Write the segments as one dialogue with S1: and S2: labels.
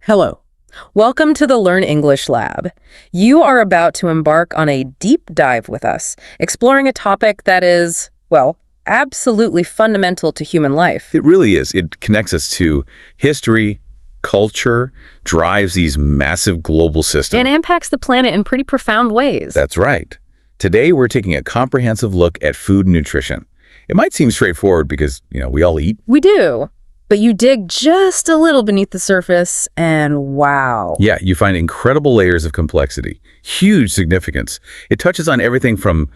S1: Hello. Welcome to the Learn English Lab. You are about to embark on a deep dive with us, exploring a topic that is, well, absolutely fundamental to human life.
S2: It really is. It connects us to history, culture, drives these massive global systems.
S1: And impacts the planet in pretty profound ways.
S2: That's right. Today, we're taking a comprehensive look at food and nutrition. It might seem straightforward because, we all eat.
S1: We do. But you dig just a little beneath the surface, and wow.
S2: Yeah, you find incredible layers of complexity, huge significance. It touches on everything from,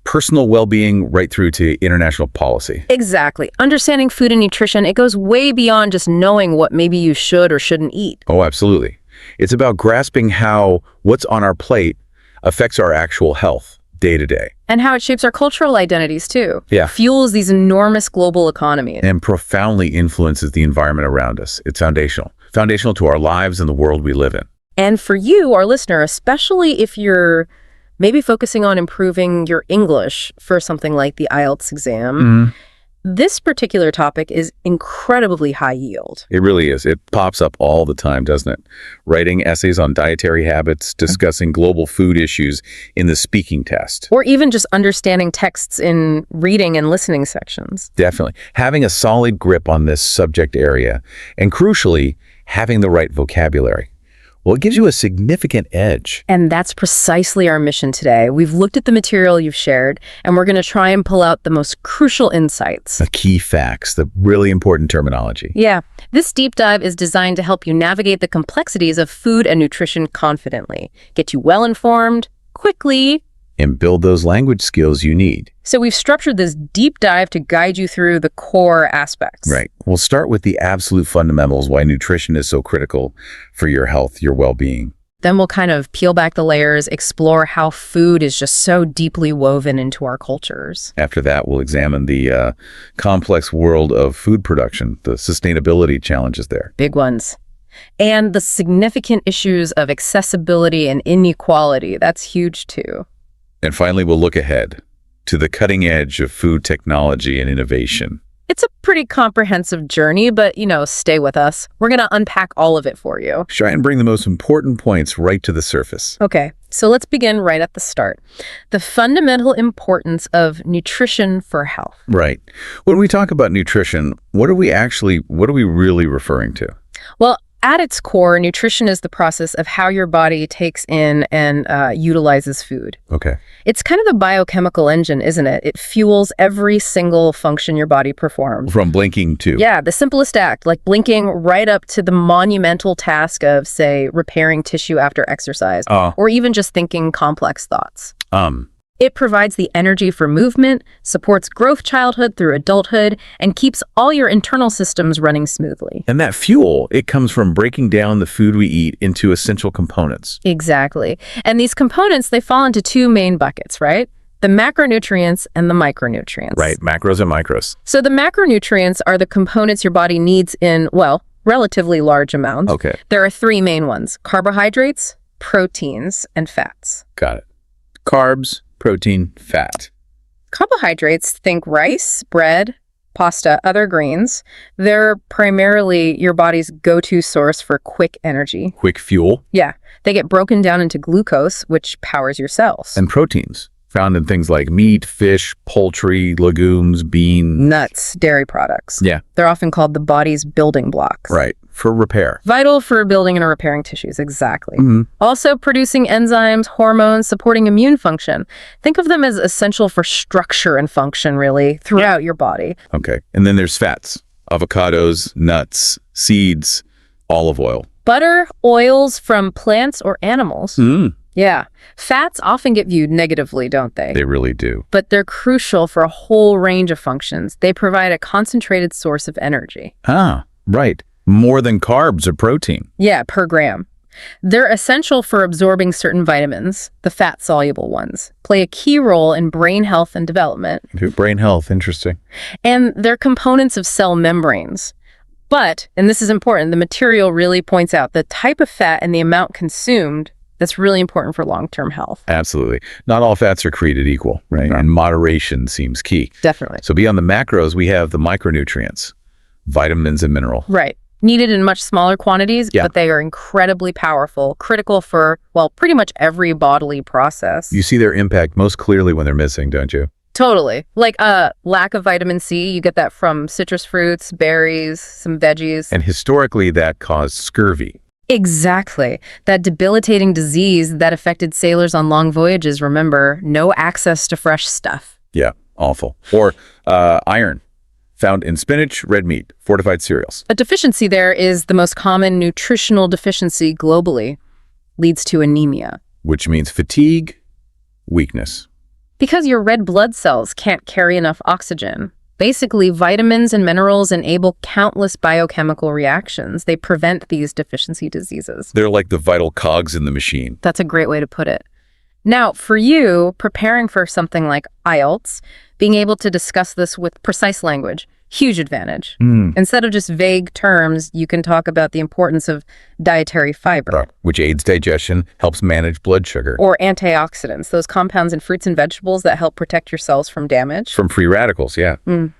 S2: personal well-being right through to international policy.
S1: Exactly. Understanding food and nutrition, it goes way beyond just knowing what maybe you should or shouldn't eat.
S2: Oh, absolutely. It's about grasping how what's on our plate affects our actual health day to day.
S1: And how it shapes our cultural identities, too.
S2: Yeah.
S1: Fuels these enormous global economies.
S2: And profoundly influences the environment around us. It's foundational. Foundational to our lives and the world we live in.
S1: And for you, our listener, especially if you're maybe focusing on improving your English for something like the IELTS exam, this particular topic is incredibly high yield.
S2: It really is. It pops up all the time, doesn't it? Writing essays on dietary habits, discussing global food issues in the speaking test.
S1: Or even just understanding texts in reading and listening sections.
S2: Definitely. Having a solid grip on this subject area, and crucially, having the right vocabulary. Well, it gives you a significant edge.
S1: And that's precisely our mission today. We've looked at the material you've shared, and we're going to try and pull out the most crucial insights.
S2: The key facts, the really important terminology.
S1: Yeah. This deep dive is designed to help you navigate the complexities of food and nutrition confidently, get you well-informed, quickly,
S2: and build those language skills you need.
S1: So we've structured this deep dive to guide you through the core aspects.
S2: Right. We'll start with the absolute fundamentals, why nutrition is so critical for your health, your well-being.
S1: Then we'll kind of peel back the layers, explore how food is just so deeply woven into our cultures.
S2: After that, we'll examine the complex world of food production, the sustainability challenges there.
S1: Big ones. And the significant issues of accessibility and inequality. That's huge too.
S2: And finally, we'll look ahead to the cutting edge of food technology and innovation.
S1: It's a pretty comprehensive journey, but, stay with us. We're going to unpack all of it for you.
S2: Try and bring the most important points right to the surface.
S1: Okay, so let's begin right at the start. The fundamental importance of nutrition for health.
S2: Right. When we talk about nutrition, what are we really referring to?
S1: Well, at its core, nutrition is the process of how your body takes in and utilizes food.
S2: Okay.
S1: It's kind of the biochemical engine, isn't it? It fuels every single function your body performs.
S2: From blinking to?
S1: Yeah, the simplest act, like blinking, right up to the monumental task of, say, repairing tissue after exercise, or even just thinking complex thoughts. It provides the energy for movement, supports growth childhood through adulthood, and keeps all your internal systems running smoothly.
S2: And that fuel, it comes from breaking down the food we eat into essential components.
S1: Exactly. And these components, they fall into two main buckets, right? The macronutrients and the micronutrients.
S2: Right, macros and micros.
S1: So the macronutrients are the components your body needs in, relatively large amounts.
S2: Okay.
S1: There are three main ones: carbohydrates, proteins, and fats.
S2: Got it. Carbs, protein, fat.
S1: Carbohydrates, think rice, bread, pasta, other grains. They're primarily your body's go-to source for quick energy.
S2: Quick fuel.
S1: Yeah, they get broken down into glucose, which powers your cells.
S2: And proteins, found in things like meat, fish, poultry, legumes, beans.
S1: Nuts, dairy products.
S2: Yeah.
S1: They're often called the body's building blocks.
S2: Right, for repair.
S1: Vital for building and repairing tissues, exactly.
S2: Mm-hmm.
S1: Also producing enzymes, hormones, supporting immune function. Think of them as essential for structure and function, really, throughout your body.
S2: Okay, and then there's fats. Avocados, nuts, seeds, olive oil.
S1: Butter, oils from plants or animals. Yeah. Fats often get viewed negatively, don't they?
S2: They really do.
S1: But they're crucial for a whole range of functions. They provide a concentrated source of energy.
S2: Ah, right. More than carbs or protein.
S1: Yeah, per gram. They're essential for absorbing certain vitamins, the fat-soluble ones, play a key role in brain health and development.
S2: Brain health, interesting.
S1: And they're components of cell membranes. But, and this is important, the material really points out the type of fat and the amount consumed that's really important for long-term health.
S2: Absolutely. Not all fats are created equal, right? And moderation seems key.
S1: Definitely.
S2: So beyond the macros, we have the micronutrients, vitamins and minerals.
S1: Right. Needed in much smaller quantities, but they are incredibly powerful, critical for, well, pretty much every bodily process.
S2: You see their impact most clearly when they're missing, don't you?
S1: Totally. Like lack of vitamin C, you get that from citrus fruits, berries, some veggies.
S2: And historically, that caused scurvy.
S1: Exactly. That debilitating disease that affected sailors on long voyages, remember, no access to fresh stuff.
S2: Yeah, awful. Or iron, found in spinach, red meat, fortified cereals.
S1: A deficiency there is the most common nutritional deficiency globally, leads to anemia.
S2: Which means fatigue, weakness.
S1: Because your red blood cells can't carry enough oxygen. Basically, vitamins and minerals enable countless biochemical reactions. They prevent these deficiency diseases.
S2: They're like the vital cogs in the machine.
S1: That's a great way to put it. Now, for you, preparing for something like IELTS, being able to discuss this with precise language, huge advantage. Instead of just vague terms, you can talk about the importance of dietary fiber.
S2: Which aids digestion, helps manage blood sugar.
S1: Or antioxidants, those compounds in fruits and vegetables that help protect your cells from damage.
S2: From free radicals, yeah.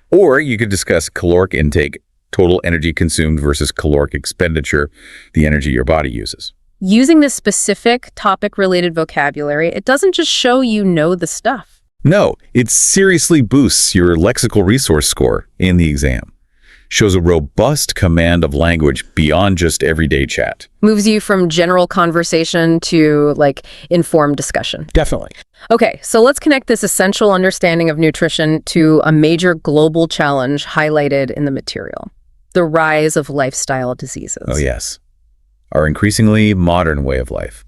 S2: Or you could discuss caloric intake, total energy consumed versus caloric expenditure, the energy your body uses.
S1: Using this specific topic-related vocabulary, it doesn't just show you know the stuff.
S2: No, it seriously boosts your lexical resource score in the exam. Shows a robust command of language beyond just everyday chat.
S1: Moves you from general conversation to, like, informed discussion.
S2: Definitely.
S1: Okay, so let's connect this essential understanding of nutrition to a major global challenge highlighted in the material: the rise of lifestyle diseases.
S2: Oh, yes. Our increasingly modern way of life.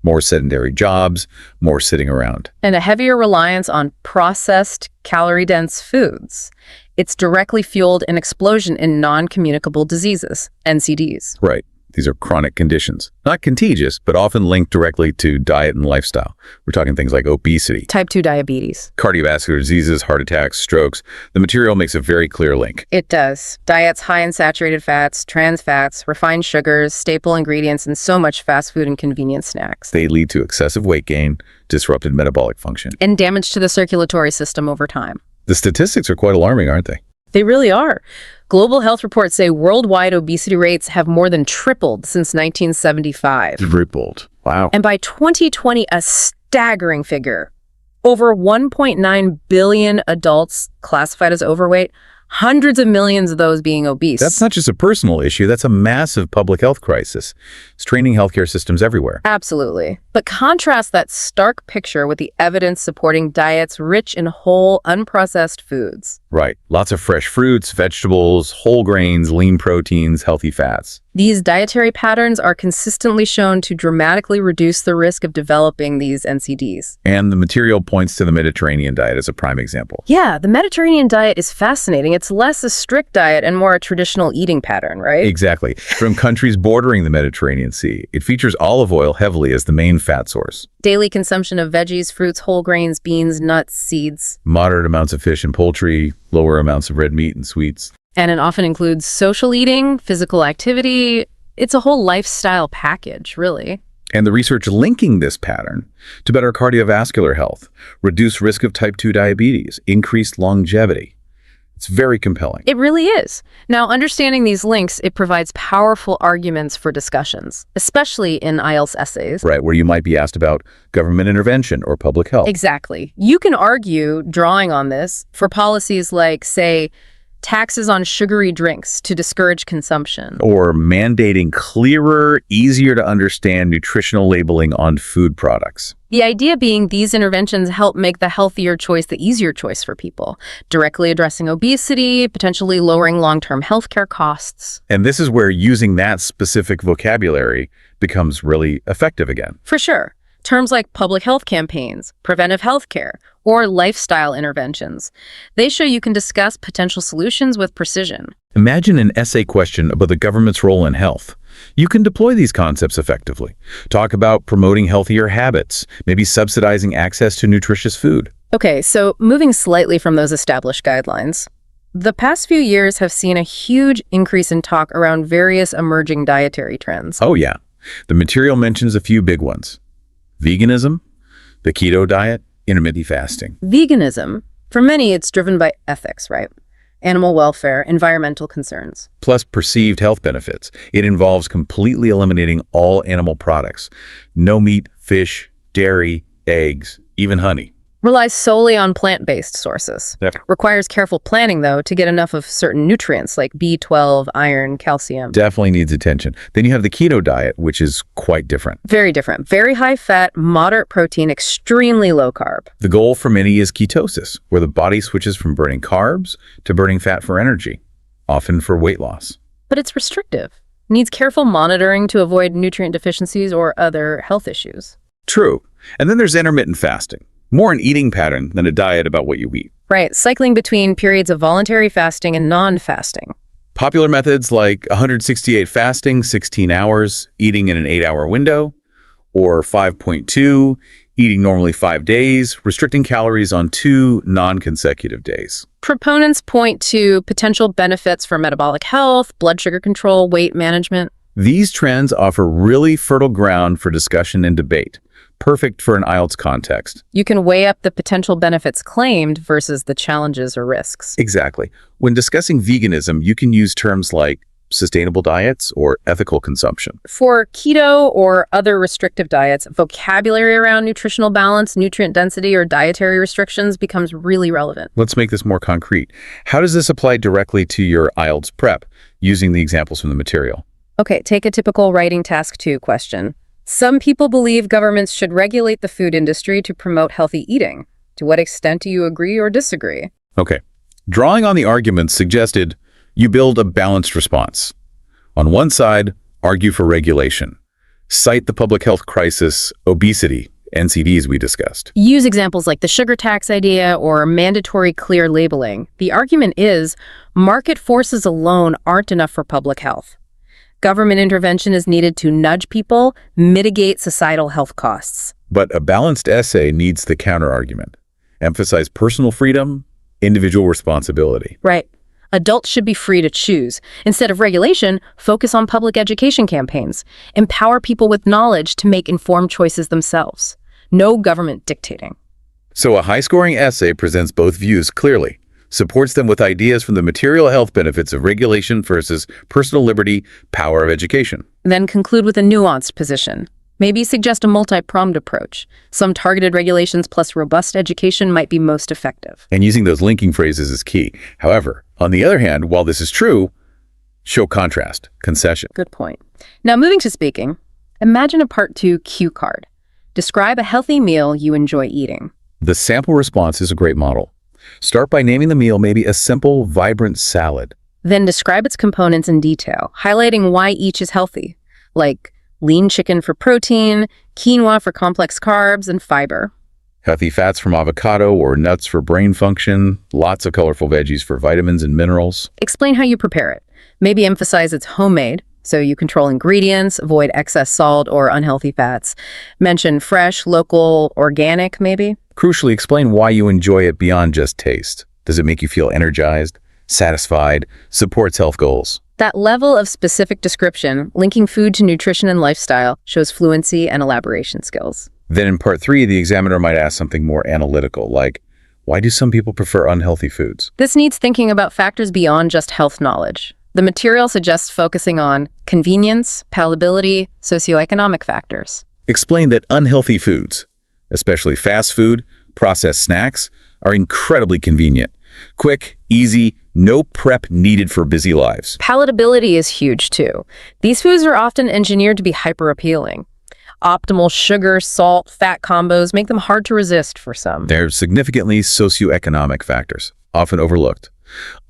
S2: More sedentary jobs, more sitting around.
S1: And a heavier reliance on processed, calorie-dense foods. It's directly fueled an explosion in non-communicable diseases, NCDs.
S2: Right. These are chronic conditions. Not contagious, but often linked directly to diet and lifestyle. We're talking things like obesity,
S1: type 2 diabetes,
S2: cardiovascular diseases, heart attacks, strokes. The material makes a very clear link.
S1: It does. Diets high in saturated fats, trans fats, refined sugars, staple ingredients, and so much fast food and convenience snacks.
S2: They lead to excessive weight gain, disrupted metabolic function,
S1: and damage to the circulatory system over time.
S2: The statistics are quite alarming, aren't they?
S1: They really are. Global health reports say worldwide obesity rates have more than tripled since 1975.
S2: Tripled. Wow.
S1: And by 2020, a staggering figure. Over 1.9 billion adults classified as overweight, hundreds of millions of those being obese.
S2: That's not just a personal issue, that's a massive public health crisis. Straining healthcare systems everywhere.
S1: Absolutely. But contrast that stark picture with the evidence supporting diets rich in whole, unprocessed foods.
S2: Right. Lots of fresh fruits, vegetables, whole grains, lean proteins, healthy fats.
S1: These dietary patterns are consistently shown to dramatically reduce the risk of developing these NCDs.
S2: And the material points to the Mediterranean diet as a prime example.
S1: Yeah, the Mediterranean diet is fascinating. It's less a strict diet and more a traditional eating pattern, right?
S2: Exactly. From countries bordering the Mediterranean Sea, it features olive oil heavily as the main fat source.
S1: Daily consumption of veggies, fruits, whole grains, beans, nuts, seeds.
S2: Moderate amounts of fish and poultry, lower amounts of red meat and sweets.
S1: And it often includes social eating, physical activity. It's a whole lifestyle package, really.
S2: And the research linking this pattern to better cardiovascular health, reduced risk of type 2 diabetes, increased longevity. It's very compelling.
S1: It really is. Now, understanding these links, it provides powerful arguments for discussions, especially in IELTS essays.
S2: Right, where you might be asked about government intervention or public health.
S1: Exactly. You can argue, drawing on this, for policies like, say, taxes on sugary drinks to discourage consumption.
S2: Or mandating clearer, easier to understand nutritional labeling on food products.
S1: The idea being these interventions help make the healthier choice the easier choice for people, directly addressing obesity, potentially lowering long-term healthcare costs.
S2: And this is where using that specific vocabulary becomes really effective again.
S1: For sure. Terms like public health campaigns, preventive health care, or lifestyle interventions. They show you can discuss potential solutions with precision.
S2: Imagine an essay question about the government's role in health. You can deploy these concepts effectively. Talk about promoting healthier habits, maybe subsidizing access to nutritious food.
S1: Okay, so moving slightly from those established guidelines, the past few years have seen a huge increase in talk around various emerging dietary trends.
S2: Oh yeah. The material mentions a few big ones. Veganism, the keto diet, intermittent fasting.
S1: Veganism, for many, it's driven by ethics, right? animal welfare, environmental concerns.
S2: Plus perceived health benefits. It involves completely eliminating all animal products. No meat, fish, dairy, eggs, even honey.
S1: Relies solely on plant-based sources.
S2: Yep.
S1: Requires careful planning, though, to get enough of certain nutrients like B12, iron, calcium.
S2: Definitely needs attention. Then you have the keto diet, which is quite different.
S1: Very different. Very high fat, moderate protein, extremely low carb.
S2: The goal for many is ketosis, where the body switches from burning carbs to burning fat for energy, often for weight loss.
S1: But it's restrictive. Needs careful monitoring to avoid nutrient deficiencies or other health issues.
S2: True. And then there's intermittent fasting. More an eating pattern than a diet about what you eat.
S1: Right, cycling between periods of voluntary fasting and non-fasting.
S2: Popular methods like 168 fasting, 16 hours, eating in an 8-hour window, or 5.2, eating normally 5 days, restricting calories on 2 non-consecutive days.
S1: Proponents point to potential benefits for metabolic health, blood sugar control, weight management.
S2: These trends offer really fertile ground for discussion and debate. Perfect for an IELTS context.
S1: You can weigh up the potential benefits claimed versus the challenges or risks.
S2: Exactly. When discussing veganism, you can use terms like sustainable diets or ethical consumption.
S1: For keto or other restrictive diets, vocabulary around nutritional balance, nutrient density, or dietary restrictions becomes really relevant.
S2: Let's make this more concrete. How does this apply directly to your IELTS prep, using the examples from the material?
S1: Okay, take a typical writing task 2 question. Some people believe governments should regulate the food industry to promote healthy eating. To what extent do you agree or disagree?
S2: Okay. Drawing on the arguments suggested, you build a balanced response. On one side, argue for regulation. Cite the public health crisis, obesity, NCDs we discussed.
S1: Use examples like the sugar tax idea or mandatory clear labeling. The argument is, market forces alone aren't enough for public health. Government intervention is needed to nudge people, mitigate societal health costs.
S2: But a balanced essay needs the counter-argument. Emphasize personal freedom, individual responsibility.
S1: Right. Adults should be free to choose. Instead of regulation, focus on public education campaigns. Empower people with knowledge to make informed choices themselves. No government dictating.
S2: So a high-scoring essay presents both views clearly. Supports them with ideas from the material health benefits of regulation versus personal liberty, power of education.
S1: Then conclude with a nuanced position. Maybe suggest a multi-pronged approach. Some targeted regulations plus robust education might be most effective.
S2: And using those linking phrases is key. However, on the other hand, while this is true, show contrast, concession.
S1: Good point. Now moving to speaking, imagine a part 2 cue card. Describe a healthy meal you enjoy eating.
S2: The sample response is a great model. Start by naming the meal maybe a simple, vibrant salad.
S1: Then describe its components in detail, highlighting why each is healthy, like lean chicken for protein, quinoa for complex carbs and fiber.
S2: Healthy fats from avocado or nuts for brain function, lots of colorful veggies for vitamins and minerals.
S1: Explain how you prepare it. Maybe emphasize it's homemade, so you control ingredients, avoid excess salt or unhealthy fats. Mention fresh, local, organic, maybe.
S2: Crucially, explain why you enjoy it beyond just taste. Does it make you feel energized, satisfied, supports health goals?
S1: That level of specific description, linking food to nutrition and lifestyle, shows fluency and elaboration skills.
S2: Then in part 3, the examiner might ask something more analytical, like, why do some people prefer unhealthy foods?
S1: This needs thinking about factors beyond just health knowledge. The material suggests focusing on convenience, palatability, socioeconomic factors.
S2: Explain that unhealthy foods, especially fast food, processed snacks, are incredibly convenient. Quick, easy, no prep needed for busy lives.
S1: Palatability is huge too. These foods are often engineered to be hyper-appealing. Optimal sugar, salt, fat combos make them hard to resist for some.
S2: They're significantly socioeconomic factors, often overlooked.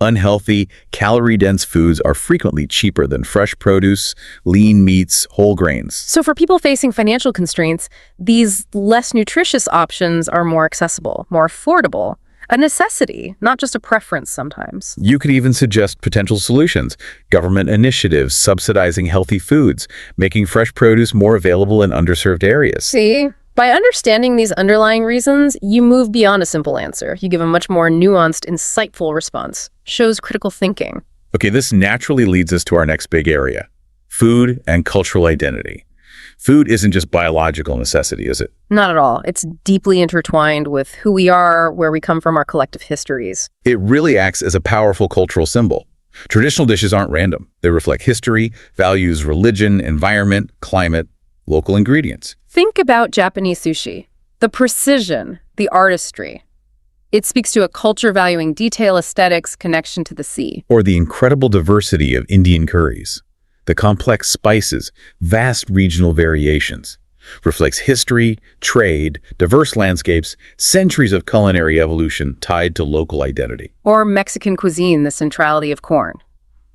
S2: Unhealthy, calorie-dense foods are frequently cheaper than fresh produce, lean meats, whole grains.
S1: So for people facing financial constraints, these less nutritious options are more accessible, more affordable. A necessity, not just a preference sometimes.
S2: You could even suggest potential solutions. Government initiatives subsidizing healthy foods, making fresh produce more available in underserved areas.
S1: See? By understanding these underlying reasons, you move beyond a simple answer. You give a much more nuanced, insightful response. Shows critical thinking.
S2: Okay, this naturally leads us to our next big area, food and cultural identity. Food isn't just biological necessity, is it?
S1: Not at all. It's deeply intertwined with who we are, where we come from, our collective histories.
S2: It really acts as a powerful cultural symbol. Traditional dishes aren't random. They reflect history, values, religion, environment, climate, local ingredients.
S1: Think about Japanese sushi. The precision, the artistry. It speaks to a culture valuing detail, aesthetics, connection to the sea.
S2: Or the incredible diversity of Indian curries. The complex spices, vast regional variations. Reflects history, trade, diverse landscapes, centuries of culinary evolution tied to local identity.
S1: Or Mexican cuisine, the centrality of corn.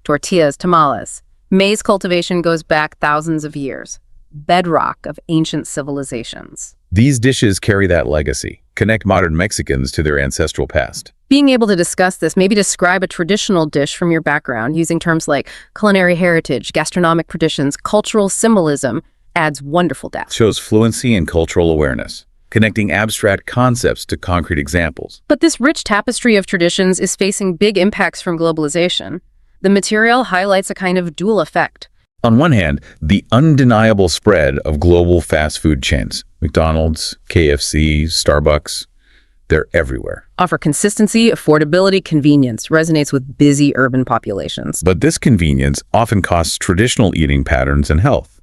S1: Tortillas, tamales. Maize cultivation goes back thousands of years. Bedrock of ancient civilizations.
S2: These dishes carry that legacy, connect modern Mexicans to their ancestral past.
S1: Being able to discuss this, maybe describe a traditional dish from your background using terms like culinary heritage, gastronomic traditions, cultural symbolism, adds wonderful depth.
S2: Shows fluency and cultural awareness, connecting abstract concepts to concrete examples.
S1: But this rich tapestry of traditions is facing big impacts from globalization. The material highlights a kind of dual effect.
S2: On one hand, the undeniable spread of global fast food chains, McDonald's, KFC, Starbucks, they're everywhere.
S1: Offer consistency, affordability, convenience, resonates with busy urban populations.
S2: But this convenience often costs traditional eating patterns and health.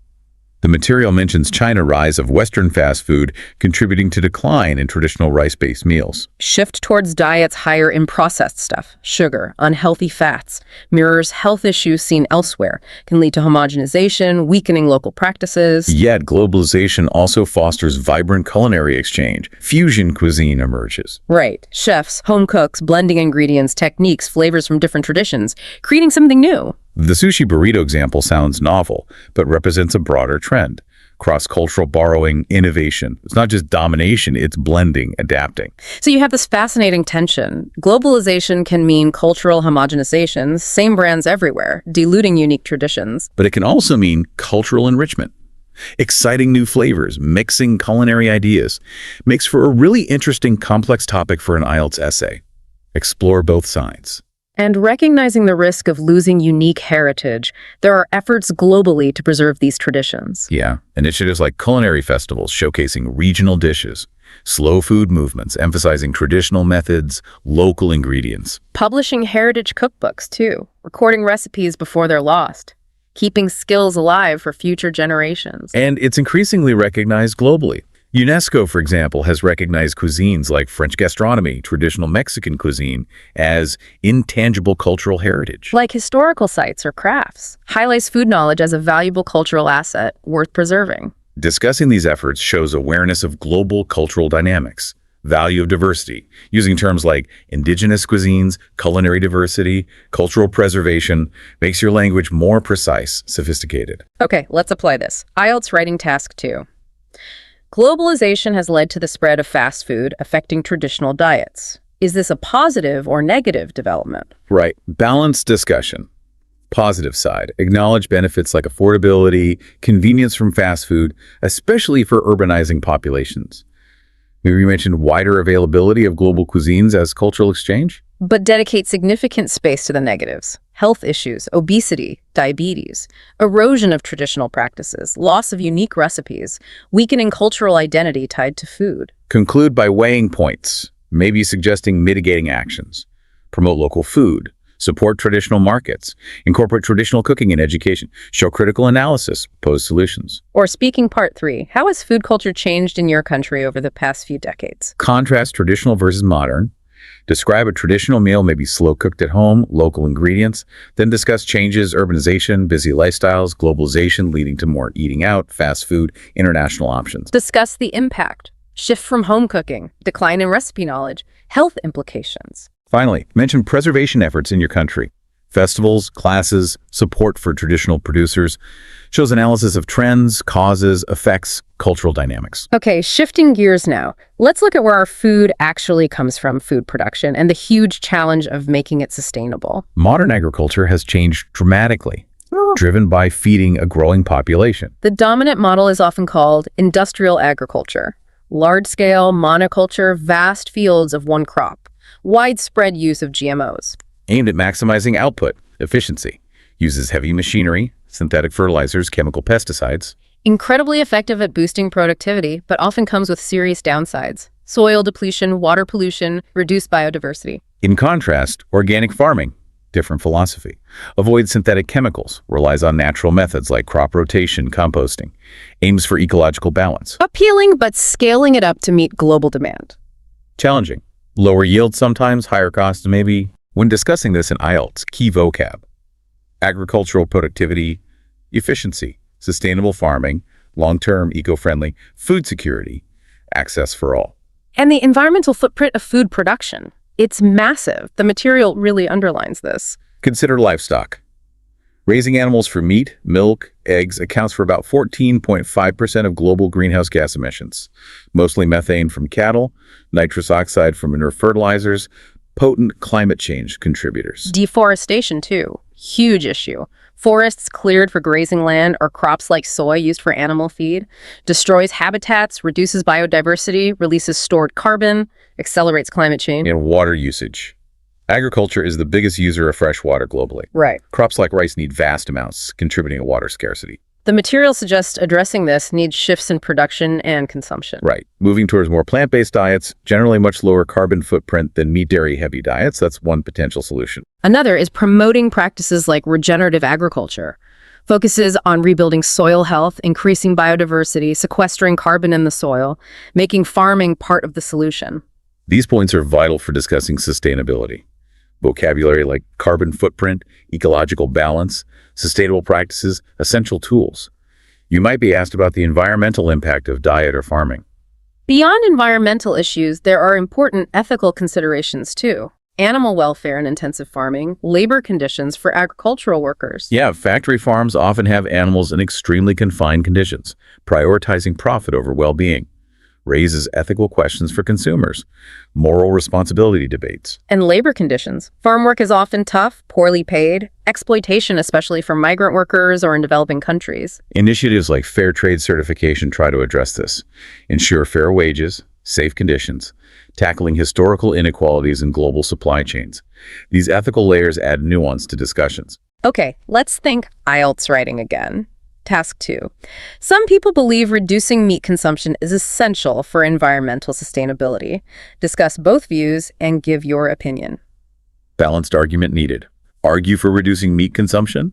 S2: The material mentions China's rise of Western fast food contributing to decline in traditional rice-based meals.
S1: Shift towards diets higher in processed stuff, sugar, unhealthy fats, mirrors health issues seen elsewhere, can lead to homogenization, weakening local practices.
S2: Yet globalization also fosters vibrant culinary exchange. Fusion cuisine emerges.
S1: Right. Chefs, home cooks, blending ingredients, techniques, flavors from different traditions, creating something new.
S2: The sushi burrito example sounds novel, but represents a broader trend. Cross-cultural borrowing, innovation. It's not just domination, it's blending, adapting.
S1: So you have this fascinating tension. Globalization can mean cultural homogenization, same brands everywhere, diluting unique traditions.
S2: But it can also mean cultural enrichment. Exciting new flavors, mixing culinary ideas. Makes for a really interesting, complex topic for an IELTS essay. Explore both sides.
S1: And recognizing the risk of losing unique heritage, there are efforts globally to preserve these traditions.
S2: Yeah, initiatives like culinary festivals showcasing regional dishes, slow food movements emphasizing traditional methods, local ingredients.
S1: Publishing heritage cookbooks, too, recording recipes before they're lost, keeping skills alive for future generations.
S2: And it's increasingly recognized globally. UNESCO, for example, has recognized cuisines like French gastronomy, traditional Mexican cuisine, as intangible cultural heritage.
S1: Like historical sites or crafts, highlights food knowledge as a valuable cultural asset worth preserving.
S2: Discussing these efforts shows awareness of global cultural dynamics, value of diversity, using terms like indigenous cuisines, culinary diversity, cultural preservation, makes your language more precise, sophisticated.
S1: Okay, let's apply this. IELTS writing task 2. Globalization has led to the spread of fast food affecting traditional diets. Is this a positive or negative development?
S2: Right. Balanced discussion. Positive side. Acknowledge benefits like affordability, convenience from fast food, especially for urbanizing populations. Maybe you mentioned wider availability of global cuisines as cultural exchange?
S1: But dedicate significant space to the negatives. Health issues, obesity, diabetes, erosion of traditional practices, loss of unique recipes, weakening cultural identity tied to food.
S2: Conclude by weighing points, maybe suggesting mitigating actions. Promote local food, support traditional markets, incorporate traditional cooking in education, show critical analysis, pose solutions.
S1: Or speaking part 3, how has food culture changed in your country over the past few decades?
S2: Contrast traditional versus modern. Describe a traditional meal, maybe slow cooked at home, local ingredients. Then discuss changes, urbanization, busy lifestyles, globalization leading to more eating out, fast food, international options.
S1: Discuss the impact, shift from home cooking, decline in recipe knowledge, health implications.
S2: Finally, mention preservation efforts in your country. Festivals, classes, support for traditional producers, shows analysis of trends, causes, effects, cultural dynamics.
S1: Okay, shifting gears now. Let's look at where our food actually comes from, food production, and the huge challenge of making it sustainable.
S2: Modern agriculture has changed dramatically, driven by feeding a growing population.
S1: The dominant model is often called industrial agriculture. Large-scale monoculture, vast fields of one crop, widespread use of GMOs.
S2: Aimed at maximizing output, efficiency, uses heavy machinery, synthetic fertilizers, chemical pesticides.
S1: Incredibly effective at boosting productivity, but often comes with serious downsides. Soil depletion, water pollution, reduced biodiversity.
S2: In contrast, organic farming, different philosophy. Avoids synthetic chemicals, relies on natural methods like crop rotation, composting, aims for ecological balance.
S1: Appealing, but scaling it up to meet global demand.
S2: Challenging. Lower yields sometimes, higher costs maybe. When discussing this in IELTS, key vocab: agricultural productivity, efficiency, sustainable farming, long-term eco-friendly, food security, access for all.
S1: And the environmental footprint of food production. It's massive. The material really underlines this.
S2: Consider livestock. Raising animals for meat, milk, eggs accounts for about 14.5% of global greenhouse gas emissions, mostly methane from cattle, nitrous oxide from manure fertilizers, potent climate change contributors.
S1: Deforestation, too. Huge issue. Forests cleared for grazing land or crops like soy used for animal feed, destroys habitats, reduces biodiversity, releases stored carbon, accelerates climate change.
S2: And water usage. Agriculture is the biggest user of fresh water globally.
S1: Right.
S2: Crops like rice need vast amounts, contributing to water scarcity.
S1: The material suggests addressing this needs shifts in production and consumption.
S2: Right. Moving towards more plant-based diets, generally much lower carbon footprint than meat, dairy heavy diets. That's one potential solution.
S1: Another is promoting practices like regenerative agriculture. Focuses on rebuilding soil health, increasing biodiversity, sequestering carbon in the soil, making farming part of the solution.
S2: These points are vital for discussing sustainability. Vocabulary like carbon footprint, ecological balance, sustainable practices, essential tools. You might be asked about the environmental impact of diet or farming.
S1: Beyond environmental issues, there are important ethical considerations too. Animal welfare in intensive farming, labor conditions for agricultural workers.
S2: Yeah, factory farms often have animals in extremely confined conditions, prioritizing profit over well-being. Raises ethical questions for consumers, moral responsibility debates.
S1: And labor conditions. Farm work is often tough, poorly paid, exploitation, especially for migrant workers or in developing countries.
S2: Initiatives like fair trade certification try to address this, ensure fair wages, safe conditions, tackling historical inequalities in global supply chains. These ethical layers add nuance to discussions.
S1: Okay, let's think IELTS writing again. Task 2. Some people believe reducing meat consumption is essential for environmental sustainability. Discuss both views and give your opinion.
S2: Balanced argument needed. Argue for reducing meat consumption,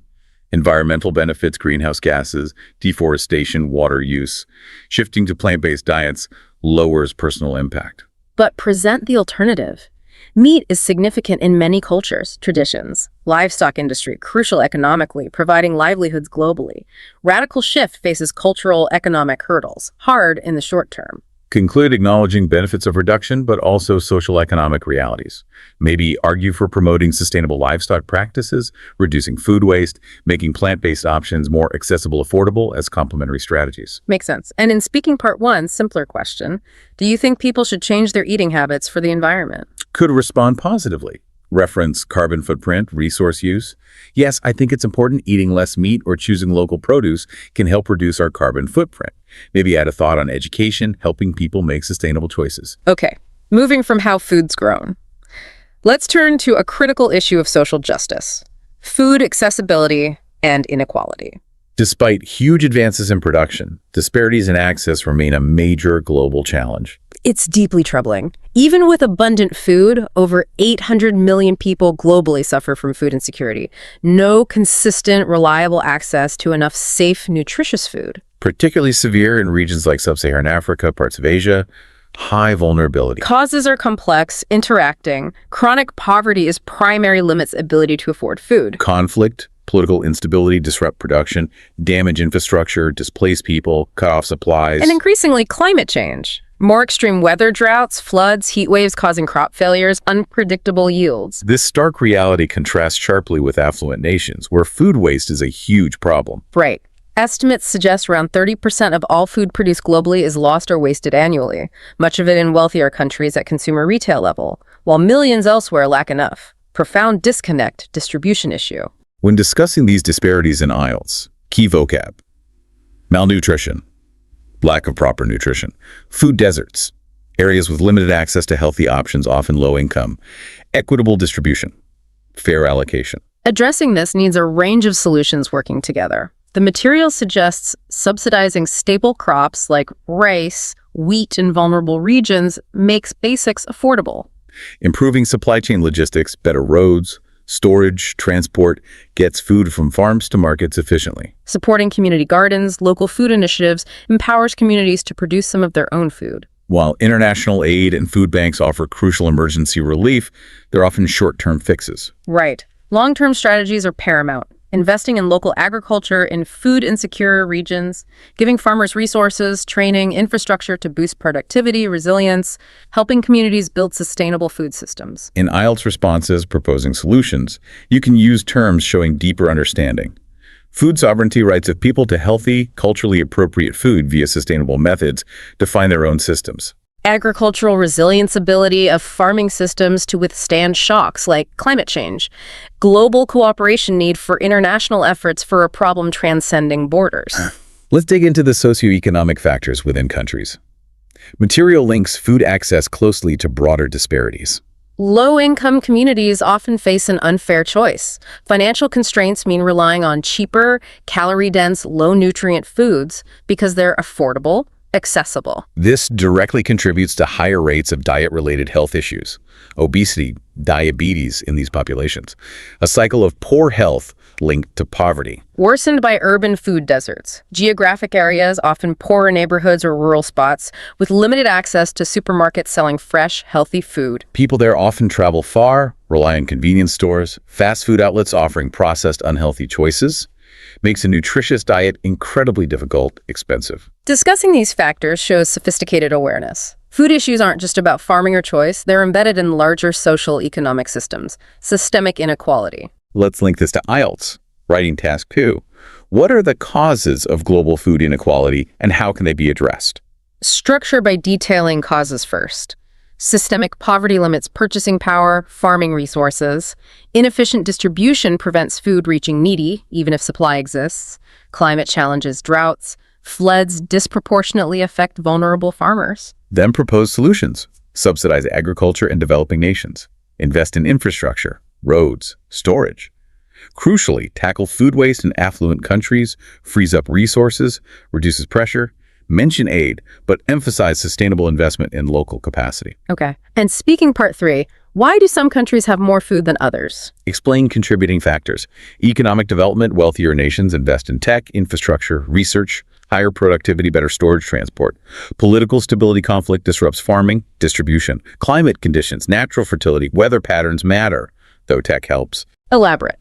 S2: environmental benefits, greenhouse gases, deforestation, water use. Shifting to plant-based diets lowers personal impact.
S1: But present the alternative. Meat is significant in many cultures, traditions. Livestock industry, crucial economically, providing livelihoods globally. Radical shift faces cultural, economic hurdles, hard in the short term.
S2: Conclude acknowledging benefits of reduction, but also social economic realities. Maybe argue for promoting sustainable livestock practices, reducing food waste, making plant-based options more accessible, affordable as complementary strategies.
S1: Makes sense. And in speaking part 1, simpler question, do you think people should change their eating habits for the environment?
S2: Could respond positively. Reference carbon footprint, resource use. Yes, I think it's important eating less meat or choosing local produce can help reduce our carbon footprint. Maybe add a thought on education, helping people make sustainable choices.
S1: Okay, moving from how food's grown. Let's turn to a critical issue of social justice: food accessibility and inequality.
S2: Despite huge advances in production, disparities in access remain a major global challenge.
S1: It's deeply troubling. Even with abundant food, over 800 million people globally suffer from food insecurity. No consistent, reliable access to enough safe, nutritious food.
S2: Particularly severe in regions like sub-Saharan Africa, parts of Asia, high vulnerability.
S1: Causes are complex, interacting. Chronic poverty is primary limits ability to afford food.
S2: Conflict, political instability disrupt production, damage infrastructure, displace people, cut off supplies.
S1: And increasingly, climate change. More extreme weather, droughts, floods, heat waves causing crop failures, unpredictable yields.
S2: This stark reality contrasts sharply with affluent nations, where food waste is a huge problem.
S1: Right. Estimates suggest around 30% of all food produced globally is lost or wasted annually, much of it in wealthier countries at consumer retail level, while millions elsewhere lack enough. Profound disconnect, distribution issue.
S2: When discussing these disparities in IELTS, key vocab: malnutrition, lack of proper nutrition; food deserts, areas with limited access to healthy options, often low income; equitable distribution, fair allocation.
S1: Addressing this needs a range of solutions working together. The material suggests subsidizing staple crops like rice, wheat in vulnerable regions makes basics affordable.
S2: Improving supply chain logistics, better roads, storage, transport, gets food from farms to markets efficiently.
S1: Supporting community gardens, local food initiatives empowers communities to produce some of their own food.
S2: While international aid and food banks offer crucial emergency relief, they're often short-term fixes.
S1: Right. Long-term strategies are paramount. Investing in local agriculture in food-insecure regions, giving farmers resources, training, infrastructure to boost productivity, resilience, helping communities build sustainable food systems.
S2: In IELTS responses proposing solutions, you can use terms showing deeper understanding. Food sovereignty, rights of people to healthy, culturally appropriate food via sustainable methods, define their own systems.
S1: Agricultural resilience ability of farming systems to withstand shocks like climate change. Global cooperation need for international efforts for a problem transcending borders.
S2: Let's dig into the socioeconomic factors within countries. Material links food access closely to broader disparities.
S1: Low-income communities often face an unfair choice. Financial constraints mean relying on cheaper, calorie-dense, low-nutrient foods because they're affordable, accessible.
S2: This directly contributes to higher rates of diet-related health issues, obesity, diabetes in these populations, a cycle of poor health linked to poverty.
S1: Worsened by urban food deserts, geographic areas, often poorer neighborhoods or rural spots, with limited access to supermarkets selling fresh, healthy food.
S2: People there often travel far, rely on convenience stores, fast food outlets offering processed, unhealthy choices, makes a nutritious diet incredibly difficult, expensive.
S1: Discussing these factors shows sophisticated awareness. Food issues aren't just about farming or choice, they're embedded in larger social economic systems, systemic inequality.
S2: Let's link this to IELTS, writing task 2. What are the causes of global food inequality and how can they be addressed?
S1: Structure by detailing causes first. Systemic poverty limits purchasing power, farming resources. Inefficient distribution prevents food reaching needy, even if supply exists. Climate challenges, droughts. Floods disproportionately affect vulnerable farmers.
S2: Then propose solutions. Subsidize agriculture in developing nations. Invest in infrastructure, roads, storage. Crucially, tackle food waste in affluent countries, frees up resources, reduces pressure. Mention aid, but emphasize sustainable investment in local capacity.
S1: Okay. And speaking part 3, why do some countries have more food than others?
S2: Explain contributing factors. Economic development, wealthier nations invest in tech, infrastructure, research, higher productivity, better storage, transport. Political stability, conflict disrupts farming, distribution. Climate conditions, natural fertility, weather patterns matter, though tech helps.
S1: Elaborate.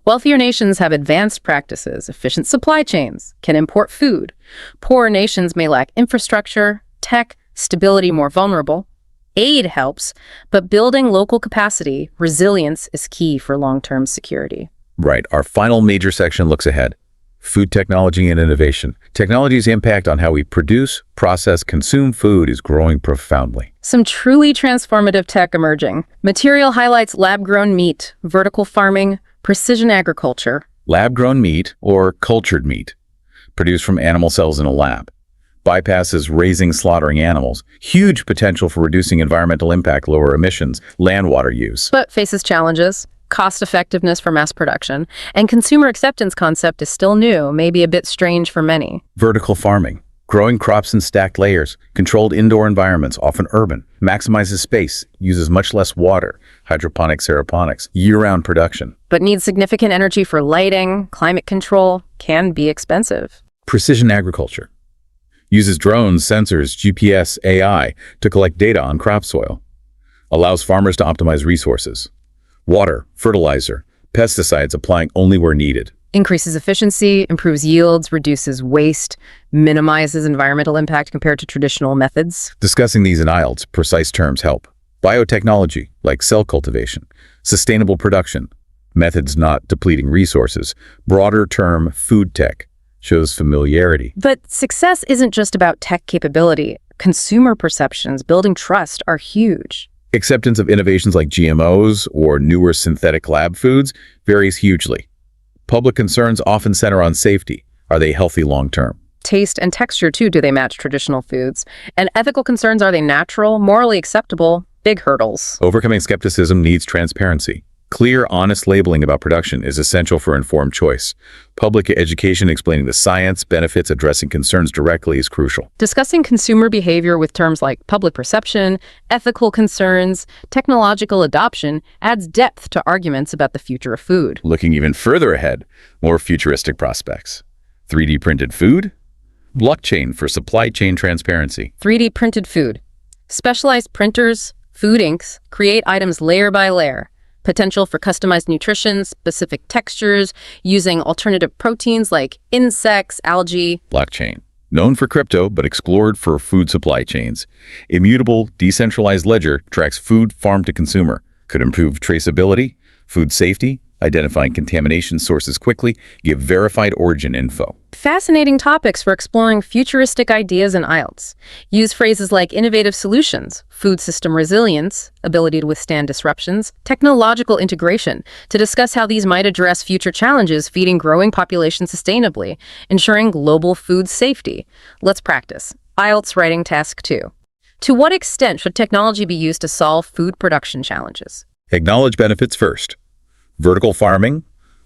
S1: Wealthier nations have advanced practices, efficient supply chains, can import food. Poorer nations may lack infrastructure, tech, stability, more vulnerable. Aid helps, but building local capacity, resilience is key for long-term security.
S2: Right. Our final major section looks ahead. Food technology and innovation. Technology's impact on how we produce, process, consume food is growing profoundly.
S1: Some truly transformative tech emerging. Material highlights lab-grown meat, vertical farming, precision agriculture.
S2: Lab-grown meat, or cultured meat, produced from animal cells in a lab, bypasses raising, slaughtering animals. Huge potential for reducing environmental impact, lower emissions, land water use.
S1: But faces challenges. Cost effectiveness for mass production, and consumer acceptance concept is still new, maybe a bit strange for many.
S2: Vertical farming. Growing crops in stacked layers, controlled indoor environments, often urban, maximizes space, uses much less water, hydroponics, aeroponics, year-round production.
S1: But needs significant energy for lighting, climate control, can be expensive.
S2: Precision agriculture. Uses drones, sensors, GPS, AI to collect data on crop soil. Allows farmers to optimize resources. Water, fertilizer, pesticides applying only where needed.
S1: Increases efficiency, improves yields, reduces waste, minimizes environmental impact compared to traditional methods.
S2: Discussing these in IELTS, precise terms help. Biotechnology, like cell cultivation. Sustainable production, methods not depleting resources. Broader term, food tech, shows familiarity.
S1: But success isn't just about tech capability. Consumer perceptions, building trust are huge.
S2: Acceptance of innovations like GMOs or newer synthetic lab foods varies hugely. Public concerns often center on safety. Are they healthy long-term?
S1: Taste and texture, too, do they match traditional foods? And ethical concerns, are they natural, morally acceptable? Big hurdles.
S2: Overcoming skepticism needs transparency. Clear, honest labeling about production is essential for informed choice. Public education explaining the science, benefits, addressing concerns directly is crucial.
S1: Discussing consumer behavior with terms like public perception, ethical concerns, technological adoption adds depth to arguments about the future of food.
S2: Looking even further ahead, more futuristic prospects. 3D printed food? Blockchain for supply chain transparency.
S1: 3D printed food. Specialized printers, food inks, create items layer by layer. Potential for customized nutrition, specific textures, using alternative proteins like insects, algae.
S2: Blockchain. Known for crypto, but explored for food supply chains. Immutable, decentralized ledger tracks food farm to consumer. Could improve traceability, food safety, identifying contamination sources quickly, give verified origin info.
S1: Fascinating topics for exploring futuristic ideas in IELTS. Use phrases like innovative solutions, food system resilience, ability to withstand disruptions, technological integration to discuss how these might address future challenges feeding growing populations sustainably, ensuring global food safety. Let's practice. IELTS writing task 2. To what extent should technology be used to solve food production challenges?
S2: Acknowledge benefits first. Vertical farming,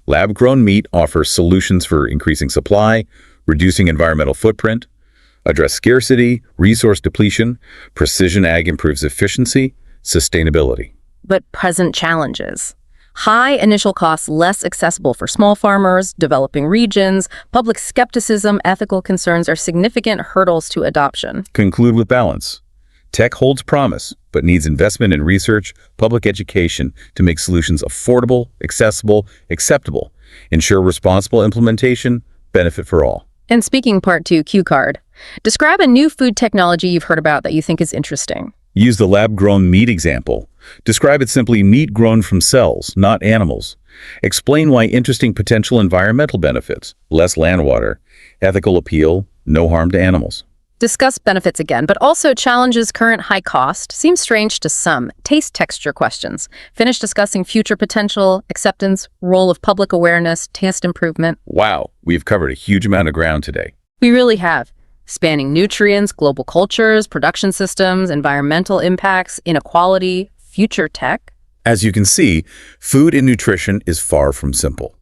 S2: lab-grown meat offers solutions for increasing supply, reducing environmental footprint, address scarcity, resource depletion, precision ag improves efficiency, sustainability.
S1: But present challenges. High initial costs less accessible for small farmers, developing regions, public skepticism, ethical concerns are significant hurdles to adoption.
S2: Conclude with balance. Tech holds promise, but needs investment in research, public education to make solutions affordable, accessible, acceptable, ensure responsible implementation, benefit for all.
S1: And speaking part 2, cue card. Describe a new food technology you've heard about that you think is interesting.
S2: Use the lab-grown meat example. Describe it simply meat grown from cells, not animals. Explain why interesting potential environmental benefits, less land water, ethical appeal, no harm to animals.
S1: Discuss benefits again, but also challenges current high cost. Seems strange to some. Taste texture questions. Finish discussing future potential, acceptance, role of public awareness, taste improvement.
S2: Wow, we've covered a huge amount of ground today.
S1: We really have. Spanning nutrients, global cultures, production systems, environmental impacts, inequality, future tech.
S2: As you can see, food and nutrition is far from simple.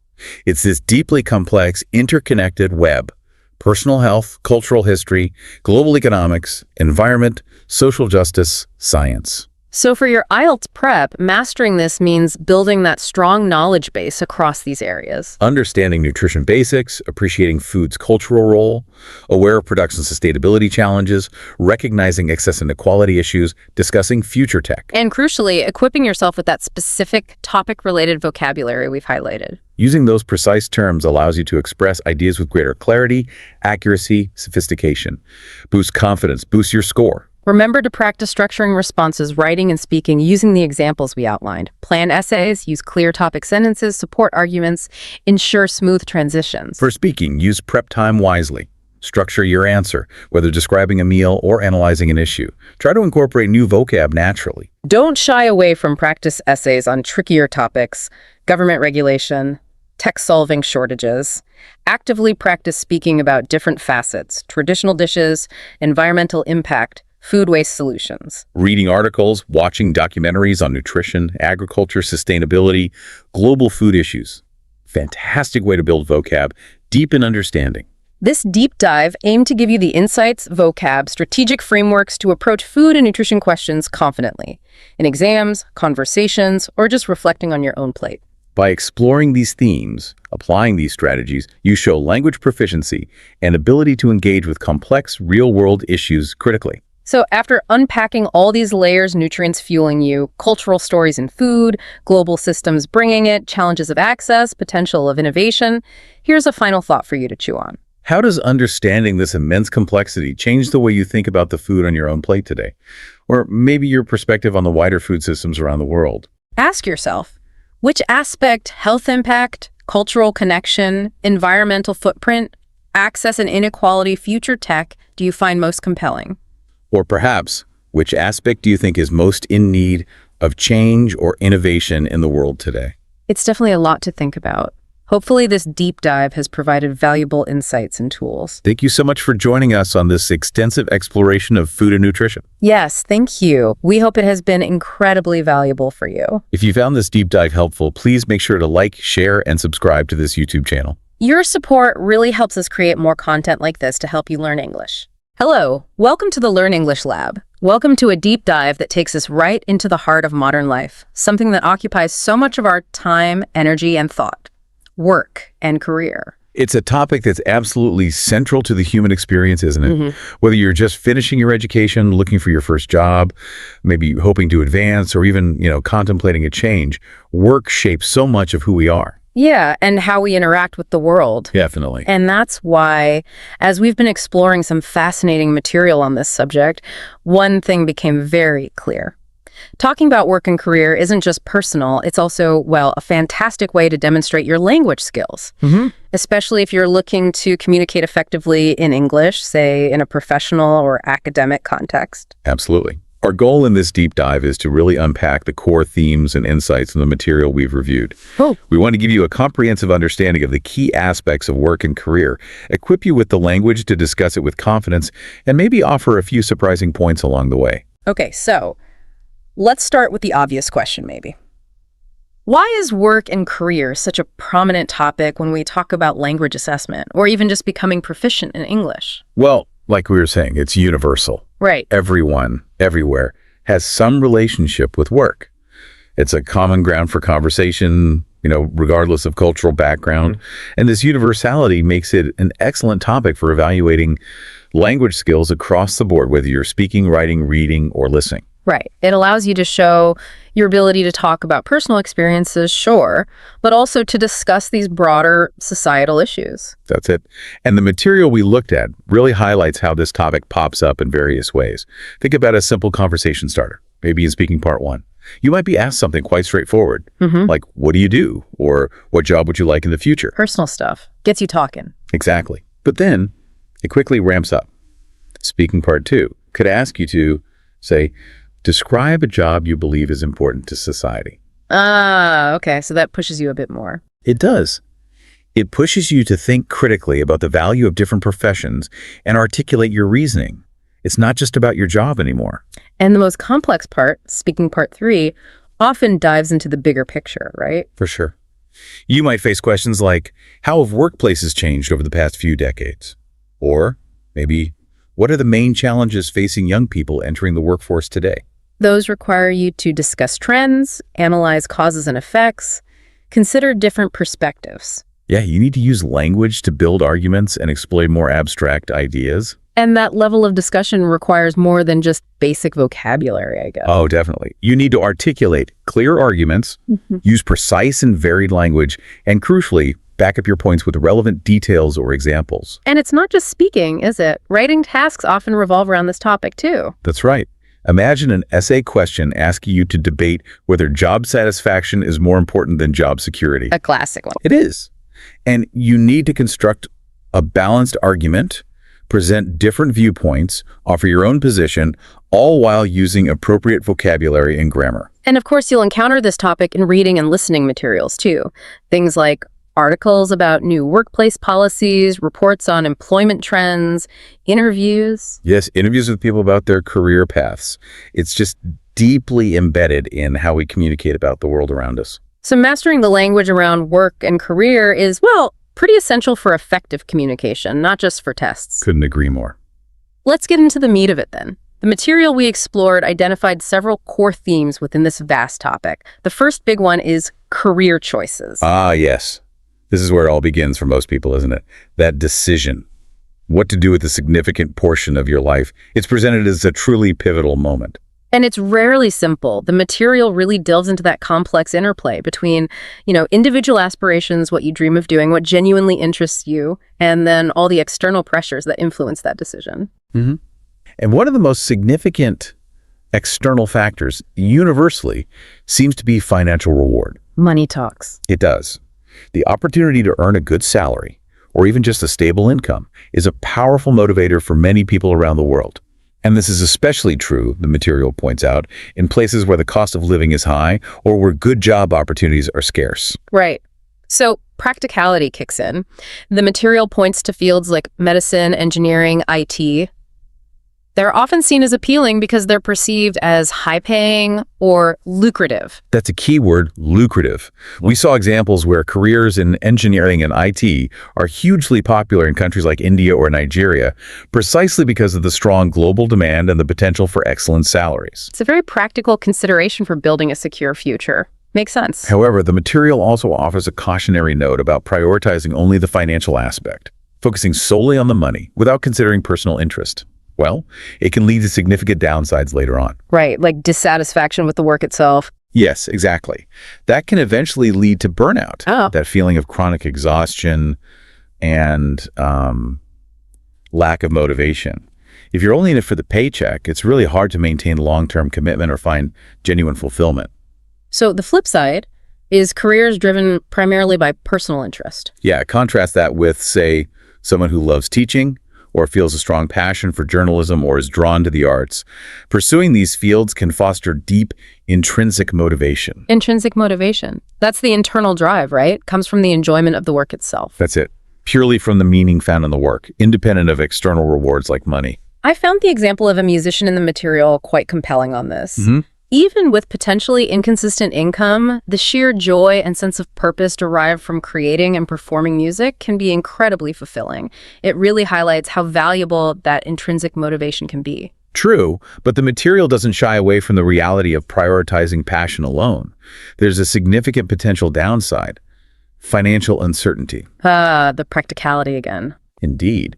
S2: It's this deeply complex, interconnected web. Personal health, cultural history, global economics, environment, social justice, science.
S1: So for your IELTS prep, mastering this means building that strong knowledge base across these areas.
S2: Understanding nutrition basics, appreciating food's cultural role, aware of production sustainability challenges, recognizing access and inequality issues, discussing future tech.
S1: And crucially, equipping yourself with that specific topic-related vocabulary we've highlighted.
S2: Using those precise terms allows you to express ideas with greater clarity, accuracy, sophistication. Boost confidence, boost your score.
S1: Remember to practice structuring responses, writing and speaking using the examples we outlined. Plan essays, use clear topic sentences, support arguments, ensure smooth transitions.
S2: For speaking, use prep time wisely. Structure your answer, whether describing a meal or analyzing an issue. Try to incorporate new vocab naturally.
S1: Don't shy away from practice essays on trickier topics, government regulation, tech-solving shortages. Actively practice speaking about different facets, traditional dishes, environmental impact, food waste solutions.
S2: Reading articles, watching documentaries on nutrition, agriculture, sustainability, global food issues. Fantastic way to build vocab, deepen understanding.
S1: This deep dive aimed to give you the insights, vocab, strategic frameworks to approach food and nutrition questions confidently, in exams, conversations, or just reflecting on your own plate.
S2: By exploring these themes, applying these strategies, you show language proficiency and ability to engage with complex, real-world issues critically.
S1: So after unpacking all these layers, nutrients fueling you, cultural stories in food, global systems bringing it, challenges of access, potential of innovation, here's a final thought for you to chew on.
S2: How does understanding this immense complexity change the way you think about the food on your own plate today? Or maybe your perspective on the wider food systems around the world?
S1: Ask yourself, which aspect, health impact, cultural connection, environmental footprint, access and inequality, future tech, do you find most compelling?
S2: Or perhaps, which aspect do you think is most in need of change or innovation in the world today?
S1: It's definitely a lot to think about. Hopefully this deep dive has provided valuable insights and tools.
S2: Thank you so much for joining us on this extensive exploration of food and nutrition.
S1: Yes, thank you. We hope it has been incredibly valuable for you.
S2: If you found this deep dive helpful, please make sure to like, share, and subscribe to this YouTube channel.
S1: Your support really helps us create more content like this to help you learn English. Hello, welcome to the Learn English Lab. Welcome to a deep dive that takes us right into the heart of modern life, something that occupies so much of our time, energy, and thought. Work and career.
S2: It's a topic that's absolutely central to the human experience, isn't it? Whether you're just finishing your education, looking for your first job, maybe hoping to advance, or even, contemplating a change, work shapes so much of who we are.
S1: Yeah, and how we interact with the world.
S2: Definitely.
S1: And that's why, as we've been exploring some fascinating material on this subject, one thing became very clear. Talking about work and career isn't just personal, it's also, a fantastic way to demonstrate your language skills. Especially if you're looking to communicate effectively in English, say in a professional or academic context.
S2: Absolutely. Our goal in this deep dive is to really unpack the core themes and insights in the material we've reviewed. We want to give you a comprehensive understanding of the key aspects of work and career, equip you with the language to discuss it with confidence, and maybe offer a few surprising points along the way.
S1: Okay, so let's start with the obvious question, maybe. Why is work and career such a prominent topic when we talk about language assessment, or even just becoming proficient in English?
S2: Well, like we were saying, it's universal.
S1: Right.
S2: Everyone, everywhere, has some relationship with work. It's a common ground for conversation, regardless of cultural background. And this universality makes it an excellent topic for evaluating language skills across the board, whether you're speaking, writing, reading, or listening.
S1: Right. It allows you to show your ability to talk about personal experiences, sure, but also to discuss these broader societal issues.
S2: That's it. And the material we looked at really highlights how this topic pops up in various ways. Think about a simple conversation starter, maybe in speaking part 1. You might be asked something quite straightforward, like, what do you do? Or what job would you like in the future?
S1: Personal stuff. Gets you talking.
S2: Exactly. But then it quickly ramps up. Speaking part 2 could ask you to, say, describe a job you believe is important to society.
S1: Okay. So that pushes you a bit more.
S2: It does. It pushes you to think critically about the value of different professions and articulate your reasoning. It's not just about your job anymore.
S1: And the most complex part, speaking part 3, often dives into the bigger picture, right?
S2: For sure. You might face questions like, how have workplaces changed over the past few decades? Or maybe, what are the main challenges facing young people entering the workforce today?
S1: Those require you to discuss trends, analyze causes and effects, consider different perspectives.
S2: Yeah, you need to use language to build arguments and explain more abstract ideas.
S1: And that level of discussion requires more than just basic vocabulary, I guess.
S2: Oh, definitely. You need to articulate clear arguments, use precise and varied language, and crucially, back up your points with relevant details or examples.
S1: And it's not just speaking, is it? Writing tasks often revolve around this topic, too.
S2: That's right. Imagine an essay question asking you to debate whether job satisfaction is more important than job security.
S1: A classic one.
S2: It is. And you need to construct a balanced argument, present different viewpoints, offer your own position, all while using appropriate vocabulary and grammar.
S1: And of course, you'll encounter this topic in reading and listening materials, too. Things like articles about new workplace policies, reports on employment trends, interviews.
S2: Yes, interviews with people about their career paths. It's just deeply embedded in how we communicate about the world around us.
S1: So mastering the language around work and career is, pretty essential for effective communication, not just for tests.
S2: Couldn't agree more.
S1: Let's get into the meat of it then. The material we explored identified several core themes within this vast topic. The first big one is career choices.
S2: Ah, yes. This is where it all begins for most people, isn't it? That decision. What to do with a significant portion of your life. It's presented as a truly pivotal moment.
S1: And it's rarely simple. The material really delves into that complex interplay between, individual aspirations, what you dream of doing, what genuinely interests you, and then all the external pressures that influence that decision.
S2: And one of the most significant external factors, universally, seems to be financial reward.
S1: Money talks.
S2: It does. The opportunity to earn a good salary, or even just a stable income, is a powerful motivator for many people around the world. And this is especially true, the material points out, in places where the cost of living is high or where good job opportunities are scarce.
S1: Right. So practicality kicks in. The material points to fields like medicine, engineering, IT. They're often seen as appealing because they're perceived as high-paying or lucrative.
S2: That's a key word, lucrative. We saw examples where careers in engineering and IT are hugely popular in countries like India or Nigeria, precisely because of the strong global demand and the potential for excellent salaries.
S1: It's a very practical consideration for building a secure future. Makes sense.
S2: However, the material also offers a cautionary note about prioritizing only the financial aspect, focusing solely on the money without considering personal interest. Well, it can lead to significant downsides later on.
S1: Right, like dissatisfaction with the work itself.
S2: Yes, exactly. That can eventually lead to burnout, that feeling of chronic exhaustion and lack of motivation. If you're only in it for the paycheck, it's really hard to maintain long-term commitment or find genuine fulfillment.
S1: So the flip side is careers driven primarily by personal interest.
S2: Yeah, contrast that with, say, someone who loves teaching, or feels a strong passion for journalism or is drawn to the arts. Pursuing these fields can foster deep, intrinsic motivation.
S1: Intrinsic motivation. That's the internal drive, right? Comes from the enjoyment of the work itself.
S2: That's it. Purely from the meaning found in the work, independent of external rewards like money.
S1: I found the example of a musician in the material quite compelling on this. Even with potentially inconsistent income, the sheer joy and sense of purpose derived from creating and performing music can be incredibly fulfilling. It really highlights how valuable that intrinsic motivation can be.
S2: True, but the material doesn't shy away from the reality of prioritizing passion alone. There's a significant potential downside: financial uncertainty.
S1: The practicality again.
S2: Indeed.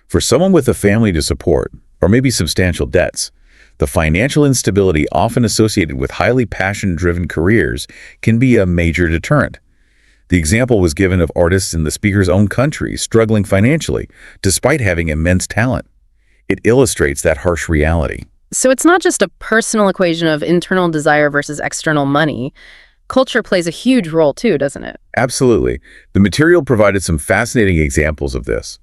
S2: For someone with a family to support, or maybe substantial debts, the financial instability often associated with highly passion-driven careers can be a major deterrent. The example was given of artists in the speaker's own country struggling financially, despite having immense talent. It illustrates that harsh reality.
S1: So it's not just a personal equation of internal desire versus external money. Culture plays a huge role too, doesn't it?
S2: Absolutely. The material provided some fascinating examples of this.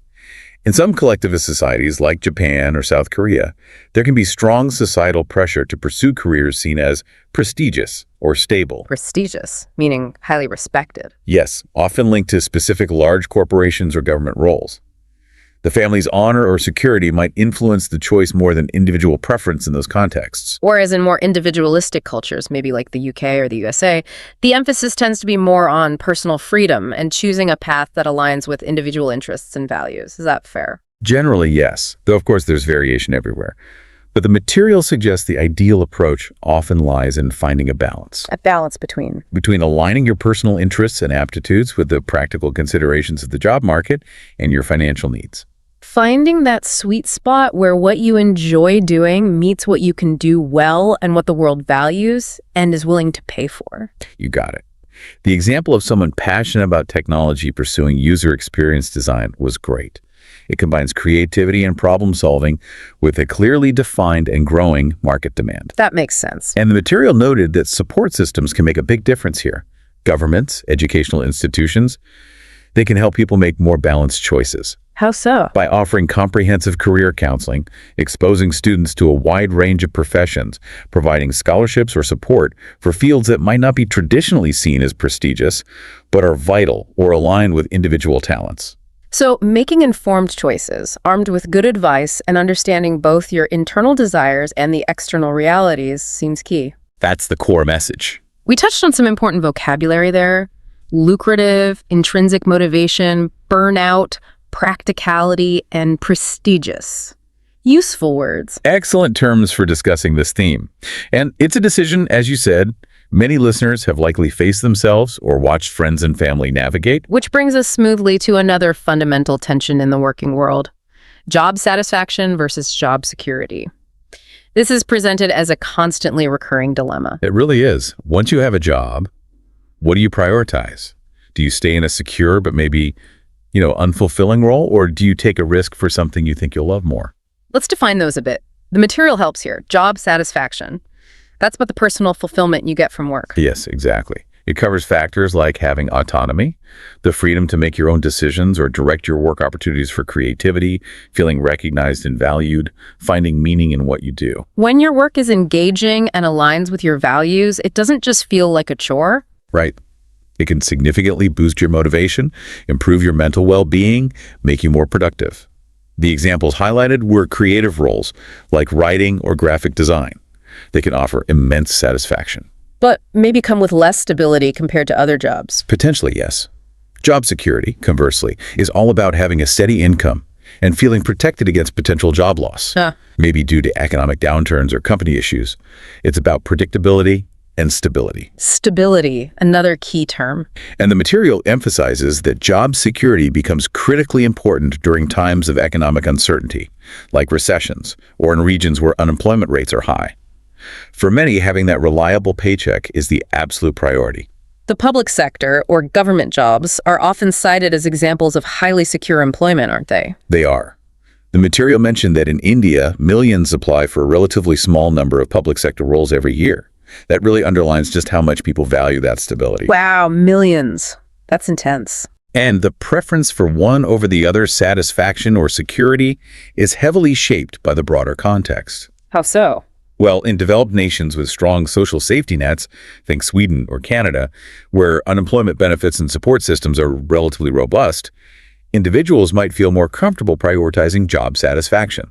S2: In some collectivist societies, like Japan or South Korea, there can be strong societal pressure to pursue careers seen as prestigious or stable.
S1: Prestigious, meaning highly respected.
S2: Yes, often linked to specific large corporations or government roles. The family's honor or security might influence the choice more than individual preference in those contexts.
S1: Whereas in more individualistic cultures, maybe like the UK or the USA, the emphasis tends to be more on personal freedom and choosing a path that aligns with individual interests and values. Is that fair?
S2: Generally, yes, though of course there's variation everywhere. But the material suggests the ideal approach often lies in finding a balance.
S1: A balance between
S2: aligning your personal interests and aptitudes with the practical considerations of the job market and your financial needs.
S1: Finding that sweet spot where what you enjoy doing meets what you can do well and what the world values and is willing to pay for.
S2: You got it. The example of someone passionate about technology pursuing user experience design was great. It combines creativity and problem solving with a clearly defined and growing market demand.
S1: That makes sense.
S2: And the material noted that support systems can make a big difference here. Governments, educational institutions, they can help people make more balanced choices.
S1: How so?
S2: By offering comprehensive career counseling, exposing students to a wide range of professions, providing scholarships or support for fields that might not be traditionally seen as prestigious, but are vital or aligned with individual talents.
S1: So making informed choices, armed with good advice and understanding both your internal desires and the external realities seems key.
S2: That's the core message.
S1: We touched on some important vocabulary there: lucrative, intrinsic motivation, burnout, practicality, and prestigious. Useful words.
S2: Excellent terms for discussing this theme. And it's a decision, as you said, many listeners have likely faced themselves or watched friends and family navigate.
S1: Which brings us smoothly to another fundamental tension in the working world: job satisfaction versus job security. This is presented as a constantly recurring dilemma.
S2: It really is. Once you have a job, what do you prioritize? Do you stay in a secure but maybe unfulfilling role, or do you take a risk for something you think you'll love more?
S1: Let's define those a bit. The material helps here. Job satisfaction. That's about the personal fulfillment you get from work.
S2: Yes, exactly. It covers factors like having autonomy, the freedom to make your own decisions or direct your work opportunities for creativity, feeling recognized and valued, finding meaning in what you do.
S1: When your work is engaging and aligns with your values, it doesn't just feel like a chore.
S2: Right. It can significantly boost your motivation, improve your mental well-being, make you more productive. The examples highlighted were creative roles like writing or graphic design. They can offer immense satisfaction.
S1: But maybe come with less stability compared to other jobs.
S2: Potentially, yes. Job security, conversely, is all about having a steady income and feeling protected against potential job loss, maybe due to economic downturns or company issues. It's about predictability and stability.
S1: Stability, another key term.
S2: And the material emphasizes that job security becomes critically important during times of economic uncertainty, like recessions or in regions where unemployment rates are high. For many, having that reliable paycheck is the absolute priority.
S1: The public sector, or government jobs, are often cited as examples of highly secure employment, aren't they?
S2: They are. The material mentioned that in India, millions apply for a relatively small number of public sector roles every year. That really underlines just how much people value that stability.
S1: Wow, millions. That's intense.
S2: And the preference for one over the other satisfaction or security is heavily shaped by the broader context.
S1: How so?
S2: Well, in developed nations with strong social safety nets, think Sweden or Canada, where unemployment benefits and support systems are relatively robust, individuals might feel more comfortable prioritizing job satisfaction.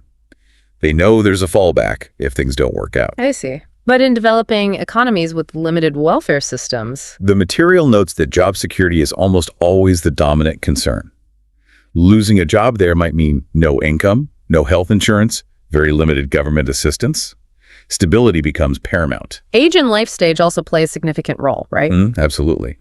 S2: They know there's a fallback if things don't work out.
S1: I see. But in developing economies with limited welfare systems,
S2: the material notes that job security is almost always the dominant concern. Losing a job there might mean no income, no health insurance, very limited government assistance. Stability becomes paramount.
S1: Age and life stage also play a significant role, right?
S2: Absolutely.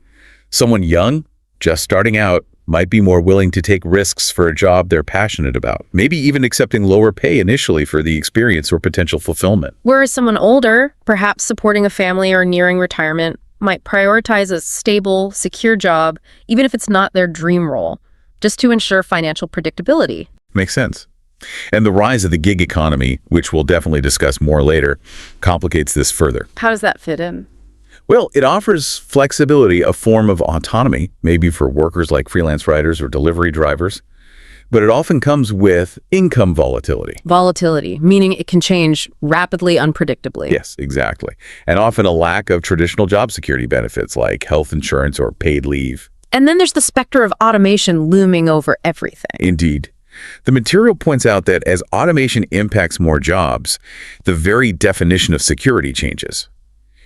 S2: Someone young, just starting out, might be more willing to take risks for a job they're passionate about, maybe even accepting lower pay initially for the experience or potential fulfillment.
S1: Whereas someone older, perhaps supporting a family or nearing retirement, might prioritize a stable, secure job, even if it's not their dream role, just to ensure financial predictability.
S2: Makes sense. And the rise of the gig economy, which we'll definitely discuss more later, complicates this further.
S1: How does that fit in?
S2: Well, it offers flexibility, a form of autonomy, maybe for workers like freelance writers or delivery drivers, but it often comes with income volatility.
S1: Volatility, meaning it can change rapidly, unpredictably.
S2: Yes, exactly. And often a lack of traditional job security benefits like health insurance or paid leave.
S1: And then there's the specter of automation looming over everything.
S2: Indeed. The material points out that as automation impacts more jobs, the very definition of security changes.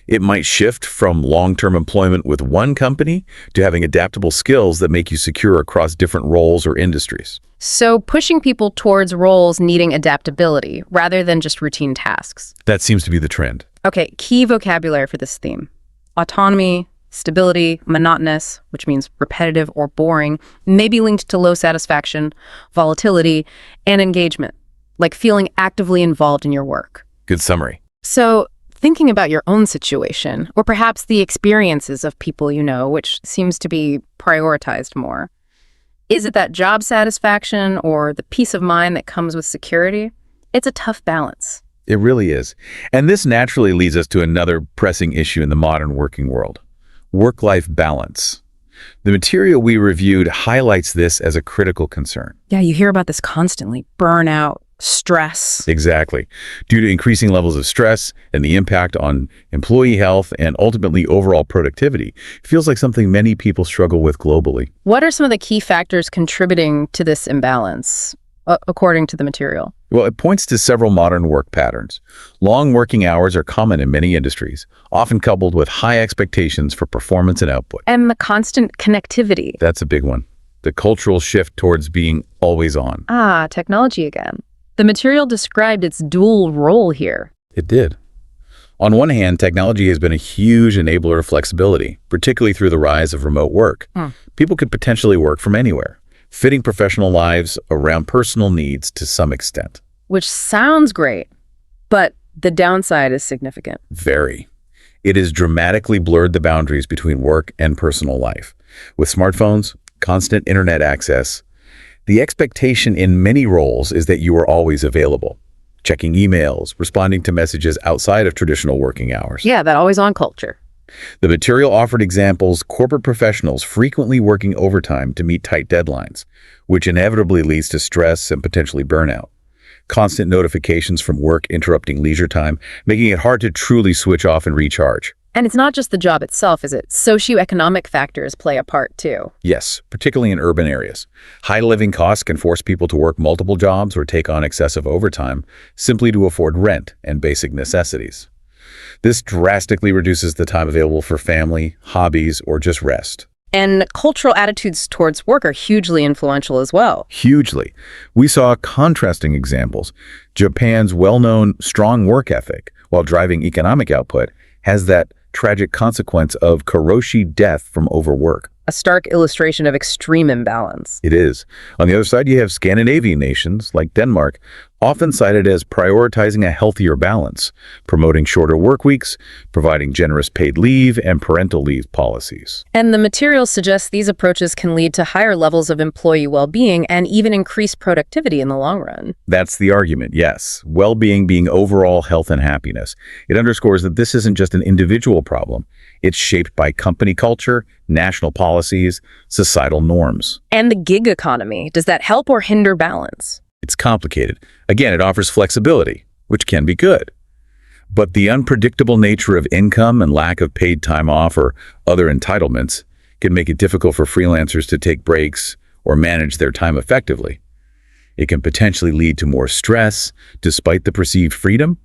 S2: It might shift from long-term employment with one company to having adaptable skills that make you secure across different roles or industries.
S1: So pushing people towards roles needing adaptability rather than just routine tasks.
S2: That seems to be the trend.
S1: Okay, key vocabulary for this theme. Autonomy, stability, monotonous, which means repetitive or boring, may be linked to low satisfaction, volatility, and engagement, like feeling actively involved in your work.
S2: Good summary.
S1: So, thinking about your own situation, or perhaps the experiences of people you know, which seems to be prioritized more. Is it that job satisfaction or the peace of mind that comes with security? It's a tough balance.
S2: It really is. And this naturally leads us to another pressing issue in the modern working world: work-life balance. The material we reviewed highlights this as a critical concern.
S1: Yeah, you hear about this constantly. Burnout, stress.
S2: Exactly. Due to increasing levels of stress and the impact on employee health and ultimately overall productivity, it feels like something many people struggle with globally.
S1: What are some of the key factors contributing to this imbalance, according to the material?
S2: Well, it points to several modern work patterns. Long working hours are common in many industries, often coupled with high expectations for performance and output.
S1: And the constant connectivity.
S2: That's a big one. The cultural shift towards being always on.
S1: Technology again. The material described its dual role here.
S2: It did. On one hand, technology has been a huge enabler of flexibility, particularly through the rise of remote work. People could potentially work from anywhere, fitting professional lives around personal needs to some extent.
S1: Which sounds great, but the downside is significant.
S2: Very. It has dramatically blurred the boundaries between work and personal life. With smartphones, constant internet access, the expectation in many roles is that you are always available, checking emails, responding to messages outside of traditional working hours.
S1: Yeah, that always-on culture.
S2: The material offered examples corporate professionals frequently working overtime to meet tight deadlines, which inevitably leads to stress and potentially burnout. Constant notifications from work interrupting leisure time, making it hard to truly switch off and recharge.
S1: And it's not just the job itself, is it? Socioeconomic factors play a part too.
S2: Yes, particularly in urban areas. High living costs can force people to work multiple jobs or take on excessive overtime simply to afford rent and basic necessities. This drastically reduces the time available for family, hobbies, or just rest.
S1: And cultural attitudes towards work are hugely influential as well.
S2: Hugely. We saw contrasting examples. Japan's well-known strong work ethic, while driving economic output, has that tragic consequence of karoshi death from overwork.
S1: A stark illustration of extreme imbalance.
S2: It is. On the other side, you have Scandinavian nations, like Denmark, often cited as prioritizing a healthier balance, promoting shorter work weeks, providing generous paid leave and parental leave policies.
S1: And the material suggests these approaches can lead to higher levels of employee well-being and even increased productivity in the long run.
S2: That's the argument, yes. Well-being being overall health and happiness. It underscores that this isn't just an individual problem. It's shaped by company culture, national policies, societal norms.
S1: And the gig economy, does that help or hinder balance?
S2: It's complicated. Again, it offers flexibility, which can be good. But the unpredictable nature of income and lack of paid time off or other entitlements can make it difficult for freelancers to take breaks or manage their time effectively. It can potentially lead to more stress, despite the perceived freedom,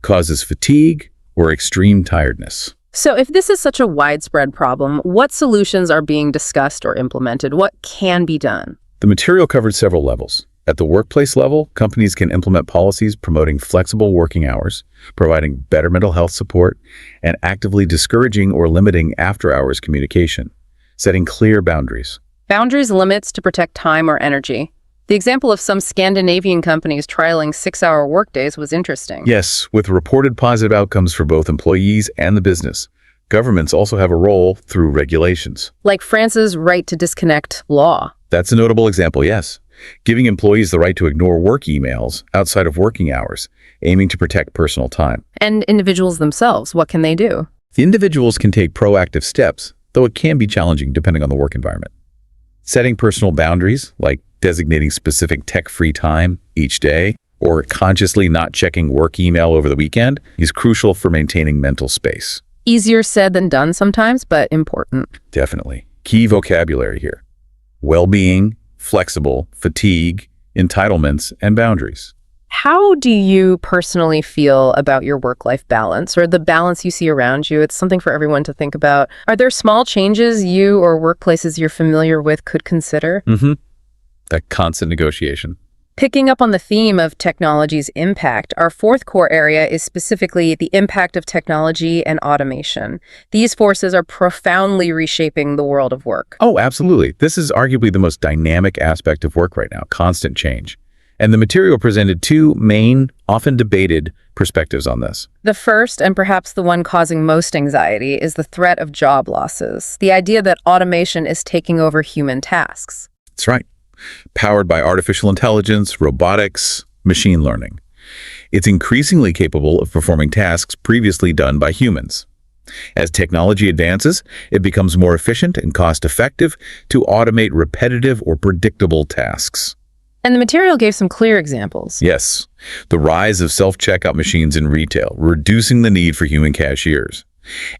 S2: causes fatigue or extreme tiredness.
S1: So if this is such a widespread problem, what solutions are being discussed or implemented? What can be done?
S2: The material covered several levels. At the workplace level, companies can implement policies promoting flexible working hours, providing better mental health support, and actively discouraging or limiting after-hours communication, setting clear boundaries.
S1: Boundaries limits to protect time or energy. The example of some Scandinavian companies trialing 6-hour workdays was interesting.
S2: Yes, with reported positive outcomes for both employees and the business. Governments also have a role through regulations.
S1: Like France's right to disconnect law.
S2: That's a notable example, yes. Giving employees the right to ignore work emails outside of working hours, aiming to protect personal time.
S1: And individuals themselves, what can they do?
S2: The individuals can take proactive steps, though it can be challenging depending on the work environment. Setting personal boundaries, like designating specific tech-free time each day, or consciously not checking work email over the weekend, is crucial for maintaining mental space.
S1: Easier said than done sometimes, but important.
S2: Definitely. Key vocabulary here: well-being, flexible, fatigue, entitlements, and boundaries.
S1: How do you personally feel about your work-life balance or the balance you see around you? It's something for everyone to think about. Are there small changes you or workplaces you're familiar with could consider?
S2: That constant negotiation.
S1: Picking up on the theme of technology's impact, our fourth core area is specifically the impact of technology and automation. These forces are profoundly reshaping the world of work.
S2: Oh, absolutely. This is arguably the most dynamic aspect of work right now, constant change. And the material presented two main, often debated perspectives on this.
S1: The first, and perhaps the one causing most anxiety, is the threat of job losses. The idea that automation is taking over human tasks.
S2: That's right. Powered by artificial intelligence, robotics, machine learning. It's increasingly capable of performing tasks previously done by humans. As technology advances, it becomes more efficient and cost-effective to automate repetitive or predictable tasks.
S1: And the material gave some clear examples.
S2: Yes, the rise of self-checkout machines in retail, reducing the need for human cashiers.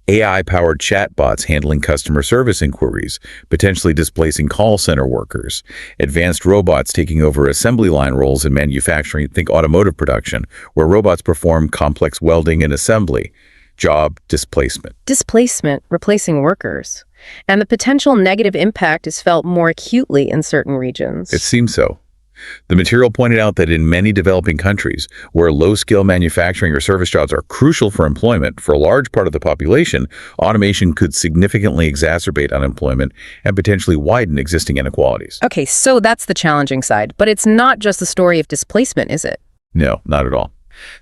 S2: AI-powered chatbots handling customer service inquiries, potentially displacing call center workers. Advanced robots taking over assembly line roles in manufacturing, think automotive production, where robots perform complex welding and assembly. Job displacement.
S1: Displacement, replacing workers. And the potential negative impact is felt more acutely in certain regions.
S2: It seems so. The material pointed out that in many developing countries, where low-skill manufacturing or service jobs are crucial for employment for a large part of the population, automation could significantly exacerbate unemployment and potentially widen existing inequalities.
S1: Okay, so that's the challenging side. But it's not just the story of displacement, is it?
S2: No, not at all.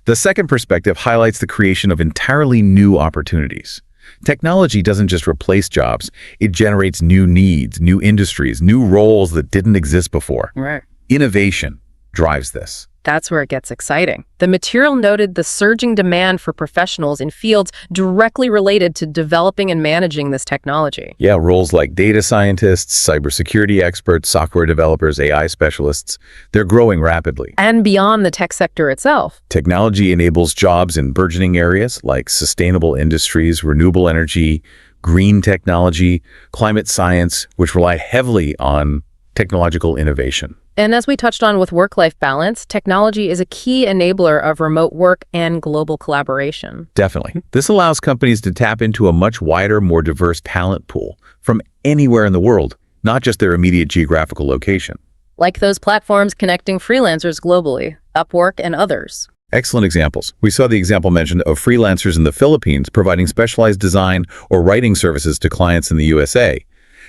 S2: The second perspective highlights the creation of entirely new opportunities. Technology doesn't just replace jobs, it generates new needs, new industries, new roles that didn't exist before.
S1: Right.
S2: Innovation drives this.
S1: That's where it gets exciting. The material noted the surging demand for professionals in fields directly related to developing and managing this technology.
S2: Yeah, roles like data scientists, cybersecurity experts, software developers, AI specialists, they're growing rapidly.
S1: And beyond the tech sector itself.
S2: Technology enables jobs in burgeoning areas like sustainable industries, renewable energy, green technology, climate science, which rely heavily on technological innovation.
S1: And as we touched on with work-life balance, technology is a key enabler of remote work and global collaboration.
S2: Definitely. This allows companies to tap into a much wider, more diverse talent pool from anywhere in the world, not just their immediate geographical location.
S1: Like those platforms connecting freelancers globally, Upwork and others.
S2: Excellent examples. We saw the example mentioned of freelancers in the Philippines providing specialized design or writing services to clients in the USA.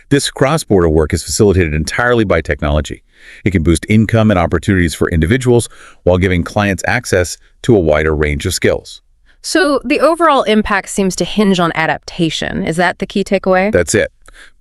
S2: This cross-border work is facilitated entirely by technology. It can boost income and opportunities for individuals while giving clients access to a wider range of skills.
S1: So the overall impact seems to hinge on adaptation. Is that the key takeaway?
S2: That's it.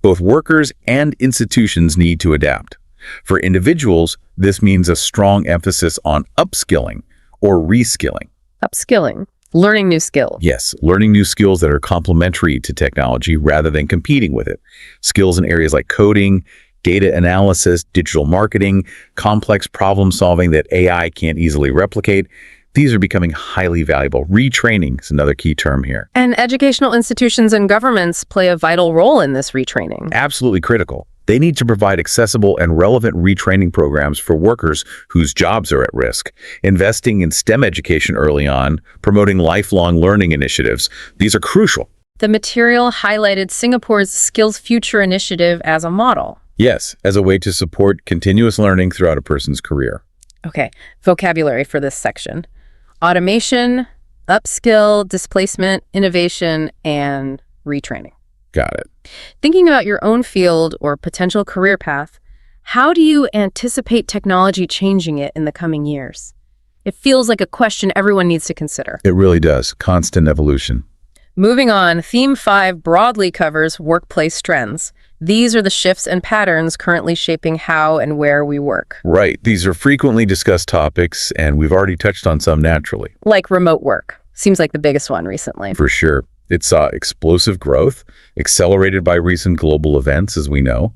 S2: Both workers and institutions need to adapt. For individuals, this means a strong emphasis on upskilling or reskilling.
S1: Upskilling. Learning new skills.
S2: Yes, learning new skills that are complementary to technology rather than competing with it. Skills in areas like coding, data analysis, digital marketing, complex problem solving that AI can't easily replicate. These are becoming highly valuable. Retraining is another key term here.
S1: And educational institutions and governments play a vital role in this retraining.
S2: Absolutely critical. They need to provide accessible and relevant retraining programs for workers whose jobs are at risk, investing in STEM education early on, promoting lifelong learning initiatives. These are crucial.
S1: The material highlighted Singapore's Skills Future initiative as a model.
S2: Yes, as a way to support continuous learning throughout a person's career.
S1: Okay, vocabulary for this section. Automation, upskill, displacement, innovation, and retraining.
S2: Got it.
S1: Thinking about your own field or potential career path, how do you anticipate technology changing it in the coming years? It feels like a question everyone needs to consider.
S2: It really does. Constant evolution.
S1: Moving on, Theme 5 broadly covers workplace trends. These are the shifts and patterns currently shaping how and where we work.
S2: Right. These are frequently discussed topics, and we've already touched on some naturally.
S1: Like remote work. Seems like the biggest one recently.
S2: For sure. It saw explosive growth, accelerated by recent global events, as we know,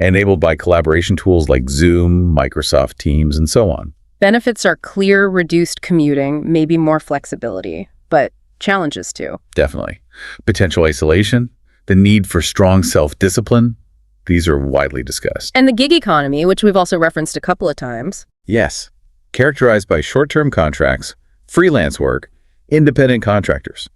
S2: enabled by collaboration tools like Zoom, Microsoft Teams, and so on.
S1: Benefits are clear, reduced commuting, maybe more flexibility, but challenges too.
S2: Definitely. Potential isolation, the need for strong self-discipline, these are widely discussed.
S1: And the gig economy, which we've also referenced a couple of times.
S2: Yes. Characterized by short-term contracts, freelance work, independent contractors.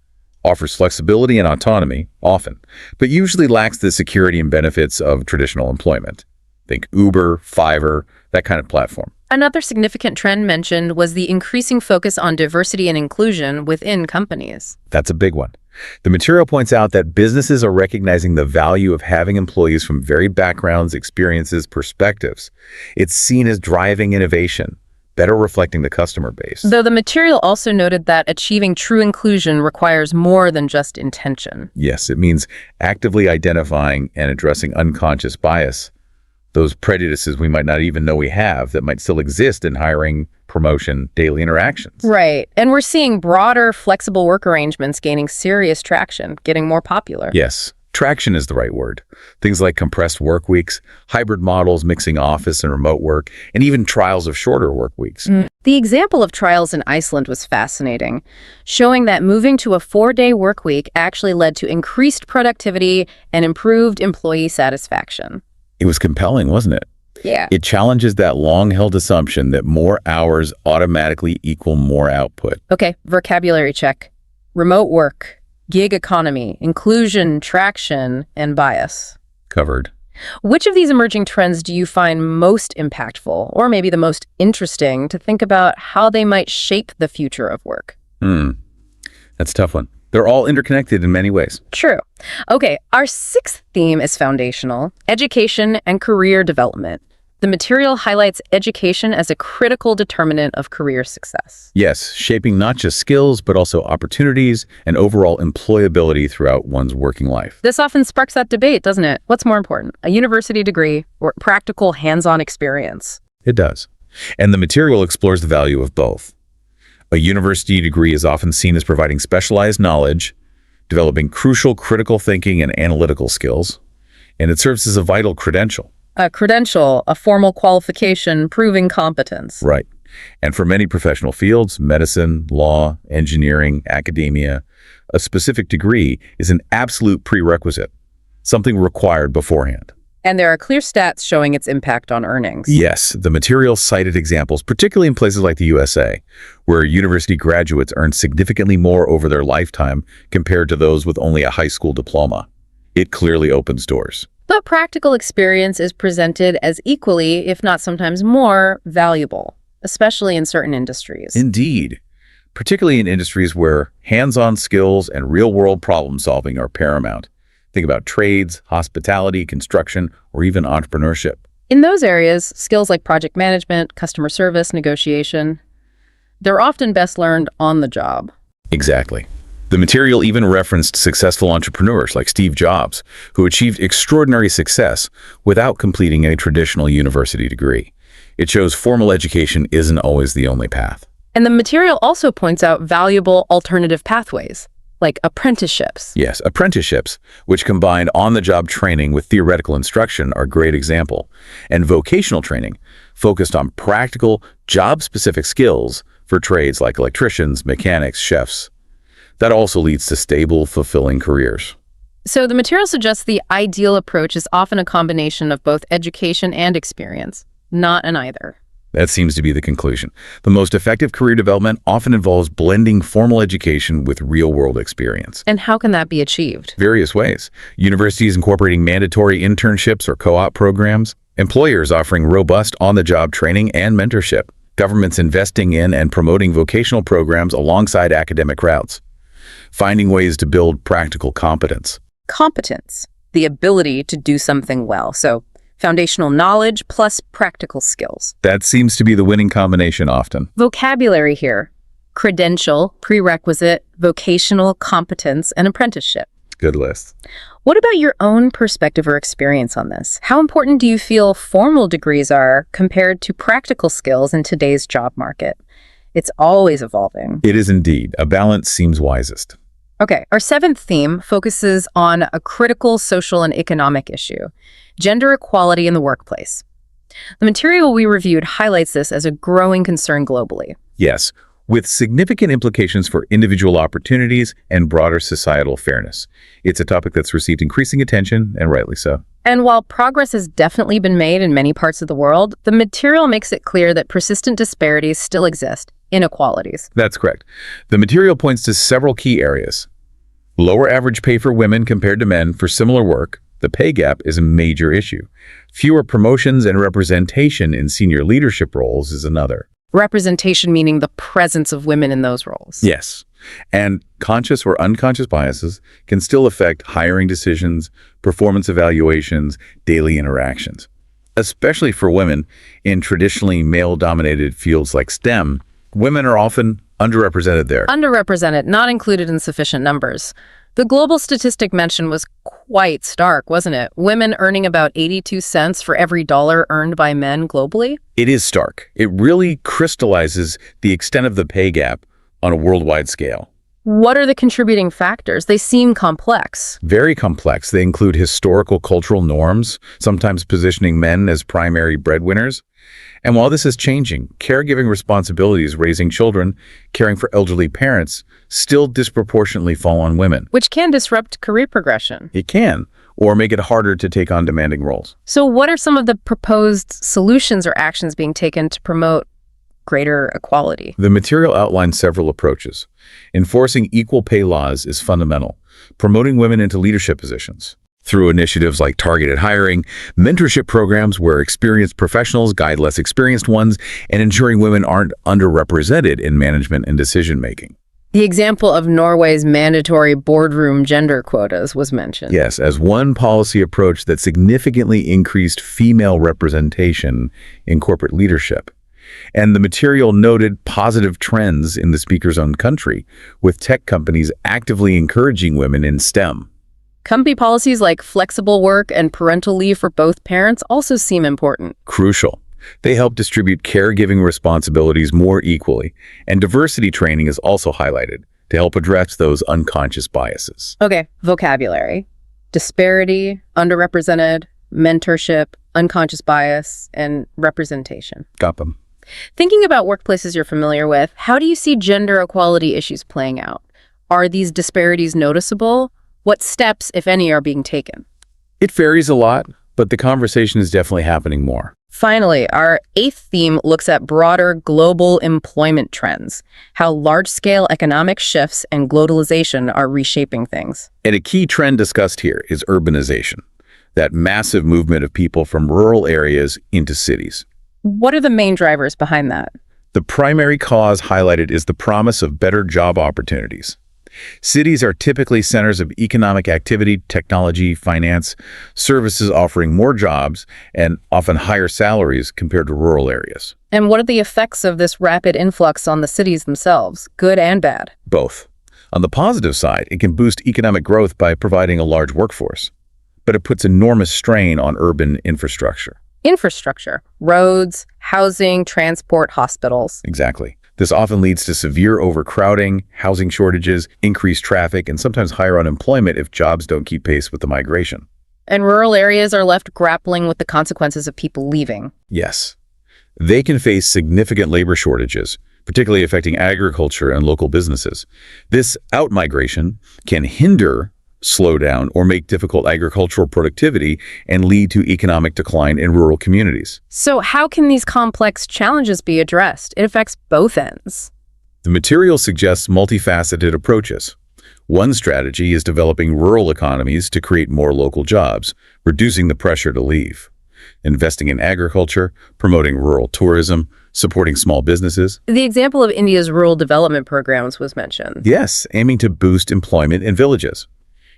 S2: Offers flexibility and autonomy, often, but usually lacks the security and benefits of traditional employment. Think Uber, Fiverr, that kind of platform.
S1: Another significant trend mentioned was the increasing focus on diversity and inclusion within companies.
S2: That's a big one. The material points out that businesses are recognizing the value of having employees from varied backgrounds, experiences, perspectives. It's seen as driving innovation, better reflecting the customer base.
S1: Though the material also noted that achieving true inclusion requires more than just intention.
S2: Yes, it means actively identifying and addressing unconscious bias, those prejudices we might not even know we have that might still exist in hiring, promotion, daily interactions.
S1: Right. And we're seeing broader, flexible work arrangements gaining serious traction, getting more popular.
S2: Yes. Traction is the right word. Things like compressed work weeks, hybrid models mixing office and remote work, and even trials of shorter work weeks.
S1: The example of trials in Iceland was fascinating, showing that moving to a 4-day work week actually led to increased productivity and improved employee satisfaction.
S2: It was compelling, wasn't it?
S1: Yeah.
S2: It challenges that long-held assumption that more hours automatically equal more output.
S1: Okay, vocabulary check. Remote work. Gig economy, inclusion, traction, and bias.
S2: Covered.
S1: Which of these emerging trends do you find most impactful, or maybe the most interesting, to think about how they might shape the future of work?
S2: That's a tough one. They're all interconnected in many ways.
S1: True. Okay, our 6th theme is foundational, education and career development. The material highlights education as a critical determinant of career success.
S2: Yes, shaping not just skills, but also opportunities and overall employability throughout one's working life.
S1: This often sparks that debate, doesn't it? What's more important, a university degree or practical hands-on experience?
S2: It does. And the material explores the value of both. A university degree is often seen as providing specialized knowledge, developing crucial critical thinking and analytical skills, and it serves as a vital credential.
S1: A credential, a formal qualification proving competence.
S2: Right. And for many professional fields, medicine, law, engineering, academia, a specific degree is an absolute prerequisite, something required beforehand.
S1: And there are clear stats showing its impact on earnings.
S2: Yes, the material cited examples, particularly in places like the USA, where university graduates earn significantly more over their lifetime compared to those with only a high school diploma. It clearly opens doors.
S1: But practical experience is presented as equally, if not sometimes more, valuable, especially in certain industries.
S2: Indeed, particularly in industries where hands-on skills and real-world problem-solving are paramount. Think about trades, hospitality, construction, or even entrepreneurship.
S1: In those areas, skills like project management, customer service, negotiation, they're often best learned on the job.
S2: Exactly. The material even referenced successful entrepreneurs like Steve Jobs, who achieved extraordinary success without completing a traditional university degree. It shows formal education isn't always the only path.
S1: And the material also points out valuable alternative pathways, like apprenticeships.
S2: Yes, apprenticeships, which combine on-the-job training with theoretical instruction, are a great example. And vocational training, focused on practical, job-specific skills for trades like electricians, mechanics, chefs. That also leads to stable, fulfilling careers.
S1: So the material suggests the ideal approach is often a combination of both education and experience, not an either.
S2: That seems to be the conclusion. The most effective career development often involves blending formal education with real-world experience.
S1: And how can that be achieved?
S2: Various ways. Universities incorporating mandatory internships or co-op programs. Employers offering robust on-the-job training and mentorship. Governments investing in and promoting vocational programs alongside academic routes. Finding ways to build practical competence.
S1: Competence, the ability to do something well. So foundational knowledge plus practical skills.
S2: That seems to be the winning combination often.
S1: Vocabulary here: credential, prerequisite, vocational, competence, and apprenticeship.
S2: Good list.
S1: What about your own perspective or experience on this? How important do you feel formal degrees are compared to practical skills in today's job market? It's always evolving.
S2: It is indeed. A balance seems wisest.
S1: Okay, our seventh theme focuses on a critical social and economic issue: gender equality in the workplace. The material we reviewed highlights this as a growing concern globally.
S2: Yes, with significant implications for individual opportunities and broader societal fairness. It's a topic that's received increasing attention, and rightly so.
S1: And while progress has definitely been made in many parts of the world, the material makes it clear that persistent disparities still exist, inequalities.
S2: That's correct. The material points to several key areas. Lower average pay for women compared to men for similar work. The pay gap is a major issue. Fewer promotions and representation in senior leadership roles is another.
S1: Representation meaning the presence of women in those roles.
S2: Yes. And conscious or unconscious biases can still affect hiring decisions, performance evaluations, daily interactions. Especially for women in traditionally male-dominated fields like STEM, women are often underrepresented there.
S1: Underrepresented, not included in sufficient numbers. The global statistic mentioned was quite stark, wasn't it? Women earning about 82 cents for every dollar earned by men globally?
S2: It is stark. It really crystallizes the extent of the pay gap on a worldwide scale.
S1: What are the contributing factors? They seem complex.
S2: Very complex. They include historical cultural norms, sometimes positioning men as primary breadwinners. And while this is changing, caregiving responsibilities, raising children, caring for elderly parents, still disproportionately fall on women.
S1: Which can disrupt career progression.
S2: It can, or make it harder to take on demanding roles.
S1: So what are some of the proposed solutions or actions being taken to promote greater equality?
S2: The material outlines several approaches. Enforcing equal pay laws is fundamental. Promoting women into leadership positions through initiatives like targeted hiring, mentorship programs where experienced professionals guide less experienced ones, and ensuring women aren't underrepresented in management and decision-making.
S1: The example of Norway's mandatory boardroom gender quotas was mentioned.
S2: Yes, as one policy approach that significantly increased female representation in corporate leadership. And the material noted positive trends in the speaker's own country, with tech companies actively encouraging women in STEM.
S1: Company policies like flexible work and parental leave for both parents also seem important.
S2: Crucial. They help distribute caregiving responsibilities more equally, and diversity training is also highlighted to help address those unconscious biases.
S1: Okay, vocabulary. Disparity, underrepresented, mentorship, unconscious bias, and representation.
S2: Got them.
S1: Thinking about workplaces you're familiar with, how do you see gender equality issues playing out? Are these disparities noticeable? What steps, if any, are being taken?
S2: It varies a lot, but the conversation is definitely happening more.
S1: Finally, our 8th theme looks at broader global employment trends, how large-scale economic shifts and globalization are reshaping things.
S2: And a key trend discussed here is urbanization, that massive movement of people from rural areas into cities.
S1: What are the main drivers behind that?
S2: The primary cause highlighted is the promise of better job opportunities. Cities are typically centers of economic activity, technology, finance, services offering more jobs and often higher salaries compared to rural areas.
S1: And what are the effects of this rapid influx on the cities themselves, good and bad?
S2: Both. On the positive side, it can boost economic growth by providing a large workforce, but it puts enormous strain on urban infrastructure.
S1: Infrastructure, roads, housing, transport, hospitals.
S2: Exactly. This often leads to severe overcrowding, housing shortages, increased traffic, and sometimes higher unemployment if jobs don't keep pace with the migration.
S1: And rural areas are left grappling with the consequences of people leaving.
S2: Yes. They can face significant labor shortages, particularly affecting agriculture and local businesses. This outmigration can hinder, slow down, or make difficult agricultural productivity and lead to economic decline in rural communities.
S1: So how can these complex challenges be addressed? It affects both ends.
S2: The material suggests multifaceted approaches. One strategy is developing rural economies to create more local jobs, reducing the pressure to leave. Investing in agriculture, promoting rural tourism, supporting small businesses.
S1: The example of India's rural development programs was mentioned.
S2: Yes, aiming to boost employment in villages.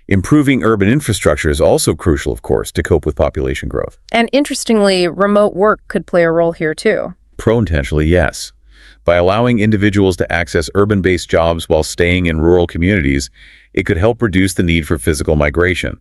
S2: Improving urban infrastructure is also crucial, of course, to cope with population growth.
S1: And interestingly, remote work could play a role here too.
S2: Potentially, yes. By allowing individuals to access urban-based jobs while staying in rural communities, it could help reduce the need for physical migration,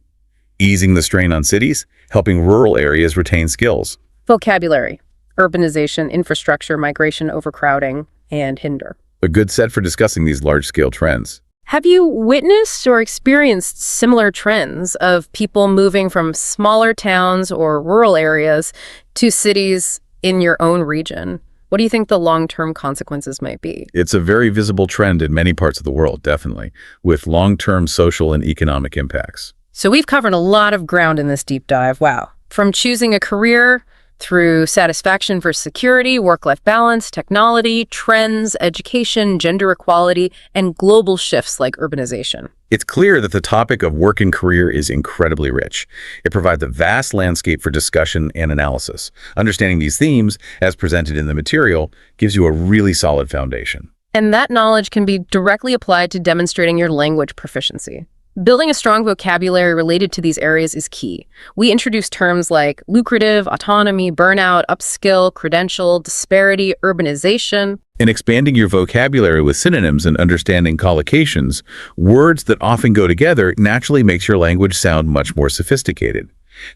S2: easing the strain on cities, helping rural areas retain skills.
S1: Vocabulary, urbanization, infrastructure, migration, overcrowding, and hinder.
S2: A good set for discussing these large-scale trends.
S1: Have you witnessed or experienced similar trends of people moving from smaller towns or rural areas to cities in your own region? What do you think the long-term consequences might be?
S2: It's a very visible trend in many parts of the world, definitely, with long-term social and economic impacts.
S1: So we've covered a lot of ground in this deep dive. Wow. From choosing a career through satisfaction for security, work-life balance, technology, trends, education, gender equality, and global shifts like urbanization.
S2: It's clear that the topic of work and career is incredibly rich. It provides a vast landscape for discussion and analysis. Understanding these themes, as presented in the material, gives you a really solid foundation.
S1: And that knowledge can be directly applied to demonstrating your language proficiency. Building a strong vocabulary related to these areas is key. We introduce terms like lucrative, autonomy, burnout, upskill, credential, disparity, urbanization.
S2: In expanding your vocabulary with synonyms and understanding collocations, words that often go together naturally makes your language sound much more sophisticated.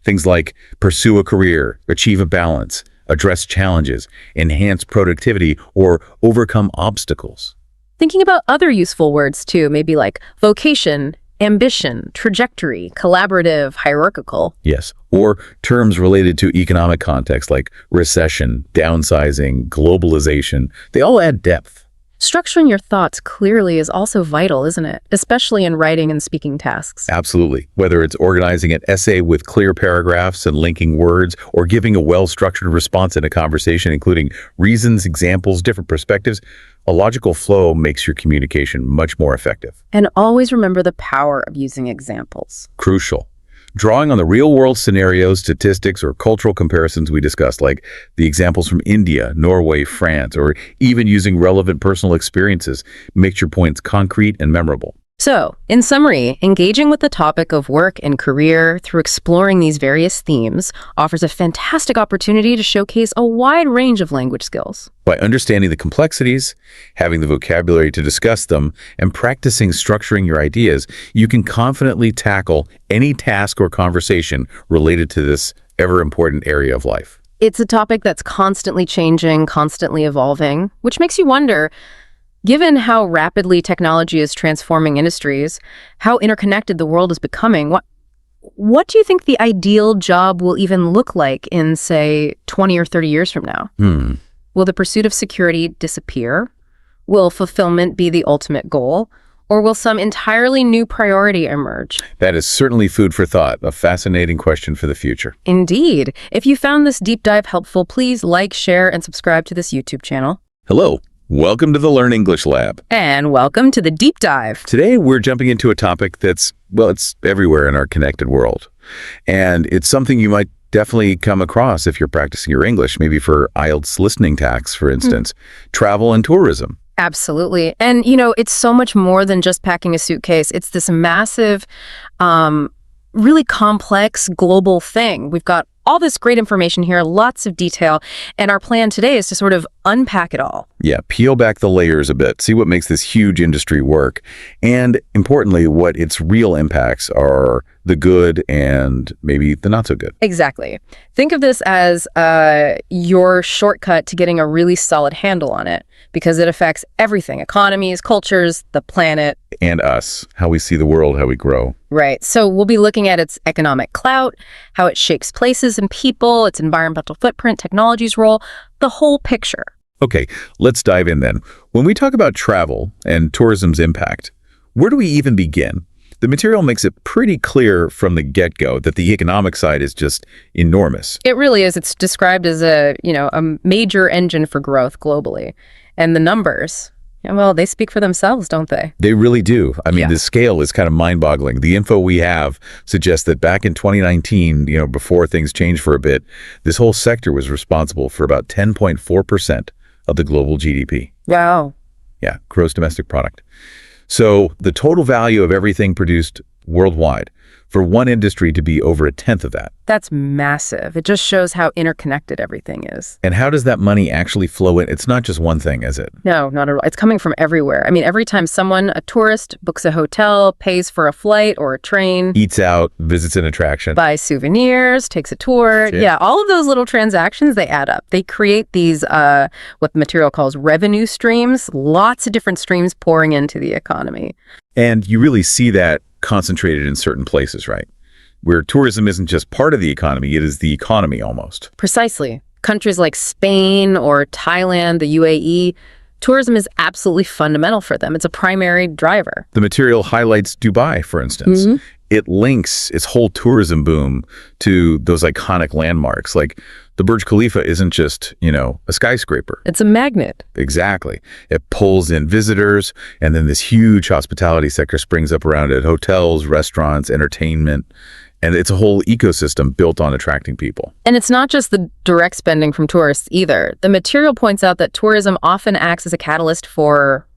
S2: Things like pursue a career, achieve a balance, address challenges, enhance productivity, or overcome obstacles.
S1: Thinking about other useful words too, maybe like vocation, ambition, trajectory, collaborative, hierarchical.
S2: Yes, or terms related to economic context like recession, downsizing, globalization. They all add depth.
S1: Structuring your thoughts clearly is also vital, isn't it? Especially in writing and speaking tasks.
S2: Absolutely. Whether it's organizing an essay with clear paragraphs and linking words, or giving a well-structured response in a conversation, including reasons, examples, different perspectives, a logical flow makes your communication much more effective.
S1: And always remember the power of using examples.
S2: Crucial. Drawing on the real-world scenarios, statistics, or cultural comparisons we discussed, like the examples from India, Norway, France, or even using relevant personal experiences, makes your points concrete and memorable.
S1: So, in summary, engaging with the topic of work and career through exploring these various themes offers a fantastic opportunity to showcase a wide range of language skills.
S2: By understanding the complexities, having the vocabulary to discuss them, and practicing structuring your ideas, you can confidently tackle any task or conversation related to this ever-important area of life.
S1: It's a topic that's constantly changing, constantly evolving, which makes you wonder, given how rapidly technology is transforming industries, how interconnected the world is becoming, what do you think the ideal job will even look like in, say, 20 or 30 years from now? Will the pursuit of security disappear? Will fulfillment be the ultimate goal? Or will some entirely new priority emerge?
S2: That is certainly food for thought, a fascinating question for the future.
S1: Indeed. If you found this deep dive helpful, please like, share, and subscribe to this YouTube channel.
S2: Hello. Welcome to the Learn English Lab.
S1: And welcome to the Deep Dive.
S2: Today, we're jumping into a topic that's, well, it's everywhere in our connected world. And it's something you might definitely come across if you're practicing your English, maybe for IELTS listening tasks, for instance, travel and tourism.
S1: Absolutely. And, it's so much more than just packing a suitcase. It's this massive, really complex global thing. We've got all this great information here, lots of detail, and our plan today is to sort of unpack it all.
S2: Yeah, peel back the layers a bit, see what makes this huge industry work, and importantly, what its real impacts are, the good and maybe the not so good.
S1: Exactly. Think of this as your shortcut to getting a really solid handle on it, because it affects everything: economies, cultures, the planet.
S2: And us, how we see the world, how we grow.
S1: Right. So we'll be looking at its economic clout, how it shapes places and people, its environmental footprint, technology's role, the whole picture.
S2: Okay, let's dive in then. When we talk about travel and tourism's impact, where do we even begin? The material makes it pretty clear from the get-go that the economic side is just enormous.
S1: It really is. It's described as a major engine for growth globally. And the numbers, well, they speak for themselves, don't they?
S2: They really do. I mean, the scale is kind of mind-boggling. The info we have suggests that back in 2019, before things changed for a bit, this whole sector was responsible for about 10.4% of the global GDP.
S1: Wow.
S2: Yeah, gross domestic product. So the total value of everything produced worldwide, for one industry to be over 1/10 of that.
S1: That's massive. It just shows how interconnected everything is.
S2: And how does that money actually flow in? It's not just one thing, is it?
S1: No, not at all. It's coming from everywhere. I mean, every time a tourist, books a hotel, pays for a flight or a train,
S2: eats out, visits an attraction,
S1: buys souvenirs, takes a tour.
S2: Shit.
S1: Yeah, all of those little transactions, they add up. They create these, what the material calls revenue streams, lots of different streams pouring into the economy.
S2: And you really see that concentrated in certain places, right? Where tourism isn't just part of the economy, it is the economy almost.
S1: Precisely. Countries like Spain or Thailand, the UAE, tourism is absolutely fundamental for them. It's a primary driver.
S2: The material highlights Dubai, for instance. Mm-hmm. It links its whole tourism boom to those iconic landmarks. Like the Burj Khalifa isn't just, a skyscraper.
S1: It's a magnet.
S2: Exactly. It pulls in visitors, and then this huge hospitality sector springs up around it. Hotels, restaurants, entertainment. And it's a whole ecosystem built on attracting people.
S1: And it's not just the direct spending from tourists either. The material points out that tourism often acts as a catalyst for,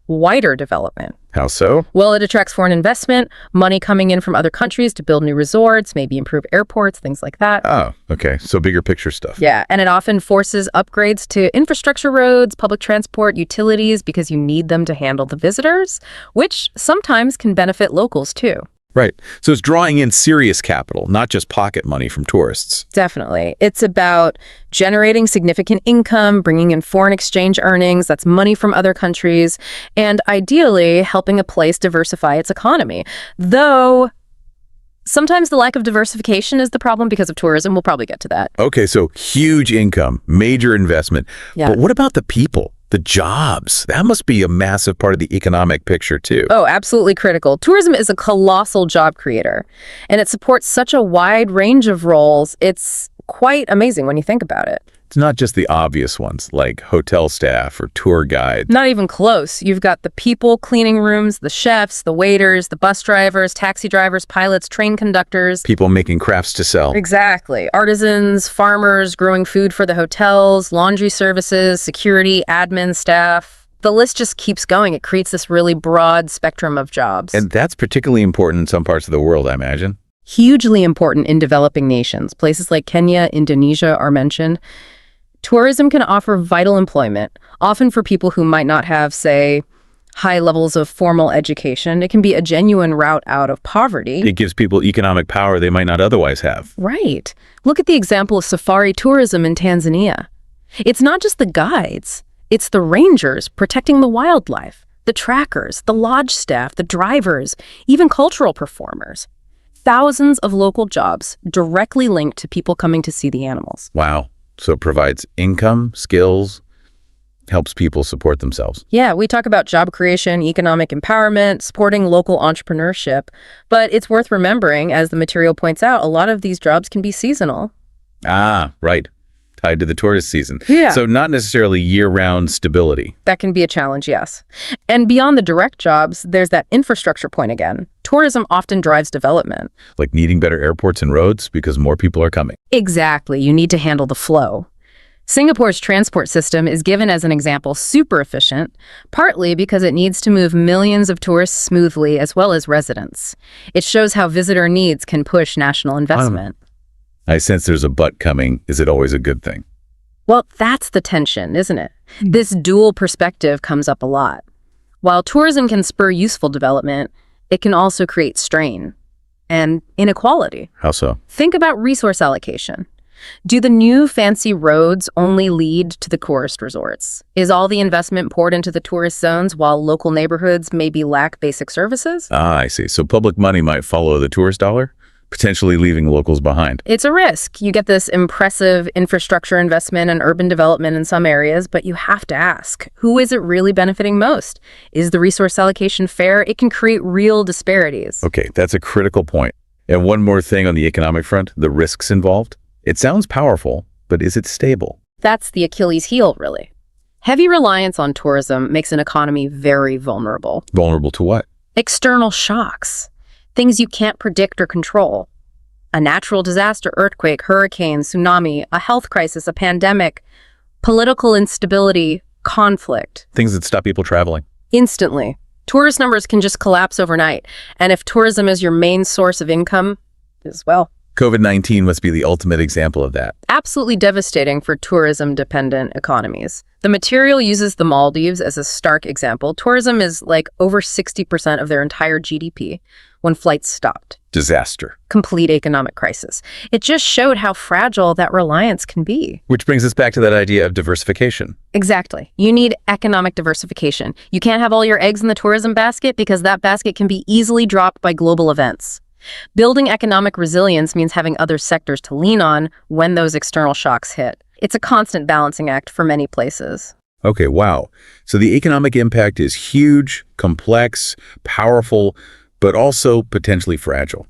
S1: wider development.
S2: How so?
S1: Well, it attracts foreign investment, money coming in from other countries to build new resorts, maybe improve airports, things like that.
S2: Oh, okay. So bigger picture stuff.
S1: Yeah, and it often forces upgrades to infrastructure, roads, public transport, utilities, because you need them to handle the visitors, which sometimes can benefit locals too.
S2: Right. So it's drawing in serious capital, not just pocket money from tourists.
S1: Definitely. It's about generating significant income, bringing in foreign exchange earnings, that's money from other countries, and ideally helping a place diversify its economy. Though sometimes the lack of diversification is the problem because of tourism. We'll probably get to that.
S2: Okay, so huge income, major investment. Yeah. But what about the people? The jobs, that must be a massive part of the economic picture too.
S1: Oh, absolutely critical. Tourism is a colossal job creator, and it supports such a wide range of roles. It's quite amazing when you think about it.
S2: It's not just the obvious ones, like hotel staff or tour guides.
S1: Not even close. You've got the people cleaning rooms, the chefs, the waiters, the bus drivers, taxi drivers, pilots, train conductors.
S2: People making crafts to sell.
S1: Exactly. Artisans, farmers growing food for the hotels, laundry services, security, admin, staff. The list just keeps going. It creates this really broad spectrum of jobs.
S2: And that's particularly important in some parts of the world, I imagine.
S1: Hugely important in developing nations. Places like Kenya, Indonesia are mentioned. Tourism can offer vital employment, often for people who might not have, say, high levels of formal education. It can be a genuine route out of poverty.
S2: It gives people economic power they might not otherwise have.
S1: Right. Look at the example of safari tourism in Tanzania. It's not just the guides. It's the rangers protecting the wildlife, the trackers, the lodge staff, the drivers, even cultural performers. Thousands of local jobs directly linked to people coming to see the animals.
S2: Wow. So it provides income, skills, helps people support themselves.
S1: Yeah, we talk about job creation, economic empowerment, supporting local entrepreneurship, but it's worth remembering, as the material points out, a lot of these jobs can be seasonal.
S2: Ah, right. Tied to the tourist season.
S1: Yeah.
S2: So not necessarily year-round stability.
S1: That can be a challenge, yes. And beyond the direct jobs, there's that infrastructure point again. Tourism often drives development.
S2: Like needing better airports and roads because more people are coming.
S1: Exactly. You need to handle the flow. Singapore's transport system is given as an example super efficient, partly because it needs to move millions of tourists smoothly as well as residents. It shows how visitor needs can push national investment.
S2: I sense there's a but coming. Is it always a good thing?
S1: Well, that's the tension, isn't it? This dual perspective comes up a lot. While tourism can spur useful development, it can also create strain and inequality.
S2: How so?
S1: Think about resource allocation. Do the new fancy roads only lead to the tourist resorts? Is all the investment poured into the tourist zones while local neighborhoods maybe lack basic services?
S2: Ah, I see. So public money might follow the tourist dollar, potentially leaving locals behind.
S1: It's a risk. You get this impressive infrastructure investment and urban development in some areas, but you have to ask, who is it really benefiting most? Is the resource allocation fair? It can create real disparities.
S2: Okay, that's a critical point. And one more thing on the economic front, the risks involved. It sounds powerful, but is it stable?
S1: That's the Achilles heel, really. Heavy reliance on tourism makes an economy very vulnerable.
S2: Vulnerable to what?
S1: External shocks. Things you can't predict or control. A natural disaster, earthquake, hurricane, tsunami, a health crisis, a pandemic, political instability, conflict.
S2: Things that stop people traveling.
S1: Instantly. Tourist numbers can just collapse overnight. And if tourism is your main source of income, as well.
S2: COVID-19 must be the ultimate example of that.
S1: Absolutely devastating for tourism-dependent economies. The material uses the Maldives as a stark example. Tourism is like over 60% of their entire GDP when flights stopped.
S2: Disaster.
S1: Complete economic crisis. It just showed how fragile that reliance can be.
S2: Which brings us back to that idea of diversification.
S1: Exactly. You need economic diversification. You can't have all your eggs in the tourism basket because that basket can be easily dropped by global events. Building economic resilience means having other sectors to lean on when those external shocks hit. It's a constant balancing act for many places.
S2: Okay, wow. So the economic impact is huge, complex, powerful, but also potentially fragile.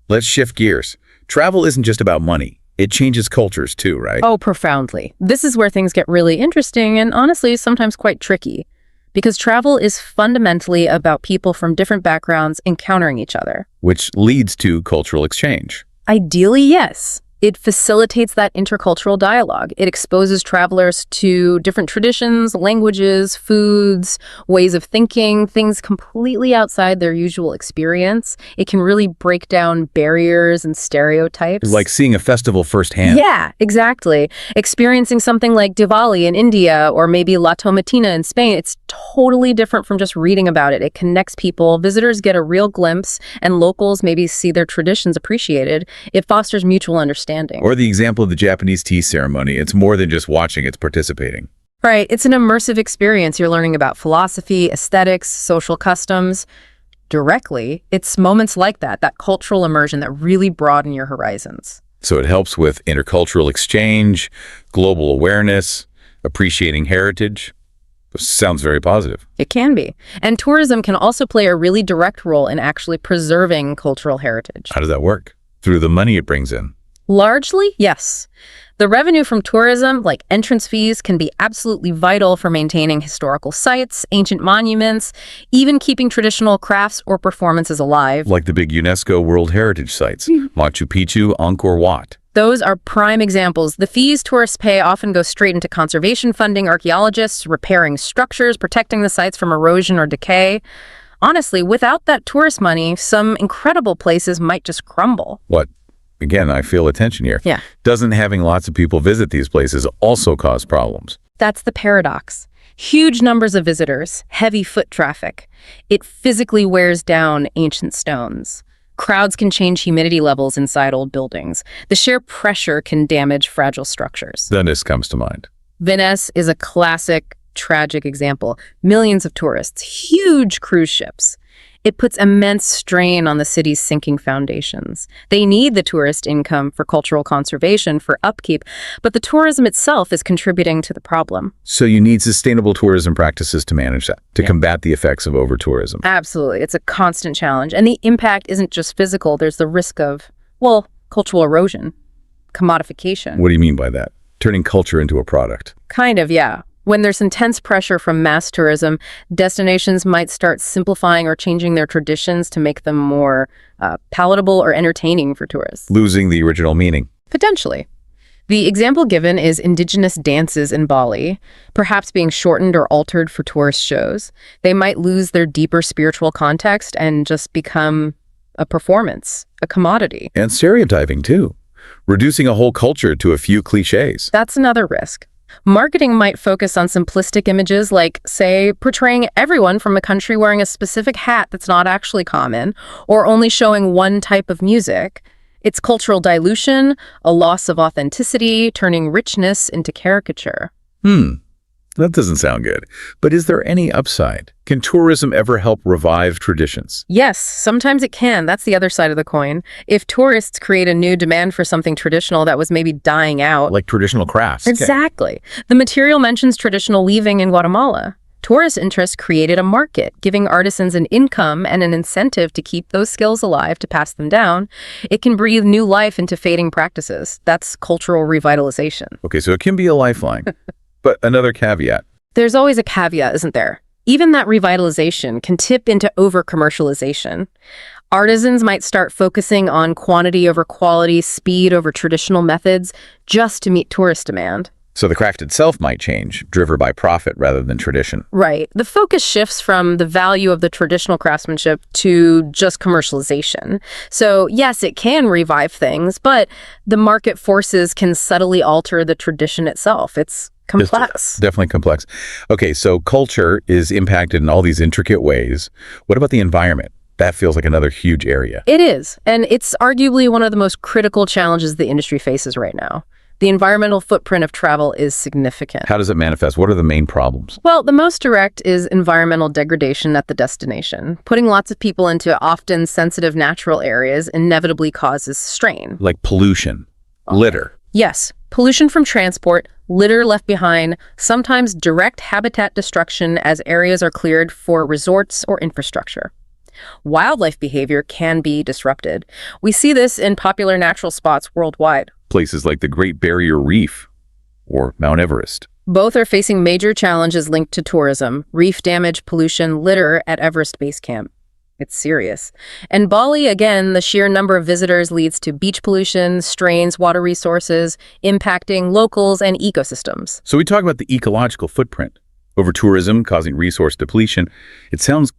S2: Let's shift gears. Travel isn't just about money. It changes cultures too, right?
S1: Oh, profoundly. This is where things get really interesting and honestly sometimes quite tricky. Because travel is fundamentally about people from different backgrounds encountering each other.
S2: Which leads to cultural exchange.
S1: Ideally, yes. It facilitates that intercultural dialogue. It exposes travelers to different traditions, languages, foods, ways of thinking, things completely outside their usual experience. It can really break down barriers and stereotypes.
S2: Like seeing a festival firsthand.
S1: Yeah, exactly. Experiencing something like Diwali in India or maybe La Tomatina in Spain, it's totally different from just reading about it. It connects people. Visitors get a real glimpse, and locals maybe see their traditions appreciated. It fosters mutual understanding.
S2: Or the example of the Japanese tea ceremony. It's more than just watching, it's participating.
S1: Right. It's an immersive experience. You're learning about philosophy, aesthetics, social customs. Directly, it's moments like that cultural immersion that really broaden your horizons.
S2: So it helps with intercultural exchange, global awareness, appreciating heritage. Sounds very positive.
S1: It can be. And tourism can also play a really direct role in actually preserving cultural heritage.
S2: How does that work? Through the money it brings in.
S1: Largely, yes. The revenue from tourism, like entrance fees, can be absolutely vital for maintaining historical sites, ancient monuments, even keeping traditional crafts or performances alive.
S2: Like the big UNESCO World Heritage Sites, Machu Picchu, Angkor Wat.
S1: Those are prime examples. The fees tourists pay often go straight into conservation funding, archaeologists, repairing structures, protecting the sites from erosion or decay. Honestly, without that tourist money, some incredible places might just crumble.
S2: What? Again, I feel a tension here.
S1: Yeah.
S2: Doesn't having lots of people visit these places also cause problems?
S1: That's the paradox. Huge numbers of visitors, heavy foot traffic. It physically wears down ancient stones. Crowds can change humidity levels inside old buildings. The sheer pressure can damage fragile structures.
S2: Venice comes to mind.
S1: Venice is a classic, tragic example. Millions of tourists, huge cruise ships. It puts immense strain on the city's sinking foundations. They need the tourist income for cultural conservation, for upkeep, but the tourism itself is contributing to the problem.
S2: So you need sustainable tourism practices to manage that, to combat the effects of over-tourism.
S1: Absolutely. It's a constant challenge. And the impact isn't just physical. There's the risk of, well, cultural erosion, commodification.
S2: What do you mean by that? Turning culture into a product?
S1: Kind of, yeah. When there's intense pressure from mass tourism, destinations might start simplifying or changing their traditions to make them more palatable or entertaining for tourists.
S2: Losing the original meaning.
S1: Potentially. The example given is indigenous dances in Bali, perhaps being shortened or altered for tourist shows. They might lose their deeper spiritual context and just become a performance, a commodity.
S2: And stereotyping, too. Reducing a whole culture to a few cliches.
S1: That's another risk. Marketing might focus on simplistic images like, say, portraying everyone from a country wearing a specific hat that's not actually common, or only showing one type of music. It's cultural dilution, a loss of authenticity, turning richness into caricature.
S2: That doesn't sound good. But is there any upside? Can tourism ever help revive traditions?
S1: Yes, sometimes it can. That's the other side of the coin. If tourists create a new demand for something traditional that was maybe dying out.
S2: Like traditional crafts.
S1: Exactly. The material mentions traditional weaving in Guatemala. Tourist interest created a market, giving artisans an income and an incentive to keep those skills alive, to pass them down. It can breathe new life into fading practices. That's cultural revitalization.
S2: Okay, so it can be a lifeline. But another caveat.
S1: There's always a caveat, isn't there? Even that revitalization can tip into over-commercialization. Artisans might start focusing on quantity over quality, speed over traditional methods, just to meet tourist demand.
S2: So the craft itself might change, driven by profit rather than tradition.
S1: Right. The focus shifts from the value of the traditional craftsmanship to just commercialization. So yes, it can revive things, but the market forces can subtly alter the tradition itself. It's complex.
S2: Definitely complex. Okay, so culture is impacted in all these intricate ways. What about the environment? That feels like another huge area.
S1: It is, and it's arguably one of the most critical challenges the industry faces right now. The environmental footprint of travel is significant.
S2: How does it manifest? What are the main problems?
S1: Well, the most direct is environmental degradation at the destination. Putting lots of people into often sensitive natural areas inevitably causes strain.
S2: Like pollution, litter.
S1: Yes, pollution from transport, litter left behind, sometimes direct habitat destruction as areas are cleared for resorts or infrastructure. Wildlife behavior can be disrupted. We see this in popular natural spots worldwide.
S2: Places like the Great Barrier Reef or Mount Everest.
S1: Both are facing major challenges linked to tourism, reef damage, pollution, litter at Everest Base Camp. It's serious. And Bali, again, the sheer number of visitors leads to beach pollution, strains water resources, impacting locals and ecosystems.
S2: So we talk about the ecological footprint. Over-tourism causing resource depletion. It sounds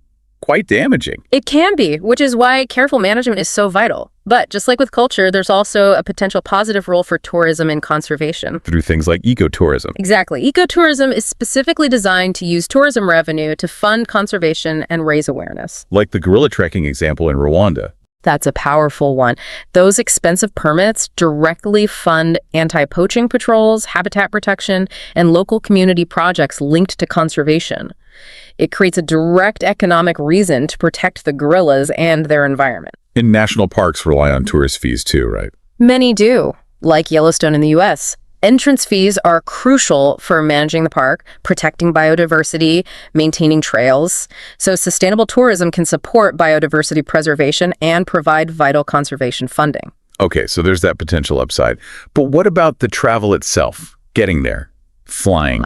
S2: quite damaging.
S1: It can be, which is why careful management is so vital. But just like with culture, there's also a potential positive role for tourism and conservation.
S2: Through things like ecotourism.
S1: Exactly. Ecotourism is specifically designed to use tourism revenue to fund conservation and raise awareness.
S2: Like the gorilla trekking example in Rwanda.
S1: That's a powerful one. Those expensive permits directly fund anti-poaching patrols, habitat protection, and local community projects linked to conservation. It creates a direct economic reason to protect the gorillas and their environment.
S2: And national parks rely on tourist fees too, right?
S1: Many do, like Yellowstone in the U.S. Entrance fees are crucial for managing the park, protecting biodiversity, maintaining trails. So sustainable tourism can support biodiversity preservation and provide vital conservation funding.
S2: Okay, so there's that potential upside. But what about the travel itself? Getting there? Flying?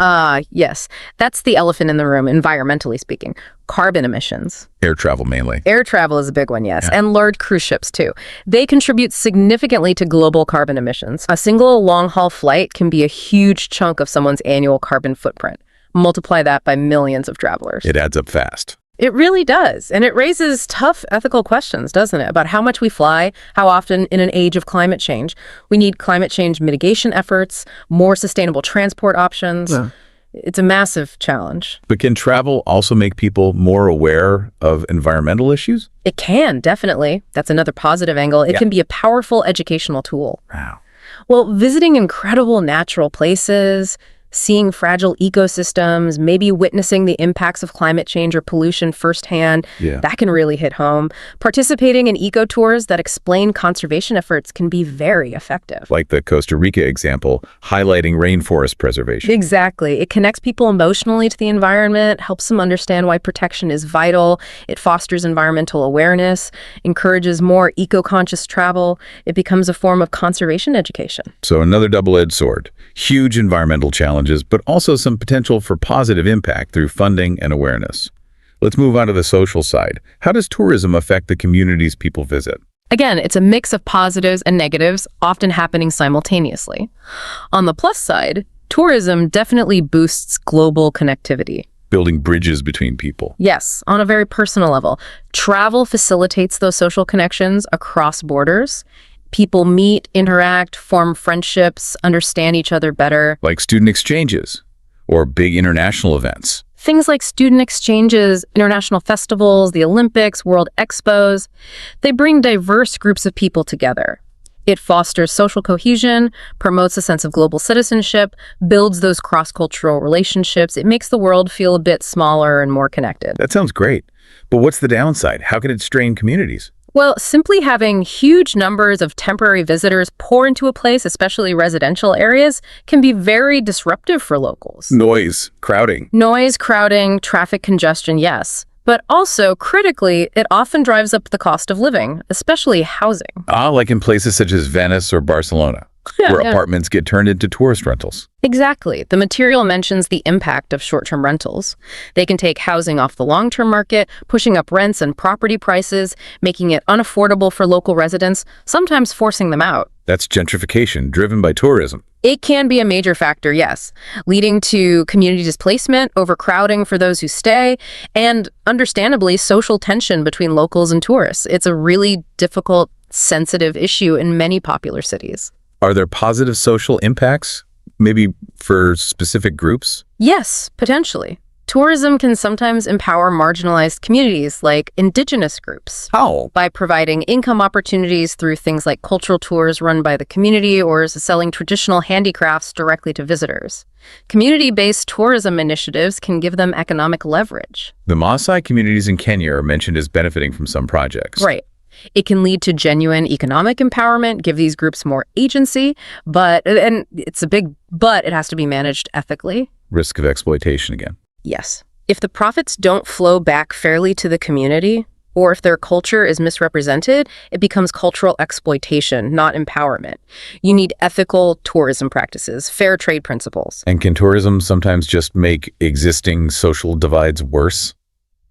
S1: Yes. That's the elephant in the room, environmentally speaking. Carbon emissions.
S2: Air travel mainly.
S1: Air travel is a big one, yes. Yeah. And large cruise ships, too. They contribute significantly to global carbon emissions. A single long-haul flight can be a huge chunk of someone's annual carbon footprint. Multiply that by millions of travelers.
S2: It adds up fast.
S1: It really does. And it raises tough ethical questions, doesn't it? About how much we fly, how often in an age of climate change. We need climate change mitigation efforts, more sustainable transport options. Yeah. It's a massive challenge.
S2: But can travel also make people more aware of environmental issues?
S1: It can, definitely. That's another positive angle. It can be a powerful educational tool.
S2: Wow.
S1: Well, visiting incredible natural places, seeing fragile ecosystems, maybe witnessing the impacts of climate change or pollution firsthand, that can really hit home. Participating in eco-tours that explain conservation efforts can be very effective.
S2: Like the Costa Rica example, highlighting rainforest preservation.
S1: Exactly. It connects people emotionally to the environment, helps them understand why protection is vital. It fosters environmental awareness, encourages more eco-conscious travel. It becomes a form of conservation education.
S2: So another double-edged sword. Huge environmental challenges, but also some potential for positive impact through funding and awareness. Let's move on to the social side. How does tourism affect the communities people visit?
S1: Again, it's a mix of positives and negatives, often happening simultaneously. On the plus side, tourism definitely boosts global connectivity.
S2: Building bridges between people.
S1: Yes, on a very personal level. Travel facilitates those social connections across borders. People meet, interact, form friendships, understand each other better.
S2: Like student exchanges or big international events.
S1: Things like student exchanges, international festivals, the Olympics, World Expos, they bring diverse groups of people together. It fosters social cohesion, promotes a sense of global citizenship, builds those cross-cultural relationships. It makes the world feel a bit smaller and more connected.
S2: That sounds great. But what's the downside? How can it strain communities?
S1: Well, simply having huge numbers of temporary visitors pour into a place, especially residential areas, can be very disruptive for locals.
S2: Noise, crowding.
S1: Noise, crowding, traffic congestion, yes. But also, critically, it often drives up the cost of living, especially housing.
S2: Like in places such as Venice or Barcelona, where apartments get turned into tourist rentals.
S1: Exactly. The material mentions the impact of short-term rentals. They can take housing off the long-term market, pushing up rents and property prices, making it unaffordable for local residents, sometimes forcing them out.
S2: That's gentrification driven by tourism.
S1: It can be a major factor, yes, leading to community displacement, overcrowding for those who stay, and understandably, social tension between locals and tourists. It's a really difficult, sensitive issue in many popular cities.
S2: Are there positive social impacts, maybe for specific groups?
S1: Yes, potentially. Tourism can sometimes empower marginalized communities like indigenous groups.
S2: How?
S1: By providing income opportunities through things like cultural tours run by the community or selling traditional handicrafts directly to visitors. Community-based tourism initiatives can give them economic leverage.
S2: The Maasai communities in Kenya are mentioned as benefiting from some projects.
S1: Right. It can lead to genuine economic empowerment, give these groups more agency, and it's a big but, it has to be managed ethically.
S2: Risk of exploitation again.
S1: Yes. If the profits don't flow back fairly to the community, or if their culture is misrepresented, it becomes cultural exploitation, not empowerment. You need ethical tourism practices, fair trade principles.
S2: And can tourism sometimes just make existing social divides worse?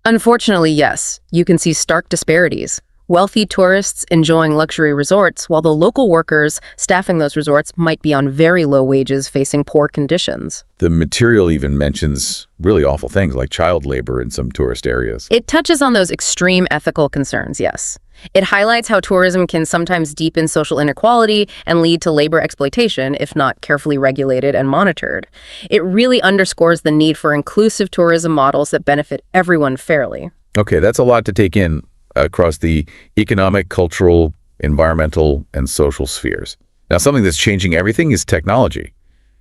S1: Unfortunately, yes. You can see stark disparities. Wealthy tourists enjoying luxury resorts, while the local workers staffing those resorts might be on very low wages facing poor conditions.
S2: The material even mentions really awful things like child labor in some tourist areas.
S1: It touches on those extreme ethical concerns, yes. It highlights how tourism can sometimes deepen social inequality and lead to labor exploitation if not carefully regulated and monitored. It really underscores the need for inclusive tourism models that benefit everyone fairly.
S2: Okay, that's a lot to take in across the economic, cultural, environmental, and social spheres. Now, something that's changing everything is technology.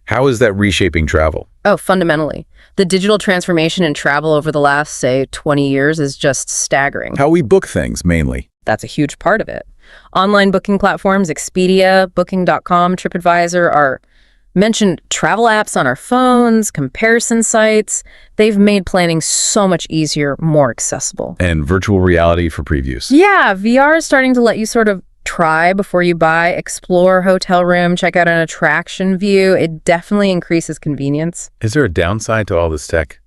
S2: How is that reshaping travel?
S1: Oh, fundamentally. The digital transformation in travel over the last, say, 20 years is just staggering.
S2: How we book things, mainly.
S1: That's a huge part of it. Online booking platforms, Expedia, Booking.com, TripAdvisor are mentioned travel apps on our phones, comparison sites. They've made planning so much easier, more accessible.
S2: And virtual reality for previews.
S1: Yeah, VR is starting to let you sort of try before you buy, explore a hotel room, check out an attraction view. It definitely increases convenience.
S2: Is there a downside to all this tech?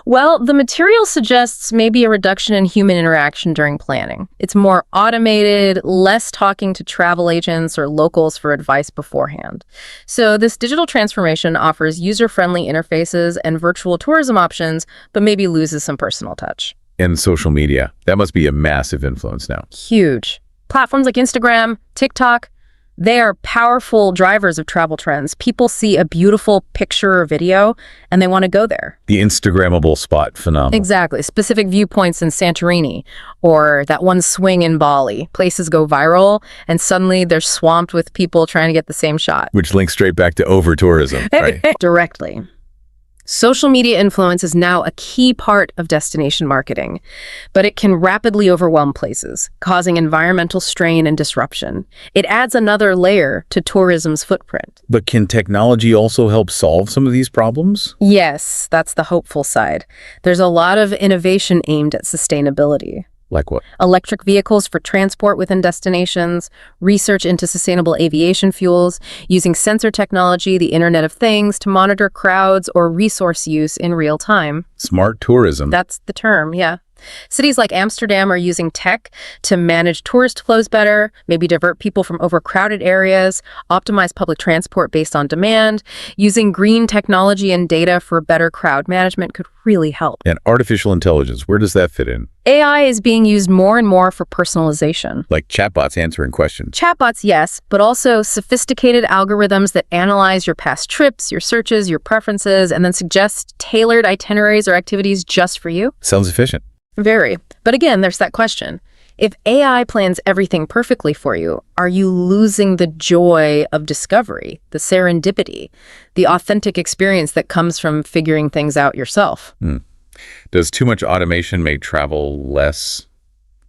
S1: Well, the material suggests maybe a reduction in human interaction during planning. It's more automated, less talking to travel agents or locals for advice beforehand. So this digital transformation offers user-friendly interfaces and virtual tourism options, but maybe loses some personal touch.
S2: And social media. That must be a massive influence now.
S1: Huge. Platforms like Instagram, TikTok, They are powerful drivers of travel trends. People see a beautiful picture or video, and they want to go there.
S2: The Instagrammable spot phenomenon.
S1: Exactly. Specific viewpoints in Santorini, or that one swing in Bali. Places go viral, and suddenly they're swamped with people trying to get the same shot.
S2: Which links straight back to over-tourism, right?
S1: Directly. Social media influence is now a key part of destination marketing, but it can rapidly overwhelm places, causing environmental strain and disruption. It adds another layer to tourism's footprint.
S2: But can technology also help solve some of these problems?
S1: Yes, that's the hopeful side. There's a lot of innovation aimed at sustainability.
S2: Like what?
S1: Electric vehicles for transport within destinations, research into sustainable aviation fuels, using sensor technology, the Internet of Things, to monitor crowds or resource use in real time.
S2: Smart tourism.
S1: That's the term, yeah. Cities like Amsterdam are using tech to manage tourist flows better, maybe divert people from overcrowded areas, optimize public transport based on demand. Using green technology and data for better crowd management could really help.
S2: And artificial intelligence, where does that fit in?
S1: AI is being used more and more for personalization.
S2: Like chatbots answering questions.
S1: Chatbots, yes, but also sophisticated algorithms that analyze your past trips, your searches, your preferences, and then suggest tailored itineraries or activities just for you.
S2: Sounds efficient.
S1: Very. But again, there's that question. If AI plans everything perfectly for you, are you losing the joy of discovery, the serendipity, the authentic experience that comes from figuring things out yourself?
S2: Does too much automation make travel less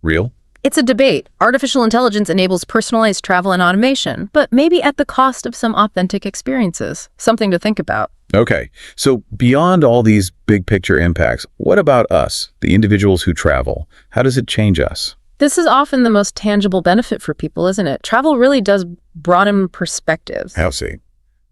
S2: real?
S1: It's a debate. Artificial intelligence enables personalized travel and automation, but maybe at the cost of some authentic experiences. Something to think about.
S2: Okay, so beyond all these big picture impacts, what about us, the individuals who travel? How does it change us?
S1: This is often the most tangible benefit for people, isn't it? Travel really does broaden perspectives.
S2: How so?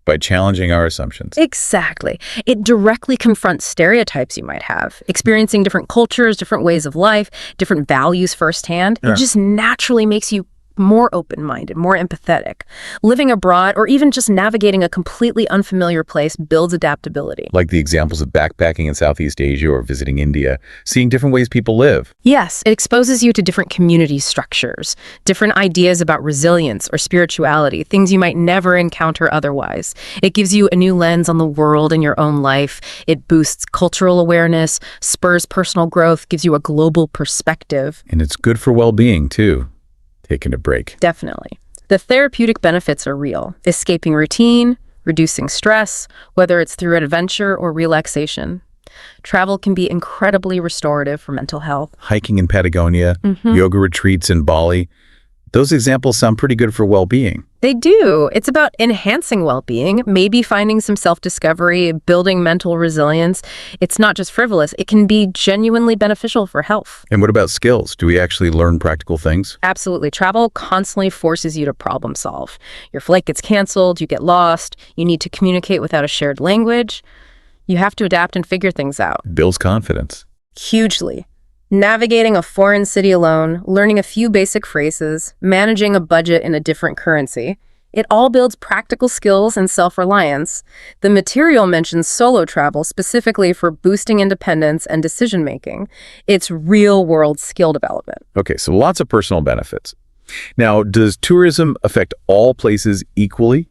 S2: By challenging our assumptions.
S1: Exactly. It directly confronts stereotypes you might have. Experiencing different cultures, different ways of life, different values firsthand. It just naturally makes you more open-minded, more empathetic. Living abroad or even just navigating a completely unfamiliar place builds adaptability.
S2: Like the examples of backpacking in Southeast Asia or visiting India, seeing different ways people live.
S1: Yes, it exposes you to different community structures, different ideas about resilience or spirituality, things you might never encounter otherwise. It gives you a new lens on the world and your own life. It boosts cultural awareness, spurs personal growth, gives you a global perspective.
S2: And it's good for well-being, too. Taking a break.
S1: Definitely. The therapeutic benefits are real. Escaping routine, reducing stress, whether it's through adventure or relaxation. Travel can be incredibly restorative for mental health.
S2: Hiking in Patagonia, yoga retreats in Bali. Those examples sound pretty good for well-being.
S1: They do. It's about enhancing well-being, maybe finding some self-discovery, building mental resilience. It's not just frivolous. It can be genuinely beneficial for health.
S2: And what about skills? Do we actually learn practical things?
S1: Absolutely. Travel constantly forces you to problem solve. Your flight gets canceled, you get lost, you need to communicate without a shared language. You have to adapt and figure things out.
S2: Builds confidence.
S1: Hugely. Navigating a foreign city alone, learning a few basic phrases, managing a budget in a different currency. It all builds practical skills and self-reliance. The material mentions solo travel specifically for boosting independence and decision-making. It's real-world skill development.
S2: Okay, so lots of personal benefits. Now, does tourism affect all places equally?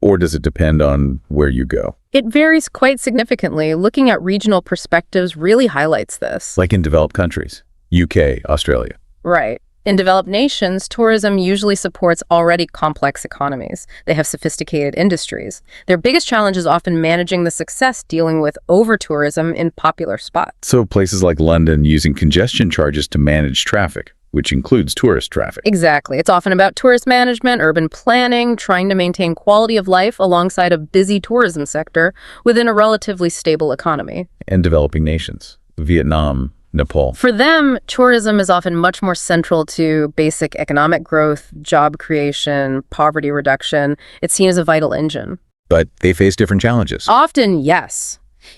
S2: Or does it depend on where you go?
S1: It varies quite significantly. Looking at regional perspectives really highlights this.
S2: Like in developed countries, UK, Australia.
S1: Right. In developed nations, tourism usually supports already complex economies. They have sophisticated industries. Their biggest challenge is often managing the success dealing with over-tourism in popular spots.
S2: So places like London using congestion charges to manage traffic, which includes tourist traffic.
S1: Exactly. It's often about tourist management, urban planning, trying to maintain quality of life alongside a busy tourism sector within a relatively stable economy.
S2: And developing nations, Vietnam, Nepal.
S1: For them, tourism is often much more central to basic economic growth, job creation, poverty reduction. It's seen as a vital engine.
S2: But they face different challenges.
S1: Often, yes.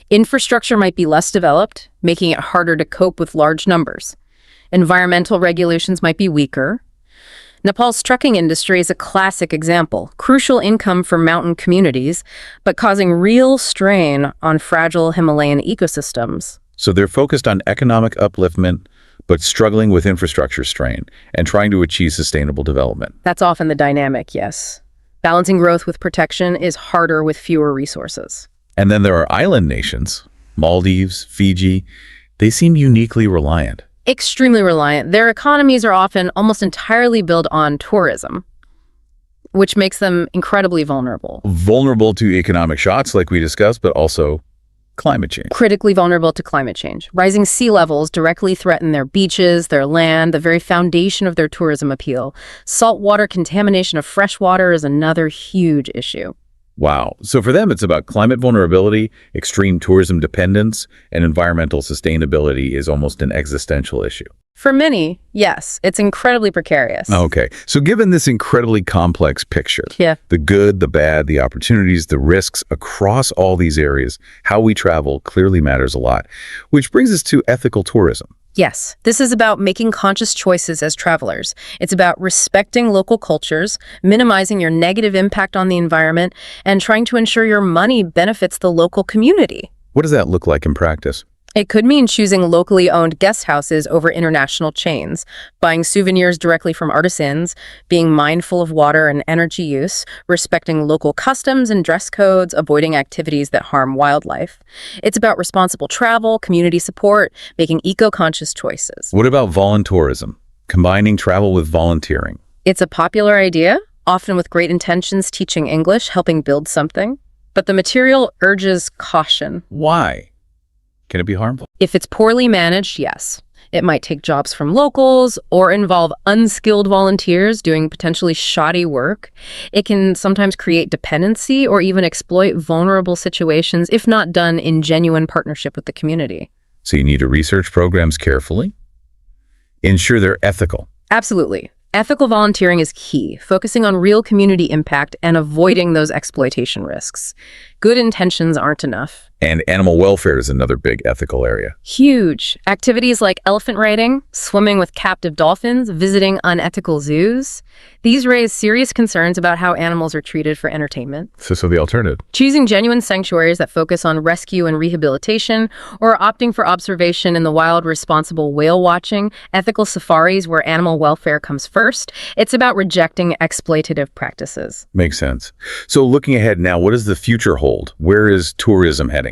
S1: Infrastructure might be less developed, making it harder to cope with large numbers. Environmental regulations might be weaker. Nepal's trucking industry is a classic example. Crucial income for mountain communities, but causing real strain on fragile Himalayan ecosystems.
S2: So they're focused on economic upliftment, but struggling with infrastructure strain and trying to achieve sustainable development.
S1: That's often the dynamic, yes. Balancing growth with protection is harder with fewer resources.
S2: And then there are island nations, Maldives, Fiji. They seem uniquely reliant.
S1: Extremely reliant. Their economies are often almost entirely built on tourism, which makes them incredibly vulnerable.
S2: Vulnerable to economic shocks like we discussed, but also climate change.
S1: Critically vulnerable to climate change. Rising sea levels directly threaten their beaches, their land, the very foundation of their tourism appeal. Saltwater contamination of fresh water is another huge issue.
S2: Wow. So for them, it's about climate vulnerability, extreme tourism dependence, and environmental sustainability is almost an existential issue.
S1: For many, yes, it's incredibly precarious.
S2: Okay. So given this incredibly complex picture,
S1: the
S2: good, the bad, the opportunities, the risks across all these areas, how we travel clearly matters a lot, which brings us to ethical tourism.
S1: Yes, this is about making conscious choices as travelers. It's about respecting local cultures, minimizing your negative impact on the environment, and trying to ensure your money benefits the local community.
S2: What does that look like in practice?
S1: It could mean choosing locally owned guest houses over international chains, buying souvenirs directly from artisans, being mindful of water and energy use, respecting local customs and dress codes, avoiding activities that harm wildlife. It's about responsible travel, community support, making eco-conscious choices.
S2: What about voluntourism, combining travel with volunteering?
S1: It's a popular idea, often with great intentions, teaching English, helping build something. But the material urges caution.
S2: Why? Can it be harmful?
S1: If it's poorly managed, yes. It might take jobs from locals or involve unskilled volunteers doing potentially shoddy work. It can sometimes create dependency or even exploit vulnerable situations if not done in genuine partnership with the community.
S2: So you need to research programs carefully, ensure they're ethical.
S1: Absolutely. Ethical volunteering is key, focusing on real community impact and avoiding those exploitation risks. Good intentions aren't enough.
S2: And animal welfare is another big ethical area.
S1: Huge. Activities like elephant riding, swimming with captive dolphins, visiting unethical zoos. These raise serious concerns about how animals are treated for entertainment.
S2: So the alternative?
S1: Choosing genuine sanctuaries that focus on rescue and rehabilitation, or opting for observation in the wild, responsible whale watching, ethical safaris where animal welfare comes first. It's about rejecting exploitative practices.
S2: Makes sense. So looking ahead now, what does the future hold? Where is tourism heading?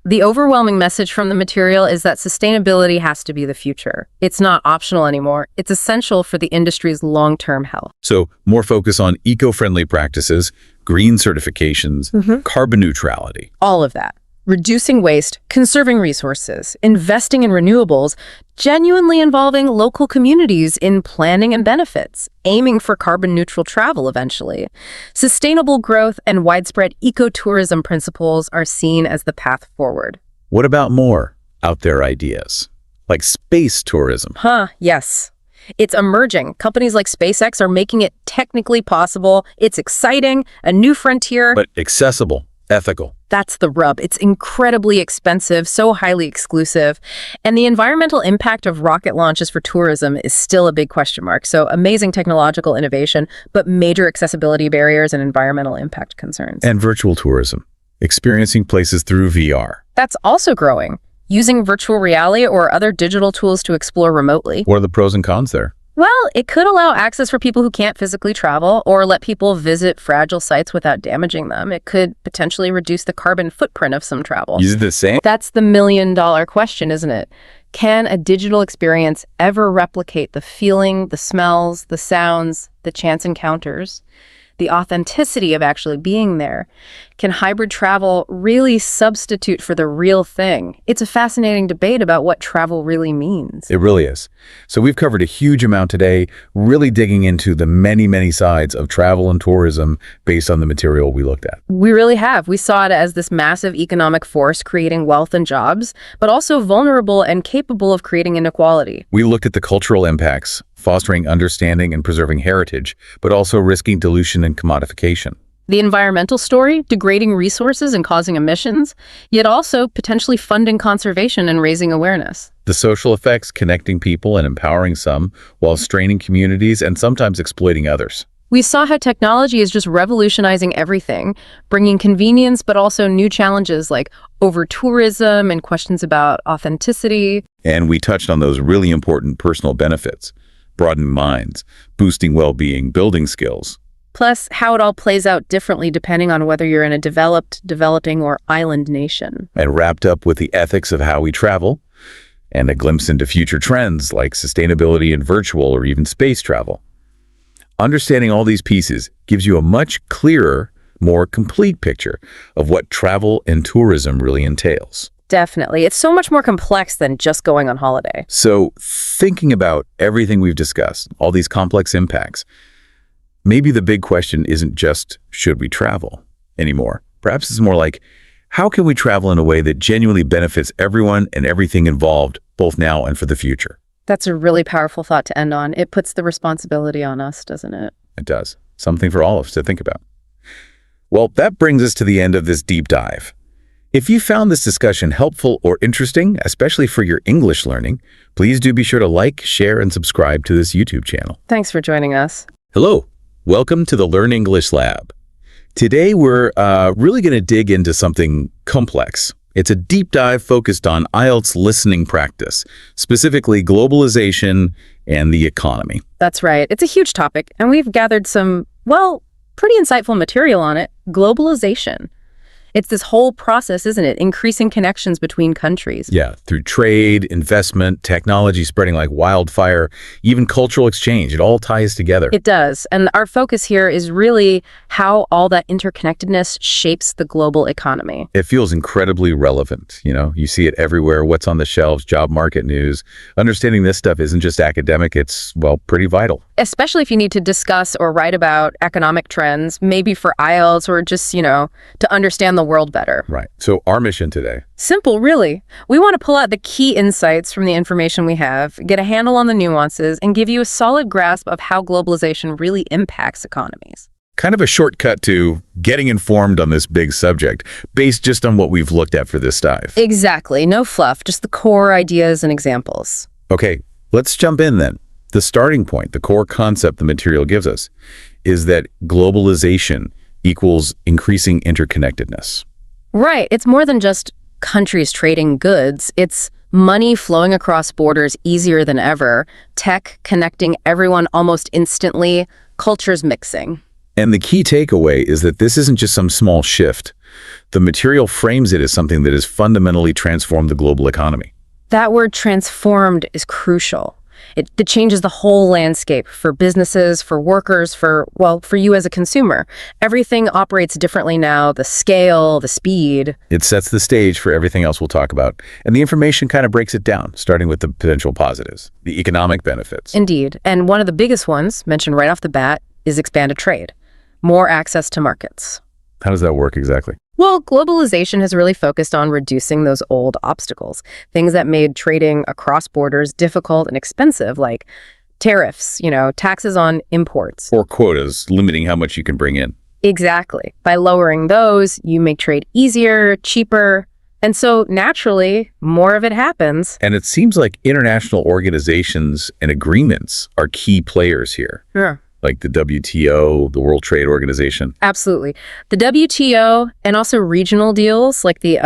S1: The overwhelming message from the material is that sustainability has to be the future. It's not optional anymore. It's essential for the industry's long-term health.
S2: So more focus on eco-friendly practices, green certifications, carbon neutrality.
S1: All of that. Reducing waste, conserving resources, investing in renewables, genuinely involving local communities in planning and benefits, aiming for carbon-neutral travel eventually. Sustainable growth and widespread ecotourism principles are seen as the path forward.
S2: What about more out there ideas, like space tourism?
S1: Yes. It's emerging. Companies like SpaceX are making it technically possible. It's exciting, a new frontier.
S2: But accessible, ethical.
S1: That's the rub. It's incredibly expensive, so highly exclusive, and the environmental impact of rocket launches for tourism is still a big question mark. So amazing technological innovation, but major accessibility barriers and environmental impact concerns.
S2: And virtual tourism, experiencing places through VR.
S1: That's also growing, using virtual reality or other digital tools to explore remotely.
S2: What are the pros and cons there?
S1: Well, it could allow access for people who can't physically travel or let people visit fragile sites without damaging them. It could potentially reduce the carbon footprint of some travel.
S2: Is it the same?
S1: That's the million-dollar question, isn't it? Can a digital experience ever replicate the feeling, the smells, the sounds, the chance encounters, the authenticity of actually being there? Can hybrid travel really substitute for the real thing? It's a fascinating debate about what travel really means.
S2: It really is. So we've covered a huge amount today, really digging into the many, many sides of travel and tourism based on the material we looked at.
S1: We really have. We saw it as this massive economic force creating wealth and jobs, but also vulnerable and capable of creating inequality.
S2: We looked at the cultural impacts, fostering understanding and preserving heritage, but also risking dilution and commodification.
S1: The environmental story, degrading resources and causing emissions, yet also potentially funding conservation and raising awareness.
S2: The social effects, connecting people and empowering some, while straining communities and sometimes exploiting others.
S1: We saw how technology is just revolutionizing everything, bringing convenience but also new challenges like over-tourism and questions about authenticity.
S2: And we touched on those really important personal benefits, broadening minds, boosting well-being, building skills.
S1: Plus, how it all plays out differently depending on whether you're in a developed, developing, or island nation.
S2: And wrapped up with the ethics of how we travel, and a glimpse into future trends like sustainability and virtual or even space travel. Understanding all these pieces gives you a much clearer, more complete picture of what travel and tourism really entails.
S1: Definitely. It's so much more complex than just going on holiday.
S2: So thinking about everything we've discussed, all these complex impacts, maybe the big question isn't just, should we travel anymore? Perhaps it's more like, how can we travel in a way that genuinely benefits everyone and everything involved, both now and for the future?
S1: That's a really powerful thought to end on. It puts the responsibility on us, doesn't it?
S2: It does. Something for all of us to think about. Well, that brings us to the end of this deep dive. If you found this discussion helpful or interesting, especially for your English learning, please do be sure to like, share, and subscribe to this YouTube channel.
S1: Thanks for joining us.
S2: Hello. Welcome to the Learn English Lab. Today, we're really going to dig into something complex. It's a deep dive focused on IELTS listening practice, specifically globalization and the economy.
S1: That's right. It's a huge topic, and we've gathered some, well, pretty insightful material on it. Globalization. It's this whole process, isn't it? Increasing connections between countries.
S2: Yeah, through trade, investment, technology spreading like wildfire, even cultural exchange. It all ties together.
S1: It does. And our focus here is really how all that interconnectedness shapes the global economy.
S2: It feels incredibly relevant. You know, you see it everywhere. What's on the shelves, job market news. Understanding this stuff isn't just academic. It's, well, pretty vital.
S1: Especially if you need to discuss or write about economic trends, maybe for IELTS or just, to understand the world better.
S2: Right. So our mission today?
S1: Simple, really. We want to pull out the key insights from the information we have, get a handle on the nuances, and give you a solid grasp of how globalization really impacts economies.
S2: Kind of a shortcut to getting informed on this big subject, based just on what we've looked at for this dive.
S1: Exactly. No fluff, just the core ideas and examples.
S2: Okay, let's jump in then. The starting point, the core concept the material gives us, is that globalization equals increasing interconnectedness.
S1: Right. It's more than just countries trading goods. It's money flowing across borders easier than ever, tech connecting everyone almost instantly, cultures mixing.
S2: And the key takeaway is that this isn't just some small shift. The material frames it as something that has fundamentally transformed the global economy.
S1: That word transformed is crucial. It changes the whole landscape for businesses, for workers, for you as a consumer. Everything operates differently now, the scale, the speed.
S2: It sets the stage for everything else we'll talk about. And the information kind of breaks it down, starting with the potential positives, the economic benefits.
S1: Indeed. And one of the biggest ones, mentioned right off the bat, is expanded trade. More access to markets.
S2: How does that work exactly?
S1: Well, globalization has really focused on reducing those old obstacles, things that made trading across borders difficult and expensive, like tariffs, taxes on imports.
S2: Or quotas, limiting how much you can bring in.
S1: Exactly. By lowering those, you make trade easier, cheaper, and so naturally, more of it happens.
S2: And it seems like international organizations and agreements are key players here.
S1: Yeah.
S2: Like the WTO, the World Trade Organization.
S1: Absolutely. The WTO and also regional deals like the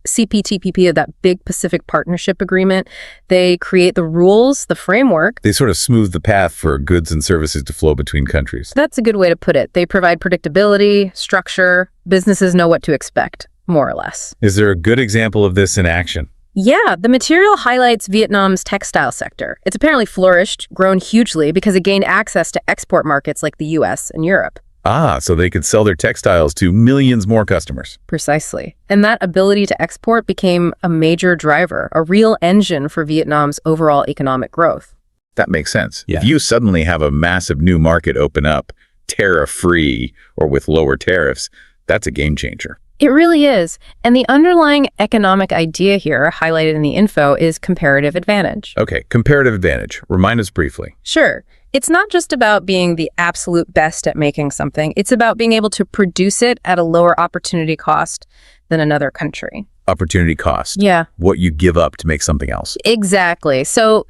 S1: CPTPP, that big Pacific Partnership Agreement, they create the rules, the framework.
S2: They sort of smooth the path for goods and services to flow between countries.
S1: That's a good way to put it. They provide predictability, structure. Businesses know what to expect, more or less.
S2: Is there a good example of this in action?
S1: Yeah, the material highlights Vietnam's textile sector. It's apparently flourished, grown hugely because it gained access to export markets like the US and Europe.
S2: Ah, so they could sell their textiles to millions more customers.
S1: Precisely. And that ability to export became a major driver, a real engine for Vietnam's overall economic growth.
S2: That makes sense. Yeah. If you suddenly have a massive new market open up, tariff-free or with lower tariffs, that's a game changer.
S1: It really is. And the underlying economic idea here, highlighted in the info, is comparative advantage.
S2: Okay, comparative advantage. Remind us briefly.
S1: Sure. It's not just about being the absolute best at making something. It's about being able to produce it at a lower opportunity cost than another country.
S2: Opportunity cost.
S1: Yeah.
S2: What you give up to make something else.
S1: Exactly. So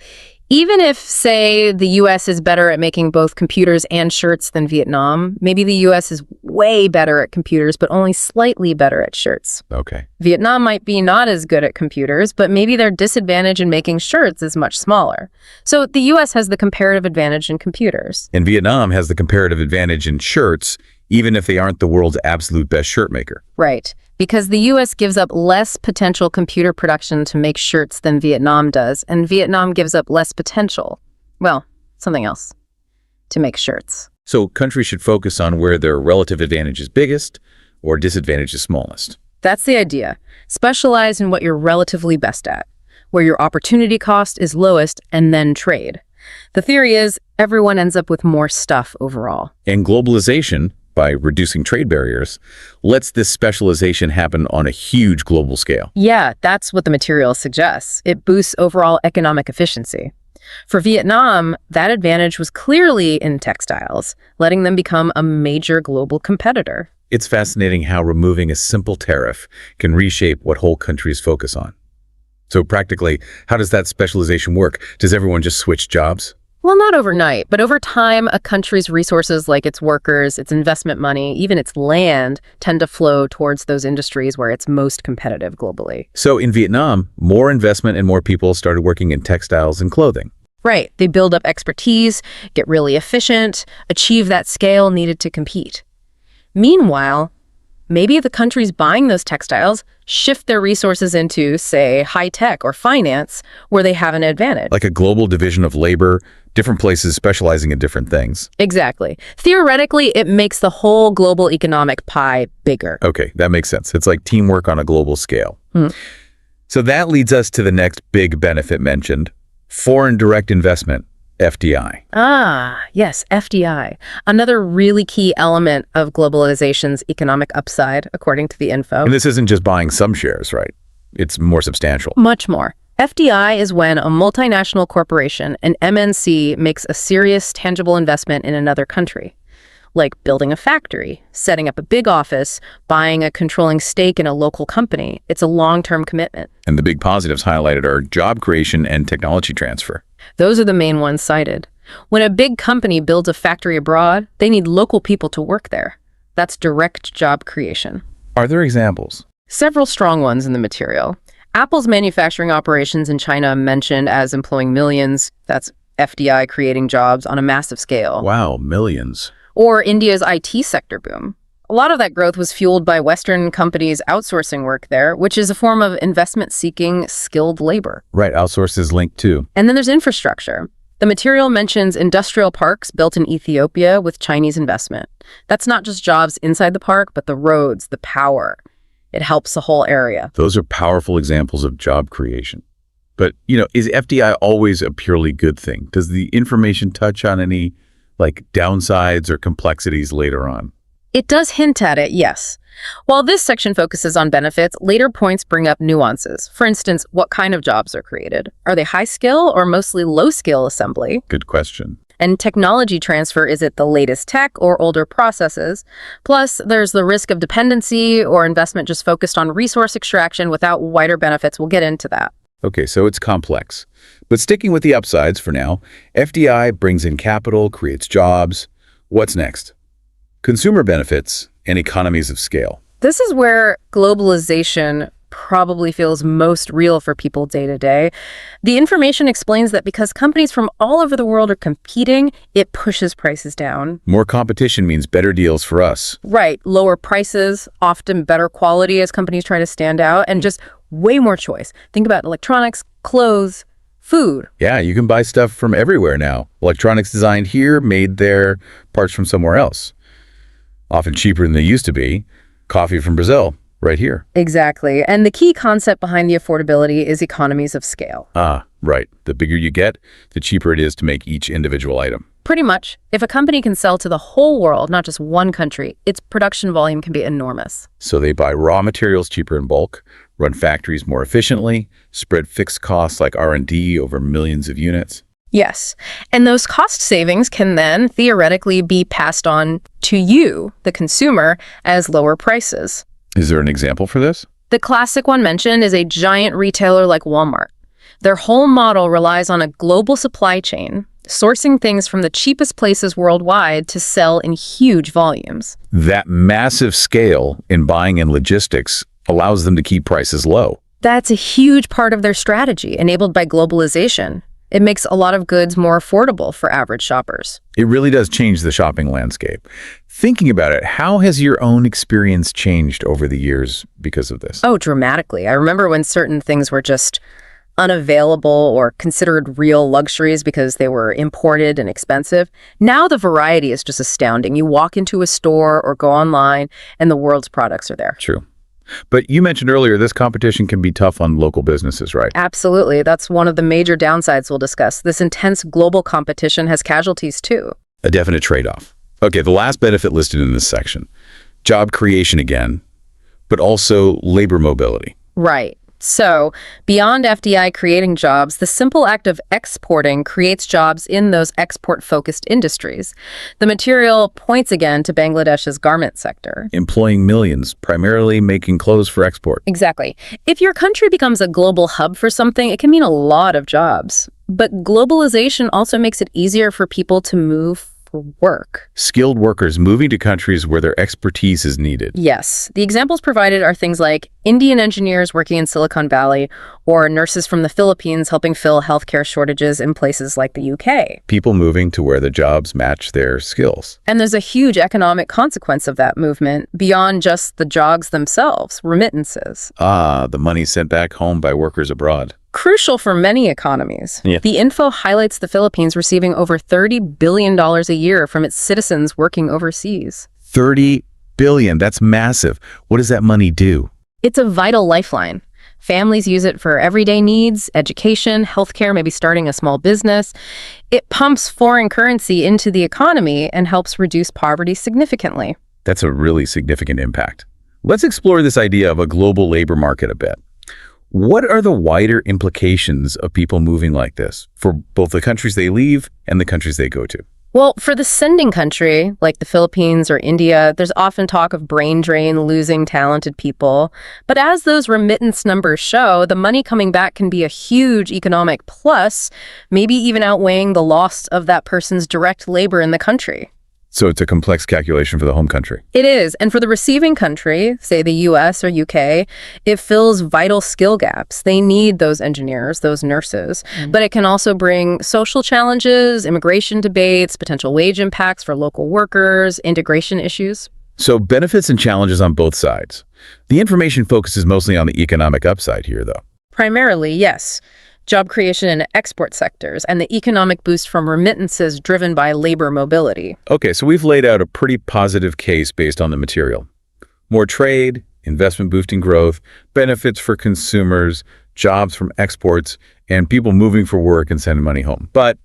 S1: Even if, say, the U.S. is better at making both computers and shirts than Vietnam, maybe the U.S. is way better at computers, but only slightly better at shirts.
S2: Okay.
S1: Vietnam might be not as good at computers, but maybe their disadvantage in making shirts is much smaller. So the U.S. has the comparative advantage in computers.
S2: And Vietnam has the comparative advantage in shirts, even if they aren't the world's absolute best shirt maker.
S1: Right. Because the U.S. gives up less potential computer production to make shirts than Vietnam does, and Vietnam gives up less potential, well, something else, to make shirts.
S2: So countries should focus on where their relative advantage is biggest or disadvantage is smallest.
S1: That's the idea. Specialize in what you're relatively best at, where your opportunity cost is lowest, and then trade. The theory is everyone ends up with more stuff overall.
S2: And globalization, by reducing trade barriers, lets this specialization happen on a huge global scale.
S1: Yeah, that's what the material suggests. It boosts overall economic efficiency. For Vietnam, that advantage was clearly in textiles, letting them become a major global competitor.
S2: It's fascinating how removing a simple tariff can reshape what whole countries focus on. So practically, how does that specialization work? Does everyone just switch jobs?
S1: Well, not overnight, but over time, a country's resources like its workers, its investment money, even its land, tend to flow towards those industries where it's most competitive globally.
S2: So in Vietnam, more investment and more people started working in textiles and clothing.
S1: Right. They build up expertise, get really efficient, achieve that scale needed to compete. Meanwhile, maybe the countries buying those textiles shift their resources into, say, high tech or finance, where they have an advantage.
S2: Like a global division of labor, different places specializing in different things.
S1: Exactly. Theoretically, it makes the whole global economic pie bigger.
S2: Okay, that makes sense. It's like teamwork on a global scale. So that leads us to the next big benefit mentioned, foreign direct investment, FDI.
S1: Ah, yes, FDI. Another really key element of globalization's economic upside, according to the info.
S2: And this isn't just buying some shares, right? It's more substantial.
S1: Much more. FDI is when a multinational corporation, an MNC, makes a serious, tangible investment in another country, like building a factory, setting up a big office, buying a controlling stake in a local company. It's a long-term commitment.
S2: And the big positives highlighted are job creation and technology transfer.
S1: Those are the main ones cited. When a big company builds a factory abroad, they need local people to work there. That's direct job creation.
S2: Are there examples?
S1: Several strong ones in the material. Apple's manufacturing operations in China mentioned as employing millions. That's FDI creating jobs on a massive scale.
S2: Wow, millions.
S1: Or India's IT sector boom. A lot of that growth was fueled by Western companies outsourcing work there, which is a form of investment-seeking skilled labor.
S2: Right, outsource is linked too.
S1: And then there's infrastructure. The material mentions industrial parks built in Ethiopia with Chinese investment. That's not just jobs inside the park, but the roads, the power. It helps the whole area.
S2: Those are powerful examples of job creation. But, is FDI always a purely good thing? Does the information touch on any, downsides or complexities later on?
S1: It does hint at it, yes. While this section focuses on benefits, later points bring up nuances. For instance, what kind of jobs are created? Are they high-skill or mostly low-skill assembly?
S2: Good question.
S1: And technology transfer, is it the latest tech or older processes? Plus, there's the risk of dependency or investment just focused on resource extraction without wider benefits. We'll get into that.
S2: Okay, so it's complex. But sticking with the upsides for now, FDI brings in capital, creates jobs. What's next? Consumer benefits and economies of scale.
S1: This is where globalization probably feels most real for people day to day. The information explains that because companies from all over the world are competing, it pushes prices down.
S2: More competition means better deals for us.
S1: Right. Lower prices, often better quality as companies try to stand out, and just way more choice. Think about electronics, clothes, food.
S2: Yeah, you can buy stuff from everywhere now. Electronics designed here, made there, parts from somewhere else. Often cheaper than they used to be. Coffee from Brazil, right here.
S1: Exactly. And the key concept behind the affordability is economies of scale.
S2: Ah, right. The bigger you get, the cheaper it is to make each individual item.
S1: Pretty much. If a company can sell to the whole world, not just one country, its production volume can be enormous.
S2: So they buy raw materials cheaper in bulk, run factories more efficiently, spread fixed costs like R&D over millions of units.
S1: Yes. And those cost savings can then theoretically be passed on to you, the consumer, as lower prices.
S2: Is there an example for this?
S1: The classic one mentioned is a giant retailer like Walmart. Their whole model relies on a global supply chain, sourcing things from the cheapest places worldwide to sell in huge volumes.
S2: That massive scale in buying and logistics allows them to keep prices low.
S1: That's a huge part of their strategy, enabled by globalization. It makes a lot of goods more affordable for average shoppers.
S2: It really does change the shopping landscape. Thinking about it, how has your own experience changed over the years because of this?
S1: Oh, dramatically. I remember when certain things were just unavailable or considered real luxuries because they were imported and expensive. Now the variety is just astounding. You walk into a store or go online and the world's products are there.
S2: True. But you mentioned earlier this competition can be tough on local businesses, right?
S1: Absolutely. That's one of the major downsides we'll discuss. This intense global competition has casualties too.
S2: A definite trade-off. Okay, the last benefit listed in this section. Job creation again, but also labor mobility.
S1: Right. So, beyond FDI creating jobs, the simple act of exporting creates jobs in those export-focused industries. The material points again to Bangladesh's garment sector.
S2: Employing millions, primarily making clothes for export.
S1: Exactly. If your country becomes a global hub for something, it can mean a lot of jobs. But globalization also makes it easier for people to move for work.
S2: Skilled workers moving to countries where their expertise is needed.
S1: Yes. The examples provided are things like Indian engineers working in Silicon Valley or nurses from the Philippines helping fill healthcare shortages in places like the UK.
S2: People moving to where the jobs match their skills.
S1: And there's a huge economic consequence of that movement beyond just the jobs themselves, remittances.
S2: The money sent back home by workers abroad.
S1: Crucial for many economies.
S2: Yeah.
S1: The info highlights the Philippines receiving over $30 billion a year from its citizens working overseas.
S2: $30 billion, that's massive. What does that money do?
S1: It's a vital lifeline. Families use it for everyday needs, education, healthcare, maybe starting a small business. It pumps foreign currency into the economy and helps reduce poverty significantly.
S2: That's a really significant impact. Let's explore this idea of a global labor market a bit. What are the wider implications of people moving like this for both the countries they leave and the countries they go to?
S1: Well, for the sending country, like the Philippines or India, there's often talk of brain drain, losing talented people. But as those remittance numbers show, the money coming back can be a huge economic plus, maybe even outweighing the loss of that person's direct labor in the country.
S2: So it's a complex calculation for the home country.
S1: It is. And for the receiving country, say the US or UK, it fills vital skill gaps. They need those engineers, those nurses. But it can also bring social challenges, immigration debates, potential wage impacts for local workers, integration issues.
S2: So benefits and challenges on both sides. The information focuses mostly on the economic upside here, though.
S1: Primarily, yes. Job creation in export sectors, and the economic boost from remittances driven by labor mobility.
S2: Okay, so we've laid out a pretty positive case based on the material. More trade, investment boosting growth, benefits for consumers, jobs from exports, and people moving for work and sending money home. But,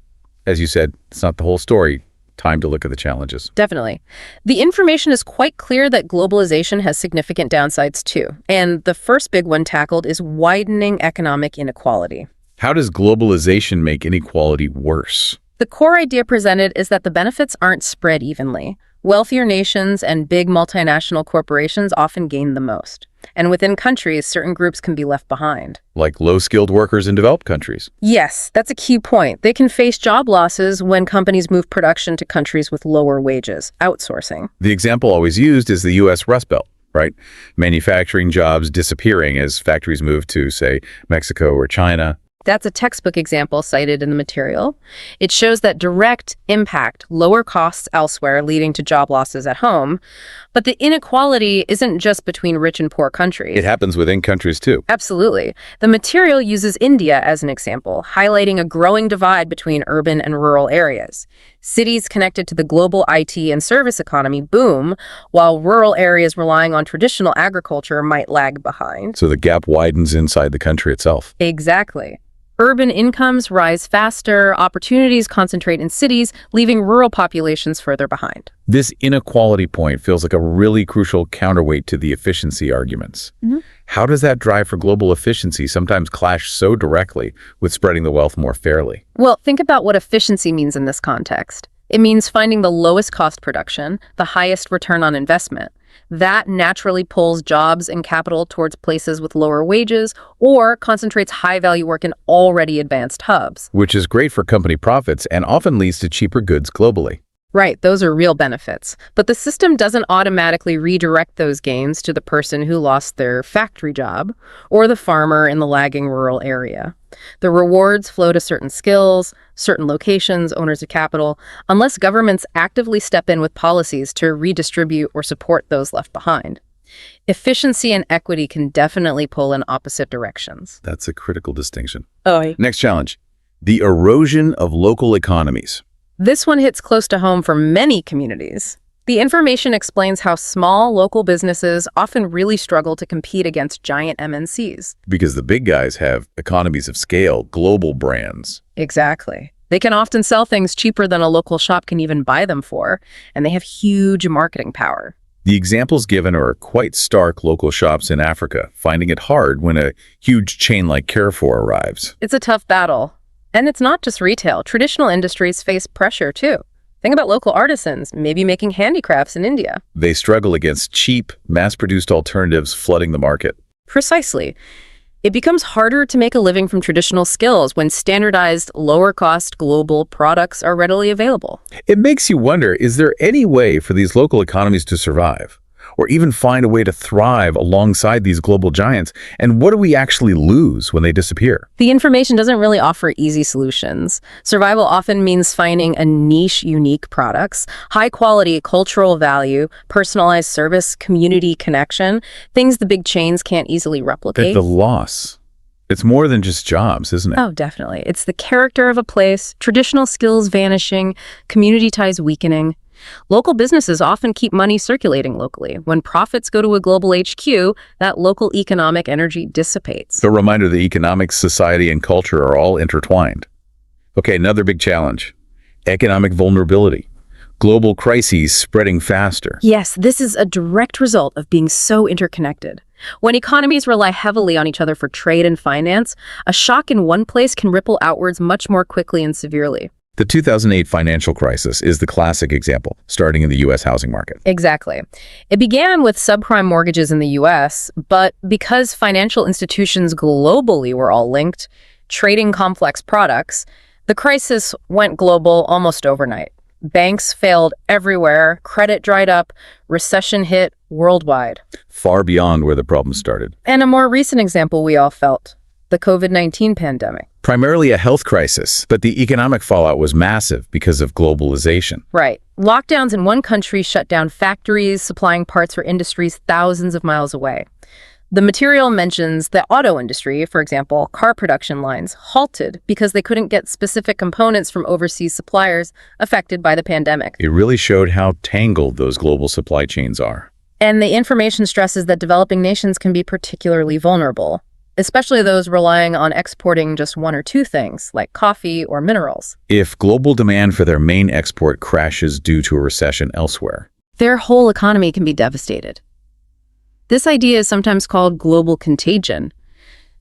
S2: as you said, it's not the whole story. Time to look at the challenges.
S1: Definitely. The information is quite clear that globalization has significant downsides too. And the first big one tackled is widening economic inequality.
S2: How does globalization make inequality worse?
S1: The core idea presented is that the benefits aren't spread evenly. Wealthier nations and big multinational corporations often gain the most. And within countries, certain groups can be left behind.
S2: Like low-skilled workers in developed countries.
S1: Yes, that's a key point. They can face job losses when companies move production to countries with lower wages, outsourcing.
S2: The example always used is the U.S. Rust Belt, right? Manufacturing jobs disappearing as factories move to, say, Mexico or China.
S1: That's a textbook example cited in the material. It shows that direct impact, lower costs elsewhere, leading to job losses at home. But the inequality isn't just between rich and poor countries.
S2: It happens within countries too.
S1: Absolutely. The material uses India as an example, highlighting a growing divide between urban and rural areas. Cities connected to the global IT and service economy boom, while rural areas relying on traditional agriculture might lag behind.
S2: So the gap widens inside the country itself.
S1: Exactly. Urban incomes rise faster, opportunities concentrate in cities, leaving rural populations further behind.
S2: This inequality point feels like a really crucial counterweight to the efficiency arguments. How does that drive for global efficiency sometimes clash so directly with spreading the wealth more fairly?
S1: Well, think about what efficiency means in this context. It means finding the lowest cost production, the highest return on investment. That naturally pulls jobs and capital towards places with lower wages or concentrates high-value work in already advanced hubs.
S2: Which is great for company profits and often leads to cheaper goods globally.
S1: Right, those are real benefits. But the system doesn't automatically redirect those gains to the person who lost their factory job or the farmer in the lagging rural area. The rewards flow to certain skills, certain locations, owners of capital, unless governments actively step in with policies to redistribute or support those left behind. Efficiency and equity can definitely pull in opposite directions.
S2: That's a critical distinction.
S1: Oh.
S2: Next challenge, the erosion of local economies.
S1: This one hits close to home for many communities. The information explains how small local businesses often really struggle to compete against giant MNCs.
S2: Because the big guys have economies of scale, global brands.
S1: Exactly. They can often sell things cheaper than a local shop can even buy them for, and they have huge marketing power.
S2: The examples given are quite stark. Local shops in Africa finding it hard when a huge chain like Carrefour arrives.
S1: It's a tough battle. And it's not just retail. Traditional industries face pressure, too. Think about local artisans, maybe making handicrafts in India.
S2: They struggle against cheap, mass-produced alternatives flooding the market.
S1: Precisely. It becomes harder to make a living from traditional skills when standardized, lower-cost global products are readily available.
S2: It makes you wonder, is there any way for these local economies to survive? Or even find a way to thrive alongside these global giants? And what do we actually lose when they disappear?
S1: The information doesn't really offer easy solutions. Survival often means finding a niche, unique products, high-quality cultural value, personalized service, community connection, things the big chains can't easily replicate.
S2: The loss. It's more than just jobs, isn't it?
S1: Oh, definitely. It's the character of a place, traditional skills vanishing, community ties weakening. Local businesses often keep money circulating locally. When profits go to a global HQ, that local economic energy dissipates.
S2: A reminder that economics, society, and culture are all intertwined. Okay, another big challenge. Economic vulnerability. Global crises spreading faster.
S1: Yes, this is a direct result of being so interconnected. When economies rely heavily on each other for trade and finance, a shock in one place can ripple outwards much more quickly and severely.
S2: The 2008 financial crisis is the classic example, starting in the U.S. housing market.
S1: Exactly. It began with subprime mortgages in the U.S., but because financial institutions globally were all linked, trading complex products, the crisis went global almost overnight. Banks failed everywhere, credit dried up, recession hit worldwide.
S2: Far beyond where the problem started.
S1: And a more recent example we all felt, the COVID-19 pandemic.
S2: Primarily a health crisis, but the economic fallout was massive because of globalization.
S1: Right. Lockdowns in one country shut down factories supplying parts for industries thousands of miles away. The material mentions the auto industry, for example, car production lines halted because they couldn't get specific components from overseas suppliers affected by the pandemic.
S2: It really showed how tangled those global supply chains are.
S1: And the information stresses that developing nations can be particularly vulnerable, especially those relying on exporting just one or two things, like coffee or minerals.
S2: If global demand for their main export crashes due to a recession elsewhere,
S1: their whole economy can be devastated. This idea is sometimes called global contagion.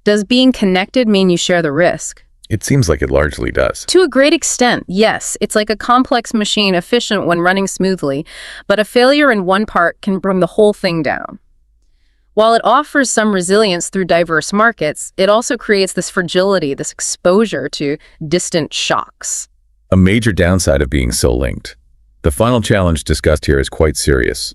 S1: Does being connected mean you share the risk?
S2: It seems like it largely does.
S1: To a great extent, yes. It's like a complex machine, efficient when running smoothly, but a failure in one part can bring the whole thing down. While it offers some resilience through diverse markets, it also creates this fragility, this exposure to distant shocks.
S2: A major downside of being so linked. The final challenge discussed here is quite serious.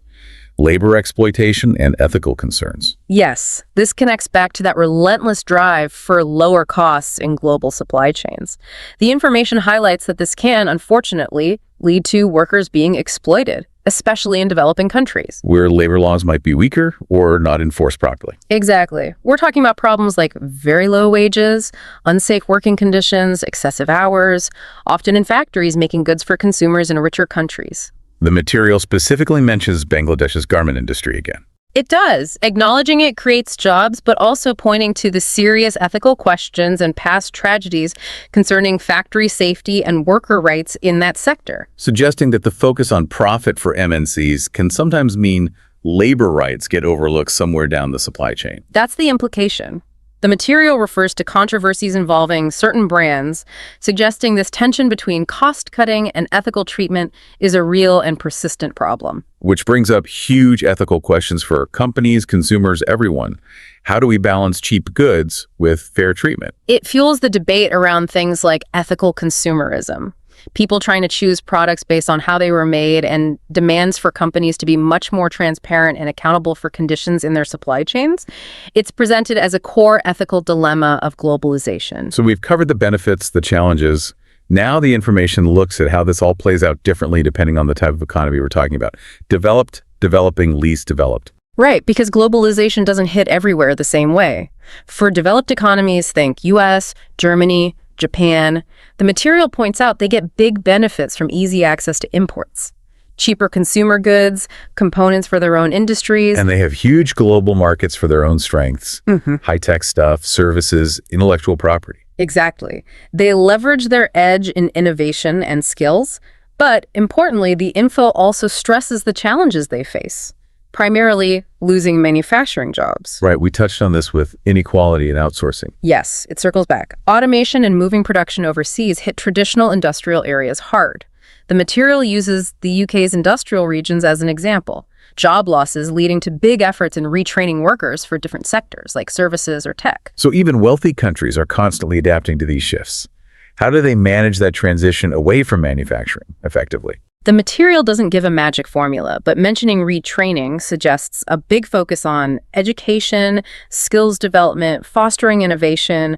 S2: Labor exploitation and ethical concerns.
S1: Yes, this connects back to that relentless drive for lower costs in global supply chains. The information highlights that this can, unfortunately, lead to workers being exploited, especially in developing countries,
S2: where labor laws might be weaker or not enforced properly.
S1: Exactly. We're talking about problems like very low wages, unsafe working conditions, excessive hours, often in factories making goods for consumers in richer countries.
S2: The material specifically mentions Bangladesh's garment industry again.
S1: It does. Acknowledging it creates jobs, but also pointing to the serious ethical questions and past tragedies concerning factory safety and worker rights in that sector.
S2: Suggesting that the focus on profit for MNCs can sometimes mean labor rights get overlooked somewhere down the supply chain.
S1: That's the implication. The material refers to controversies involving certain brands, suggesting this tension between cost-cutting and ethical treatment is a real and persistent problem.
S2: Which brings up huge ethical questions for companies, consumers, everyone. How do we balance cheap goods with fair treatment?
S1: It fuels the debate around things like ethical consumerism. People trying to choose products based on how they were made, and demands for companies to be much more transparent and accountable for conditions in their supply chains. It's presented as a core ethical dilemma of globalization.
S2: So we've covered the benefits, the challenges. Now the information looks at how this all plays out differently depending on the type of economy we're talking about. Developed, developing, least developed.
S1: Right, because globalization doesn't hit everywhere the same way. For developed economies, think US, Germany, Japan. The material points out they get big benefits from easy access to imports, cheaper consumer goods, components for their own industries.
S2: And they have huge global markets for their own strengths, high-tech stuff, services, intellectual property.
S1: Exactly. They leverage their edge in innovation and skills, but importantly, the info also stresses the challenges they face. Primarily losing manufacturing jobs.
S2: Right, we touched on this with inequality and outsourcing.
S1: Yes, it circles back. Automation and moving production overseas hit traditional industrial areas hard. The material uses the UK's industrial regions as an example. Job losses leading to big efforts in retraining workers for different sectors, like services or tech.
S2: So even wealthy countries are constantly adapting to these shifts. How do they manage that transition away from manufacturing effectively?
S1: The material doesn't give a magic formula, but mentioning retraining suggests a big focus on education, skills development, fostering innovation,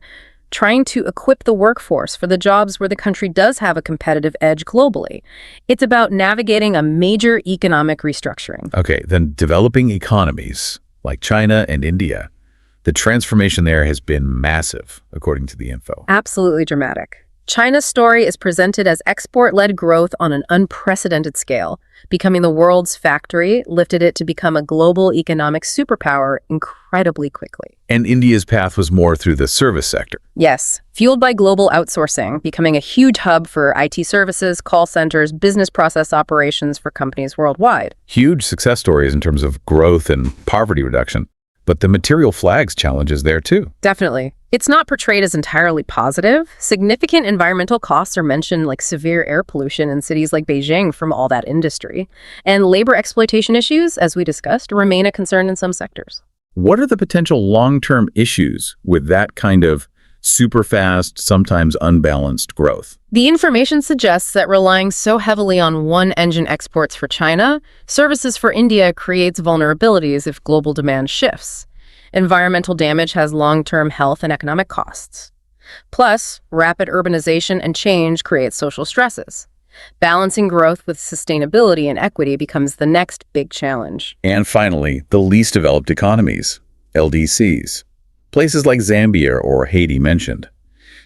S1: trying to equip the workforce for the jobs where the country does have a competitive edge globally. It's about navigating a major economic restructuring.
S2: Okay, then developing economies like China and India, the transformation there has been massive, according to the info.
S1: Absolutely dramatic. China's story is presented as export-led growth on an unprecedented scale. Becoming the world's factory lifted it to become a global economic superpower incredibly quickly.
S2: And India's path was more through the service sector.
S1: Yes, fueled by global outsourcing, becoming a huge hub for IT services, call centers, business process operations for companies worldwide.
S2: Huge success stories in terms of growth and poverty reduction. But the material flags challenges there too.
S1: Definitely. It's not portrayed as entirely positive. Significant environmental costs are mentioned, like severe air pollution in cities like Beijing from all that industry. And labor exploitation issues, as we discussed, remain a concern in some sectors.
S2: What are the potential long-term issues with that kind of super fast, sometimes unbalanced growth?
S1: The information suggests that relying so heavily on one-engine exports for China, services for India creates vulnerabilities if global demand shifts. Environmental damage has long-term health and economic costs. Plus, rapid urbanization and change create social stresses. Balancing growth with sustainability and equity becomes the next big challenge.
S2: And finally, the least developed economies, LDCs. Places like Zambia or Haiti mentioned.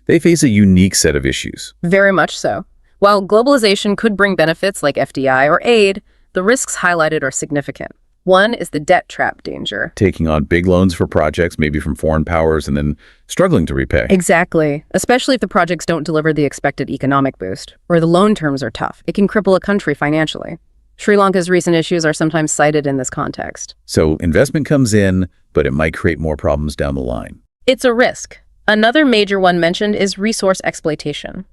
S2: They face a unique set of issues.
S1: Very much so. While globalization could bring benefits like FDI or aid, the risks highlighted are significant. One is the debt trap danger.
S2: Taking on big loans for projects, maybe from foreign powers, and then struggling to repay.
S1: Exactly. Especially if the projects don't deliver the expected economic boost, or the loan terms are tough. It can cripple a country financially. Sri Lanka's recent issues are sometimes cited in this context.
S2: So investment comes in, but it might create more problems down the line.
S1: It's a risk. Another major one mentioned is resource exploitation.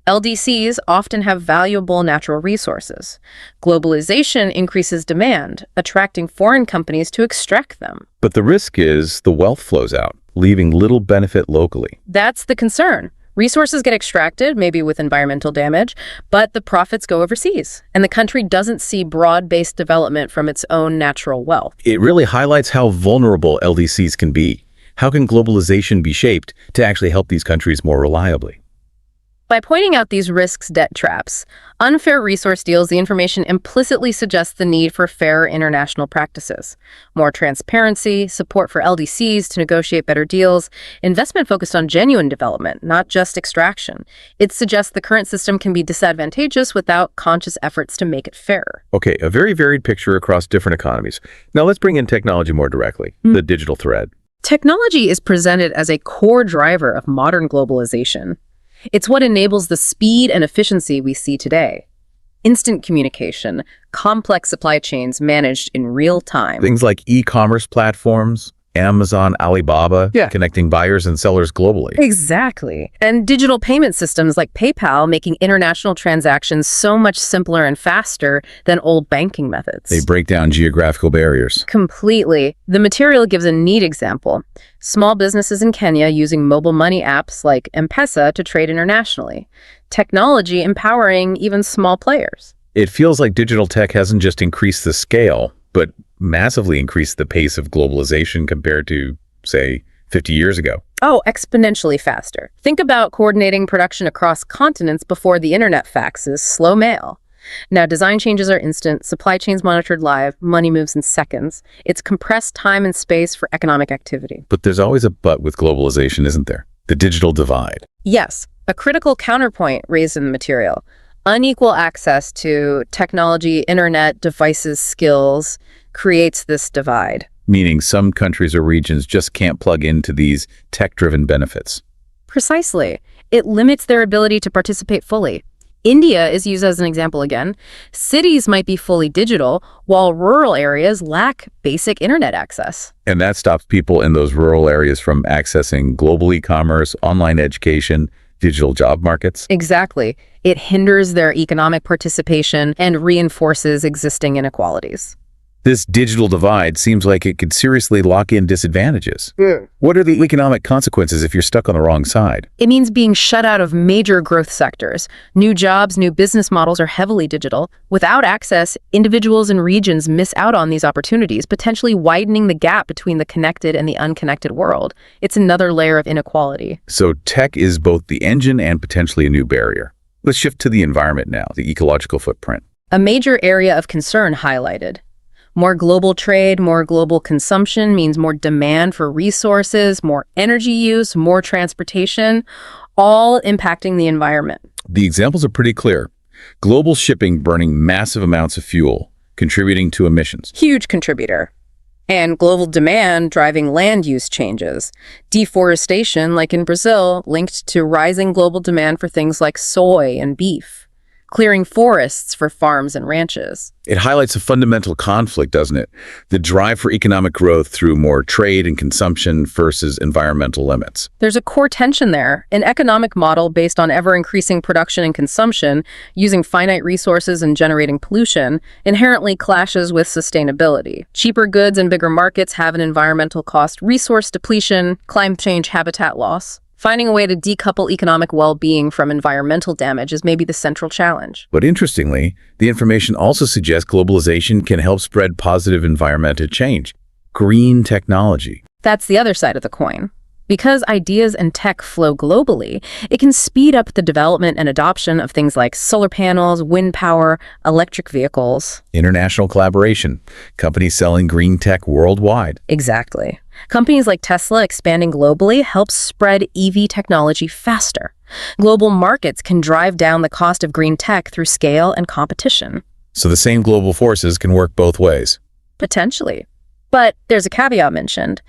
S1: LDCs often have valuable natural resources. Globalization increases demand, attracting foreign companies to extract them.
S2: But the risk is the wealth flows out, leaving little benefit locally.
S1: That's the concern. Resources get extracted, maybe with environmental damage, but the profits go overseas, and the country doesn't see broad-based development from its own natural wealth.
S2: It really highlights how vulnerable LDCs can be. How can globalization be shaped to actually help these countries more reliably?
S1: By pointing out these risks, debt traps, unfair resource deals, the information implicitly suggests the need for fairer international practices. More transparency, support for LDCs to negotiate better deals, investment focused on genuine development, not just extraction. It suggests the current system can be disadvantageous without conscious efforts to make it fairer.
S2: Okay, a very varied picture across different economies. Now let's bring in technology more directly, the digital thread.
S1: Technology is presented as a core driver of modern globalization. It's what enables the speed and efficiency we see today. Instant communication, complex supply chains managed in real time.
S2: Things like e-commerce platforms, Amazon, Alibaba, connecting buyers and sellers globally.
S1: Exactly. And digital payment systems like PayPal making international transactions so much simpler and faster than old banking methods.
S2: They break down geographical barriers.
S1: Completely. The material gives a neat example. Small businesses in Kenya using mobile money apps like M-Pesa to trade internationally. Technology empowering even small players.
S2: It feels like digital tech hasn't just increased the scale, but massively increased the pace of globalization compared to, say, 50 years ago.
S1: Oh, exponentially faster. Think about coordinating production across continents before the internet faxes slow mail. Now, design changes are instant, supply chains monitored live, money moves in seconds. It's compressed time and space for economic activity.
S2: But there's always a but with globalization, isn't there? The digital divide.
S1: Yes, a critical counterpoint raised in the material. Unequal access to technology, internet, devices, skills creates this divide.
S2: Meaning some countries or regions just can't plug into these tech-driven benefits.
S1: Precisely. It limits their ability to participate fully. India is used as an example again. Cities might be fully digital, while rural areas lack basic internet access.
S2: And that stops people in those rural areas from accessing global e-commerce, online education, digital job markets.
S1: Exactly. It hinders their economic participation and reinforces existing inequalities.
S2: This digital divide seems like it could seriously lock in disadvantages. What are the economic consequences if you're stuck on the wrong side?
S1: It means being shut out of major growth sectors. New jobs, new business models are heavily digital. Without access, individuals and regions miss out on these opportunities, potentially widening the gap between the connected and the unconnected world. It's another layer of inequality.
S2: So tech is both the engine and potentially a new barrier. Let's shift to the environment now, the ecological footprint.
S1: A major area of concern highlighted. More global trade, more global consumption means more demand for resources, more energy use, more transportation, all impacting the environment.
S2: The examples are pretty clear. Global shipping burning massive amounts of fuel, contributing to emissions.
S1: Huge contributor. And global demand driving land use changes. Deforestation, like in Brazil, linked to rising global demand for things like soy and beef. Clearing forests for farms and ranches.
S2: It highlights a fundamental conflict, doesn't it? The drive for economic growth through more trade and consumption versus environmental limits.
S1: There's a core tension there. An economic model based on ever-increasing production and consumption, using finite resources and generating pollution, inherently clashes with sustainability. Cheaper goods and bigger markets have an environmental cost, resource depletion, climate change, habitat loss. Finding a way to decouple economic well-being from environmental damage is maybe the central challenge.
S2: But interestingly, the information also suggests globalization can help spread positive environmental change. Green technology.
S1: That's the other side of the coin. Because ideas and tech flow globally, it can speed up the development and adoption of things like solar panels, wind power, electric vehicles.
S2: International collaboration. Companies selling green tech worldwide.
S1: Exactly. Companies like Tesla expanding globally help spread EV technology faster. Global markets can drive down the cost of green tech through scale and competition.
S2: So the same global forces can work both ways.
S1: Potentially. But there's a caveat mentioned.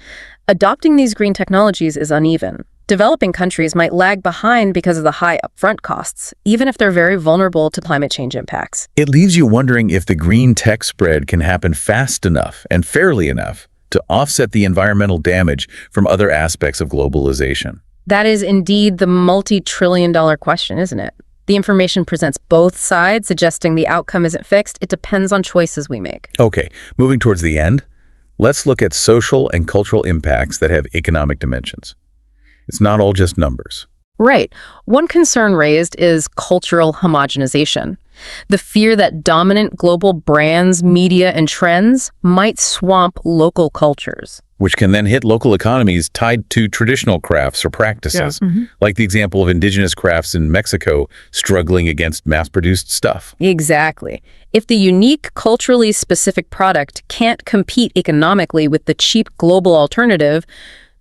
S1: Adopting these green technologies is uneven. Developing countries might lag behind because of the high upfront costs, even if they're very vulnerable to climate change impacts.
S2: It leaves you wondering if the green tech spread can happen fast enough and fairly enough to offset the environmental damage from other aspects of globalization.
S1: That is indeed the multi-trillion-dollar question, isn't it? The information presents both sides, suggesting the outcome isn't fixed. It depends on choices we make.
S2: Okay, moving towards the end, let's look at social and cultural impacts that have economic dimensions. It's not all just numbers.
S1: Right. One concern raised is cultural homogenization. The fear that dominant global brands, media, and trends might swamp local cultures.
S2: Which can then hit local economies tied to traditional crafts or practices, like the example of indigenous crafts in Mexico struggling against mass-produced stuff.
S1: Exactly. If the unique, culturally specific product can't compete economically with the cheap global alternative,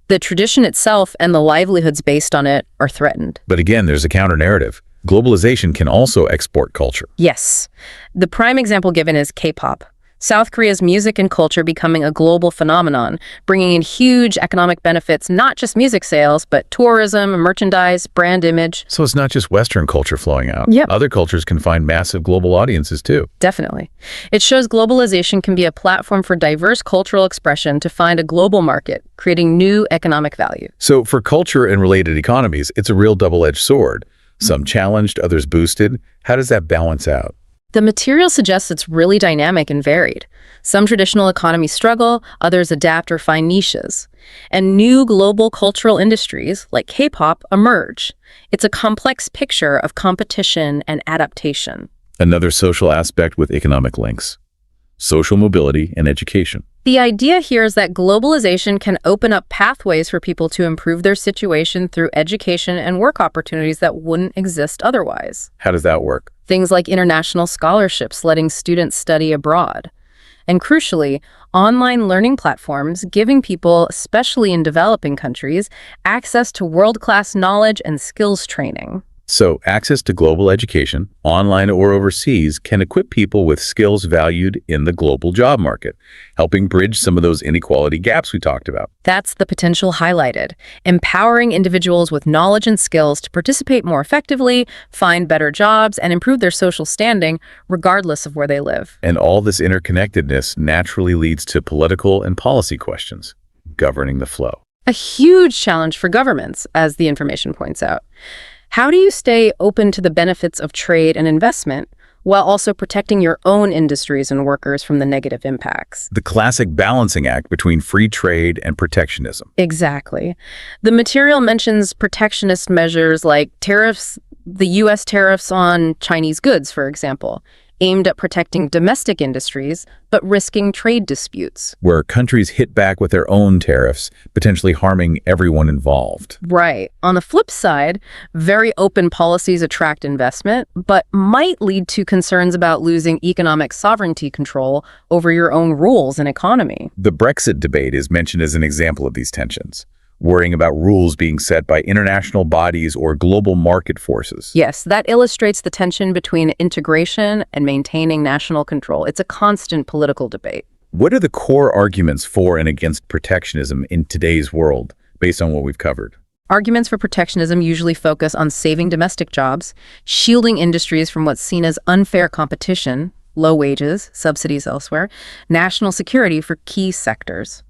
S1: the tradition itself and the livelihoods based on it are threatened.
S2: But again, there's a counter-narrative. Globalization can also export culture.
S1: Yes. The prime example given is K-pop. South Korea's music and culture becoming a global phenomenon, bringing in huge economic benefits, not just music sales, but tourism, merchandise, brand image.
S2: So it's not just Western culture flowing out.
S1: Yep.
S2: Other cultures can find massive global audiences too.
S1: Definitely. It shows globalization can be a platform for diverse cultural expression to find a global market, creating new economic value.
S2: So for culture and related economies, it's a real double-edged sword. Some challenged, others boosted. How does that balance out?
S1: The material suggests it's really dynamic and varied. Some traditional economies struggle, others adapt or find niches. And new global cultural industries, like K-pop, emerge. It's a complex picture of competition and adaptation.
S2: Another social aspect with economic links: social mobility and education.
S1: The idea here is that globalization can open up pathways for people to improve their situation through education and work opportunities that wouldn't exist otherwise.
S2: How does that work?
S1: Things like international scholarships letting students study abroad. And crucially, online learning platforms giving people, especially in developing countries, access to world-class knowledge and skills training.
S2: So access to global education, online or overseas, can equip people with skills valued in the global job market, helping bridge some of those inequality gaps we talked about.
S1: That's the potential highlighted, empowering individuals with knowledge and skills to participate more effectively, find better jobs, and improve their social standing, regardless of where they live.
S2: And all this interconnectedness naturally leads to political and policy questions, governing the flow.
S1: A huge challenge for governments, as the information points out. How do you stay open to the benefits of trade and investment while also protecting your own industries and workers from the negative impacts?
S2: The classic balancing act between free trade and protectionism.
S1: Exactly. The material mentions protectionist measures like tariffs, the U.S. tariffs on Chinese goods, for example, aimed at protecting domestic industries, but risking trade disputes.
S2: Where countries hit back with their own tariffs, potentially harming everyone involved.
S1: Right. On the flip side, very open policies attract investment, but might lead to concerns about losing economic sovereignty control over your own rules and economy.
S2: The Brexit debate is mentioned as an example of these tensions, worrying about rules being set by international bodies or global market forces.
S1: Yes, that illustrates the tension between integration and maintaining national control. It's a constant political debate.
S2: What are the core arguments for and against protectionism in today's world, based on what we've covered?
S1: Arguments for protectionism usually focus on saving domestic jobs, shielding industries from what's seen as unfair competition, low wages, subsidies elsewhere, national security for key sectors.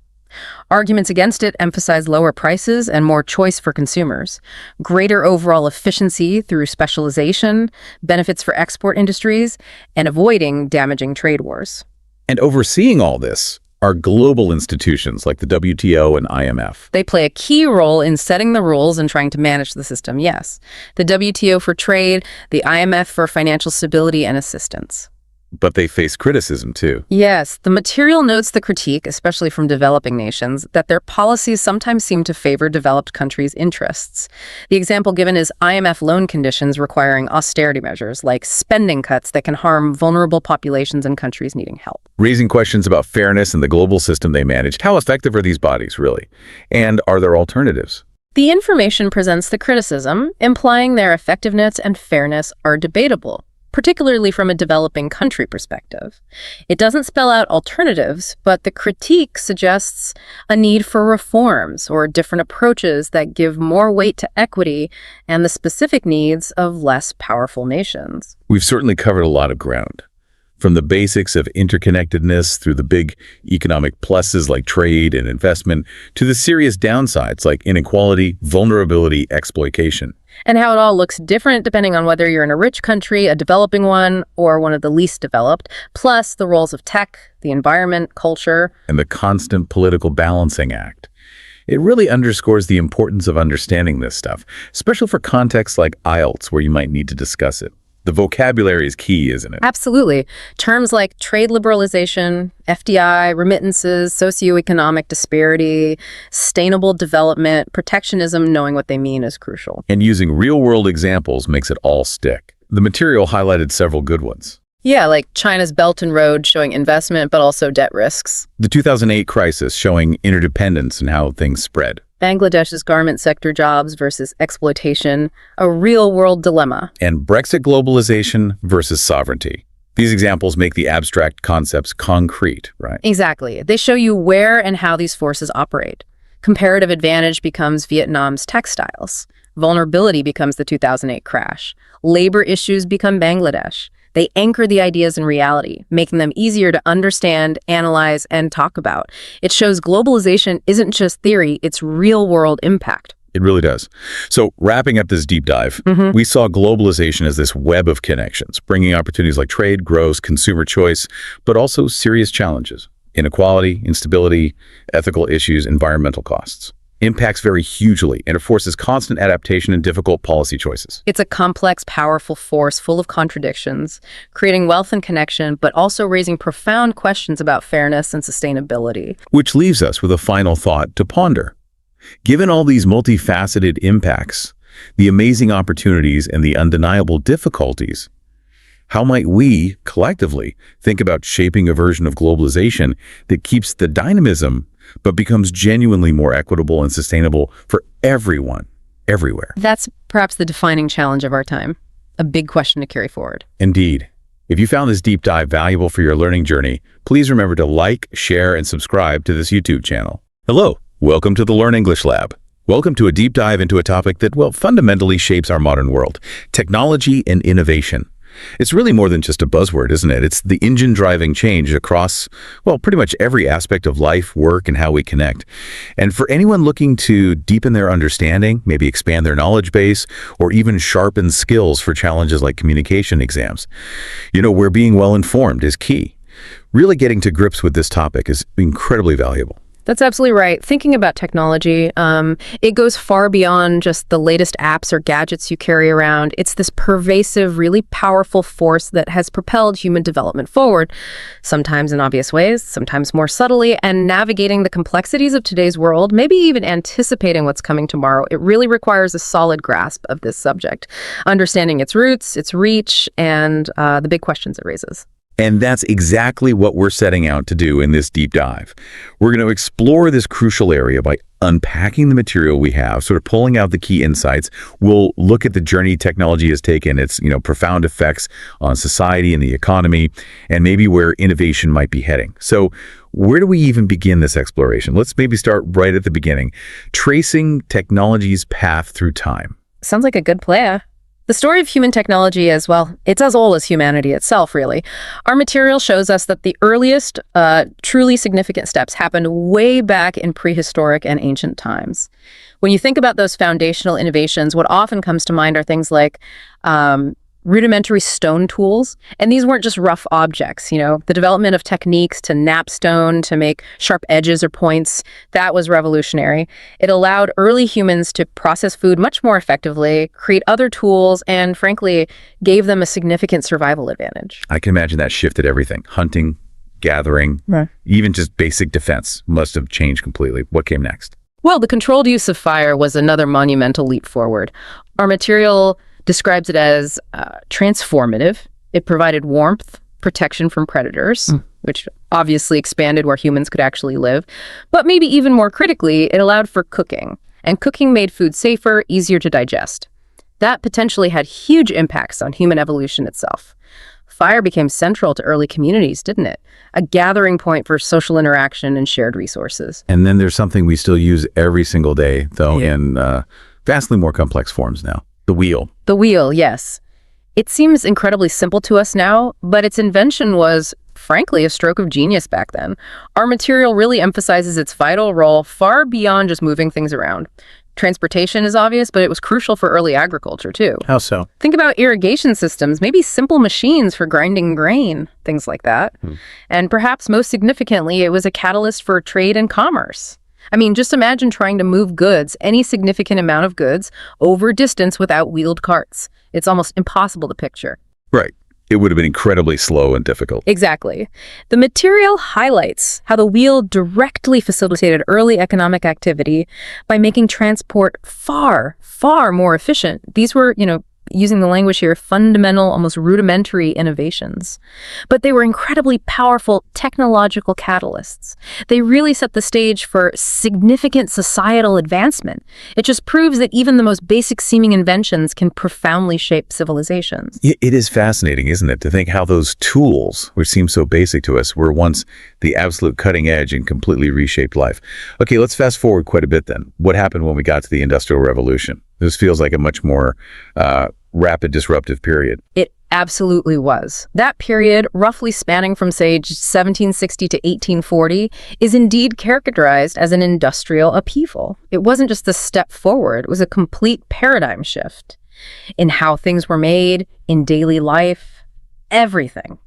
S1: Arguments against it emphasize lower prices and more choice for consumers, greater overall efficiency through specialization, benefits for export industries, and avoiding damaging trade wars.
S2: And overseeing all this are global institutions like the WTO and IMF.
S1: They play a key role in setting the rules and trying to manage the system, yes. The WTO for trade, the IMF for financial stability and assistance.
S2: But they face criticism, too.
S1: Yes, the material notes the critique, especially from developing nations, that their policies sometimes seem to favor developed countries' interests. The example given is IMF loan conditions requiring austerity measures, like spending cuts that can harm vulnerable populations and countries needing help.
S2: Raising questions about fairness in the global system they manage. How effective are these bodies, really? And are there alternatives?
S1: The information presents the criticism, implying their effectiveness and fairness are debatable, particularly from a developing country perspective. It doesn't spell out alternatives, but the critique suggests a need for reforms or different approaches that give more weight to equity and the specific needs of less powerful nations.
S2: We've certainly covered a lot of ground, from the basics of interconnectedness through the big economic pluses like trade and investment to the serious downsides like inequality, vulnerability, exploitation.
S1: And how it all looks different depending on whether you're in a rich country, a developing one, or one of the least developed, plus the roles of tech, the environment, culture,
S2: and the constant political balancing act. It really underscores the importance of understanding this stuff, especially for contexts like IELTS where you might need to discuss it. The vocabulary is key, isn't it?
S1: Absolutely. Terms like trade liberalization, FDI, remittances, socioeconomic disparity, sustainable development, protectionism, knowing what they mean is crucial.
S2: And using real-world examples makes it all stick. The material highlighted several good ones.
S1: Yeah, like China's Belt and Road showing investment, but also debt risks.
S2: The 2008 crisis showing interdependence and how things spread.
S1: Bangladesh's garment sector jobs versus exploitation, a real-world dilemma.
S2: And Brexit globalization versus sovereignty, These examples make the abstract concepts concrete, right?
S1: Exactly. They show you where and how these forces operate. Comparative advantage becomes Vietnam's textiles. Vulnerability becomes the 2008 crash. Labor issues become Bangladesh. They anchor the ideas in reality, making them easier to understand, analyze, and talk about. It shows globalization isn't just theory, it's real-world impact.
S2: It really does. So wrapping up this deep dive, we saw globalization as this web of connections, bringing opportunities like trade, growth, consumer choice, but also serious challenges: inequality, instability, ethical issues, environmental costs. Impacts vary hugely, and it forces constant adaptation and difficult policy choices.
S1: It's a complex, powerful force full of contradictions, creating wealth and connection, but also raising profound questions about fairness and sustainability.
S2: Which leaves us with a final thought to ponder. Given all these multifaceted impacts, the amazing opportunities and the undeniable difficulties, how might we, collectively, think about shaping a version of globalization that keeps the dynamism but becomes genuinely more equitable and sustainable for everyone, everywhere?
S1: That's perhaps the defining challenge of our time, a big question to carry forward.
S2: Indeed. If you found this deep dive valuable for your learning journey, please remember to like, share, and subscribe to this YouTube channel. Hello. Welcome to the Learn English Lab. Welcome to a deep dive into a topic that, well, fundamentally shapes our modern world: technology and innovation. It's really more than just a buzzword, isn't it? It's the engine driving change across, well, pretty much every aspect of life, work, and how we connect. And for anyone looking to deepen their understanding, maybe expand their knowledge base, or even sharpen skills for challenges like communication exams, where being well informed is key. Really getting to grips with this topic is incredibly valuable.
S1: That's absolutely right. Thinking about technology, it goes far beyond just the latest apps or gadgets you carry around. It's this pervasive, really powerful force that has propelled human development forward, sometimes in obvious ways, sometimes more subtly, and navigating the complexities of today's world, maybe even anticipating what's coming tomorrow. It really requires a solid grasp of this subject, understanding its roots, its reach, and the big questions it raises.
S2: And that's exactly what we're setting out to do in this deep dive. We're going to explore this crucial area by unpacking the material we have, sort of pulling out the key insights. We'll look at the journey technology has taken, its profound effects on society and the economy, and maybe where innovation might be heading. So where do we even begin this exploration? Let's maybe start right at the beginning, tracing technology's path through time.
S1: Sounds like a good plan. The story of human technology is, well, it's as old as humanity itself, really. Our material shows us that the earliest, truly significant steps happened way back in prehistoric and ancient times. When you think about those foundational innovations, what often comes to mind are things like rudimentary stone tools. And these weren't just rough objects, the development of techniques to knap stone, to make sharp edges or points, that was revolutionary. It allowed early humans to process food much more effectively, create other tools, and frankly, gave them a significant survival advantage.
S2: I can imagine that shifted everything. Hunting, gathering, even just basic defense must have changed completely. What came next?
S1: Well, the controlled use of fire was another monumental leap forward. Our material describes it as transformative. It provided warmth, protection from predators, which obviously expanded where humans could actually live. But maybe even more critically, it allowed for cooking. And cooking made food safer, easier to digest. That potentially had huge impacts on human evolution itself. Fire became central to early communities, didn't it? A gathering point for social interaction and shared resources.
S2: And then there's something we still use every single day, though in vastly more complex forms now. The wheel.
S1: The wheel, yes. It seems incredibly simple to us now, but its invention was, frankly, a stroke of genius back then. Our material really emphasizes its vital role far beyond just moving things around. Transportation is obvious, but it was crucial for early agriculture, too.
S2: How so?
S1: Think about irrigation systems, maybe simple machines for grinding grain, things like that. And perhaps most significantly, it was a catalyst for trade and commerce. I mean, just imagine trying to move goods, any significant amount of goods, over distance without wheeled carts. It's almost impossible to picture.
S2: Right. It would have been incredibly slow and difficult.
S1: Exactly. The material highlights how the wheel directly facilitated early economic activity by making transport far, far more efficient. These were, using the language here, fundamental, almost rudimentary innovations. But they were incredibly powerful technological catalysts. They really set the stage for significant societal advancement. It just proves that even the most basic seeming inventions can profoundly shape civilizations.
S2: It is fascinating, isn't it, to think how those tools, which seem so basic to us, were once the absolute cutting edge and completely reshaped life. Okay, let's fast forward quite a bit then. What happened when we got to the Industrial Revolution? This feels like a much more rapid, disruptive period.
S1: It absolutely was. That period, roughly spanning from, say, 1760 to 1840, is indeed characterized as an industrial upheaval. It wasn't just a step forward, it was a complete paradigm shift in how things were made, in daily life, everything.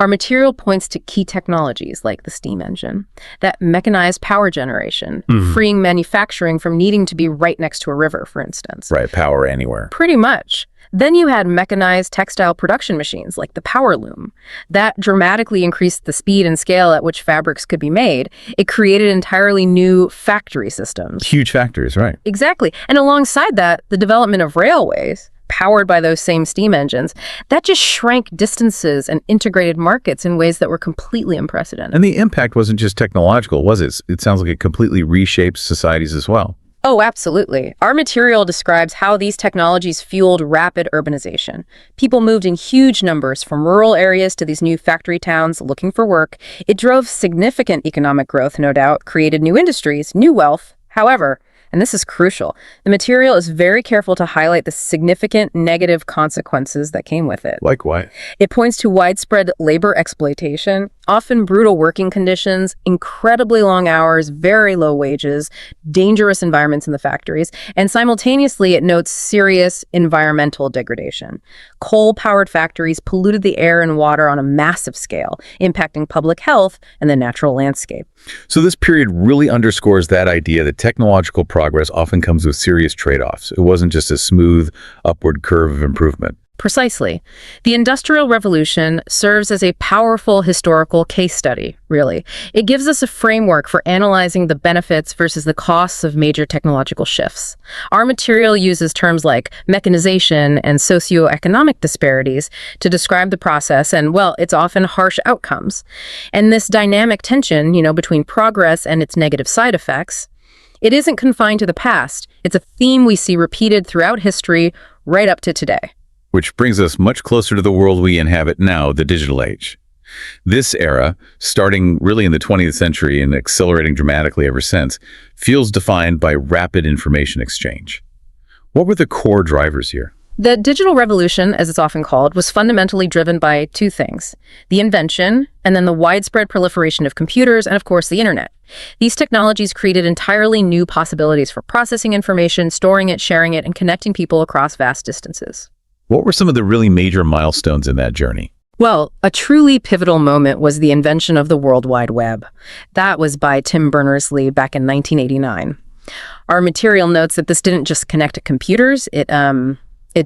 S1: Our material points to key technologies like the steam engine, that mechanized power generation, freeing manufacturing from needing to be right next to a river, for instance.
S2: Right, power anywhere.
S1: Pretty much. Then you had mechanized textile production machines like the power loom. That dramatically increased the speed and scale at which fabrics could be made. It created entirely new factory systems.
S2: Huge factories, right.
S1: Exactly. And alongside that, the development of railways, powered by those same steam engines, that just shrank distances and integrated markets in ways that were completely unprecedented.
S2: And the impact wasn't just technological, was it? It sounds like it completely reshaped societies as well.
S1: Oh, absolutely. Our material describes how these technologies fueled rapid urbanization. People moved in huge numbers from rural areas to these new factory towns looking for work. It drove significant economic growth, no doubt, created new industries, new wealth. However, and this is crucial, the material is very careful to highlight the significant negative consequences that came with it.
S2: Like what?
S1: It points to widespread labor exploitation, often brutal working conditions, incredibly long hours, very low wages, dangerous environments in the factories, and simultaneously it notes serious environmental degradation. Coal-powered factories polluted the air and water on a massive scale, impacting public health and the natural landscape.
S2: So this period really underscores that idea that technological progress often comes with serious trade-offs. It wasn't just a smooth upward curve of improvement.
S1: Precisely. The Industrial Revolution serves as a powerful historical case study, really. It gives us a framework for analyzing the benefits versus the costs of major technological shifts. Our material uses terms like mechanization and socioeconomic disparities to describe the process and, well, its often harsh outcomes. And this dynamic tension, between progress and its negative side effects, it isn't confined to the past. It's a theme we see repeated throughout history right up to today.
S2: Which brings us much closer to the world we inhabit now, the digital age. This era, starting really in the 20th century and accelerating dramatically ever since, feels defined by rapid information exchange. What were the core drivers here?
S1: The digital revolution, as it's often called, was fundamentally driven by two things: the invention and then the widespread proliferation of computers and, of course, the internet. These technologies created entirely new possibilities for processing information, storing it, sharing it, and connecting people across vast distances.
S2: What were some of the really major milestones in that journey?
S1: Well, a truly pivotal moment was the invention of the World Wide Web. That was by Tim Berners-Lee back in 1989. Our material notes that this didn't just connect to computers, it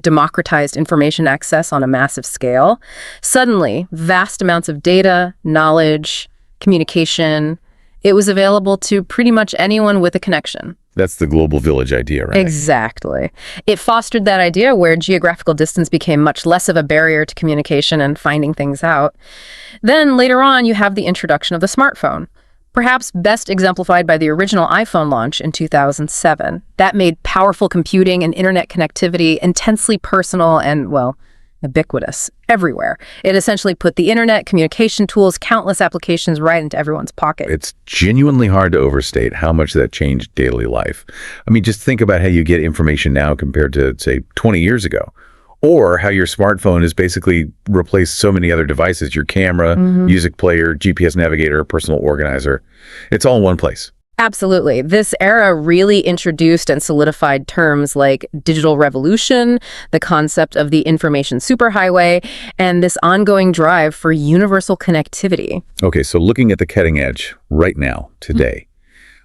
S1: democratized information access on a massive scale. Suddenly, vast amounts of data, knowledge, communication, it was available to pretty much anyone with a connection.
S2: That's the global village idea, right?
S1: Exactly. It fostered that idea where geographical distance became much less of a barrier to communication and finding things out. Then later on, you have the introduction of the smartphone, perhaps best exemplified by the original iPhone launch in 2007. That made powerful computing and internet connectivity intensely personal and, well, ubiquitous everywhere. It essentially put the internet, communication tools, countless applications right into everyone's pocket.
S2: It's genuinely hard to overstate how much that changed daily life. I mean, just think about how you get information now compared to, say, 20 years ago. Or how your smartphone has basically replaced so many other devices, your camera, music player, GPS navigator, personal organizer. It's all in one place.
S1: Absolutely. This era really introduced and solidified terms like digital revolution, the concept of the information superhighway, and this ongoing drive for universal connectivity.
S2: Okay, so looking at the cutting edge right now, today,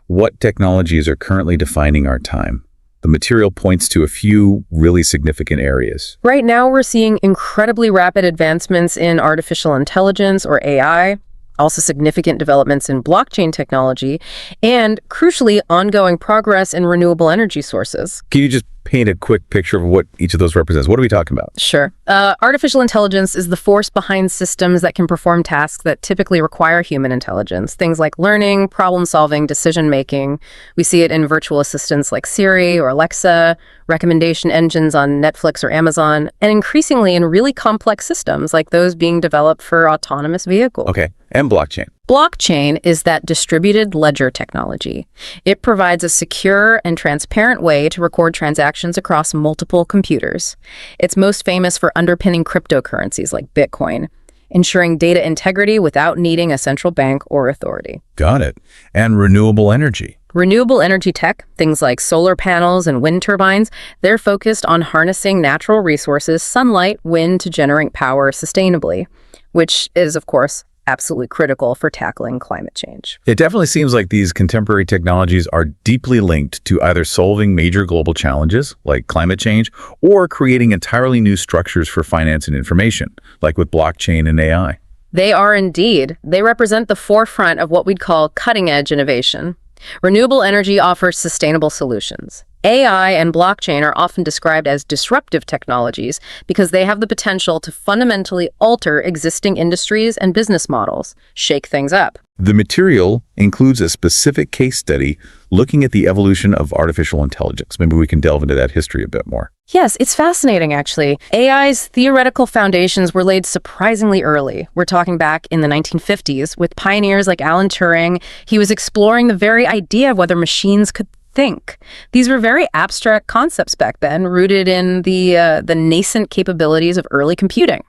S2: what technologies are currently defining our time? The material points to a few really significant areas.
S1: Right now, we're seeing incredibly rapid advancements in artificial intelligence, or AI, also significant developments in blockchain technology, and crucially, ongoing progress in renewable energy sources.
S2: Can you just paint a quick picture of what each of those represents? What are we talking about?
S1: Sure. Artificial intelligence is the force behind systems that can perform tasks that typically require human intelligence. Things like learning, problem-solving, decision-making. We see it in virtual assistants like Siri or Alexa, recommendation engines on Netflix or Amazon, and increasingly in really complex systems like those being developed for autonomous vehicles.
S2: Okay, and blockchain.
S1: Blockchain is that distributed ledger technology. It provides a secure and transparent way to record transactions across multiple computers. It's most famous for underpinning cryptocurrencies like Bitcoin, ensuring data integrity without needing a central bank or authority.
S2: Got it. And renewable energy.
S1: Renewable energy tech, things like solar panels and wind turbines, they're focused on harnessing natural resources, sunlight, wind, to generate power sustainably, which is, of course, absolutely critical for tackling climate change.
S2: It definitely seems like these contemporary technologies are deeply linked to either solving major global challenges, like climate change, or creating entirely new structures for finance and information, like with blockchain and AI.
S1: They are indeed. They represent the forefront of what we'd call cutting-edge innovation. Renewable energy offers sustainable solutions. AI and blockchain are often described as disruptive technologies because they have the potential to fundamentally alter existing industries and business models, shake things up.
S2: The material includes a specific case study looking at the evolution of artificial intelligence. Maybe we can delve into that history a bit more.
S1: Yes, it's fascinating, actually. AI's theoretical foundations were laid surprisingly early. We're talking back in the 1950s with pioneers like Alan Turing. He was exploring the very idea of whether machines could think. These were very abstract concepts back then, rooted in the nascent capabilities of early computing.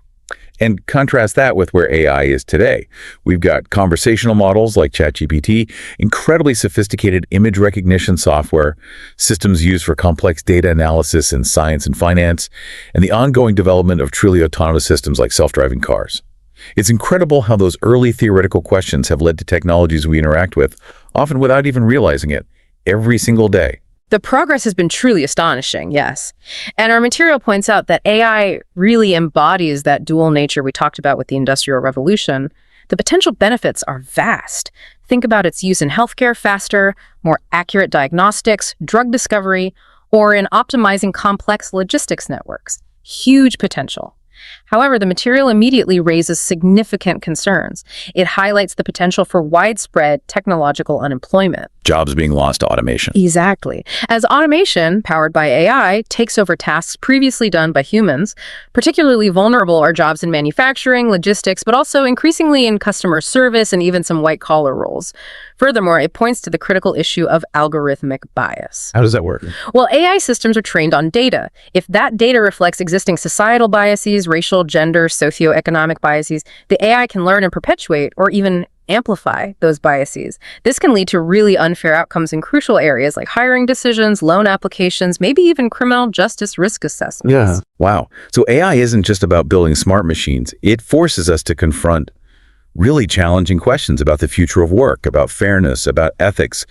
S2: And contrast that with where AI is today. We've got conversational models like ChatGPT, incredibly sophisticated image recognition software, systems used for complex data analysis in science and finance, and the ongoing development of truly autonomous systems like self-driving cars. It's incredible how those early theoretical questions have led to technologies we interact with, often without even realizing it, every single day.
S1: The progress has been truly astonishing, yes. And our material points out that AI really embodies that dual nature we talked about with the Industrial Revolution. The potential benefits are vast. Think about its use in healthcare, faster, more accurate diagnostics, drug discovery, or in optimizing complex logistics networks. Huge potential. However, the material immediately raises significant concerns. It highlights the potential for widespread technological unemployment.
S2: Jobs being lost to automation.
S1: Exactly. As automation, powered by AI, takes over tasks previously done by humans, particularly vulnerable are jobs in manufacturing, logistics, but also increasingly in customer service and even some white-collar roles. Furthermore, it points to the critical issue of algorithmic bias.
S2: How does that work?
S1: Well, AI systems are trained on data. If that data reflects existing societal biases, racial, gender, socioeconomic biases, the AI can learn and perpetuate or even amplify those biases. This can lead to really unfair outcomes in crucial areas like hiring decisions, loan applications, maybe even criminal justice risk assessments.
S2: Yeah. Wow. So AI isn't just about building smart machines. It forces us to confront really challenging questions about the future of work, about fairness, about ethics,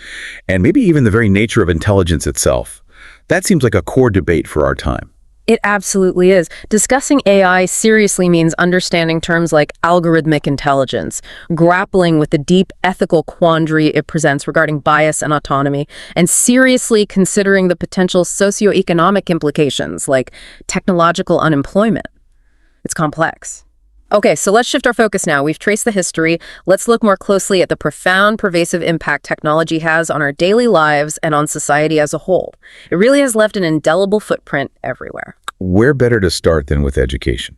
S2: and maybe even the very nature of intelligence itself. That seems like a core debate for our time.
S1: It absolutely is. Discussing AI seriously means understanding terms like algorithmic intelligence, grappling with the deep ethical quandary it presents regarding bias and autonomy, and seriously considering the potential socioeconomic implications like technological unemployment. It's complex. Okay, so let's shift our focus now. We've traced the history. Let's look more closely at the profound, pervasive impact technology has on our daily lives and on society as a whole. It really has left an indelible footprint everywhere.
S2: Where better to start than with education?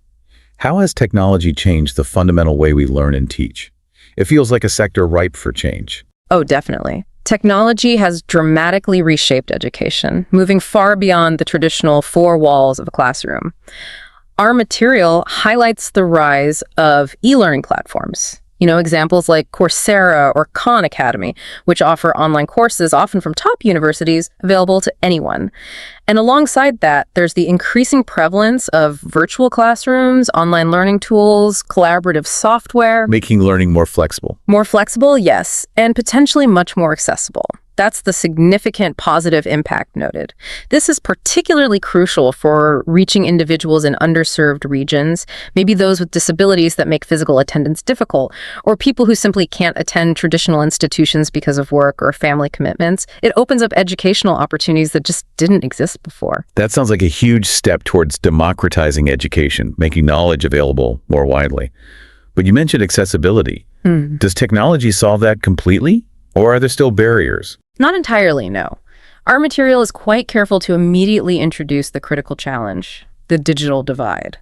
S2: How has technology changed the fundamental way we learn and teach? It feels like a sector ripe for change.
S1: Oh, definitely. Technology has dramatically reshaped education, moving far beyond the traditional four walls of a classroom. Our material highlights the rise of e-learning platforms. Examples like Coursera or Khan Academy, which offer online courses, often from top universities, available to anyone. And alongside that, there's the increasing prevalence of virtual classrooms, online learning tools, collaborative software.
S2: Making learning more flexible.
S1: More flexible, yes, and potentially much more accessible. That's the significant positive impact noted. This is particularly crucial for reaching individuals in underserved regions, maybe those with disabilities that make physical attendance difficult, or people who simply can't attend traditional institutions because of work or family commitments. It opens up educational opportunities that just didn't exist before.
S2: That sounds like a huge step towards democratizing education, making knowledge available more widely. But you mentioned accessibility. Does technology solve that completely, or are there still barriers?
S1: Not entirely, no. Our material is quite careful to immediately introduce the critical challenge, the digital divide.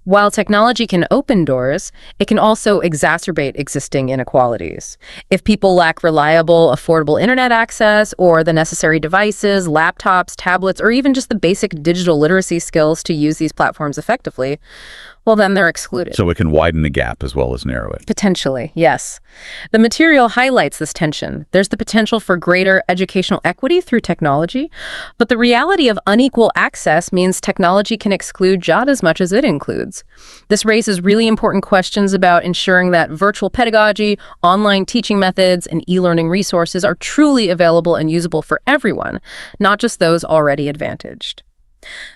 S1: While technology can open doors, it can also exacerbate existing inequalities. If people lack reliable, affordable internet access or the necessary devices, laptops, tablets, or even just the basic digital literacy skills to use these platforms effectively, well, then they're excluded.
S2: So it can widen the gap as well as narrow it.
S1: Potentially, yes. The material highlights this tension. There's the potential for greater educational equity through technology, but the reality of unequal access means technology can exclude just as much as it includes. This raises really important questions about ensuring that virtual pedagogy, online teaching methods, and e-learning resources are truly available and usable for everyone, not just those already advantaged.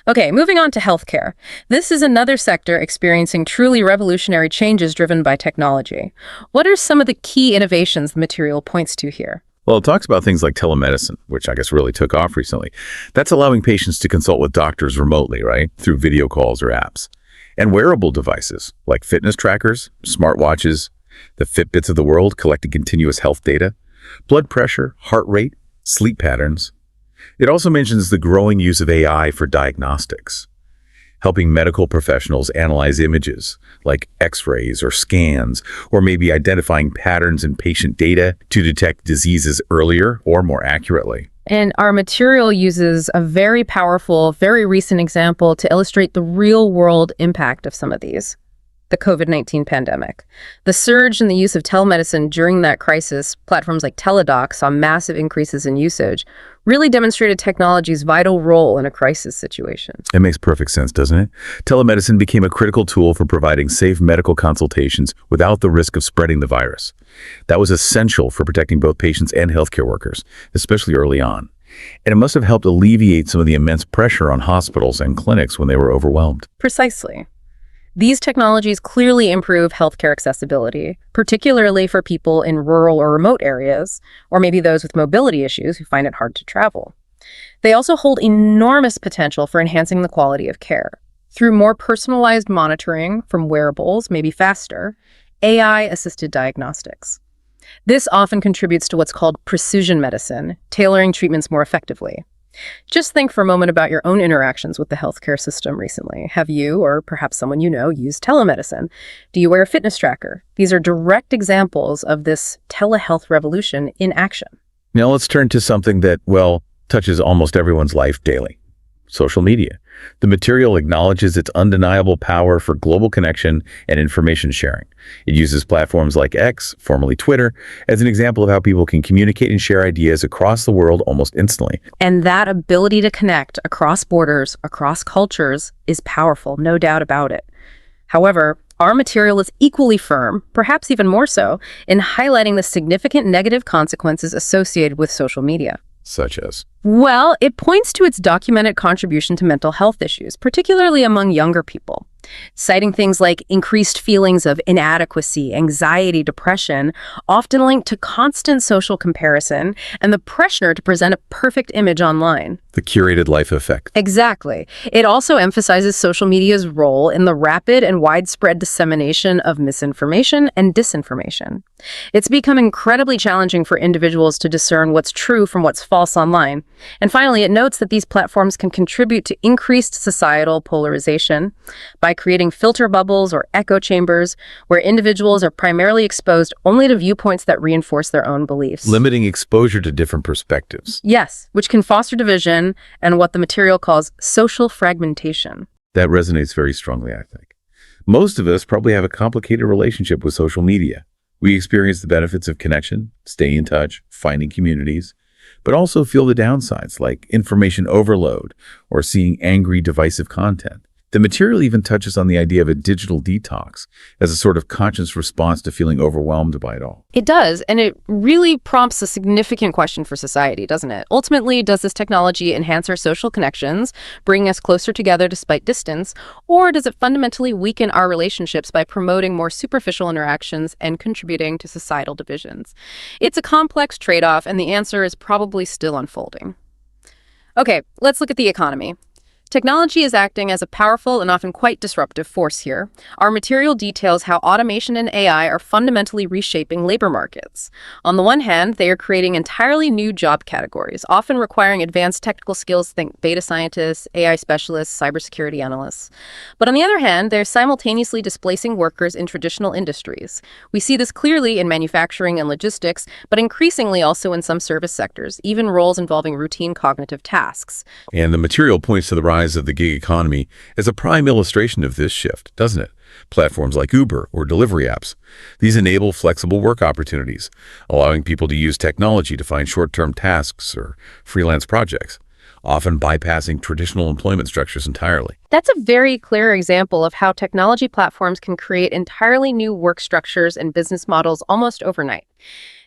S1: Okay, moving on to healthcare. This is another sector experiencing truly revolutionary changes driven by technology. What are some of the key innovations the material points to here?
S2: Well, it talks about things like telemedicine, which I guess really took off recently. That's allowing patients to consult with doctors remotely, right? Through video calls or apps. And wearable devices like fitness trackers, smartwatches, the Fitbits of the world collecting continuous health data, blood pressure, heart rate, sleep patterns. It also mentions the growing use of AI for diagnostics, helping medical professionals analyze images like X-rays or scans, or maybe identifying patterns in patient data to detect diseases earlier or more accurately.
S1: And our material uses a very powerful, very recent example to illustrate the real-world impact of some of these. The COVID-19 pandemic. The surge in the use of telemedicine during that crisis, platforms like Teladoc saw massive increases in usage, really demonstrated technology's vital role in a crisis situation.
S2: It makes perfect sense, doesn't it? Telemedicine became a critical tool for providing safe medical consultations without the risk of spreading the virus. That was essential for protecting both patients and healthcare workers, especially early on. And it must have helped alleviate some of the immense pressure on hospitals and clinics when they were overwhelmed.
S1: Precisely. These technologies clearly improve healthcare accessibility, particularly for people in rural or remote areas, or maybe those with mobility issues who find it hard to travel. They also hold enormous potential for enhancing the quality of care. Through more personalized monitoring from wearables, maybe faster, AI-assisted diagnostics. This often contributes to what's called precision medicine, tailoring treatments more effectively. Just think for a moment about your own interactions with the healthcare system recently. Have you, or perhaps someone you know, used telemedicine? Do you wear a fitness tracker? These are direct examples of this telehealth revolution in action.
S2: Now let's turn to something that, well, touches almost everyone's life daily. Social media. The material acknowledges its undeniable power for global connection and information sharing. It uses platforms like X, formerly Twitter, as an example of how people can communicate and share ideas across the world almost instantly.
S1: And that ability to connect across borders, across cultures, is powerful, no doubt about it. However, our material is equally firm, perhaps even more so, in highlighting the significant negative consequences associated with social media.
S2: Such as?
S1: Well, it points to its documented contribution to mental health issues, particularly among younger people, citing things like increased feelings of inadequacy, anxiety, depression, often linked to constant social comparison and the pressure to present a perfect image online.
S2: The curated life effect.
S1: Exactly. It also emphasizes social media's role in the rapid and widespread dissemination of misinformation and disinformation. It's become incredibly challenging for individuals to discern what's true from what's false online. And finally, it notes that these platforms can contribute to increased societal polarization by creating filter bubbles or echo chambers where individuals are primarily exposed only to viewpoints that reinforce their own beliefs.
S2: Limiting exposure to different perspectives.
S1: Yes, which can foster division and what the material calls social fragmentation.
S2: That resonates very strongly, I think. Most of us probably have a complicated relationship with social media. We experience the benefits of connection, staying in touch, finding communities, but also feel the downsides like information overload or seeing angry, divisive content. The material even touches on the idea of a digital detox as a sort of conscious response to feeling overwhelmed by it all.
S1: It does, and it really prompts a significant question for society, doesn't it? Ultimately, does this technology enhance our social connections, bring us closer together despite distance, or does it fundamentally weaken our relationships by promoting more superficial interactions and contributing to societal divisions? It's a complex trade-off, and the answer is probably still unfolding. Okay, let's look at the economy. Technology is acting as a powerful and often quite disruptive force here. Our material details how automation and AI are fundamentally reshaping labor markets. On the one hand, they are creating entirely new job categories, often requiring advanced technical skills, think data scientists, AI specialists, cybersecurity analysts. But on the other hand, they're simultaneously displacing workers in traditional industries. We see this clearly in manufacturing and logistics, but increasingly also in some service sectors, even roles involving routine cognitive tasks.
S3: And the material points to the rise of the gig economy as a prime illustration of this shift, doesn't it? Platforms like Uber or delivery apps. These enable flexible work opportunities, allowing people to use technology to find short-term tasks or freelance projects, often bypassing traditional employment structures entirely.
S1: That's a very clear example of how technology platforms can create entirely new work structures and business models almost overnight.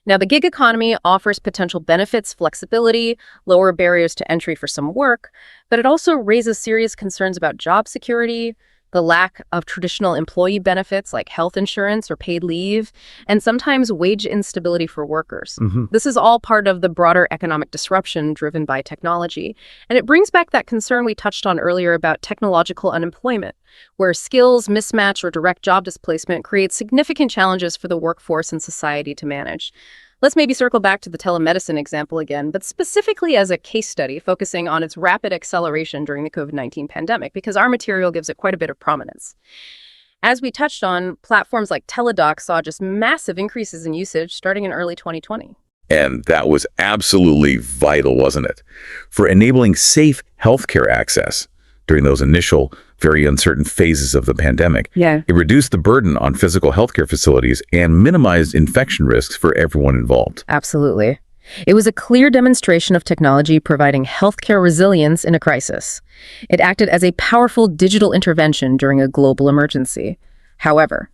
S1: Now, the gig economy offers potential benefits, flexibility, lower barriers to entry for some work, but it also raises serious concerns about job security, the lack of traditional employee benefits like health insurance or paid leave, and sometimes wage instability for workers. This is all part of the broader economic disruption driven by technology. And it brings back that concern we touched on earlier about technological unemployment, where skills mismatch or direct job displacement creates significant challenges for the workforce and society to manage. Let's maybe circle back to the telemedicine example again, but specifically as a case study focusing on its rapid acceleration during the COVID-19 pandemic, because our material gives it quite a bit of prominence. As we touched on, platforms like Teladoc saw just massive increases in usage starting in early 2020.
S2: And that was absolutely vital, wasn't it? For enabling safe healthcare access during those initial, very uncertain phases of the pandemic.
S1: Yeah.
S2: It reduced the burden on physical healthcare facilities and minimized infection risks for everyone involved.
S1: Absolutely. It was a clear demonstration of technology providing healthcare resilience in a crisis. It acted as a powerful digital intervention during a global emergency. However,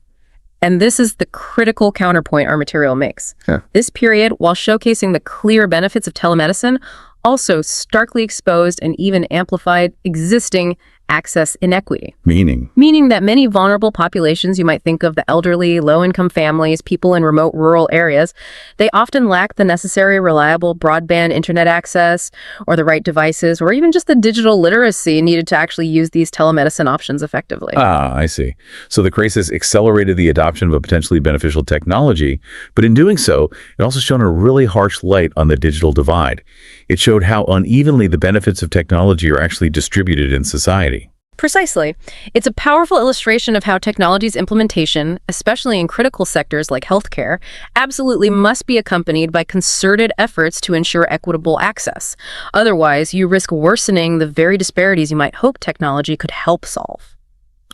S1: and this is the critical counterpoint our material makes, this period, while showcasing the clear benefits of telemedicine, also starkly exposed and even amplified existing access inequity. Meaning that many vulnerable populations, you might think of the elderly, low-income families, people in remote rural areas, they often lack the necessary reliable broadband internet access or the right devices or even just the digital literacy needed to actually use these telemedicine options effectively.
S2: I see. So the crisis accelerated the adoption of a potentially beneficial technology, but in doing so, it also shone a really harsh light on the digital divide. It showed how unevenly the benefits of technology are actually distributed in society.
S1: Precisely. It's a powerful illustration of how technology's implementation, especially in critical sectors like healthcare, absolutely must be accompanied by concerted efforts to ensure equitable access. Otherwise, you risk worsening the very disparities you might hope technology could help solve.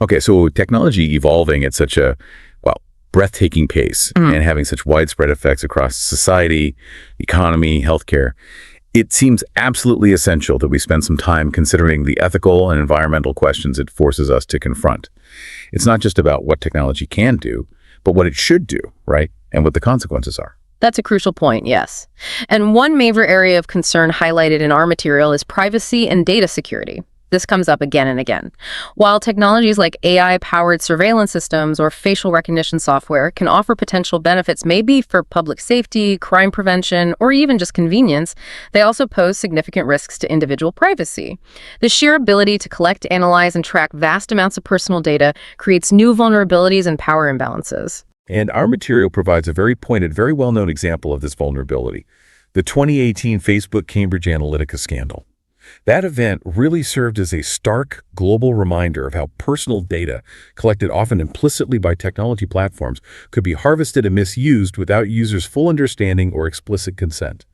S2: Okay, so technology evolving at such a, breathtaking pace and having such widespread effects across society, economy, healthcare, it seems absolutely essential that we spend some time considering the ethical and environmental questions it forces us to confront. It's not just about what technology can do, but what it should do, right? And what the consequences are.
S1: That's a crucial point, yes. And one major area of concern highlighted in our material is privacy and data security. This comes up again and again. While technologies like AI-powered surveillance systems or facial recognition software can offer potential benefits maybe for public safety, crime prevention, or even just convenience, they also pose significant risks to individual privacy. The sheer ability to collect, analyze, and track vast amounts of personal data creates new vulnerabilities and power imbalances.
S3: And our material provides a very pointed, very well-known example of this vulnerability: the 2018 Facebook Cambridge Analytica scandal. That event really served as a stark global reminder of how personal data, collected often implicitly by technology platforms, could be harvested and misused without users' full understanding or explicit consent.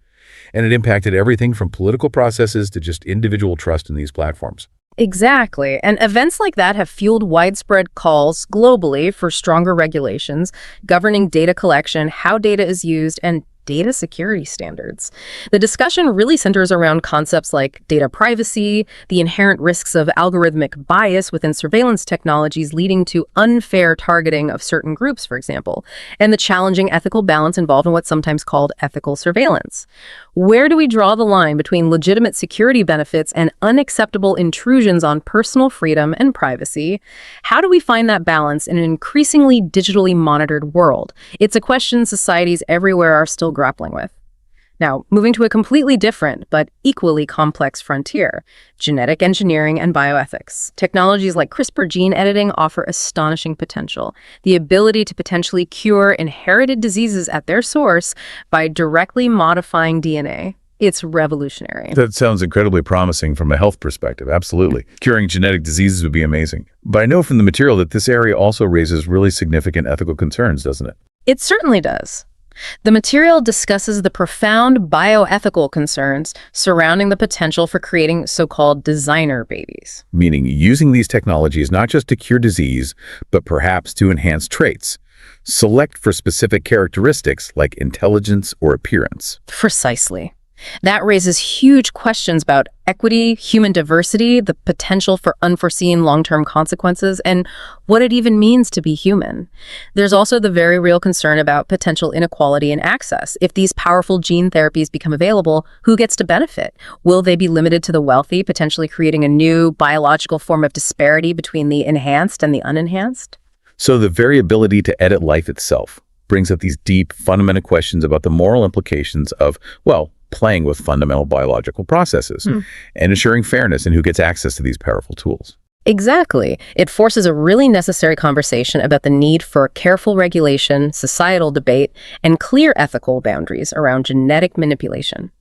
S3: And it impacted everything from political processes to just individual trust in these platforms.
S1: Exactly. And events like that have fueled widespread calls globally for stronger regulations governing data collection, how data is used, and data security standards. The discussion really centers around concepts like data privacy, the inherent risks of algorithmic bias within surveillance technologies leading to unfair targeting of certain groups, for example, and the challenging ethical balance involved in what's sometimes called ethical surveillance. Where do we draw the line between legitimate security benefits and unacceptable intrusions on personal freedom and privacy? How do we find that balance in an increasingly digitally monitored world? It's a question societies everywhere are still grappling with. Now, moving to a completely different but equally complex frontier, genetic engineering and bioethics. Technologies like CRISPR gene editing offer astonishing potential. The ability to potentially cure inherited diseases at their source by directly modifying DNA. It's revolutionary.
S2: That sounds incredibly promising from a health perspective. Absolutely. Curing genetic diseases would be amazing. But I know from the material that this area also raises really significant ethical concerns, doesn't it?
S1: It certainly does. The material discusses the profound bioethical concerns surrounding the potential for creating so-called designer babies.
S2: Meaning using these technologies not just to cure disease, but perhaps to enhance traits. Select for specific characteristics like intelligence or appearance.
S1: Precisely. That raises huge questions about equity, human diversity, the potential for unforeseen long-term consequences, and what it even means to be human. There's also the very real concern about potential inequality in access. If these powerful gene therapies become available, who gets to benefit? Will they be limited to the wealthy, potentially creating a new biological form of disparity between the enhanced and the unenhanced?
S2: So the very ability to edit life itself brings up these deep, fundamental questions about the moral implications of, well, playing with fundamental biological processes and ensuring fairness in who gets access to these powerful tools.
S1: Exactly. It forces a really necessary conversation about the need for careful regulation, societal debate, and clear ethical boundaries around genetic manipulation.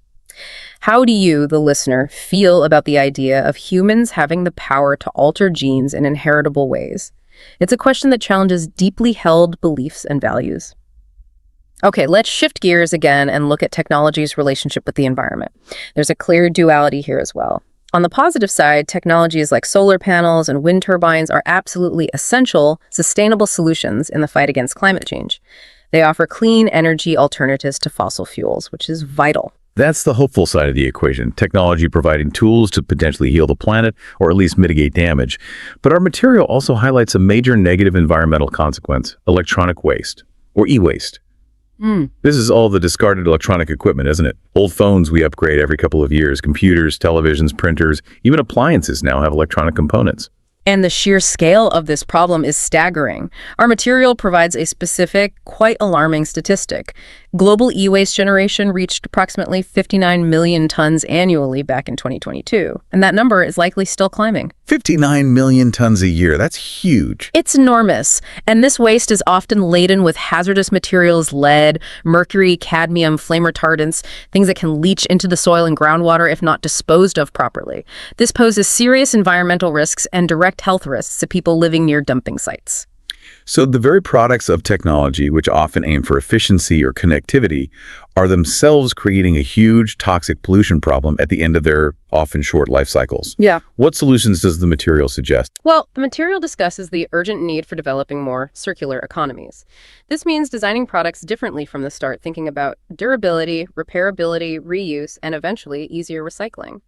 S1: How do you, the listener, feel about the idea of humans having the power to alter genes in inheritable ways? It's a question that challenges deeply held beliefs and values. Okay, let's shift gears again and look at technology's relationship with the environment. There's a clear duality here as well. On the positive side, technologies like solar panels and wind turbines are absolutely essential, sustainable solutions in the fight against climate change. They offer clean energy alternatives to fossil fuels, which is vital.
S2: That's the hopeful side of the equation, technology providing tools to potentially heal the planet or at least mitigate damage. But our material also highlights a major negative environmental consequence, electronic waste, or e-waste. This is all the discarded electronic equipment, isn't it? Old phones we upgrade every couple of years, computers, televisions, printers, even appliances now have electronic components.
S1: And the sheer scale of this problem is staggering. Our material provides a specific, quite alarming statistic. Global e-waste generation reached approximately 59 million tons annually back in 2022, and that number is likely still climbing.
S2: 59 million tons a year, that's huge.
S1: It's enormous, and this waste is often laden with hazardous materials, lead, mercury, cadmium, flame retardants, things that can leach into the soil and groundwater if not disposed of properly. This poses serious environmental risks and direct health risks to people living near dumping sites.
S2: So the very products of technology, which often aim for efficiency or connectivity, are themselves creating a huge toxic pollution problem at the end of their often short life cycles.
S1: Yeah.
S2: What solutions does the material suggest?
S1: Well, the material discusses the urgent need for developing more circular economies. This means designing products differently from the start, thinking about durability, repairability, reuse, and eventually easier recycling.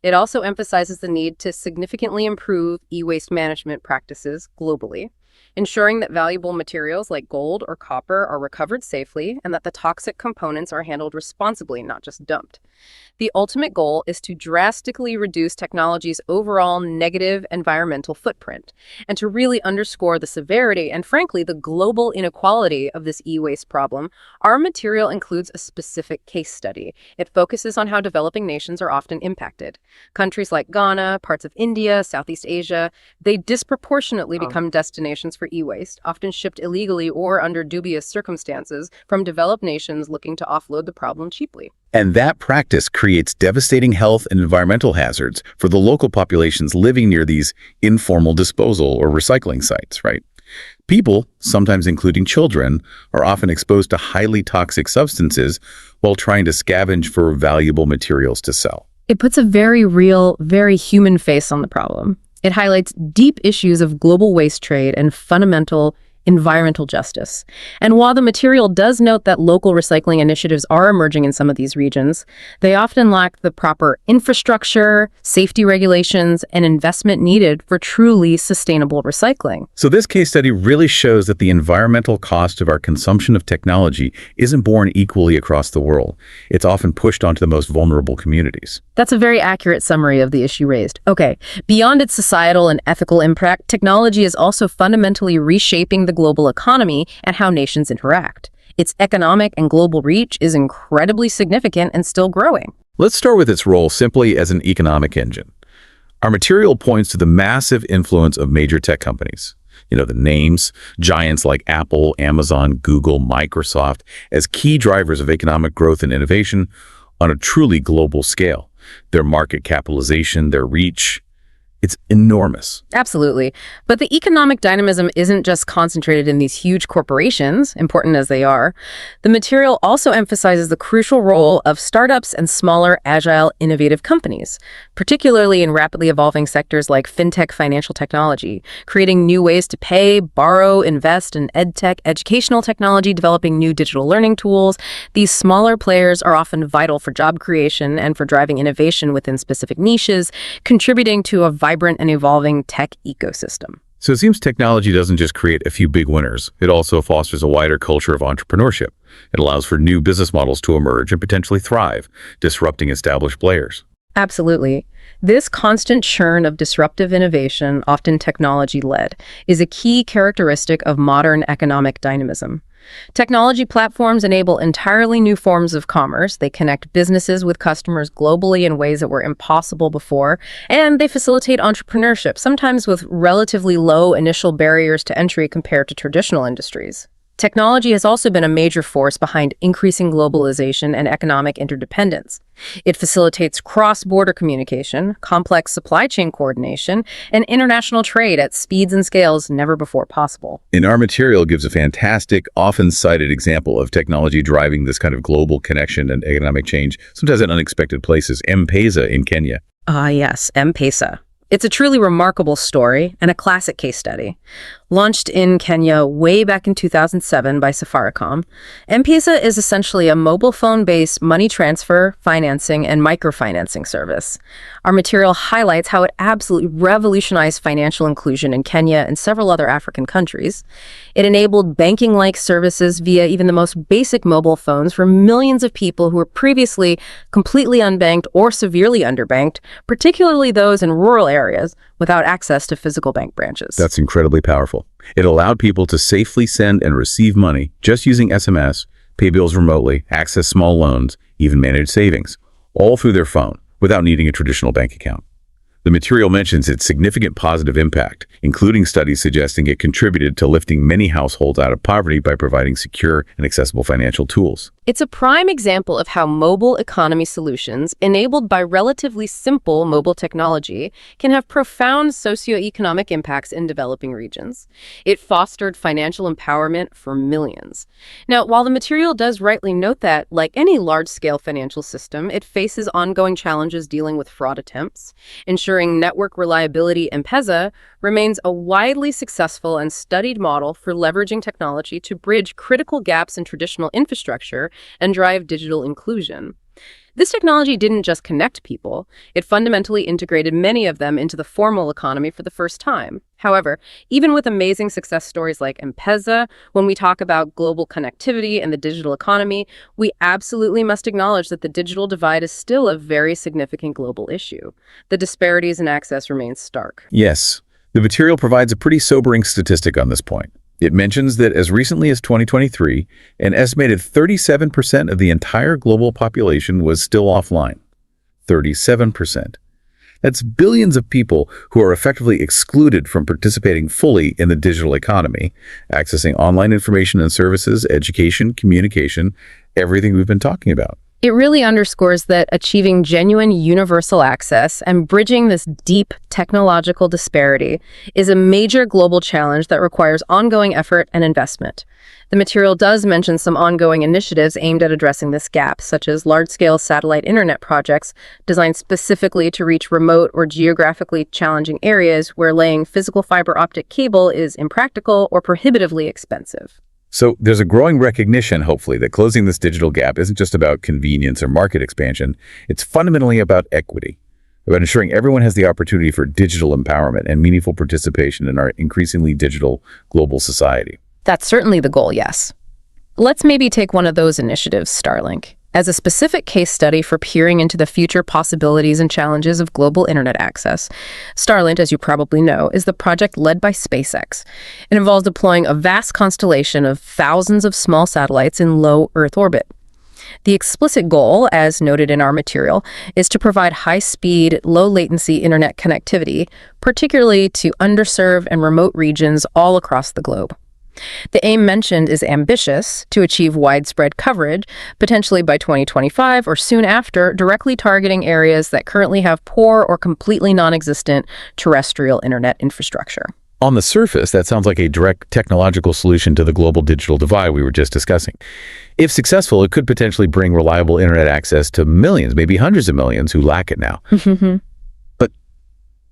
S1: It also emphasizes the need to significantly improve e-waste management practices globally, ensuring that valuable materials like gold or copper are recovered safely and that the toxic components are handled responsibly, not just dumped. The ultimate goal is to drastically reduce technology's overall negative environmental footprint and to really underscore the severity and, frankly, the global inequality of this e-waste problem. Our material includes a specific case study. It focuses on how developing nations are often impacted. Countries like Ghana, parts of India, Southeast Asia, they disproportionately become destinations for e-waste, often shipped illegally or under dubious circumstances from developed nations looking to offload the problem cheaply.
S2: And that practice creates devastating health and environmental hazards for the local populations living near these informal disposal or recycling sites, right? People, sometimes including children, are often exposed to highly toxic substances while trying to scavenge for valuable materials to sell.
S1: It puts a very real, very human face on the problem. It highlights deep issues of global waste trade and fundamental environmental justice. And while the material does note that local recycling initiatives are emerging in some of these regions, they often lack the proper infrastructure, safety regulations, and investment needed for truly sustainable recycling.
S2: So this case study really shows that the environmental cost of our consumption of technology isn't borne equally across the world. It's often pushed onto the most vulnerable communities.
S1: That's a very accurate summary of the issue raised. Okay, beyond its societal and ethical impact, technology is also fundamentally reshaping the global economy and how nations interact. Its economic and global reach is incredibly significant and still growing.
S2: Let's start with its role simply as an economic engine. Our material points to the massive influence of major tech companies. The names, giants like Apple, Amazon, Google, Microsoft, as key drivers of economic growth and innovation on a truly global scale. Their market capitalization, their reach, it's enormous.
S1: Absolutely. But the economic dynamism isn't just concentrated in these huge corporations, important as they are. The material also emphasizes the crucial role of startups and smaller, agile, innovative companies, particularly in rapidly evolving sectors like fintech financial technology, creating new ways to pay, borrow, invest in edtech, educational technology, developing new digital learning tools. These smaller players are often vital for job creation and for driving innovation within specific niches, contributing to a vibrant and evolving tech ecosystem.
S2: So it seems technology doesn't just create a few big winners. It also fosters a wider culture of entrepreneurship. It allows for new business models to emerge and potentially thrive, disrupting established players.
S1: Absolutely. This constant churn of disruptive innovation, often technology-led, is a key characteristic of modern economic dynamism. Technology platforms enable entirely new forms of commerce. They connect businesses with customers globally in ways that were impossible before, and they facilitate entrepreneurship, sometimes with relatively low initial barriers to entry compared to traditional industries. Technology has also been a major force behind increasing globalization and economic interdependence. It facilitates cross-border communication, complex supply chain coordination, and international trade at speeds and scales never before possible.
S2: And our material gives a fantastic, often cited example of technology driving this kind of global connection and economic change, sometimes in unexpected places. M-Pesa in Kenya.
S1: Yes, M-Pesa. It's a truly remarkable story and a classic case study. Launched in Kenya way back in 2007 by Safaricom, M-Pesa is essentially a mobile phone-based money transfer, financing, and microfinancing service. Our material highlights how it absolutely revolutionized financial inclusion in Kenya and several other African countries. It enabled banking-like services via even the most basic mobile phones for millions of people who were previously completely unbanked or severely underbanked, particularly those in rural areas without access to physical bank branches.
S2: That's incredibly powerful. It allowed people to safely send and receive money just using SMS, pay bills remotely, access small loans, even manage savings, all through their phone without needing a traditional bank account. The material mentions its significant positive impact, including studies suggesting it contributed to lifting many households out of poverty by providing secure and accessible financial tools.
S1: It's a prime example of how mobile economy solutions, enabled by relatively simple mobile technology, can have profound socioeconomic impacts in developing regions. It fostered financial empowerment for millions. Now, while the material does rightly note that, like any large-scale financial system, it faces ongoing challenges dealing with fraud attempts, ensuring network reliability, M-Pesa remains a widely successful and studied model for leveraging technology to bridge critical gaps in traditional infrastructure and drive digital inclusion. This technology didn't just connect people, it fundamentally integrated many of them into the formal economy for the first time. However, even with amazing success stories like M-Pesa, when we talk about global connectivity and the digital economy, we absolutely must acknowledge that the digital divide is still a very significant global issue. The disparities in access remain stark.
S2: Yes, the material provides a pretty sobering statistic on this point. It mentions that as recently as 2023, an estimated 37% of the entire global population was still offline. 37%. That's billions of people who are effectively excluded from participating fully in the digital economy, accessing online information and services, education, communication, everything we've been talking about.
S1: It really underscores that achieving genuine universal access and bridging this deep technological disparity is a major global challenge that requires ongoing effort and investment. The material does mention some ongoing initiatives aimed at addressing this gap, such as large-scale satellite internet projects designed specifically to reach remote or geographically challenging areas where laying physical fiber optic cable is impractical or prohibitively expensive.
S2: So there's a growing recognition, hopefully, that closing this digital gap isn't just about convenience or market expansion. It's fundamentally about equity, about ensuring everyone has the opportunity for digital empowerment and meaningful participation in our increasingly digital global society.
S1: That's certainly the goal, yes. Let's maybe take one of those initiatives, Starlink, as a specific case study for peering into the future possibilities and challenges of global internet access. Starlink, as you probably know, is the project led by SpaceX. It involves deploying a vast constellation of thousands of small satellites in low Earth orbit. The explicit goal, as noted in our material, is to provide high-speed, low-latency internet connectivity, particularly to underserved and remote regions all across the globe. The aim mentioned is ambitious, to achieve widespread coverage, potentially by 2025 or soon after, directly targeting areas that currently have poor or completely non-existent terrestrial internet infrastructure.
S2: On the surface, that sounds like a direct technological solution to the global digital divide we were just discussing. If successful, it could potentially bring reliable internet access to millions, maybe hundreds of millions who lack it now. But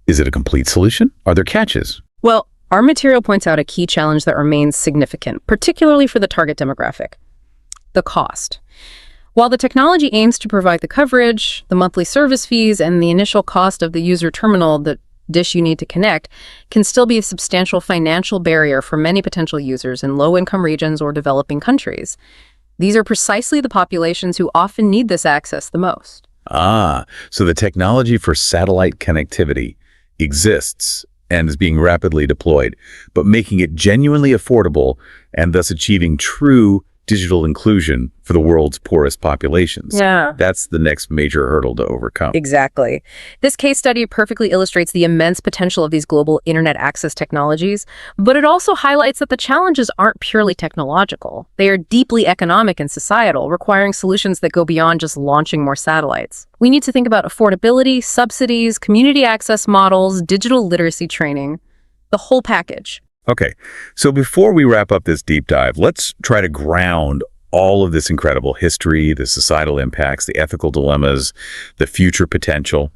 S2: is it a complete solution? Are there catches?
S1: Well, our material points out a key challenge that remains significant, particularly for the target demographic: the cost. While the technology aims to provide the coverage, the monthly service fees, and the initial cost of the user terminal, the dish you need to connect, can still be a substantial financial barrier for many potential users in low-income regions or developing countries. These are precisely the populations who often need this access the most.
S2: So the technology for satellite connectivity exists and is being rapidly deployed, but making it genuinely affordable and thus achieving true digital inclusion for the world's poorest populations.
S1: Yeah.
S2: That's the next major hurdle to overcome.
S1: Exactly. This case study perfectly illustrates the immense potential of these global internet access technologies, but it also highlights that the challenges aren't purely technological. They are deeply economic and societal, requiring solutions that go beyond just launching more satellites. We need to think about affordability, subsidies, community access models, digital literacy training, the whole package.
S2: Okay, so before we wrap up this deep dive, let's try to ground all of this incredible history, the societal impacts, the ethical dilemmas, the future potential.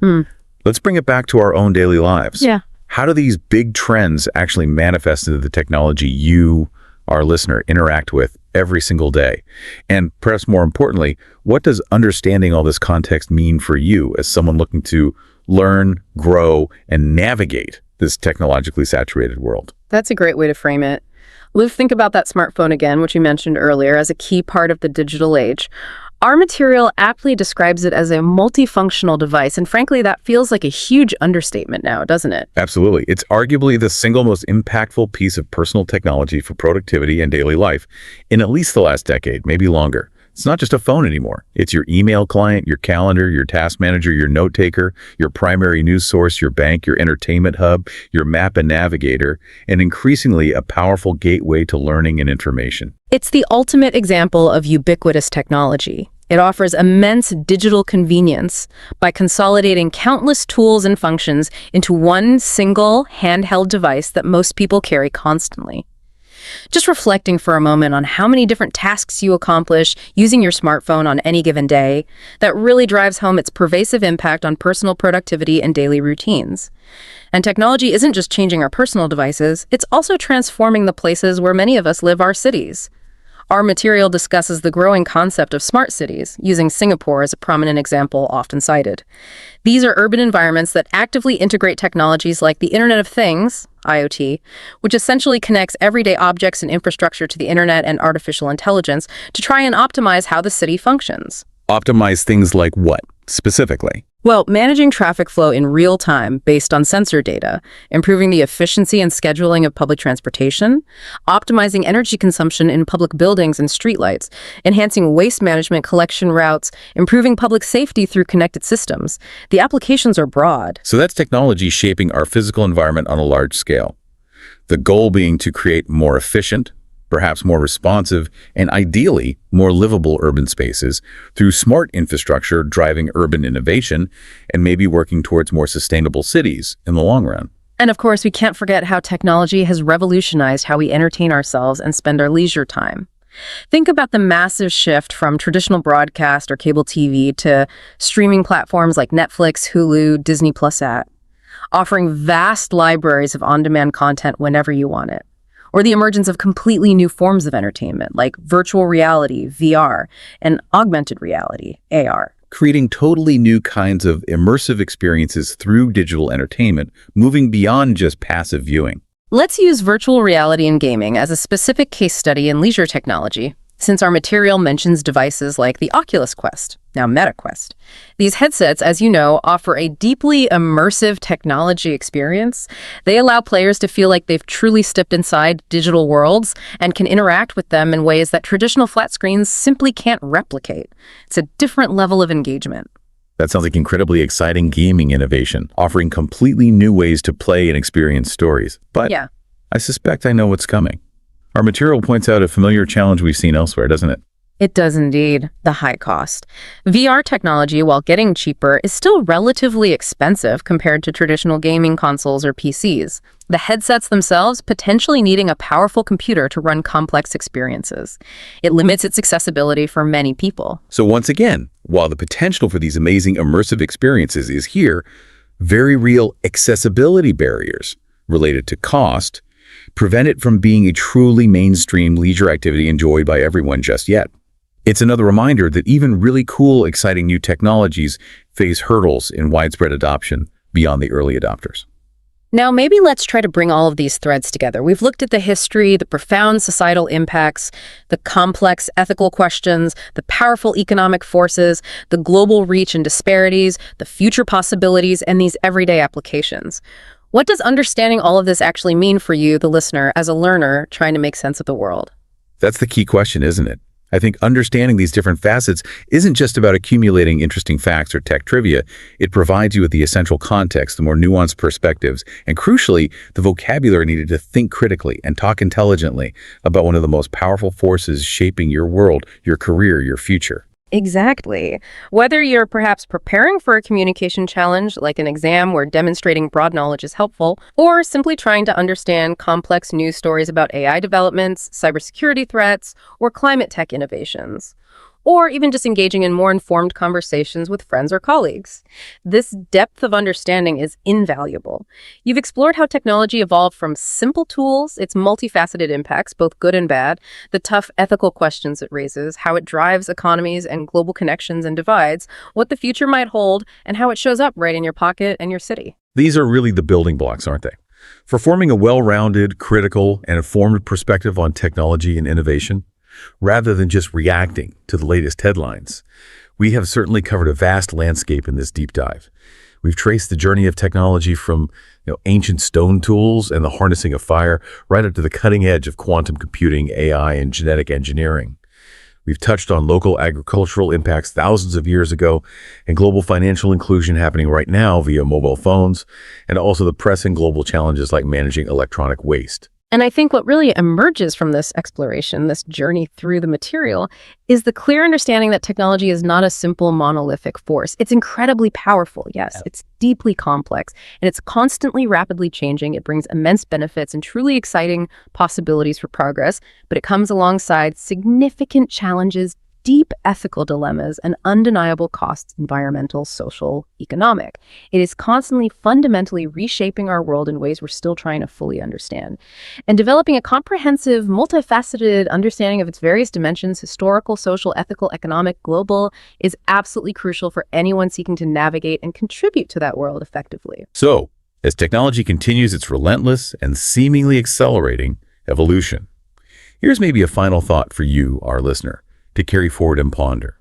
S2: Let's bring it back to our own daily lives.
S1: Yeah.
S2: How do these big trends actually manifest into the technology you, our listener, interact with every single day? And perhaps more importantly, what does understanding all this context mean for you as someone looking to learn, grow, and navigate this technologically saturated world?
S1: That's a great way to frame it. Liv, think about that smartphone again, which you mentioned earlier, as a key part of the digital age. Our material aptly describes it as a multifunctional device, and frankly, that feels like a huge understatement now, doesn't it?
S2: Absolutely. It's arguably the single most impactful piece of personal technology for productivity and daily life in at least the last decade, maybe longer. It's not just a phone anymore. It's your email client, your calendar, your task manager, your note taker, your primary news source, your bank, your entertainment hub, your map and navigator, and increasingly a powerful gateway to learning and information.
S1: It's the ultimate example of ubiquitous technology. It offers immense digital convenience by consolidating countless tools and functions into one single handheld device that most people carry constantly. Just reflecting for a moment on how many different tasks you accomplish using your smartphone on any given day, that really drives home its pervasive impact on personal productivity and daily routines. And technology isn't just changing our personal devices, it's also transforming the places where many of us live, our cities. Our material discusses the growing concept of smart cities, using Singapore as a prominent example often cited. These are urban environments that actively integrate technologies like the Internet of Things, IoT, which essentially connects everyday objects and infrastructure to the internet and artificial intelligence to try and optimize how the city functions.
S2: Optimize things like what, specifically?
S1: Well, managing traffic flow in real time based on sensor data, improving the efficiency and scheduling of public transportation, optimizing energy consumption in public buildings and streetlights, enhancing waste management collection routes, improving public safety through connected systems. The applications are broad.
S2: So that's technology shaping our physical environment on a large scale. The goal being to create more efficient, perhaps more responsive, and ideally more livable urban spaces through smart infrastructure driving urban innovation and maybe working towards more sustainable cities in the long run.
S1: And of course, we can't forget how technology has revolutionized how we entertain ourselves and spend our leisure time. Think about the massive shift from traditional broadcast or cable TV to streaming platforms like Netflix, Hulu, Disney Plus app, offering vast libraries of on-demand content whenever you want it. Or the emergence of completely new forms of entertainment like virtual reality, VR, and augmented reality, AR.
S2: Creating totally new kinds of immersive experiences through digital entertainment, moving beyond just passive viewing.
S1: Let's use virtual reality in gaming as a specific case study in leisure technology, since our material mentions devices like the Oculus Quest, now Meta Quest. These headsets, as you know, offer a deeply immersive technology experience. They allow players to feel like they've truly stepped inside digital worlds and can interact with them in ways that traditional flat screens simply can't replicate. It's a different level of engagement.
S2: That sounds like incredibly exciting gaming innovation, offering completely new ways to play and experience stories. But
S1: yeah,
S2: I suspect I know what's coming. Our material points out a familiar challenge we've seen elsewhere, doesn't it?
S1: It does indeed. The high cost. VR technology, while getting cheaper, is still relatively expensive compared to traditional gaming consoles or PCs. The headsets themselves potentially needing a powerful computer to run complex experiences. It limits its accessibility for many people.
S2: So once again, while the potential for these amazing immersive experiences is here, very real accessibility barriers related to cost prevent it from being a truly mainstream leisure activity enjoyed by everyone just yet. It's another reminder that even really cool, exciting new technologies face hurdles in widespread adoption beyond the early adopters.
S1: Now, maybe let's try to bring all of these threads together. We've looked at the history, the profound societal impacts, the complex ethical questions, the powerful economic forces, the global reach and disparities, the future possibilities, and these everyday applications. What does understanding all of this actually mean for you, the listener, as a learner trying to make sense of the world?
S2: That's the key question, isn't it? I think understanding these different facets isn't just about accumulating interesting facts or tech trivia. It provides you with the essential context, the more nuanced perspectives, and crucially, the vocabulary needed to think critically and talk intelligently about one of the most powerful forces shaping your world, your career, your future.
S1: Exactly. Whether you're perhaps preparing for a communication challenge, like an exam where demonstrating broad knowledge is helpful, or simply trying to understand complex news stories about AI developments, cybersecurity threats, or climate tech innovations, or even just engaging in more informed conversations with friends or colleagues. This depth of understanding is invaluable. You've explored how technology evolved from simple tools, its multifaceted impacts, both good and bad, the tough ethical questions it raises, how it drives economies and global connections and divides, what the future might hold, and how it shows up right in your pocket and your city.
S3: These are really the building blocks, aren't they? For forming a well-rounded, critical, and informed perspective on technology and innovation, rather than just reacting to the latest headlines. We have certainly covered a vast landscape in this deep dive. We've traced the journey of technology from ancient stone tools and the harnessing of fire right up to the cutting edge of quantum computing, AI, and genetic engineering. We've touched on local agricultural impacts thousands of years ago and global financial inclusion happening right now via mobile phones, and also the pressing global challenges like managing electronic waste.
S1: And I think what really emerges from this exploration, this journey through the material, is the clear understanding that technology is not a simple monolithic force. It's incredibly powerful, yes. It's deeply complex, and it's constantly rapidly changing. It brings immense benefits and truly exciting possibilities for progress, but it comes alongside significant challenges, deep ethical dilemmas, and undeniable costs, environmental, social, economic. It is constantly fundamentally reshaping our world in ways we're still trying to fully understand. And developing a comprehensive, multifaceted understanding of its various dimensions, historical, social, ethical, economic, global, is absolutely crucial for anyone seeking to navigate and contribute to that world effectively.
S2: So, as technology continues its relentless and seemingly accelerating evolution, here's maybe a final thought for you, our listener, to carry forward and ponder.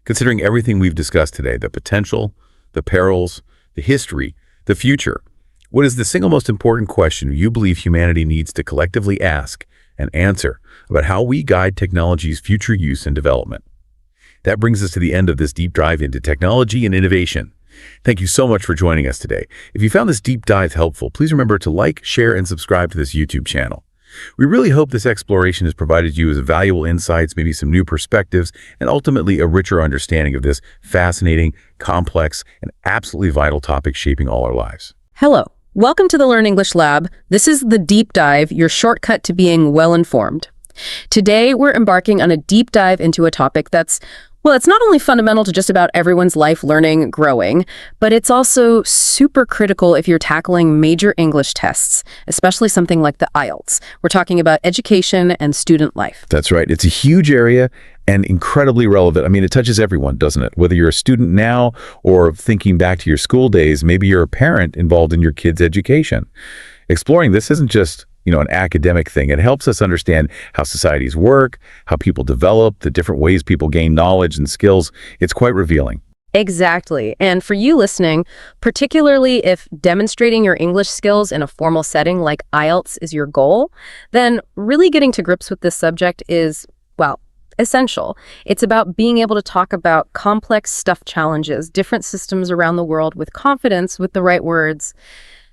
S2: Considering everything we've discussed today, the potential, the perils, the history, the future, what is the single most important question you believe humanity needs to collectively ask and answer about how we guide technology's future use and development? That brings us to the end of this deep dive into technology and innovation. Thank you so much for joining us today. If you found this deep dive helpful, please remember to like, share, and subscribe to this YouTube channel.
S3: We really hope this exploration has provided you with valuable insights, maybe some new perspectives, and ultimately a richer understanding of this fascinating, complex, and absolutely vital topic shaping all our lives.
S1: Hello. Welcome to the Learn English Lab. This is the Deep Dive, your shortcut to being well-informed. Today, we're embarking on a deep dive into a topic that's, well, it's not only fundamental to just about everyone's life learning, growing, but it's also super critical if you're tackling major English tests, especially something like the IELTS. We're talking about education and student life.
S3: That's right. It's a huge area and incredibly relevant. I mean, it touches everyone, doesn't it? Whether you're a student now or thinking back to your school days, maybe you're a parent involved in your kid's education. Exploring this isn't just an academic thing. It helps us understand how societies work, how people develop, the different ways people gain knowledge and skills. It's quite revealing.
S1: Exactly. And for you listening, particularly if demonstrating your English skills in a formal setting like IELTS is your goal, then really getting to grips with this subject is, well, essential. It's about being able to talk about complex stuff challenges, different systems around the world with confidence, with the right words.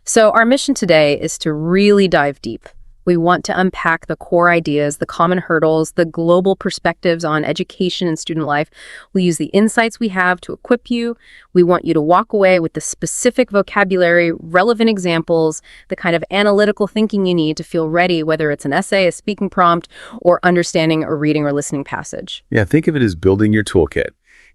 S1: So our mission today is to really dive deep. We want to unpack the core ideas, the common hurdles, the global perspectives on education and student life. We use the insights we have to equip you. We want you to walk away with the specific vocabulary, relevant examples, the kind of analytical thinking you need to feel ready, whether it's an essay, a speaking prompt, or understanding a reading or listening passage.
S2: Yeah, think of it as building your toolkit.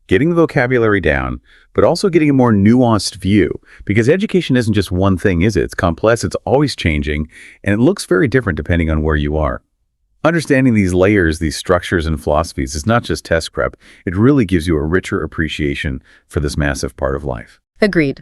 S2: Getting the vocabulary down, but also getting a more nuanced view. Because education isn't just one thing, is it? It's complex, it's always changing, and it looks very different depending on where you are. Understanding these layers, these structures and philosophies is not just test prep. It really gives you a richer appreciation for this massive part of life.
S1: Agreed.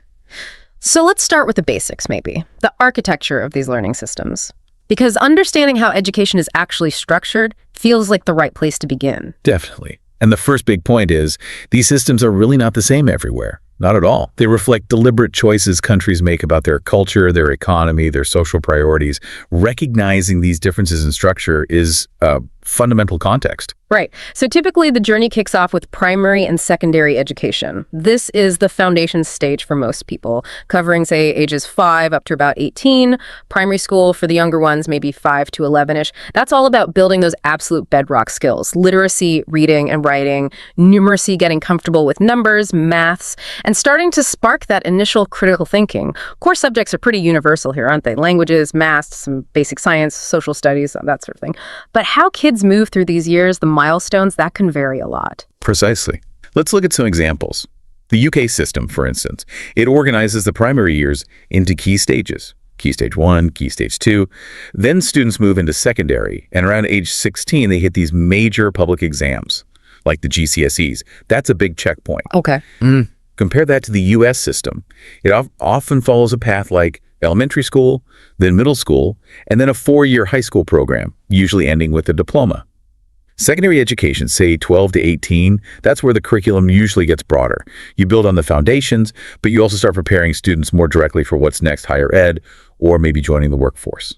S1: So let's start with the basics, maybe. The architecture of these learning systems. Because understanding how education is actually structured feels like the right place to begin.
S2: Definitely. And the first big point is, these systems are really not the same everywhere. Not at all. They reflect deliberate choices countries make about their culture, their economy, their social priorities. Recognizing these differences in structure is a fundamental context.
S1: Right. So typically the journey kicks off with primary and secondary education. This is the foundation stage for most people, covering, say, ages 5 up to about 18. Primary school for the younger ones, maybe 5 to 11-ish. That's all about building those absolute bedrock skills: literacy, reading and writing, numeracy, getting comfortable with numbers, maths, and starting to spark that initial critical thinking. Core subjects are pretty universal here, aren't they? Languages, math, some basic science, social studies, that sort of thing. But how kids move through these years, the milestones, that can vary a lot.
S2: Precisely. Let's look at some examples. The UK system, for instance, it organizes the primary years into key stages. Key stage 1, key stage 2. Then students move into secondary, and around age 16, they hit these major public exams, like the GCSEs. That's a big checkpoint.
S1: Okay.
S2: Compare that to the US system. It often follows a path like elementary school, then middle school, and then a 4-year high school program, usually ending with a diploma. Secondary education, say 12 to 18, that's where the curriculum usually gets broader. You build on the foundations, but you also start preparing students more directly for what's next, higher ed, or maybe joining the workforce.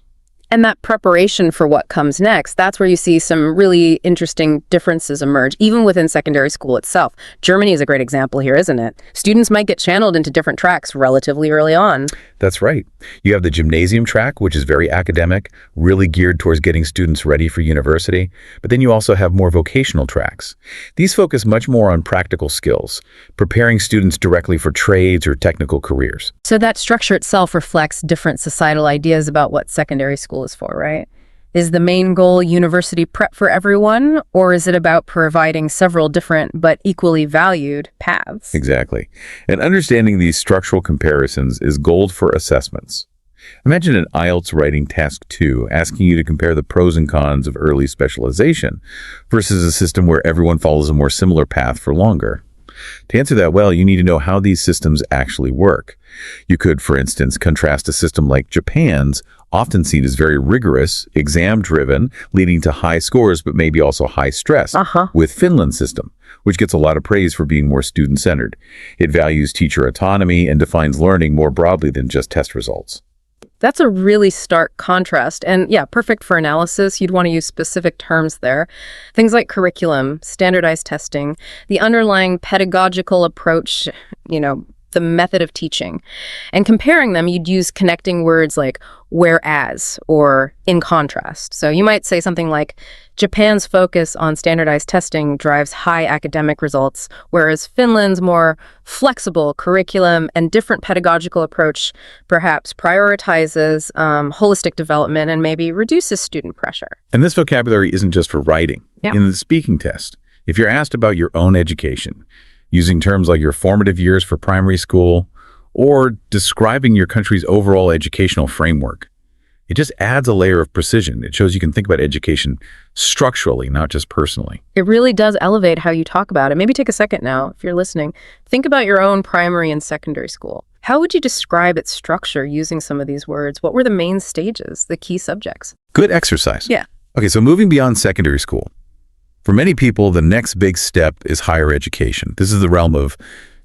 S1: And that preparation for what comes next, that's where you see some really interesting differences emerge, even within secondary school itself. Germany is a great example here, isn't it? Students might get channeled into different tracks relatively early on.
S2: That's right. You have the gymnasium track, which is very academic, really geared towards getting students ready for university. But then you also have more vocational tracks. These focus much more on practical skills, preparing students directly for trades or technical careers.
S1: So that structure itself reflects different societal ideas about what secondary school is for, right? Is the main goal university prep for everyone, or is it about providing several different but equally valued paths?
S2: Exactly. And understanding these structural comparisons is gold for assessments. Imagine an IELTS writing task 2 asking you to compare the pros and cons of early specialization versus a system where everyone follows a more similar path for longer. To answer that well, you need to know how these systems actually work. You could, for instance, contrast a system like Japan's, often seen as very rigorous, exam-driven, leading to high scores but maybe also high stress, with Finland's system, which gets a lot of praise for being more student-centered. It values teacher autonomy and defines learning more broadly than just test results.
S1: That's a really stark contrast. And yeah, perfect for analysis. You'd want to use specific terms there. Things like curriculum, standardized testing, the underlying pedagogical approach, the method of teaching. And comparing them, you'd use connecting words like whereas or in contrast. So you might say something like, Japan's focus on standardized testing drives high academic results, whereas Finland's more flexible curriculum and different pedagogical approach perhaps prioritizes holistic development and maybe reduces student pressure.
S2: And this vocabulary isn't just for writing.
S1: Yeah.
S2: In the speaking test, if you're asked about your own education, using terms like your formative years for primary school, or describing your country's overall educational framework, it just adds a layer of precision. It shows you can think about education structurally, not just personally.
S1: It really does elevate how you talk about it. Maybe take a second now, if you're listening. Think about your own primary and secondary school. How would you describe its structure using some of these words? What were the main stages, the key subjects?
S2: Good exercise.
S1: Yeah.
S2: Okay, so moving beyond secondary school. For many people, the next big step is higher education. This is the realm of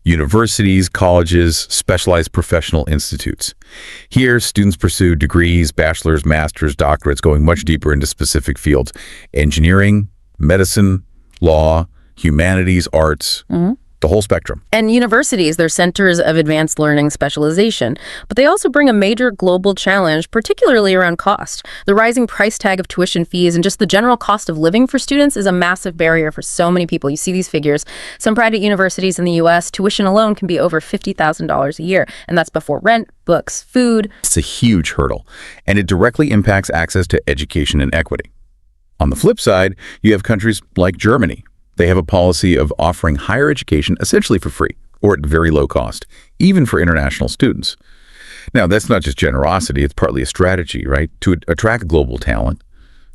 S2: universities, colleges, specialized professional institutes. Here, students pursue degrees, bachelor's, master's, doctorates, going much deeper into specific fields: engineering, medicine, law, humanities, arts, the whole spectrum.
S1: And universities, they're centers of advanced learning specialization, but they also bring a major global challenge, particularly around cost. The rising price tag of tuition fees and just the general cost of living for students is a massive barrier for so many people. You see these figures. Some private universities in the U.S., tuition alone can be over $50,000 a year, and that's before rent, books, food.
S2: It's a huge hurdle, and it directly impacts access to education and equity. On the flip side, you have countries like Germany. They have a policy of offering higher education essentially for free or at very low cost, even for international students. Now, that's not just generosity, it's partly a strategy, right? To attract global talent,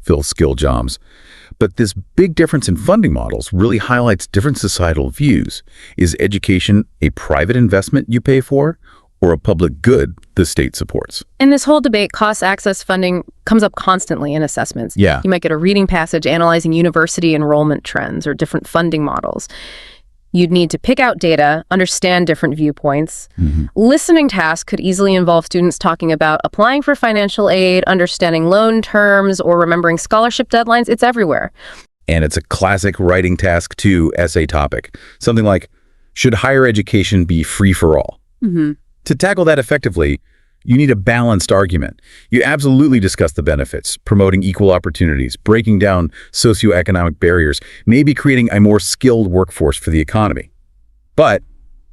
S2: fill skilled jobs. But this big difference in funding models really highlights different societal views. Is education a private investment you pay for, or a public good the state supports?
S1: And this whole debate, cost access funding, comes up constantly in assessments.
S2: Yeah.
S1: You might get a reading passage analyzing university enrollment trends or different funding models. You'd need to pick out data, understand different viewpoints. Listening tasks could easily involve students talking about applying for financial aid, understanding loan terms, or remembering scholarship deadlines. It's everywhere.
S2: And it's a classic writing task 2 essay topic. Something like, should higher education be free for all? To tackle that effectively, you need a balanced argument. You absolutely discuss the benefits, promoting equal opportunities, breaking down socioeconomic barriers, maybe creating a more skilled workforce for the economy. But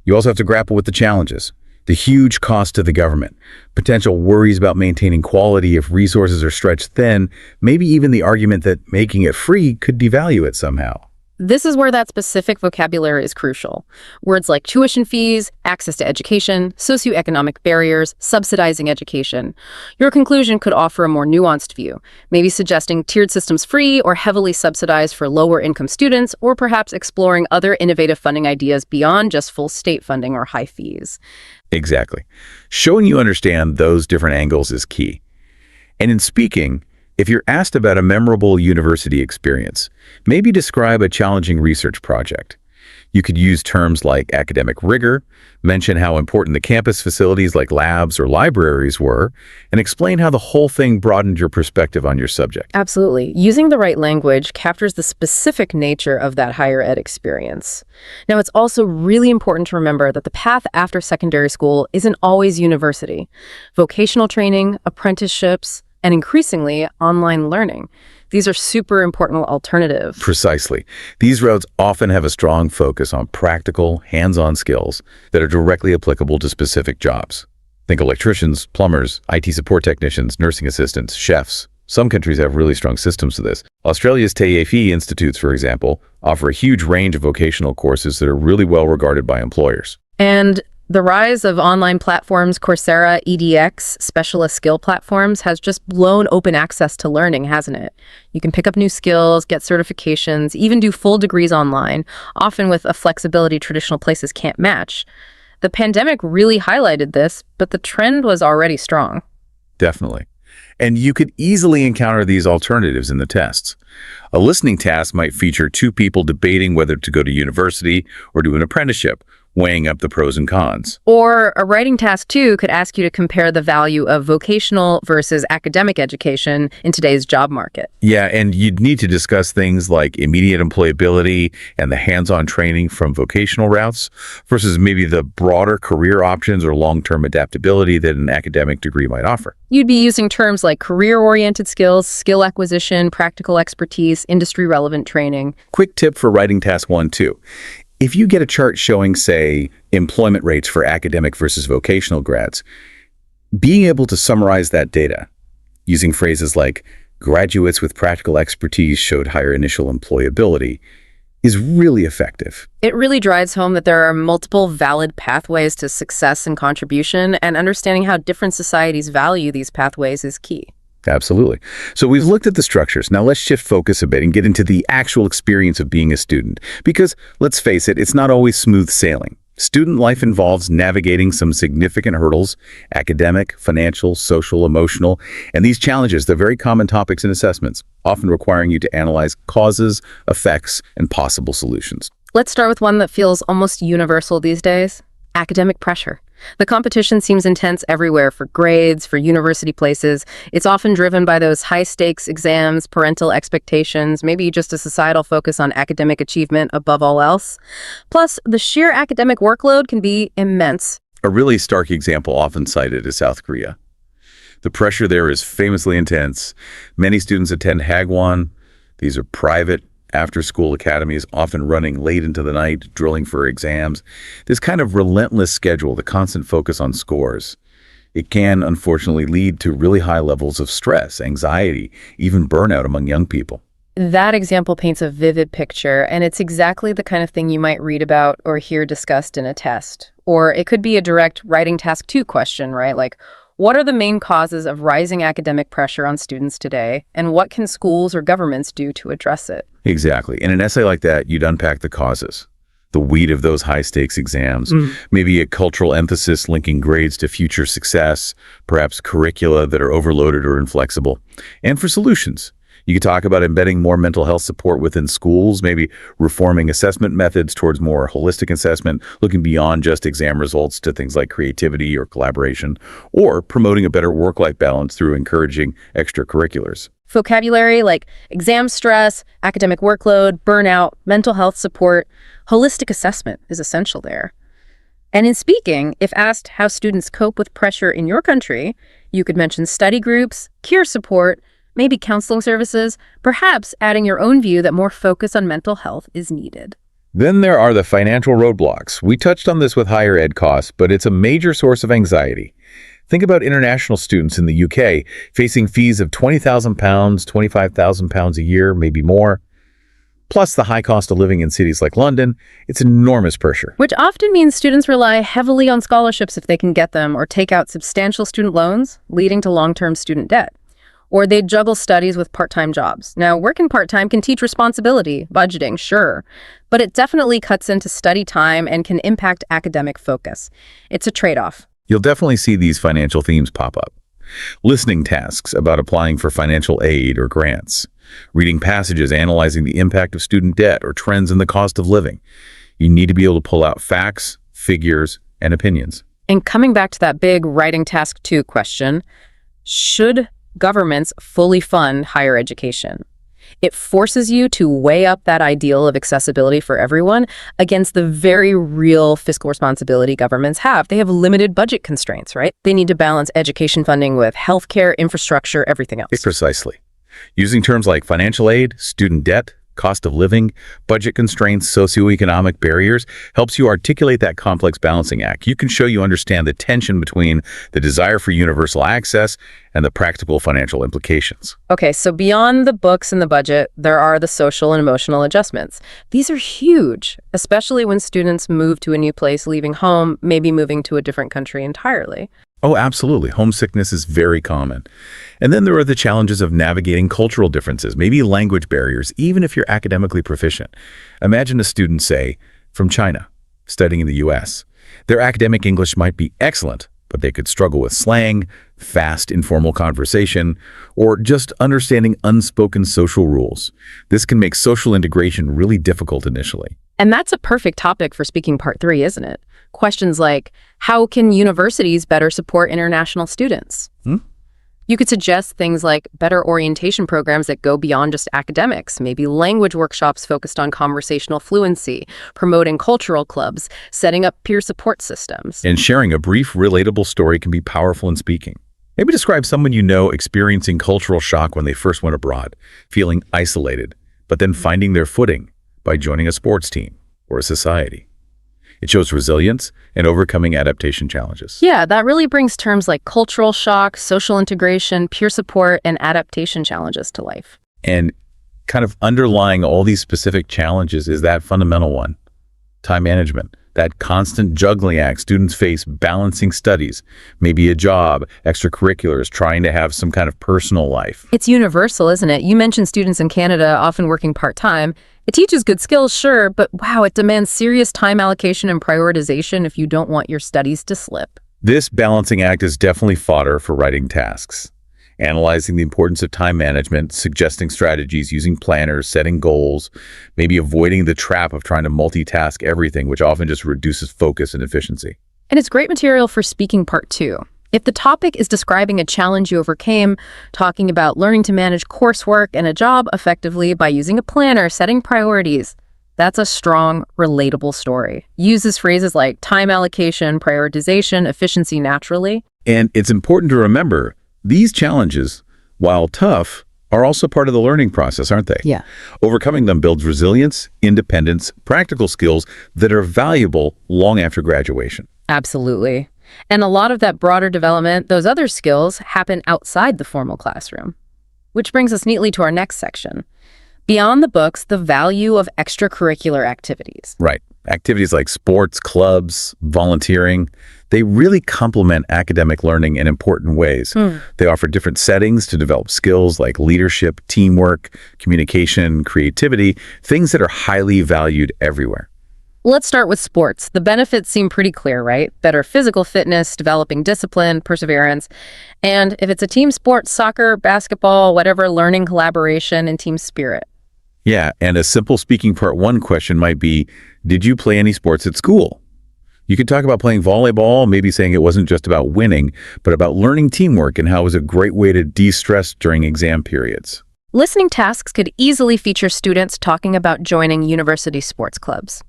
S2: you also have to grapple with the challenges, the huge cost to the government, potential worries about maintaining quality if resources are stretched thin, maybe even the argument that making it free could devalue it somehow.
S1: This is where that specific vocabulary is crucial. Words like tuition fees, access to education, socioeconomic barriers, subsidizing education. Your conclusion could offer a more nuanced view, maybe suggesting tiered systems free or heavily subsidized for lower income students, or perhaps exploring other innovative funding ideas beyond just full state funding or high fees.
S2: Exactly. Showing you understand those different angles is key. And in speaking, if you're asked about a memorable university experience, maybe describe a challenging research project. You could use terms like academic rigor, mention how important the campus facilities like labs or libraries were, and explain how the whole thing broadened your perspective on your subject.
S1: Absolutely. Using the right language captures the specific nature of that higher ed experience. Now, it's also really important to remember that the path after secondary school isn't always university. Vocational training, apprenticeships, and increasingly, online learning. These are super important alternatives.
S2: Precisely. These routes often have a strong focus on practical, hands-on skills that are directly applicable to specific jobs. Think electricians, plumbers, IT support technicians, nursing assistants, chefs. Some countries have really strong systems for this. Australia's TAFE institutes, for example, offer a huge range of vocational courses that are really well regarded by employers.
S1: And the rise of online platforms, Coursera, edX, specialist skill platforms, has just blown open access to learning, hasn't it? You can pick up new skills, get certifications, even do full degrees online, often with a flexibility traditional places can't match. The pandemic really highlighted this, but the trend was already strong.
S2: Definitely. And you could easily encounter these alternatives in the tests. A listening task might feature 2 people debating whether to go to university or do an apprenticeship, weighing up the pros and cons.
S1: Or a writing task 2 could ask you to compare the value of vocational versus academic education in today's job market.
S2: Yeah, and you'd need to discuss things like immediate employability and the hands-on training from vocational routes versus maybe the broader career options or long-term adaptability that an academic degree might offer.
S1: You'd be using terms like career-oriented skills, skill acquisition, practical expertise, industry-relevant training.
S2: Quick tip for writing task 1, too. If you get a chart showing, say, employment rates for academic versus vocational grads, being able to summarize that data using phrases like graduates with practical expertise showed higher initial employability is really effective.
S1: It really drives home that there are multiple valid pathways to success and contribution, and understanding how different societies value these pathways is key.
S2: Absolutely. So we've looked at the structures. Now let's shift focus a bit and get into the actual experience of being a student. Because let's face it, it's not always smooth sailing. Student life involves navigating some significant hurdles: academic, financial, social, emotional. And these challenges, they're very common topics in assessments, often requiring you to analyze causes, effects, and possible solutions.
S1: Let's start with one that feels almost universal these days: academic pressure. The competition seems intense everywhere for grades, for university places. It's often driven by those high-stakes exams, parental expectations, maybe just a societal focus on academic achievement above all else. Plus, the sheer academic workload can be immense.
S2: A really stark example often cited is South Korea. The pressure there is famously intense. Many students attend Hagwon. These are private after-school academies, often running late into the night, drilling for exams. This kind of relentless schedule, the constant focus on scores, it can unfortunately lead to really high levels of stress, anxiety, even burnout among young people.
S1: That example paints a vivid picture, and it's exactly the kind of thing you might read about or hear discussed in a test. Or it could be a direct writing task 2 question, right? Like, what are the main causes of rising academic pressure on students today, and what can schools or governments do to address it?
S2: Exactly. In an essay like that, you'd unpack the causes, the weed of those high-stakes exams, maybe a cultural emphasis linking grades to future success, perhaps curricula that are overloaded or inflexible. And for solutions, you could talk about embedding more mental health support within schools, maybe reforming assessment methods towards more holistic assessment, looking beyond just exam results to things like creativity or collaboration, or promoting a better work-life balance through encouraging extracurriculars.
S1: Vocabulary like exam stress, academic workload, burnout, mental health support, holistic assessment is essential there. And in speaking, if asked how students cope with pressure in your country, you could mention study groups, peer support, maybe counseling services, perhaps adding your own view that more focus on mental health is needed.
S2: Then there are the financial roadblocks. We touched on this with higher ed costs, but it's a major source of anxiety. Think about international students in the UK facing fees of £20,000, £25,000 a year, maybe more. Plus the high cost of living in cities like London, it's enormous pressure.
S1: Which often means students rely heavily on scholarships if they can get them, or take out substantial student loans, leading to long-term student debt. Or they juggle studies with part-time jobs. Now, working part-time can teach responsibility, budgeting, sure, but it definitely cuts into study time and can impact academic focus. It's a trade-off.
S2: You'll definitely see these financial themes pop up. Listening tasks about applying for financial aid or grants. Reading passages analyzing the impact of student debt or trends in the cost of living. You need to be able to pull out facts, figures, and opinions.
S1: And coming back to that big writing task 2 question, should governments fully fund higher education? It forces you to weigh up that ideal of accessibility for everyone against the very real fiscal responsibility governments have. They have limited budget constraints, right? They need to balance education funding with healthcare, infrastructure, everything else.
S2: Precisely. Using terms like financial aid, student debt, cost of living, budget constraints, socioeconomic barriers helps you articulate that complex balancing act. You can show you understand the tension between the desire for universal access and the practical financial implications.
S1: Okay, so beyond the books and the budget, there are the social and emotional adjustments. These are huge, especially when students move to a new place, leaving home, maybe moving to a different country entirely.
S2: Oh, absolutely. Homesickness is very common. And then there are the challenges of navigating cultural differences, maybe language barriers, even if you're academically proficient. Imagine a student, say, from China, studying in the US. Their academic English might be excellent, but they could struggle with slang, fast informal conversation, or just understanding unspoken social rules. This can make social integration really difficult initially.
S1: And that's a perfect topic for Speaking Part 3, isn't it? Questions like, how can universities better support international students? You could suggest things like better orientation programs that go beyond just academics, maybe language workshops focused on conversational fluency, promoting cultural clubs, setting up peer support systems.
S2: And sharing a brief, relatable story can be powerful in speaking. Maybe describe someone you know experiencing cultural shock when they first went abroad, feeling isolated, but then finding their footing by joining a sports team or a society. It shows resilience and overcoming adaptation challenges.
S1: Yeah, that really brings terms like cultural shock, social integration, peer support, and adaptation challenges to life.
S2: And kind of underlying all these specific challenges is that fundamental one, time management. That constant juggling act students face balancing studies, maybe a job, extracurriculars, trying to have some kind of personal life.
S1: It's universal, isn't it? You mentioned students in Canada often working part-time. It teaches good skills, sure, but wow, it demands serious time allocation and prioritization if you don't want your studies to slip.
S2: This balancing act is definitely fodder for writing tasks. Analyzing the importance of time management, suggesting strategies, using planners, setting goals, maybe avoiding the trap of trying to multitask everything, which often just reduces focus and efficiency.
S1: And it's great material for Speaking Part 2. If the topic is describing a challenge you overcame, talking about learning to manage coursework and a job effectively by using a planner, setting priorities, that's a strong, relatable story. Uses phrases like time allocation, prioritization, efficiency naturally.
S2: And it's important to remember, these challenges, while tough, are also part of the learning process, aren't they?
S1: Yeah.
S2: Overcoming them builds resilience, independence, practical skills that are valuable long after graduation.
S1: Absolutely. And a lot of that broader development, those other skills, happen outside the formal classroom. Which brings us neatly to our next section. Beyond the books, the value of extracurricular activities.
S2: Right. Activities like sports, clubs, volunteering, they really complement academic learning in important ways. They offer different settings to develop skills like leadership, teamwork, communication, creativity, things that are highly valued everywhere.
S1: Let's start with sports. The benefits seem pretty clear, right? Better physical fitness, developing discipline, perseverance. And if it's a team sport, soccer, basketball, whatever, learning collaboration and team spirit.
S2: Yeah, and a simple Speaking Part 1 question might be, did you play any sports at school? You could talk about playing volleyball, maybe saying it wasn't just about winning, but about learning teamwork and how it was a great way to de-stress during exam periods.
S1: Listening tasks could easily feature students talking about joining university sports clubs.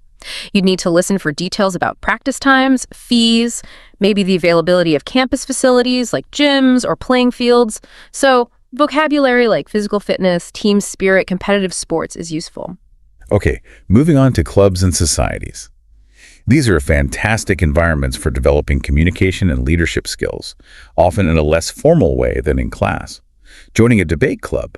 S1: You'd need to listen for details about practice times, fees, maybe the availability of campus facilities like gyms or playing fields. So vocabulary like physical fitness, team spirit, competitive sports is useful.
S2: Okay, moving on to clubs and societies. These are fantastic environments for developing communication and leadership skills, often in a less formal way than in class. Joining a debate club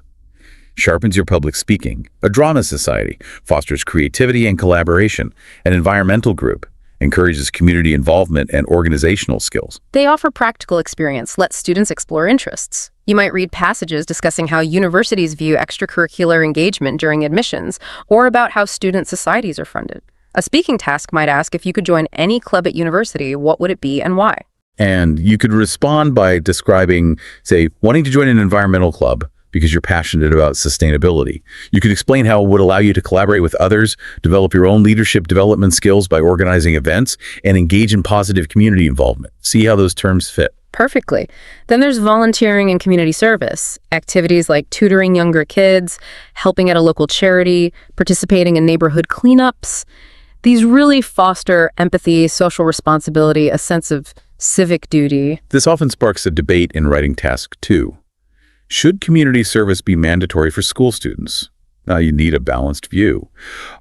S2: sharpens your public speaking. A drama society fosters creativity and collaboration. An environmental group encourages community involvement and organizational skills.
S1: They offer practical experience, let students explore interests. You might read passages discussing how universities view extracurricular engagement during admissions, or about how student societies are funded. A speaking task might ask if you could join any club at university, what would it be and why?
S2: And you could respond by describing, say, wanting to join an environmental club because you're passionate about sustainability. You could explain how it would allow you to collaborate with others, develop your own leadership development skills by organizing events, and engage in positive community involvement. See how those terms fit.
S1: Perfectly. Then there's volunteering and community service. Activities like tutoring younger kids, helping at a local charity, participating in neighborhood cleanups. These really foster empathy, social responsibility, a sense of civic duty.
S2: This often sparks a debate in writing task 2. Should community service be mandatory for school students? Now, you need a balanced view.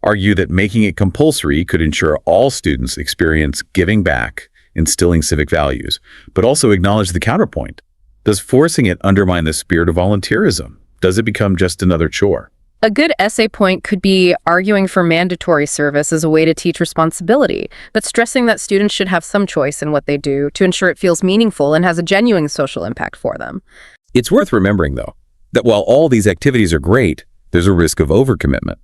S2: Argue that making it compulsory could ensure all students experience giving back, instilling civic values, but also acknowledge the counterpoint. Does forcing it undermine the spirit of volunteerism? Does it become just another chore?
S1: A good essay point could be arguing for mandatory service as a way to teach responsibility, but stressing that students should have some choice in what they do to ensure it feels meaningful and has a genuine social impact for them.
S2: It's worth remembering, though, that while all these activities are great, there's a risk of overcommitment.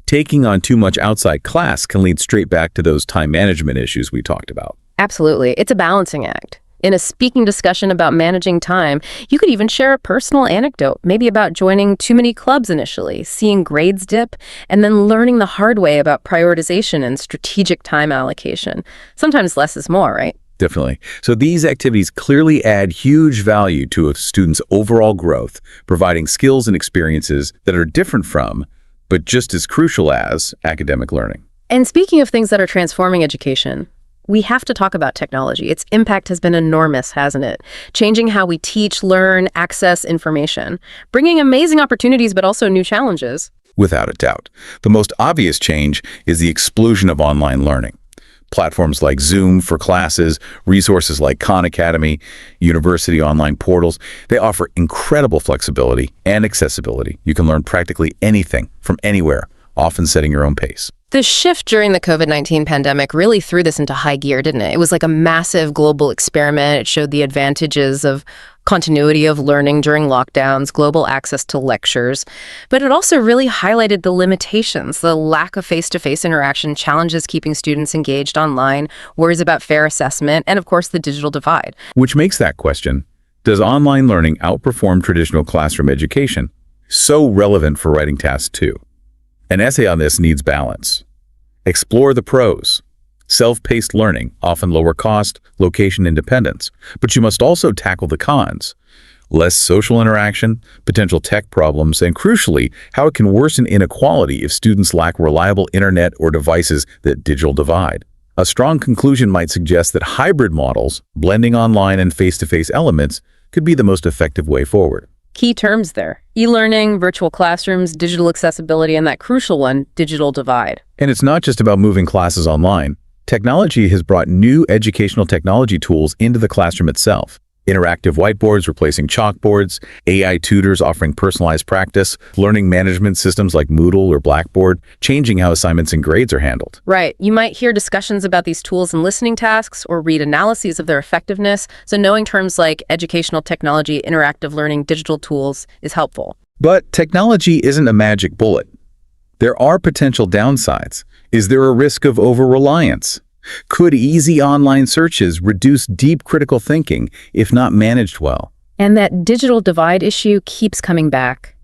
S2: Taking on too much outside class can lead straight back to those time management issues we talked about.
S1: Absolutely. It's a balancing act. In a speaking discussion about managing time, you could even share a personal anecdote, maybe about joining too many clubs initially, seeing grades dip, and then learning the hard way about prioritization and strategic time allocation. Sometimes less is more, right?
S2: Definitely. So these activities clearly add huge value to a student's overall growth, providing skills and experiences that are different from, but just as crucial as, academic learning.
S1: And speaking of things that are transforming education, we have to talk about technology. Its impact has been enormous, hasn't it? Changing how we teach, learn, access information, bringing amazing opportunities, but also new challenges.
S2: Without a doubt. The most obvious change is the explosion of online learning. Platforms like Zoom for classes, resources like Khan Academy, university online portals, they offer incredible flexibility and accessibility. You can learn practically anything from anywhere, often setting your own pace.
S1: The shift during the COVID-19 pandemic really threw this into high gear, didn't it? It was like a massive global experiment. It showed the advantages of continuity of learning during lockdowns, global access to lectures. But it also really highlighted the limitations, the lack of face-to-face interaction, challenges keeping students engaged online, worries about fair assessment, and of course the digital divide.
S2: Which makes that question, does online learning outperform traditional classroom education? So relevant for writing task 2. An essay on this needs balance. Explore the pros. Self-paced learning, often lower cost, location independence. But you must also tackle the cons. Less social interaction, potential tech problems, and crucially, how it can worsen inequality if students lack reliable internet or devices that digital divide. A strong conclusion might suggest that hybrid models, blending online and face-to-face elements, could be the most effective way forward.
S1: Key terms there: e-learning, virtual classrooms, digital accessibility, and that crucial one, digital divide.
S2: And it's not just about moving classes online. Technology has brought new educational technology tools into the classroom itself. Interactive whiteboards replacing chalkboards, AI tutors offering personalized practice, learning management systems like Moodle or Blackboard, changing how assignments and grades are handled.
S1: Right. You might hear discussions about these tools in listening tasks or read analyses of their effectiveness. So knowing terms like educational technology, interactive learning, digital tools is helpful.
S2: But technology isn't a magic bullet. There are potential downsides. Is there a risk of over-reliance? Could easy online searches reduce deep critical thinking if not managed well?
S1: And that digital divide issue keeps coming back.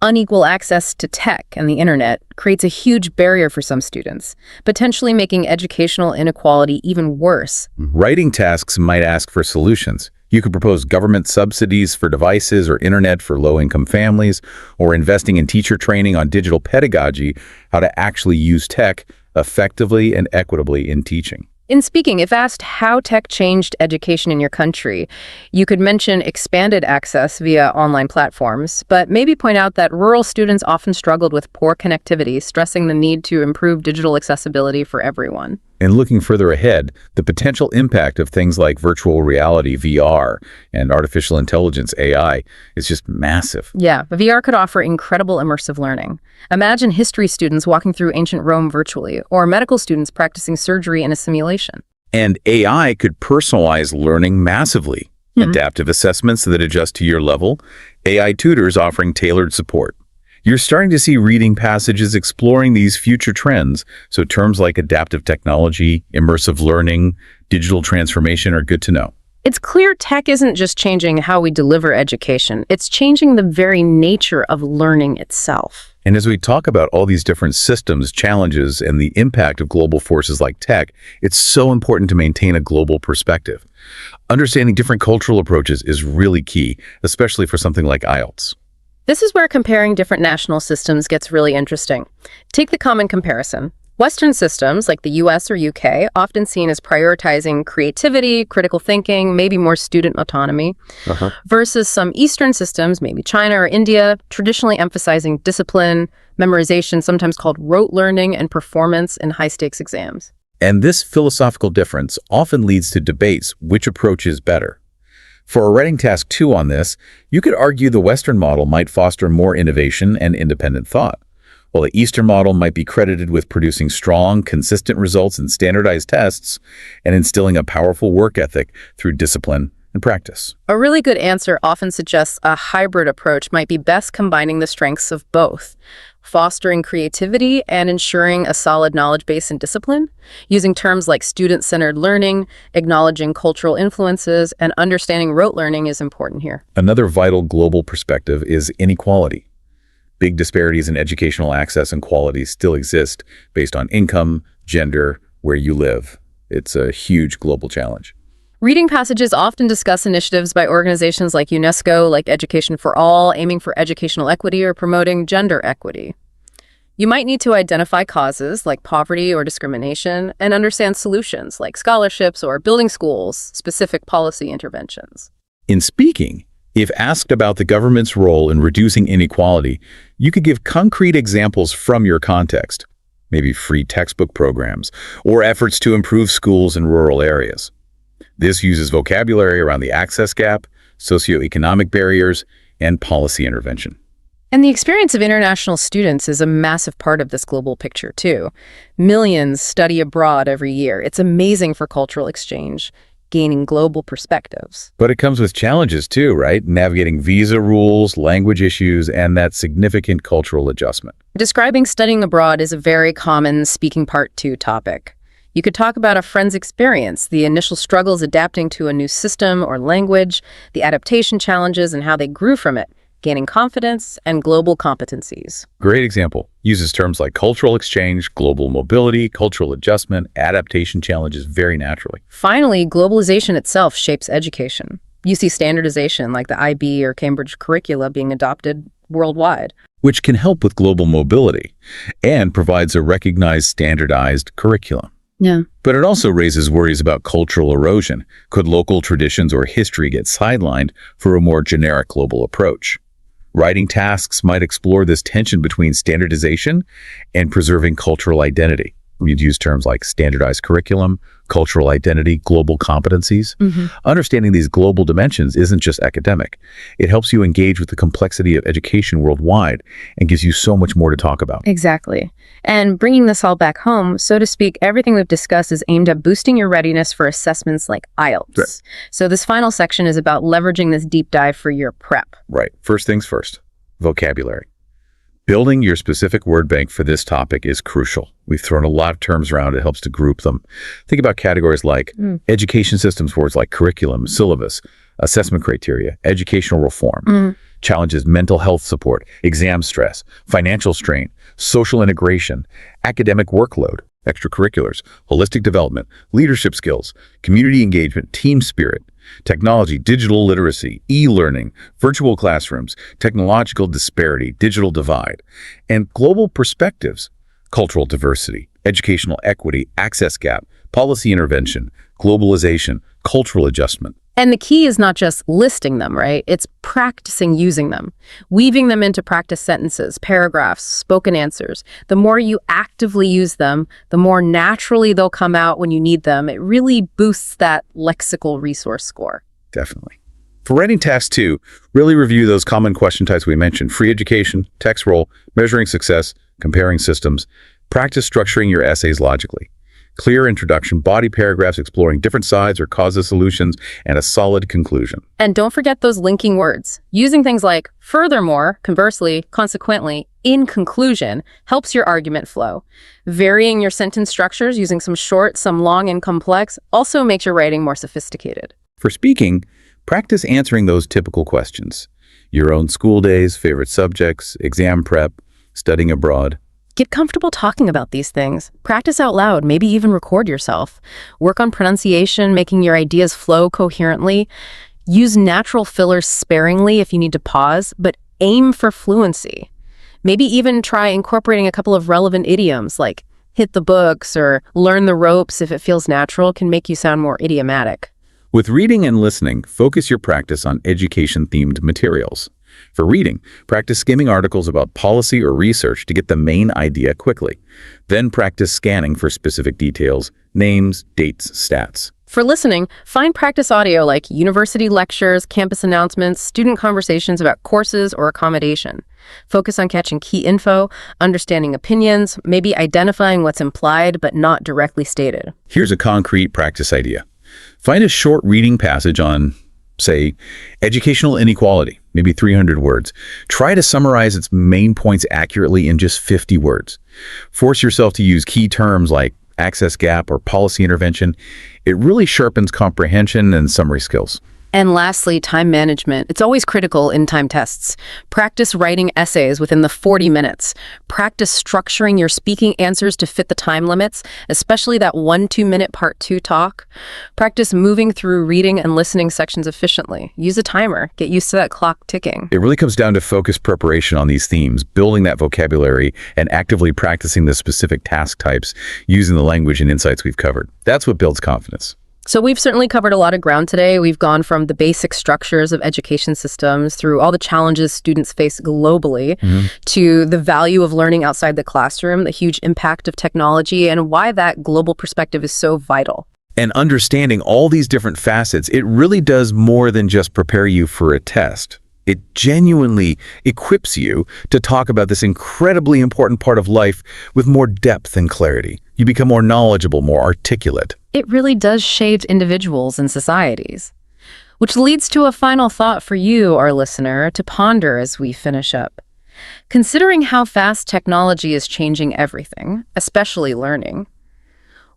S1: Unequal access to tech and the internet creates a huge barrier for some students, potentially making educational inequality even worse.
S2: Writing tasks might ask for solutions. You could propose government subsidies for devices or internet for low-income families, or investing in teacher training on digital pedagogy, how to actually use tech effectively and equitably in teaching.
S1: In speaking, if asked how tech changed education in your country, you could mention expanded access via online platforms, but maybe point out that rural students often struggled with poor connectivity, stressing the need to improve digital accessibility for everyone.
S2: And looking further ahead, the potential impact of things like virtual reality, VR, and artificial intelligence, AI, is just massive.
S1: Yeah, VR could offer incredible immersive learning. Imagine history students walking through ancient Rome virtually, or medical students practicing surgery in a simulation.
S2: And AI could personalize learning massively. Adaptive assessments that adjust to your level, AI tutors offering tailored support. You're starting to see reading passages exploring these future trends, so terms like adaptive technology, immersive learning, digital transformation are good to know.
S1: It's clear tech isn't just changing how we deliver education, it's changing the very nature of learning itself.
S2: And as we talk about all these different systems, challenges, and the impact of global forces like tech, it's so important to maintain a global perspective. Understanding different cultural approaches is really key, especially for something like IELTS.
S1: This is where comparing different national systems gets really interesting. Take the common comparison. Western systems, like the US or UK, often seen as prioritizing creativity, critical thinking, maybe more student autonomy, versus some Eastern systems, maybe China or India, traditionally emphasizing discipline, memorization, sometimes called rote learning, and performance in high-stakes exams.
S2: And this philosophical difference often leads to debates which approach is better. For a writing task 2 on this, you could argue the Western model might foster more innovation and independent thought, while the Eastern model might be credited with producing strong, consistent results in standardized tests and instilling a powerful work ethic through discipline and practice.
S1: A really good answer often suggests a hybrid approach might be best, combining the strengths of both. fostering creativity and ensuring a solid knowledge base and discipline. Using terms like student-centered learning, acknowledging cultural influences, and understanding rote learning is important here.
S2: Another vital global perspective is inequality. Big disparities in educational access and quality still exist based on income, gender, where you live. It's a huge global challenge.
S1: Reading passages often discuss initiatives by organizations like UNESCO, like Education for All, aiming for educational equity or promoting gender equity. You might need to identify causes like poverty or discrimination and understand solutions like scholarships or building schools, specific policy interventions.
S2: In speaking, if asked about the government's role in reducing inequality, you could give concrete examples from your context, maybe free textbook programs or efforts to improve schools in rural areas. This uses vocabulary around the access gap, socioeconomic barriers, and policy intervention.
S1: And the experience of international students is a massive part of this global picture, too. Millions study abroad every year. It's amazing for cultural exchange, gaining global perspectives.
S2: But it comes with challenges, too, right? Navigating visa rules, language issues, and that significant cultural adjustment.
S1: Describing studying abroad is a very common Speaking Part 2 topic. You could talk about a friend's experience, the initial struggles adapting to a new system or language, the adaptation challenges and how they grew from it, gaining confidence and global competencies.
S2: Great example. Uses terms like cultural exchange, global mobility, cultural adjustment, adaptation challenges very naturally.
S1: Finally, globalization itself shapes education. You see standardization like the IB or Cambridge curricula being adopted worldwide,
S2: which can help with global mobility and provides a recognized standardized curriculum.
S1: Yeah.
S2: But it also raises worries about cultural erosion. Could local traditions or history get sidelined for a more generic global approach? Writing tasks might explore this tension between standardization and preserving cultural identity. We'd use terms like standardized curriculum, cultural identity, global competencies. Understanding these global dimensions isn't just academic. It helps you engage with the complexity of education worldwide and gives you so much more to talk about.
S1: Exactly. And bringing this all back home, so to speak, everything we've discussed is aimed at boosting your readiness for assessments like IELTS.
S2: Right.
S1: So this final section is about leveraging this deep dive for your prep.
S2: Right. First things first, vocabulary. Building your specific word bank for this topic is crucial. We've thrown a lot of terms around. It helps to group them. Think about categories like education systems words like curriculum, syllabus, assessment criteria, educational reform, challenges, mental health support, exam stress, financial strain, social integration, academic workload, extracurriculars, holistic development, leadership skills, community engagement, team spirit, technology, digital literacy, e-learning, virtual classrooms, technological disparity, digital divide, and global perspectives, cultural diversity, educational equity, access gap, policy intervention, globalization, cultural adjustment.
S1: And the key is not just listing them, right? It's practicing using them, weaving them into practice sentences, paragraphs, spoken answers. The more you actively use them, the more naturally they'll come out when you need them. It really boosts that lexical resource score.
S2: Definitely. For writing tasks 2, really review those common question types we mentioned: free education, text role, measuring success, comparing systems. Practice structuring your essays logically. Clear introduction, body paragraphs exploring different sides or causes solutions, and a solid conclusion.
S1: And don't forget those linking words. Using things like furthermore, conversely, consequently, in conclusion, helps your argument flow. Varying your sentence structures, using some short, some long and complex, also makes your writing more sophisticated.
S2: For speaking, practice answering those typical questions. Your own school days, favorite subjects, exam prep, studying abroad.
S1: Get comfortable talking about these things. Practice out loud, maybe even record yourself. Work on pronunciation, making your ideas flow coherently. Use natural fillers sparingly if you need to pause, but aim for fluency. Maybe even try incorporating a couple of relevant idioms like hit the books or learn the ropes if it feels natural, can make you sound more idiomatic.
S2: With reading and listening, focus your practice on education-themed materials. For reading, practice skimming articles about policy or research to get the main idea quickly. Then practice scanning for specific details, names, dates, stats.
S1: For listening, find practice audio like university lectures, campus announcements, student conversations about courses or accommodation. Focus on catching key info, understanding opinions, maybe identifying what's implied but not directly stated.
S2: Here's a concrete practice idea. Find a short reading passage on Say, educational inequality, maybe 300 words. Try to summarize its main points accurately in just 50 words. Force yourself to use key terms like access gap or policy intervention. It really sharpens comprehension and summary skills.
S1: And lastly, time management. It's always critical in time tests. Practice writing essays within the 40 minutes. Practice structuring your speaking answers to fit the time limits, especially that 1-2-minute part 2 talk. Practice moving through reading and listening sections efficiently. Use a timer. Get used to that clock ticking.
S2: It really comes down to focused preparation on these themes, building that vocabulary, and actively practicing the specific task types using the language and insights we've covered. That's what builds confidence.
S1: So we've certainly covered a lot of ground today. We've gone from the basic structures of education systems through all the challenges students face globally to the value of learning outside the classroom, the huge impact of technology, and why that global perspective is so vital.
S2: And understanding all these different facets, it really does more than just prepare you for a test. It genuinely equips you to talk about this incredibly important part of life with more depth and clarity. You become more knowledgeable, more articulate.
S1: It really does shape individuals and societies. Which leads to a final thought for you, our listener, to ponder as we finish up. Considering how fast technology is changing everything, especially learning,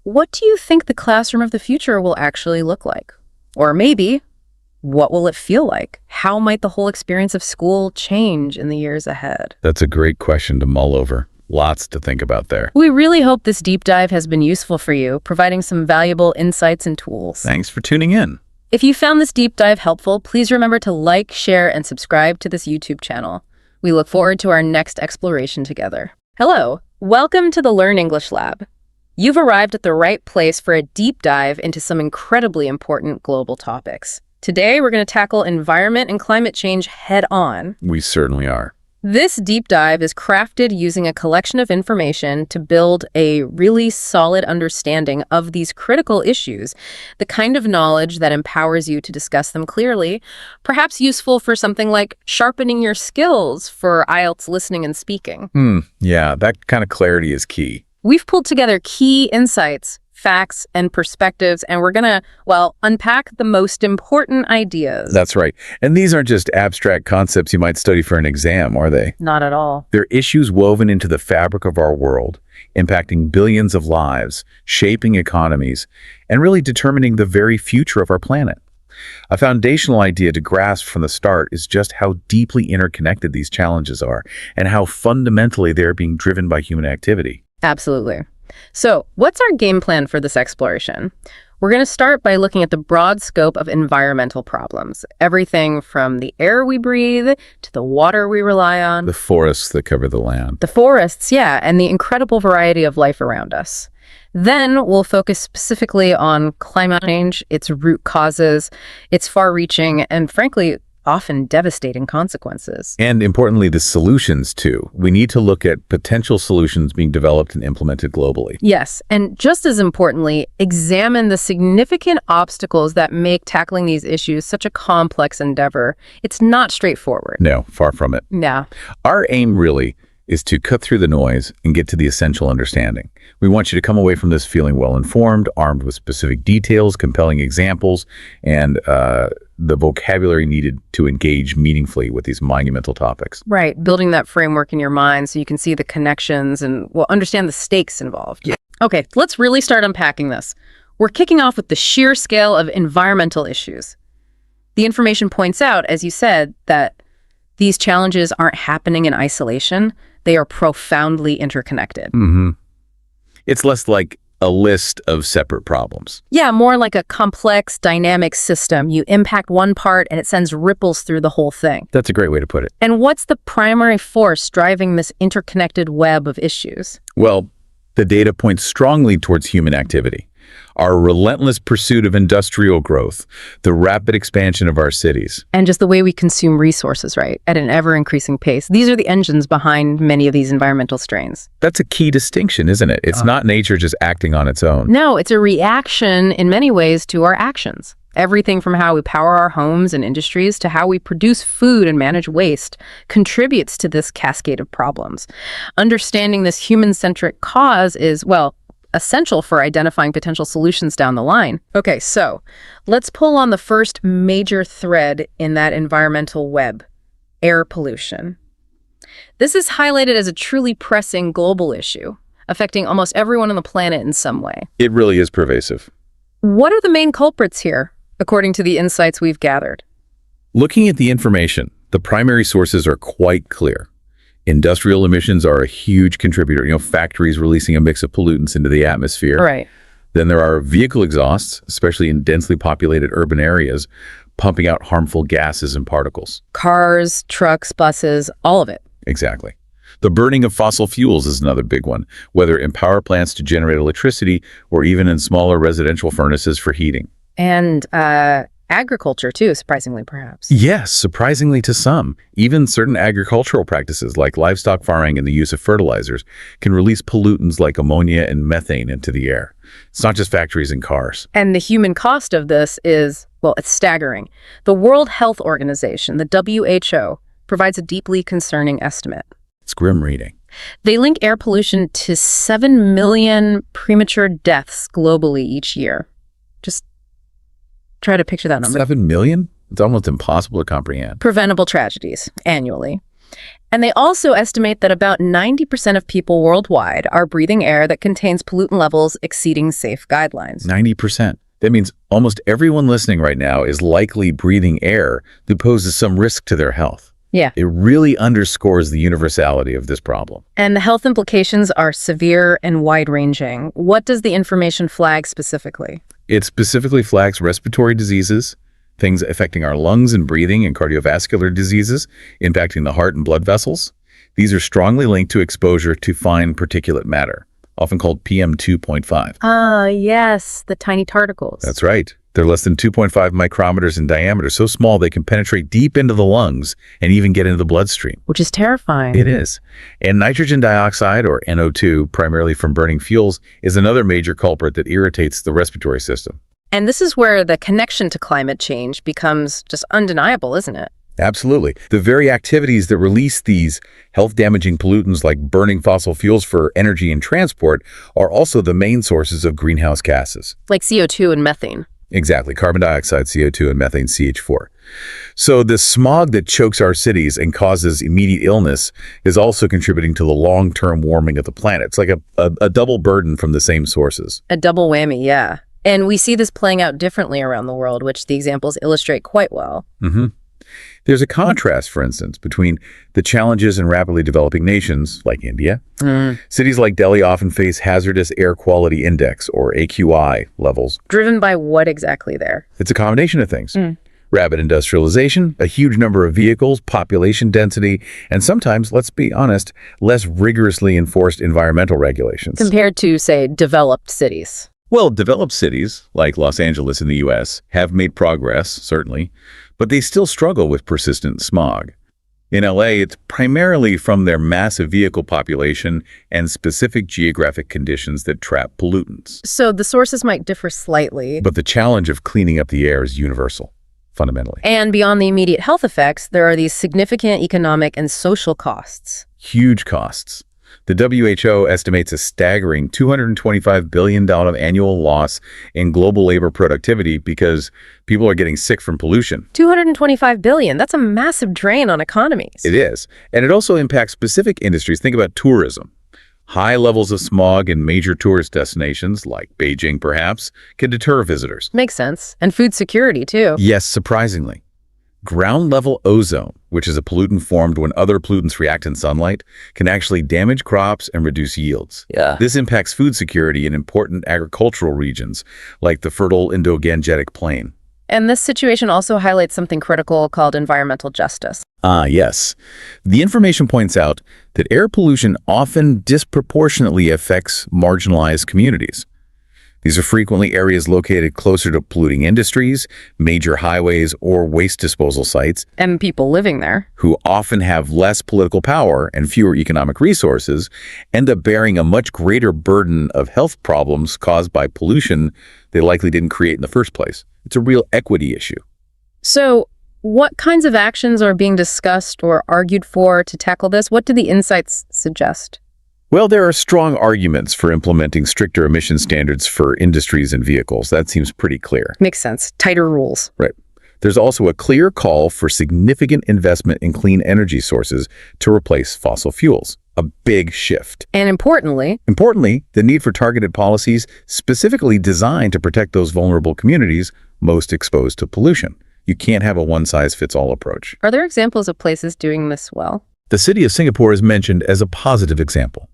S1: what do you think the classroom of the future will actually look like? Or maybe, what will it feel like? How might the whole experience of school change in the years ahead?
S2: That's a great question to mull over. Lots to think about there.
S1: We really hope this deep dive has been useful for you, providing some valuable insights and tools.
S2: Thanks for tuning in.
S1: If you found this deep dive helpful, please remember to like, share, and subscribe to this YouTube channel. We look forward to our next exploration together. Hello, welcome to the Learn English Lab. You've arrived at the right place for a deep dive into some incredibly important global topics. Today, we're going to tackle environment and climate change head-on.
S2: We certainly are.
S1: This deep dive is crafted using a collection of information to build a really solid understanding of these critical issues, the kind of knowledge that empowers you to discuss them clearly, perhaps useful for something like sharpening your skills for IELTS listening and speaking.
S2: Yeah, that kind of clarity is key.
S1: We've pulled together key insights, facts, and perspectives, and we're gonna, unpack the most important ideas.
S2: That's right. And these aren't just abstract concepts you might study for an exam, are they?
S1: Not at all.
S2: They're issues woven into the fabric of our world, impacting billions of lives, shaping economies, and really determining the very future of our planet. A foundational idea to grasp from the start is just how deeply interconnected these challenges are, and how fundamentally they're being driven by human activity.
S1: Absolutely. So, what's our game plan for this exploration? We're going to start by looking at the broad scope of environmental problems. Everything from the air we breathe to the water we rely on.
S2: The forests that cover the land.
S1: The forests, yeah, and the incredible variety of life around us. Then we'll focus specifically on climate change, its root causes, its far-reaching, and frankly, often devastating consequences.
S2: And importantly, the solutions too. We need to look at potential solutions being developed and implemented globally.
S1: Yes, and just as importantly, examine the significant obstacles that make tackling these issues such a complex endeavor. It's not straightforward.
S2: No, far from it.
S1: Yeah.
S2: Our aim really is to cut through the noise and get to the essential understanding. We want you to come away from this feeling well-informed, armed with specific details, compelling examples, and the vocabulary needed to engage meaningfully with these monumental topics.
S1: Right, building that framework in your mind so you can see the connections and, understand the stakes involved.
S2: Yeah.
S1: Okay, let's really start unpacking this. We're kicking off with the sheer scale of environmental issues. The information points out, as you said, that these challenges aren't happening in isolation. They are profoundly interconnected.
S2: It's less like a list of separate problems.
S1: Yeah, more like a complex, dynamic system. You impact one part and it sends ripples through the whole thing.
S2: That's a great way to put it.
S1: And what's the primary force driving this interconnected web of issues?
S2: Well, the data points strongly towards human activity. Our relentless pursuit of industrial growth, the rapid expansion of our cities.
S1: And just the way we consume resources, right, at an ever-increasing pace. These are the engines behind many of these environmental strains.
S2: That's a key distinction, isn't it? It's not nature just acting on its own.
S1: No, it's a reaction in many ways to our actions. Everything from how we power our homes and industries to how we produce food and manage waste contributes to this cascade of problems. Understanding this human-centric cause is, essential for identifying potential solutions down the line. Okay, so let's pull on the first major thread in that environmental web: air pollution. This is highlighted as a truly pressing global issue, affecting almost everyone on the planet in some way.
S2: It really is pervasive.
S1: What are the main culprits here, according to the insights we've gathered?
S2: Looking at the information, the primary sources are quite clear. Industrial emissions are a huge contributor, factories releasing a mix of pollutants into the atmosphere.
S1: Right.
S2: Then there are vehicle exhausts, especially in densely populated urban areas, pumping out harmful gases and particles.
S1: Cars, trucks, buses, all of it.
S2: Exactly. The burning of fossil fuels is another big one, whether in power plants to generate electricity or even in smaller residential furnaces for heating.
S1: And agriculture too, surprisingly perhaps.
S2: Yes, surprisingly to some. Even certain agricultural practices like livestock farming and the use of fertilizers can release pollutants like ammonia and methane into the air. It's not just factories and cars.
S1: And the human cost of this is, well, it's staggering. The World Health Organization, the WHO, provides a deeply concerning estimate.
S2: It's grim reading.
S1: They link air pollution to 7 million premature deaths globally each year. Just try to picture that number.
S2: 7 million? It's almost impossible to comprehend.
S1: Preventable tragedies annually. And they also estimate that about 90% of people worldwide are breathing air that contains pollutant levels exceeding safe guidelines.
S2: 90%. That means almost everyone listening right now is likely breathing air that poses some risk to their health.
S1: Yeah.
S2: It really underscores the universality of this problem.
S1: And the health implications are severe and wide-ranging. What does the information flag specifically?
S2: It specifically flags respiratory diseases, things affecting our lungs and breathing, and cardiovascular diseases impacting the heart and blood vessels. These are strongly linked to exposure to fine particulate matter, often called PM2.5.
S1: Ah, yes, the tiny particles.
S2: That's right. They're less than 2.5 micrometers in diameter, so small they can penetrate deep into the lungs and even get into the bloodstream.
S1: Which is terrifying.
S2: It is. And nitrogen dioxide, or NO2, primarily from burning fuels, is another major culprit that irritates the respiratory system.
S1: And this is where the connection to climate change becomes just undeniable, isn't it?
S2: Absolutely. The very activities that release these health-damaging pollutants like burning fossil fuels for energy and transport are also the main sources of greenhouse gases.
S1: Like CO2 and methane.
S2: Exactly. Carbon dioxide, CO2, and methane, CH4. So the smog that chokes our cities and causes immediate illness is also contributing to the long-term warming of the planet. It's like a double burden from the same sources.
S1: A double whammy, yeah. And we see this playing out differently around the world, which the examples illustrate quite well.
S2: Mm-hmm. There's a contrast, for instance, between the challenges in rapidly developing nations, like India. Cities like Delhi often face hazardous air quality index, or AQI, levels.
S1: Driven by what exactly there?
S2: It's a combination of things. Rapid industrialization, a huge number of vehicles, population density, and sometimes, let's be honest, less rigorously enforced environmental regulations.
S1: Compared to, say, developed cities.
S2: Well, developed cities, like Los Angeles in the U.S., have made progress, certainly, but they still struggle with persistent smog. In L.A., it's primarily from their massive vehicle population and specific geographic conditions that trap pollutants.
S1: So the sources might differ slightly.
S2: But the challenge of cleaning up the air is universal, fundamentally.
S1: And beyond the immediate health effects, there are these significant economic and social costs.
S2: Huge costs. The WHO estimates a staggering $225 billion annual loss in global labor productivity because people are getting sick from pollution.
S1: $225 billion, that's a massive drain on economies.
S2: It is. And it also impacts specific industries. Think about tourism. High levels of smog in major tourist destinations, like Beijing perhaps, can deter visitors.
S1: Makes sense. And food security, too.
S2: Yes, surprisingly. Ground-level ozone, which is a pollutant formed when other pollutants react in sunlight, can actually damage crops and reduce yields.
S1: Yeah.
S2: This impacts food security in important agricultural regions, like the fertile Indo-Gangetic Plain.
S1: And this situation also highlights something critical called environmental justice.
S2: Ah, yes. The information points out that air pollution often disproportionately affects marginalized communities. These are frequently areas located closer to polluting industries, major highways, or waste disposal sites.
S1: And people living there,
S2: who often have less political power and fewer economic resources, end up bearing a much greater burden of health problems caused by pollution they likely didn't create in the first place. It's a real equity issue.
S1: So what kinds of actions are being discussed or argued for to tackle this? What do the insights suggest?
S2: Well, there are strong arguments for implementing stricter emission standards for industries and vehicles. That seems pretty clear.
S1: Makes sense. Tighter rules.
S2: Right. There's also a clear call for significant investment in clean energy sources to replace fossil fuels. A big shift.
S1: And importantly,
S2: the need for targeted policies specifically designed to protect those vulnerable communities most exposed to pollution. You can't have a one-size-fits-all approach.
S1: Are there examples of places doing this well?
S2: The city of Singapore is mentioned as a positive example.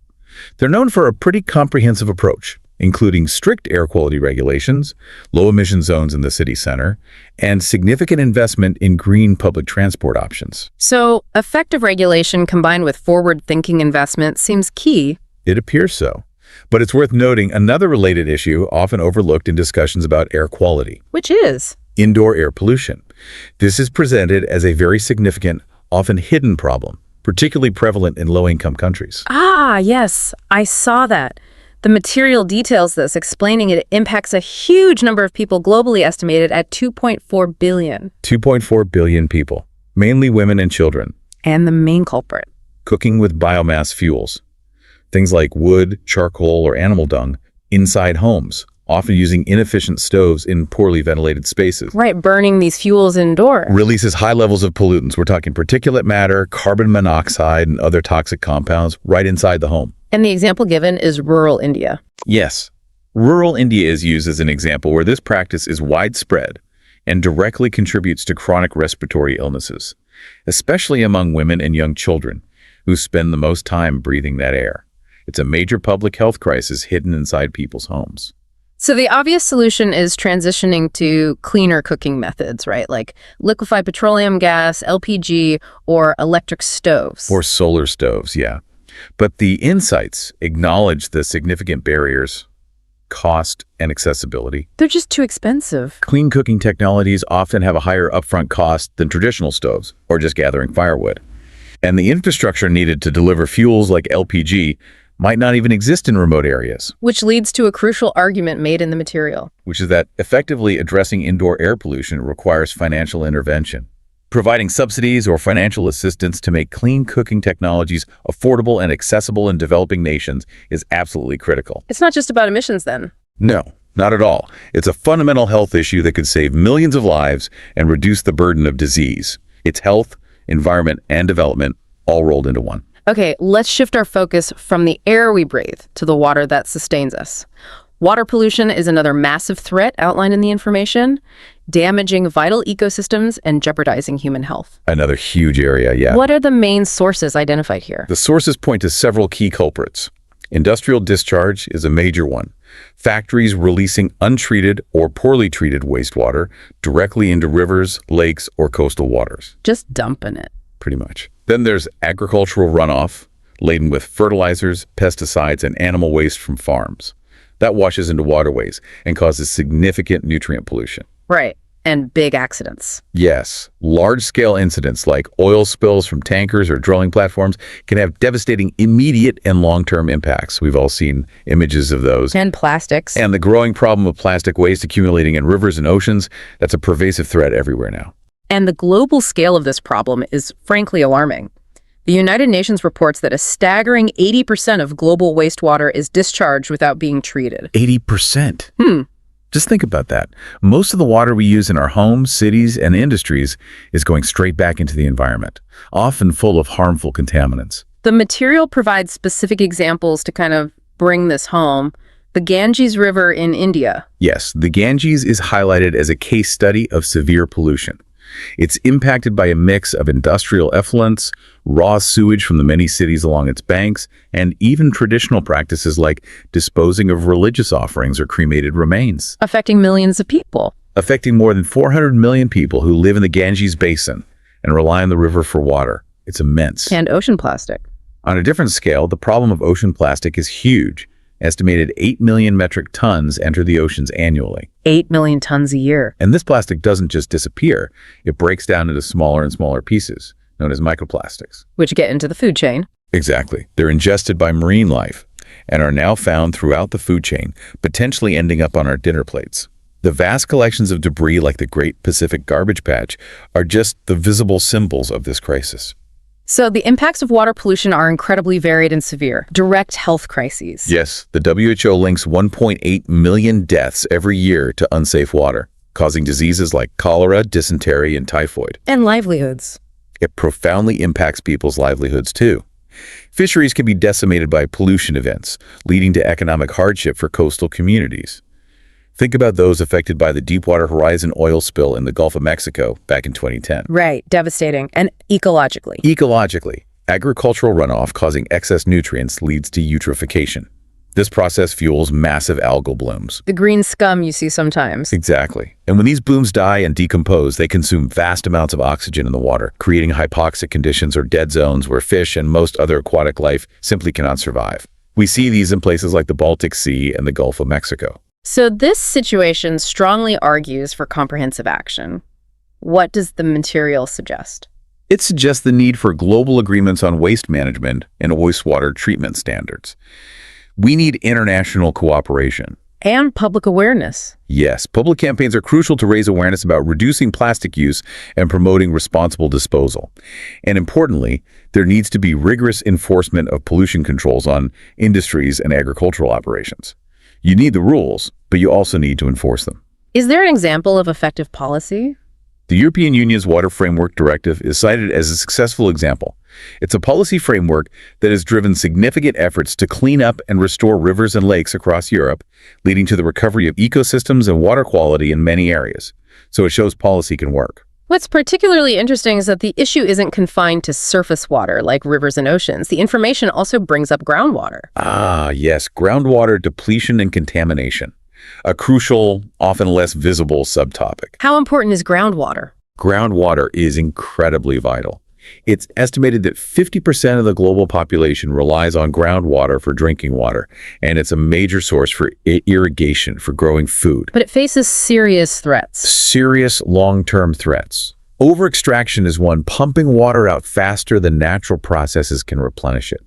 S2: They're known for a pretty comprehensive approach, including strict air quality regulations, low emission zones in the city center, and significant investment in green public transport options.
S1: So, effective regulation combined with forward-thinking investment seems key.
S2: It appears so. But it's worth noting another related issue often overlooked in discussions about air quality.
S1: Which is?
S2: Indoor air pollution. This is presented as a very significant, often hidden problem, particularly prevalent in low-income countries.
S1: Ah, yes, I saw that. The material details this, explaining it impacts a huge number of people globally, estimated at 2.4 billion.
S2: 2.4 billion people, mainly women and children.
S1: And the main culprit.
S2: Cooking with biomass fuels. Things like wood, charcoal, or animal dung inside homes, often using inefficient stoves in poorly ventilated spaces.
S1: Right, burning these fuels indoors.
S2: Releases high levels of pollutants. We're talking particulate matter, carbon monoxide, and other toxic compounds right inside the home.
S1: And the example given is rural India.
S2: Yes. Rural India is used as an example where this practice is widespread and directly contributes to chronic respiratory illnesses, especially among women and young children who spend the most time breathing that air. It's a major public health crisis hidden inside people's homes.
S1: So the obvious solution is transitioning to cleaner cooking methods, right? Like liquefied petroleum gas, LPG, or electric stoves.
S2: Or solar stoves, yeah. But the insights acknowledge the significant barriers, cost, and accessibility.
S1: They're just too expensive.
S2: Clean cooking technologies often have a higher upfront cost than traditional stoves or just gathering firewood. And the infrastructure needed to deliver fuels like LPG might not even exist in remote areas.
S1: Which leads to a crucial argument made in the material.
S2: Which is that effectively addressing indoor air pollution requires financial intervention. Providing subsidies or financial assistance to make clean cooking technologies affordable and accessible in developing nations is absolutely critical.
S1: It's not just about emissions then.
S2: No, not at all. It's a fundamental health issue that could save millions of lives and reduce the burden of disease. It's health, environment, and development all rolled into one.
S1: Okay, let's shift our focus from the air we breathe to the water that sustains us. Water pollution is another massive threat outlined in the information, damaging vital ecosystems and jeopardizing human health.
S2: Another huge area, yeah.
S1: What are the main sources identified here?
S2: The sources point to several key culprits. Industrial discharge is a major one. Factories releasing untreated or poorly treated wastewater directly into rivers, lakes, or coastal waters.
S1: Just dumping it.
S2: Pretty much. Then there's agricultural runoff, laden with fertilizers, pesticides, and animal waste from farms. That washes into waterways and causes significant nutrient pollution.
S1: Right, and big accidents.
S2: Yes, large-scale incidents like oil spills from tankers or drilling platforms can have devastating immediate and long-term impacts. We've all seen images of those.
S1: And plastics.
S2: And the growing problem of plastic waste accumulating in rivers and oceans, that's a pervasive threat everywhere now.
S1: And the global scale of this problem is frankly alarming. The United Nations reports that a staggering 80% of global wastewater is discharged without being treated.
S2: 80%? Just think about that. Most of the water we use in our homes, cities, and industries is going straight back into the environment, often full of harmful contaminants.
S1: The material provides specific examples to kind of bring this home. The Ganges River in India.
S2: Yes, the Ganges is highlighted as a case study of severe pollution. It's impacted by a mix of industrial effluents, raw sewage from the many cities along its banks, and even traditional practices like disposing of religious offerings or cremated remains.
S1: Affecting millions of people.
S2: Affecting more than 400 million people who live in the Ganges Basin and rely on the river for water. It's immense.
S1: And ocean plastic.
S2: On a different scale, the problem of ocean plastic is huge. Estimated 8 million metric tons enter the oceans annually.
S1: 8 million tons a year.
S2: And this plastic doesn't just disappear. It breaks down into smaller and smaller pieces, known as microplastics.
S1: Which get into the food chain.
S2: Exactly. They're ingested by marine life and are now found throughout the food chain, potentially ending up on our dinner plates. The vast collections of debris like the Great Pacific Garbage Patch are just the visible symbols of this crisis.
S1: So the impacts of water pollution are incredibly varied and severe. Direct health crises.
S2: Yes, the WHO links 1.8 million deaths every year to unsafe water, causing diseases like cholera, dysentery, and typhoid.
S1: And livelihoods.
S2: It profoundly impacts people's livelihoods too. Fisheries can be decimated by pollution events, leading to economic hardship for coastal communities. Think about those affected by the Deepwater Horizon oil spill in the Gulf of Mexico back in 2010.
S1: Right, devastating. And ecologically.
S2: Ecologically, agricultural runoff causing excess nutrients leads to eutrophication. This process fuels massive algal blooms.
S1: The green scum you see sometimes.
S2: Exactly. And when these blooms die and decompose, they consume vast amounts of oxygen in the water, creating hypoxic conditions or dead zones where fish and most other aquatic life simply cannot survive. We see these in places like the Baltic Sea and the Gulf of Mexico.
S1: So this situation strongly argues for comprehensive action. What does the material suggest?
S2: It suggests the need for global agreements on waste management and wastewater treatment standards. We need international cooperation.
S1: And public awareness.
S2: Yes, public campaigns are crucial to raise awareness about reducing plastic use and promoting responsible disposal. And importantly, there needs to be rigorous enforcement of pollution controls on industries and agricultural operations. You need the rules, but you also need to enforce them.
S1: Is there an example of effective policy?
S2: The European Union's Water Framework Directive is cited as a successful example. It's a policy framework that has driven significant efforts to clean up and restore rivers and lakes across Europe, leading to the recovery of ecosystems and water quality in many areas. So it shows policy can work.
S1: What's particularly interesting is that the issue isn't confined to surface water like rivers and oceans. The information also brings up groundwater.
S2: Ah, yes, groundwater depletion and contamination. A crucial, often less visible subtopic.
S1: How important is groundwater?
S2: Groundwater is incredibly vital. It's estimated that 50% of the global population relies on groundwater for drinking water, and it's a major source for irrigation for growing food.
S1: But it faces serious threats.
S2: Serious long-term threats. Over-extraction is one, pumping water out faster than natural processes can replenish it.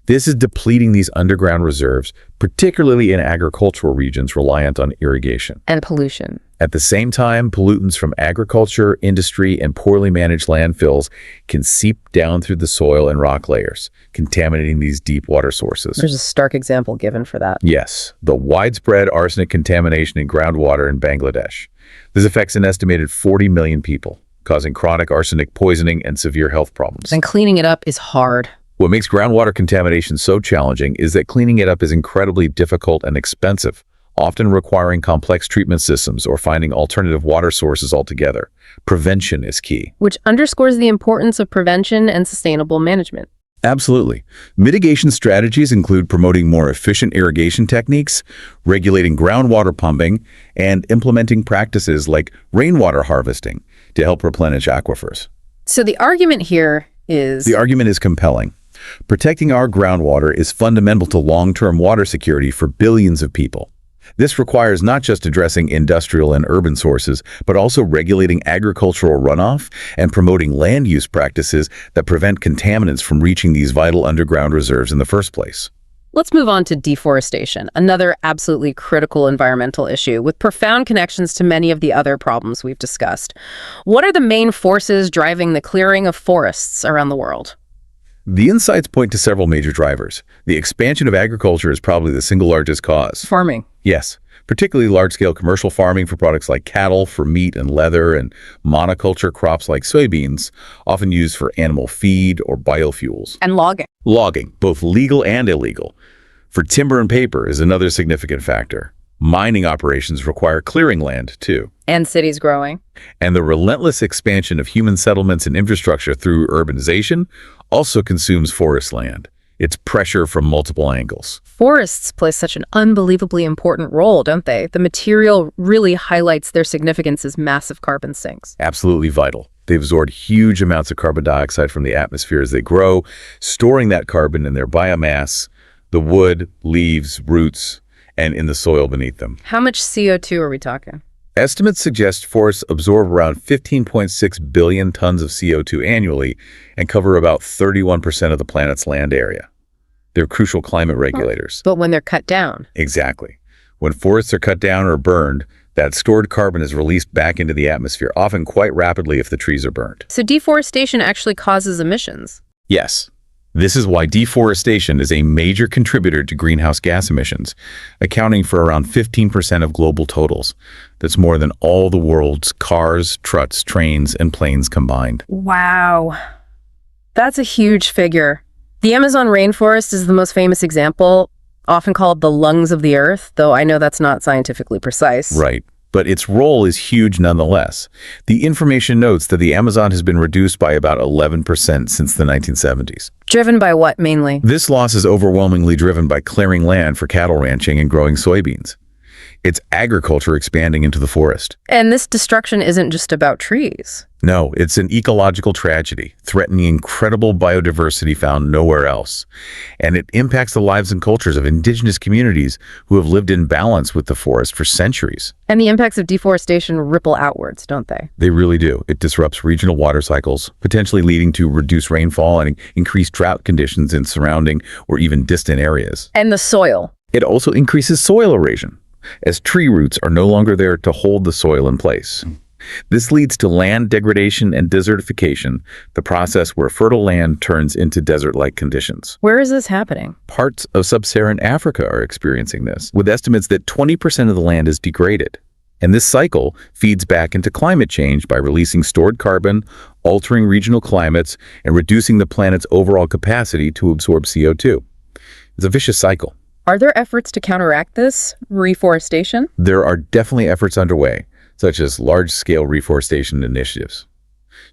S2: This is depleting these underground reserves, particularly in agricultural regions reliant on irrigation.
S1: And pollution.
S2: At the same time, pollutants from agriculture, industry, and poorly managed landfills can seep down through the soil and rock layers, contaminating these deep water sources.
S1: There's a stark example given for that.
S2: Yes, the widespread arsenic contamination in groundwater in Bangladesh. This affects an estimated 40 million people, causing chronic arsenic poisoning and severe health problems.
S1: And cleaning it up is hard.
S2: What makes groundwater contamination so challenging is that cleaning it up is incredibly difficult and expensive, often requiring complex treatment systems or finding alternative water sources altogether. Prevention is key.
S1: Which underscores the importance of prevention and sustainable management.
S2: Absolutely. Mitigation strategies include promoting more efficient irrigation techniques, regulating groundwater pumping, and implementing practices like rainwater harvesting to help replenish aquifers.
S1: So the argument here is...
S2: The argument is compelling. Protecting our groundwater is fundamental to long-term water security for billions of people. This requires not just addressing industrial and urban sources, but also regulating agricultural runoff and promoting land use practices that prevent contaminants from reaching these vital underground reserves in the first place.
S1: Let's move on to deforestation, another absolutely critical environmental issue with profound connections to many of the other problems we've discussed. What are the main forces driving the clearing of forests around the world?
S2: The insights point to several major drivers. The expansion of agriculture is probably the single largest cause.
S1: Farming.
S2: Yes, particularly large-scale commercial farming for products like cattle, for meat and leather, and monoculture crops like soybeans, often used for animal feed or biofuels.
S1: And logging.
S2: Logging, both legal and illegal, for timber and paper is another significant factor. Mining operations require clearing land, too.
S1: And cities growing.
S2: And the relentless expansion of human settlements and infrastructure through urbanization also consumes forest land. It's pressure from multiple angles.
S1: Forests play such an unbelievably important role, don't they? The material really highlights their significance as massive carbon sinks.
S2: Absolutely vital. They absorb huge amounts of carbon dioxide from the atmosphere as they grow, storing that carbon in their biomass, the wood, leaves, roots, and in the soil beneath them.
S1: How much CO2 are we talking?
S2: Estimates suggest forests absorb around 15.6 billion tons of CO2 annually and cover about 31% of the planet's land area. They're crucial climate regulators.
S1: But when they're cut down?
S2: Exactly. When forests are cut down or burned, that stored carbon is released back into the atmosphere, often quite rapidly if the trees are burned.
S1: So deforestation actually causes emissions.
S2: Yes. This is why deforestation is a major contributor to greenhouse gas emissions, accounting for around 15% of global totals. That's more than all the world's cars, trucks, trains, and planes combined.
S1: Wow. That's a huge figure. The Amazon rainforest is the most famous example, often called the lungs of the earth, though I know that's not scientifically precise.
S2: Right. But its role is huge nonetheless. The information notes that the Amazon has been reduced by about 11% since the 1970s.
S1: Driven by what, mainly?
S2: This loss is overwhelmingly driven by clearing land for cattle ranching and growing soybeans. It's agriculture expanding into the forest.
S1: And this destruction isn't just about trees.
S2: No, it's an ecological tragedy, threatening incredible biodiversity found nowhere else. And it impacts the lives and cultures of indigenous communities who have lived in balance with the forest for centuries.
S1: And the impacts of deforestation ripple outwards, don't they?
S2: They really do. It disrupts regional water cycles, potentially leading to reduced rainfall and increased drought conditions in surrounding or even distant areas.
S1: And the soil.
S2: It also increases soil erosion, as tree roots are no longer there to hold the soil in place. This leads to land degradation and desertification, the process where fertile land turns into desert-like conditions.
S1: Where is this happening?
S2: Parts of sub-Saharan Africa are experiencing this, with estimates that 20% of the land is degraded. And this cycle feeds back into climate change by releasing stored carbon, altering regional climates, and reducing the planet's overall capacity to absorb CO2. It's a vicious cycle.
S1: Are there efforts to counteract this reforestation?
S2: There are definitely efforts underway, such as large-scale reforestation initiatives.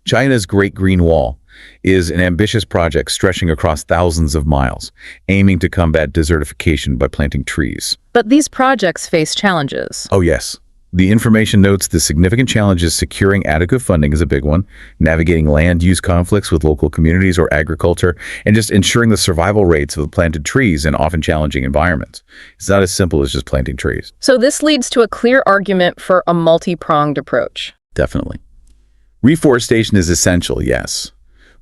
S2: China's Great Green Wall is an ambitious project stretching across thousands of miles, aiming to combat desertification by planting trees.
S1: But these projects face challenges.
S2: Oh, yes. The information notes the significant challenges securing adequate funding is a big one, navigating land use conflicts with local communities or agriculture, and just ensuring the survival rates of the planted trees in often challenging environments. It's not as simple as just planting trees.
S1: So this leads to a clear argument for a multi-pronged approach.
S2: Definitely. Reforestation is essential, yes.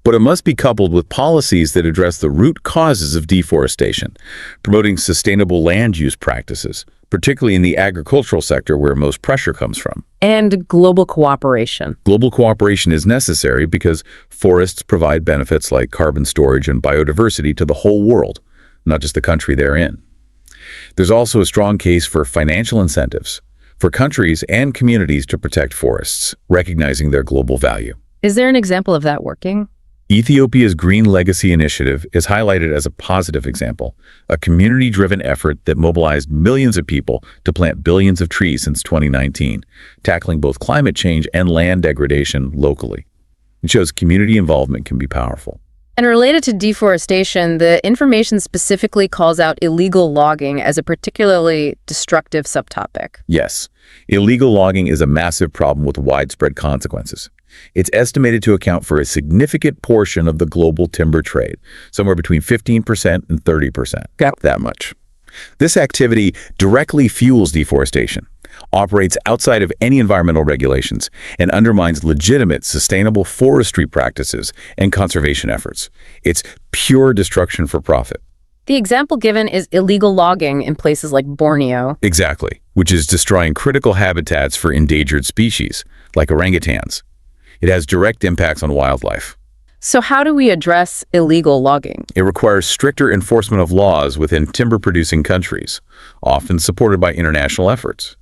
S2: But it must be coupled with policies that address the root causes of deforestation, promoting sustainable land use practices, particularly in the agricultural sector where most pressure comes from.
S1: And global cooperation.
S2: Global cooperation is necessary because forests provide benefits like carbon storage and biodiversity to the whole world, not just the country they're in. There's also a strong case for financial incentives for countries and communities to protect forests, recognizing their global value.
S1: Is there an example of that working?
S2: Ethiopia's Green Legacy Initiative is highlighted as a positive example, a community-driven effort that mobilized millions of people to plant billions of trees since 2019, tackling both climate change and land degradation locally. It shows community involvement can be powerful.
S1: And related to deforestation, the information specifically calls out illegal logging as a particularly destructive subtopic.
S2: Yes, illegal logging is a massive problem with widespread consequences. It's estimated to account for a significant portion of the global timber trade, somewhere between 15% and 30%. Got that much. This activity directly fuels deforestation, operates outside of any environmental regulations, and undermines legitimate, sustainable forestry practices and conservation efforts. It's pure destruction for profit.
S1: The example given is illegal logging in places like Borneo.
S2: Exactly, which is destroying critical habitats for endangered species, like orangutans. It has direct impacts on wildlife.
S1: So how do we address illegal logging?
S2: It requires stricter enforcement of laws within timber-producing countries, often supported by international efforts.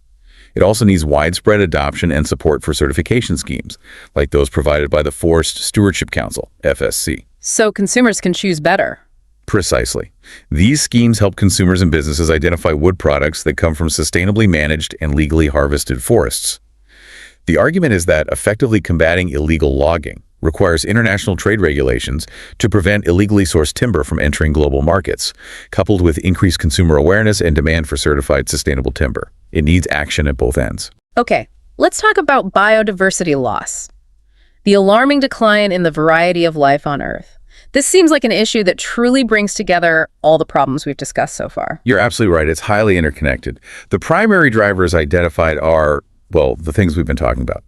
S2: It also needs widespread adoption and support for certification schemes, like those provided by the Forest Stewardship Council, FSC.
S1: So consumers can choose better.
S2: Precisely. These schemes help consumers and businesses identify wood products that come from sustainably managed and legally harvested forests. The argument is that effectively combating illegal logging requires international trade regulations to prevent illegally sourced timber from entering global markets, coupled with increased consumer awareness and demand for certified sustainable timber. It needs action at both ends.
S1: Okay, let's talk about biodiversity loss. The alarming decline in the variety of life on Earth. This seems like an issue that truly brings together all the problems we've discussed so far.
S2: You're absolutely right. It's highly interconnected. The primary drivers identified are, well, the things we've been talking about.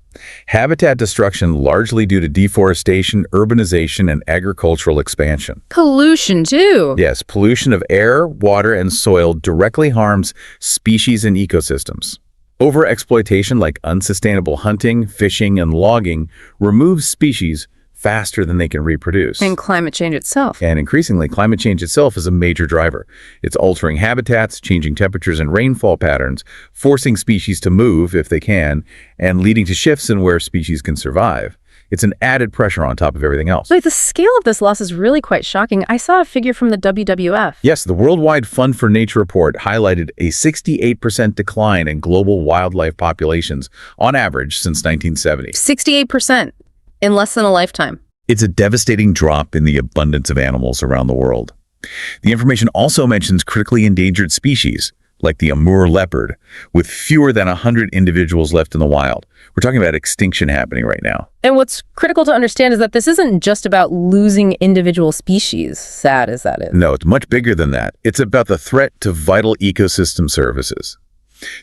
S2: Habitat destruction largely due to deforestation, urbanization, and agricultural expansion.
S1: Pollution, too.
S2: Yes, pollution of air, water, and soil directly harms species and ecosystems. Overexploitation, like unsustainable hunting, fishing, and logging, removes species faster than they can reproduce.
S1: And climate change itself.
S2: And increasingly, climate change itself is a major driver. It's altering habitats, changing temperatures and rainfall patterns, forcing species to move if they can, and leading to shifts in where species can survive. It's an added pressure on top of everything else.
S1: But the scale of this loss is really quite shocking. I saw a figure from the WWF.
S2: Yes, the Worldwide Fund for Nature report highlighted a 68% decline in global wildlife populations on average since 1970.
S1: 68%. In less than a lifetime.
S2: It's a devastating drop in the abundance of animals around the world. The information also mentions critically endangered species, like the Amur leopard, with fewer than 100 individuals left in the wild. We're talking about extinction happening right now.
S1: And what's critical to understand is that this isn't just about losing individual species, sad as that is.
S2: No, it's much bigger than that. It's about the threat to vital ecosystem services.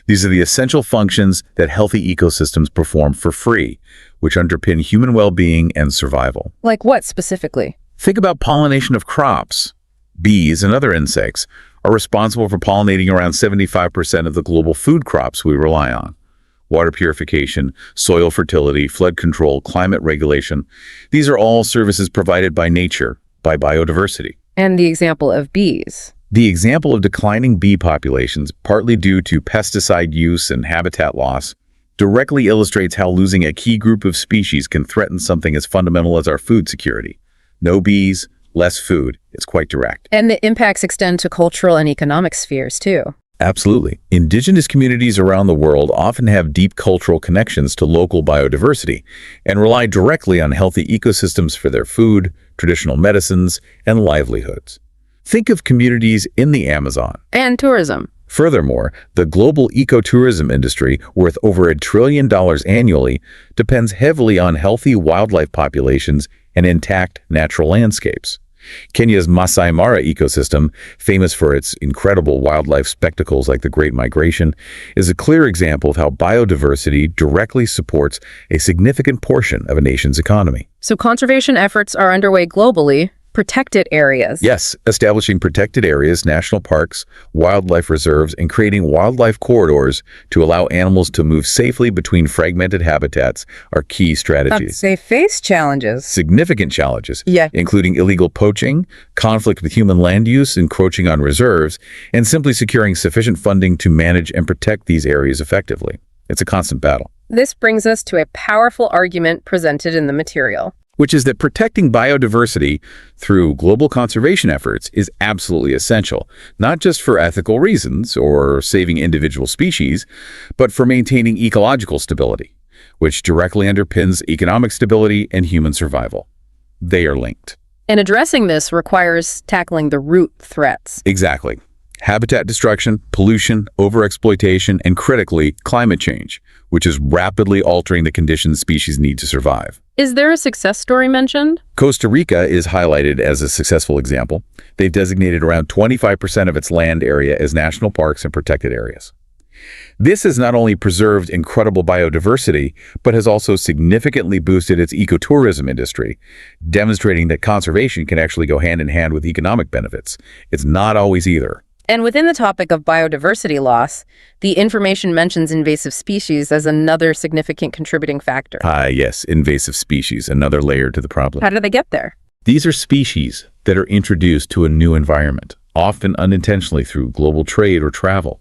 S2: These are the essential functions that healthy ecosystems perform for free, which underpin human well-being and survival.
S1: Like what specifically?
S2: Think about pollination of crops. Bees and other insects are responsible for pollinating around 75% of the global food crops we rely on. Water purification, soil fertility, flood control, climate regulation. These are all services provided by nature, by biodiversity.
S1: And the example of bees.
S2: The example of declining bee populations, partly due to pesticide use and habitat loss, directly illustrates how losing a key group of species can threaten something as fundamental as our food security. No bees, less food. It's quite direct.
S1: And the impacts extend to cultural and economic spheres, too.
S2: Absolutely. Indigenous communities around the world often have deep cultural connections to local biodiversity and rely directly on healthy ecosystems for their food, traditional medicines, and livelihoods. Think of communities in the Amazon.
S1: And tourism.
S2: Furthermore, the global ecotourism industry, worth over $1 trillion annually, depends heavily on healthy wildlife populations and intact natural landscapes. Kenya's Masai Mara ecosystem, famous for its incredible wildlife spectacles like the Great Migration, is a clear example of how biodiversity directly supports a significant portion of a nation's economy.
S1: So conservation efforts are underway globally. Protected areas.
S2: Yes, establishing protected areas, national parks, wildlife reserves, and creating wildlife corridors to allow animals to move safely between fragmented habitats are key strategies.
S1: They face challenges.
S2: Significant challenges,
S1: Yeah.
S2: including illegal poaching, conflict with human land use, encroaching on reserves, and simply securing sufficient funding to manage and protect these areas effectively. It's a constant battle.
S1: This brings us to a powerful argument presented in the material,
S2: which is that protecting biodiversity through global conservation efforts is absolutely essential, not just for ethical reasons or saving individual species, but for maintaining ecological stability, which directly underpins economic stability and human survival. They are linked.
S1: And addressing this requires tackling the root threats.
S2: Exactly. Habitat destruction, pollution, overexploitation, and critically, climate change, which is rapidly altering the conditions species need to survive.
S1: Is there a success story mentioned?
S2: Costa Rica is highlighted as a successful example. They've designated around 25% of its land area as national parks and protected areas. This has not only preserved incredible biodiversity, but has also significantly boosted its ecotourism industry, demonstrating that conservation can actually go hand in hand with economic benefits. It's not always either.
S1: And within the topic of biodiversity loss, the information mentions invasive species as another significant contributing factor.
S2: Yes, invasive species, another layer to the problem.
S1: How do they get there?
S2: These are species that are introduced to a new environment, often unintentionally through global trade or travel,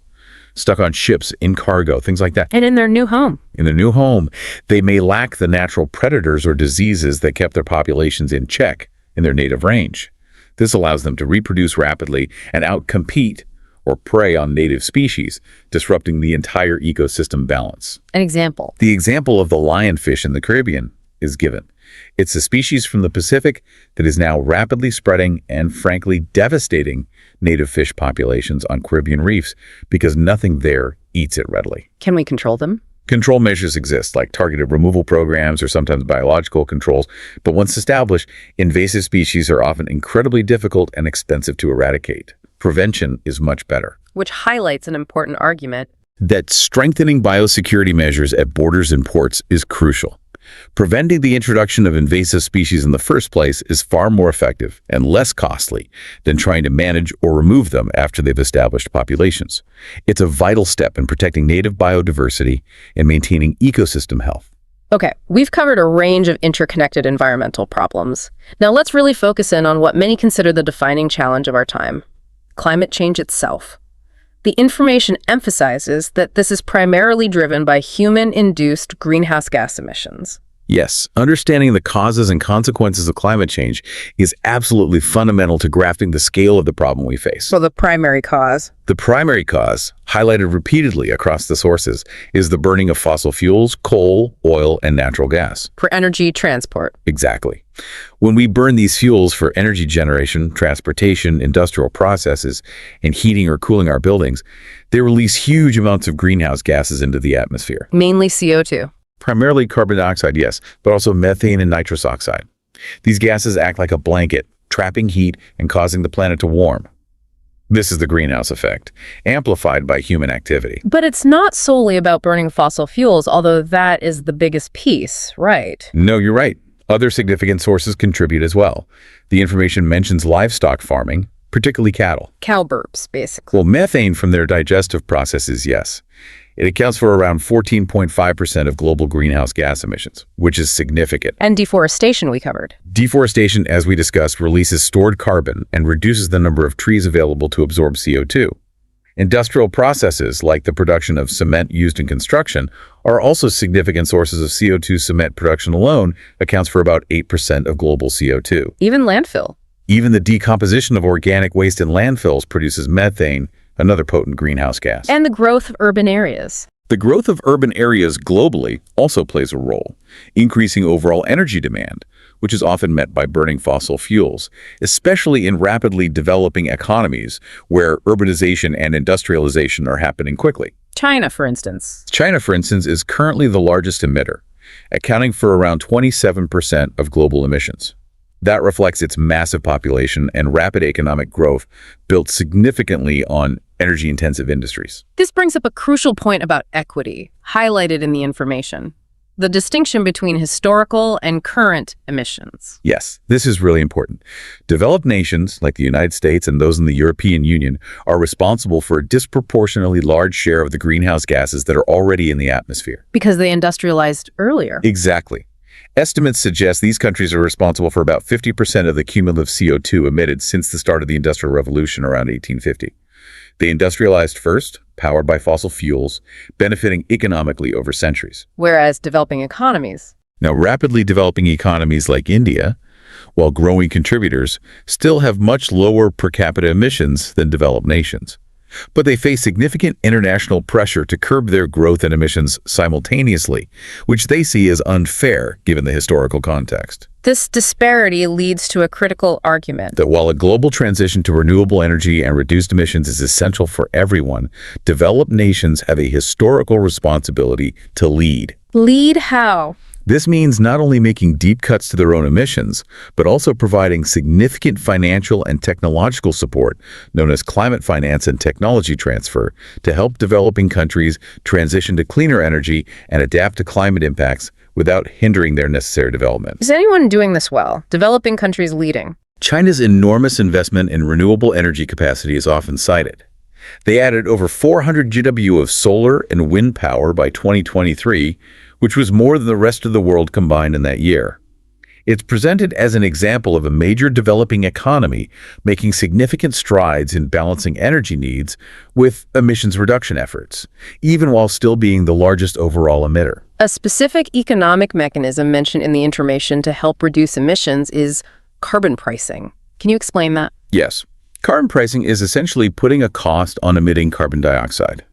S2: stuck on ships, in cargo, things like that.
S1: And in their new home.
S2: In their new home, they may lack the natural predators or diseases that kept their populations in check in their native range. This allows them to reproduce rapidly and outcompete or prey on native species, disrupting the entire ecosystem balance.
S1: An example.
S2: The example of the lionfish in the Caribbean is given. It's a species from the Pacific that is now rapidly spreading and frankly devastating native fish populations on Caribbean reefs because nothing there eats it readily.
S1: Can we control them?
S2: Control measures exist, like targeted removal programs or sometimes biological controls, but once established, invasive species are often incredibly difficult and expensive to eradicate. Prevention is much better.
S1: Which highlights an important argument.
S2: that strengthening biosecurity measures at borders and ports is crucial. Preventing the introduction of invasive species in the first place is far more effective and less costly than trying to manage or remove them after they've established populations. It's a vital step in protecting native biodiversity and maintaining ecosystem health.
S1: Okay, we've covered a range of interconnected environmental problems. Now let's really focus in on what many consider the defining challenge of our time: climate change itself. The information emphasizes that this is primarily driven by human-induced greenhouse gas emissions.
S2: Yes, understanding the causes and consequences of climate change is absolutely fundamental to grasping the scale of the problem we face.
S1: So the primary cause?
S2: The primary cause, highlighted repeatedly across the sources, is the burning of fossil fuels, coal, oil, and natural gas.
S1: For energy transport.
S2: Exactly. When we burn these fuels for energy generation, transportation, industrial processes, and heating or cooling our buildings, they release huge amounts of greenhouse gases into the atmosphere.
S1: Mainly CO2.
S2: Primarily carbon dioxide, yes, but also methane and nitrous oxide. These gases act like a blanket, trapping heat and causing the planet to warm. This is the greenhouse effect, amplified by human activity.
S1: But it's not solely about burning fossil fuels, although that is the biggest piece, right?
S2: No, you're right. Other significant sources contribute as well. The information mentions livestock farming, particularly cattle.
S1: Cow burps, basically.
S2: Well, methane from their digestive processes, yes. It accounts for around 14.5% of global greenhouse gas emissions, which is significant.
S1: And deforestation we covered.
S2: Deforestation, as we discussed, releases stored carbon and reduces the number of trees available to absorb CO2. Industrial processes, like the production of cement used in construction, are also significant sources of CO2. Cement production alone accounts for about 8% of global CO2.
S1: Even landfill.
S2: Even the decomposition of organic waste in landfills produces methane, another potent greenhouse gas.
S1: And the growth of urban areas.
S2: The growth of urban areas globally also plays a role, increasing overall energy demand, which is often met by burning fossil fuels, especially in rapidly developing economies where urbanization and industrialization are happening quickly.
S1: China, for instance.
S2: China, for instance, is currently the largest emitter, accounting for around 27% of global emissions. That reflects its massive population and rapid economic growth built significantly on energy-intensive industries.
S1: This brings up a crucial point about equity, highlighted in the information: the distinction between historical and current emissions.
S2: Yes, this is really important. Developed nations, like the United States and those in the European Union, are responsible for a disproportionately large share of the greenhouse gases that are already in the atmosphere.
S1: Because they industrialized earlier.
S2: Exactly. Estimates suggest these countries are responsible for about 50% of the cumulative CO2 emitted since the start of the Industrial Revolution around 1850. They industrialized first, powered by fossil fuels, benefiting economically over centuries.
S1: Whereas developing economies.
S2: Now, rapidly developing economies like India, while growing contributors, still have much lower per capita emissions than developed nations. But they face significant international pressure to curb their growth and emissions simultaneously, which they see as unfair given the historical context.
S1: This disparity leads to a critical argument
S2: that while a global transition to renewable energy and reduced emissions is essential for everyone, developed nations have a historical responsibility to lead.
S1: Lead how?
S2: This means not only making deep cuts to their own emissions, but also providing significant financial and technological support, known as climate finance and technology transfer, to help developing countries transition to cleaner energy and adapt to climate impacts without hindering their necessary development.
S1: Is anyone doing this well? Developing countries leading?
S2: China's enormous investment in renewable energy capacity is often cited. They added over 400 GW of solar and wind power by 2023, which was more than the rest of the world combined in that year. It's presented as an example of a major developing economy making significant strides in balancing energy needs with emissions reduction efforts, even while still being the largest overall emitter.
S1: A specific economic mechanism mentioned in the information to help reduce emissions is carbon pricing. Can you explain that?
S2: Yes. Carbon pricing is essentially putting a cost on emitting carbon dioxide.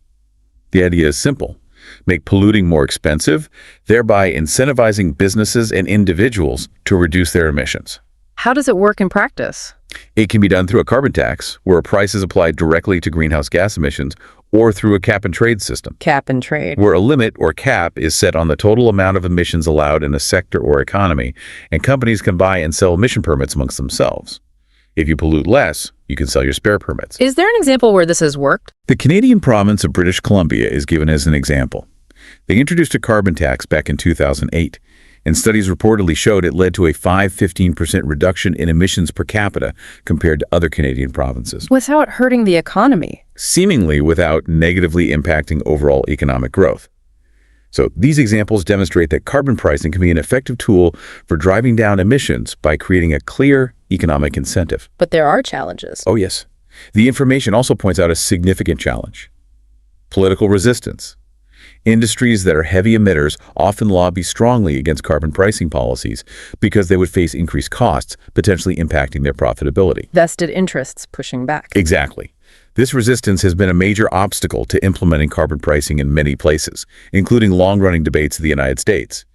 S2: The idea is simple. Make polluting more expensive, thereby incentivizing businesses and individuals to reduce their emissions.
S1: How does it work in practice?
S2: It can be done through a carbon tax, where a price is applied directly to greenhouse gas emissions, or through a cap-and-trade system.
S1: Cap-and-trade.
S2: Where a limit or cap is set on the total amount of emissions allowed in a sector or economy, and companies can buy and sell emission permits amongst themselves. If you pollute less, You can sell your spare permits.
S1: Is there an example where this has worked?
S2: The Canadian province of British Columbia is given as an example. They introduced a carbon tax back in 2008, and studies reportedly showed it led to a 5–15% reduction in emissions per capita compared to other Canadian provinces.
S1: Without hurting the economy.
S2: Seemingly without negatively impacting overall economic growth. So these examples demonstrate that carbon pricing can be an effective tool for driving down emissions by creating a clear economic incentive.
S1: But there are challenges.
S2: Oh, yes. The information also points out a significant challenge: political resistance. Industries that are heavy emitters often lobby strongly against carbon pricing policies because they would face increased costs, potentially impacting their profitability.
S1: Vested interests pushing back.
S2: Exactly. This resistance has been a major obstacle to implementing carbon pricing in many places, including long-running debates in the United States.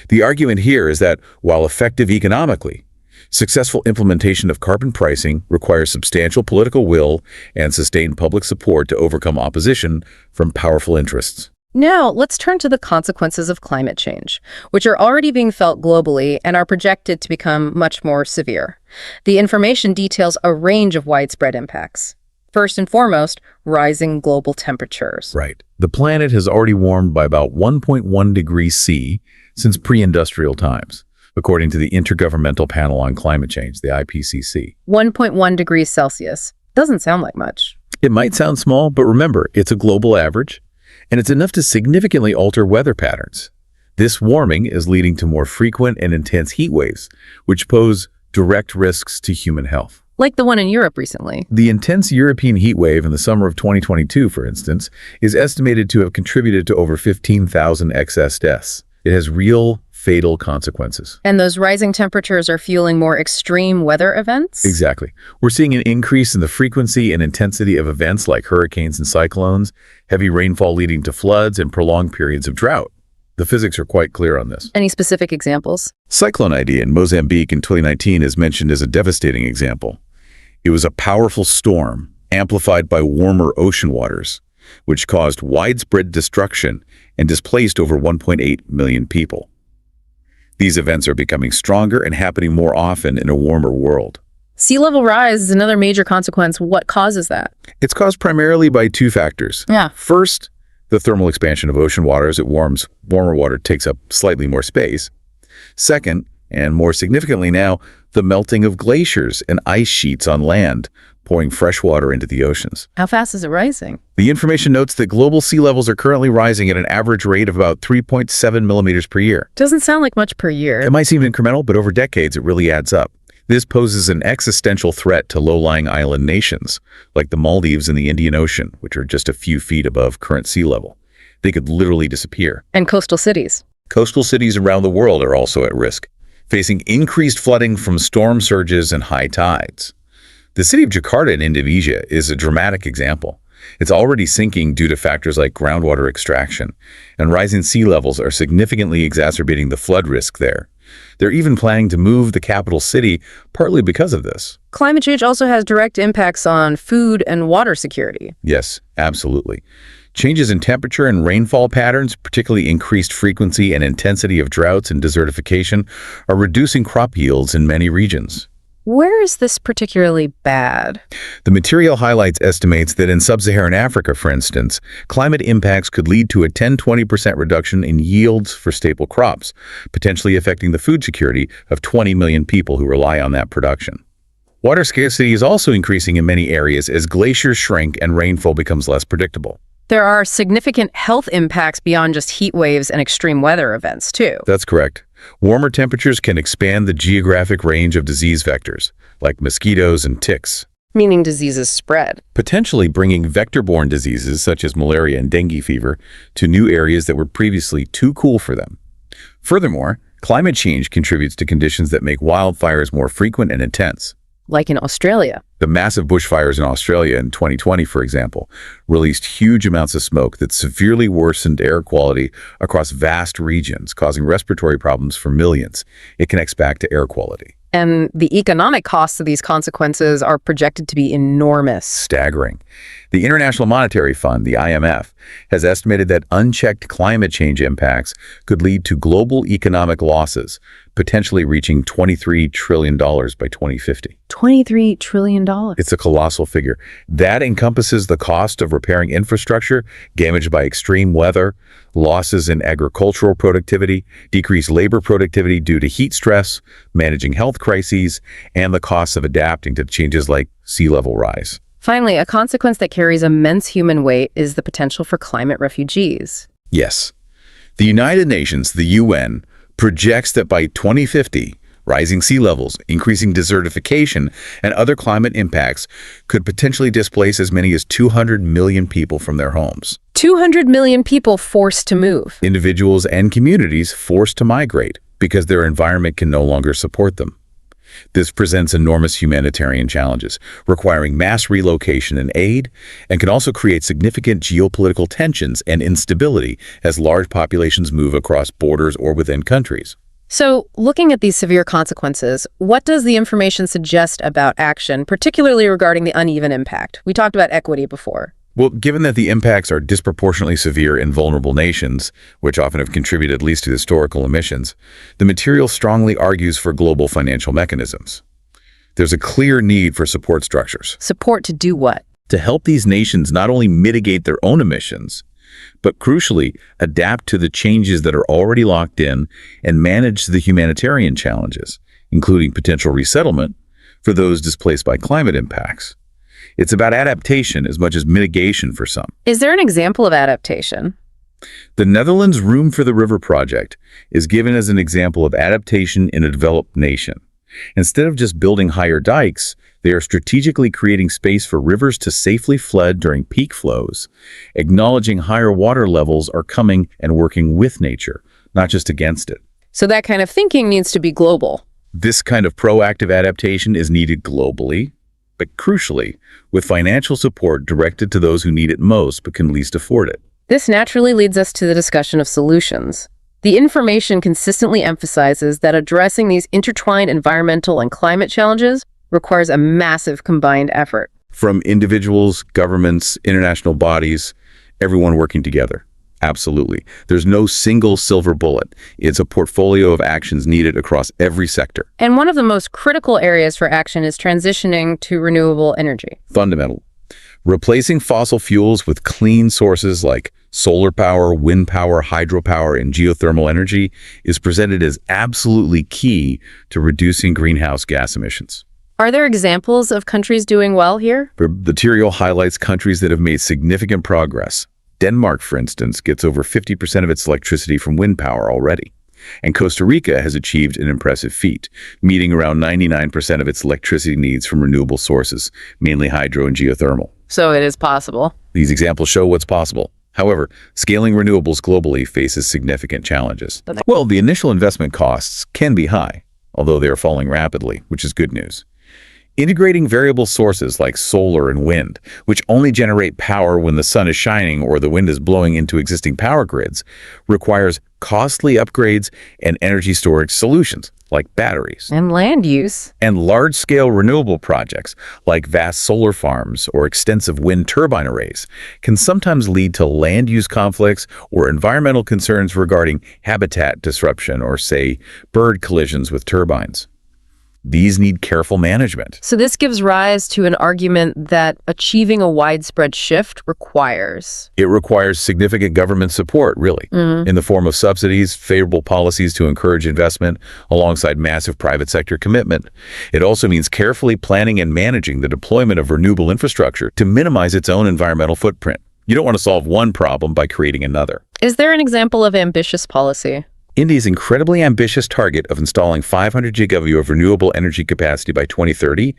S2: The argument here is that, while effective economically, successful implementation of carbon pricing requires substantial political will and sustained public support to overcome opposition from powerful interests.
S1: Now, let's turn to the consequences of climate change, which are already being felt globally and are projected to become much more severe. The information details a range of widespread impacts. First and foremost, rising global temperatures.
S2: Right. The planet has already warmed by about 1.1 degrees C since pre-industrial times, according to the Intergovernmental Panel on Climate Change, the IPCC.
S1: 1.1 degrees Celsius. Doesn't sound like much.
S2: It might sound small, but remember, it's a global average, and it's enough to significantly alter weather patterns. This warming is leading to more frequent and intense heat waves, which pose direct risks to human health.
S1: Like the one in Europe recently.
S2: The intense European heat wave in the summer of 2022, for instance, is estimated to have contributed to over 15,000 excess deaths. It has real, fatal consequences.
S1: And those rising temperatures are fueling more extreme weather events?
S2: Exactly. We're seeing an increase in the frequency and intensity of events like hurricanes and cyclones, heavy rainfall leading to floods, and prolonged periods of drought. The physics are quite clear on this.
S1: Any specific examples?
S2: Cyclone Idai in Mozambique in 2019 is mentioned as a devastating example. It was a powerful storm, amplified by warmer ocean waters, which caused widespread destruction and displaced over 1.8 million people. These events are becoming stronger and happening more often in a warmer world.
S1: Sea level rise is another major consequence. What causes that?
S2: It's caused primarily by two factors.
S1: Yeah.
S2: First, the thermal expansion of ocean water. As it warms, warmer water takes up slightly more space. Second, and more significantly now, the melting of glaciers and ice sheets on land, pouring fresh water into the oceans.
S1: How fast is it rising?
S2: The information notes that global sea levels are currently rising at an average rate of about 3.7 millimeters per year.
S1: Doesn't sound like much per year.
S2: It might seem incremental, but over decades it really adds up. This poses an existential threat to low-lying island nations, like the Maldives in the Indian Ocean, which are just a few feet above current sea level. They could literally disappear.
S1: And coastal cities.
S2: Coastal cities around the world are also at risk, facing increased flooding from storm surges and high tides. The city of Jakarta in Indonesia is a dramatic example. It's already sinking due to factors like groundwater extraction, and rising sea levels are significantly exacerbating the flood risk there. They're even planning to move the capital city partly because of this.
S1: Climate change also has direct impacts on food and water security.
S2: Yes, absolutely. Changes in temperature and rainfall patterns, particularly increased frequency and intensity of droughts and desertification, are reducing crop yields in many regions.
S1: Where is this particularly bad?
S2: The material highlights estimates that in sub-Saharan Africa, for instance, climate impacts could lead to a 10–20% reduction in yields for staple crops, potentially affecting the food security of 20 million people who rely on that production. Water scarcity is also increasing in many areas as glaciers shrink and rainfall becomes less predictable.
S1: There are significant health impacts beyond just heat waves and extreme weather events, too.
S2: That's correct. Warmer temperatures can expand the geographic range of disease vectors, like mosquitoes and ticks.
S1: Meaning diseases spread.
S2: Potentially bringing vector-borne diseases such as malaria and dengue fever to new areas that were previously too cool for them. Furthermore, climate change contributes to conditions that make wildfires more frequent and intense.
S1: Like in Australia.
S2: The massive bushfires in Australia in 2020, for example, released huge amounts of smoke that severely worsened air quality across vast regions, causing respiratory problems for millions. It connects back to air quality.
S1: And the economic costs of these consequences are projected to be enormous.
S2: Staggering. The International Monetary Fund, the IMF, has estimated that unchecked climate change impacts could lead to global economic losses, potentially reaching $23 trillion by 2050.
S1: $23 trillion.
S2: It's a colossal figure. That encompasses the cost of repairing infrastructure damaged by extreme weather, losses in agricultural productivity, decreased labor productivity due to heat stress, managing health crises, and the costs of adapting to changes like sea level rise.
S1: Finally, a consequence that carries immense human weight is the potential for climate refugees.
S2: Yes. The United Nations, the UN, projects that by 2050, rising sea levels, increasing desertification, and other climate impacts could potentially displace as many as 200 million people from their homes.
S1: 200 million people forced to move.
S2: Individuals and communities forced to migrate because their environment can no longer support them. This presents enormous humanitarian challenges, requiring mass relocation and aid, and can also create significant geopolitical tensions and instability as large populations move across borders or within countries.
S1: So, looking at these severe consequences, what does the information suggest about action, particularly regarding the uneven impact? We talked about equity before.
S2: Well, given that the impacts are disproportionately severe in vulnerable nations, which often have contributed at least to historical emissions, the material strongly argues for global financial mechanisms. There's a clear need for support structures.
S1: Support to do what?
S2: To help these nations not only mitigate their own emissions, but crucially, adapt to the changes that are already locked in and manage the humanitarian challenges, including potential resettlement for those displaced by climate impacts. It's about adaptation as much as mitigation for some.
S1: Is there an example of adaptation?
S2: The Netherlands Room for the River project is given as an example of adaptation in a developed nation. Instead of just building higher dikes, they are strategically creating space for rivers to safely flood during peak flows, acknowledging higher water levels are coming and working with nature, not just against it.
S1: So that kind of thinking needs to be global.
S2: This kind of proactive adaptation is needed globally, but crucially, with financial support directed to those who need it most but can least afford it.
S1: This naturally leads us to the discussion of solutions. The information consistently emphasizes that addressing these intertwined environmental and climate challenges requires a massive combined effort.
S2: From individuals, governments, international bodies, everyone working together. Absolutely. There's no single silver bullet. It's a portfolio of actions needed across every sector.
S1: And one of the most critical areas for action is transitioning to renewable energy.
S2: Fundamental. Replacing fossil fuels with clean sources like solar power, wind power, hydropower, and geothermal energy is presented as absolutely key to reducing greenhouse gas emissions.
S1: Are there examples of countries doing well here?
S2: The material highlights countries that have made significant progress. Denmark, for instance, gets over 50% of its electricity from wind power already. And Costa Rica has achieved an impressive feat, meeting around 99% of its electricity needs from renewable sources, mainly hydro and geothermal.
S1: So it is possible.
S2: These examples show what's possible. However, scaling renewables globally faces significant challenges. Well, the initial investment costs can be high, although they are falling rapidly, which is good news. Integrating variable sources like solar and wind, which only generate power when the sun is shining or the wind is blowing into existing power grids, requires costly upgrades and energy storage solutions like batteries.
S1: And land use.
S2: And large-scale renewable projects like vast solar farms or extensive wind turbine arrays can sometimes lead to land use conflicts or environmental concerns regarding habitat disruption or, say, bird collisions with turbines. These need careful management.
S1: So this gives rise to an argument that achieving a widespread shift requires...
S2: It requires significant government support, really, in the form of subsidies, favorable policies to encourage investment, alongside massive private sector commitment. It also means carefully planning and managing the deployment of renewable infrastructure to minimize its own environmental footprint. You don't want to solve one problem by creating another.
S1: Is there an example of ambitious policy?
S2: India's incredibly ambitious target of installing 500 GW of renewable energy capacity by 2030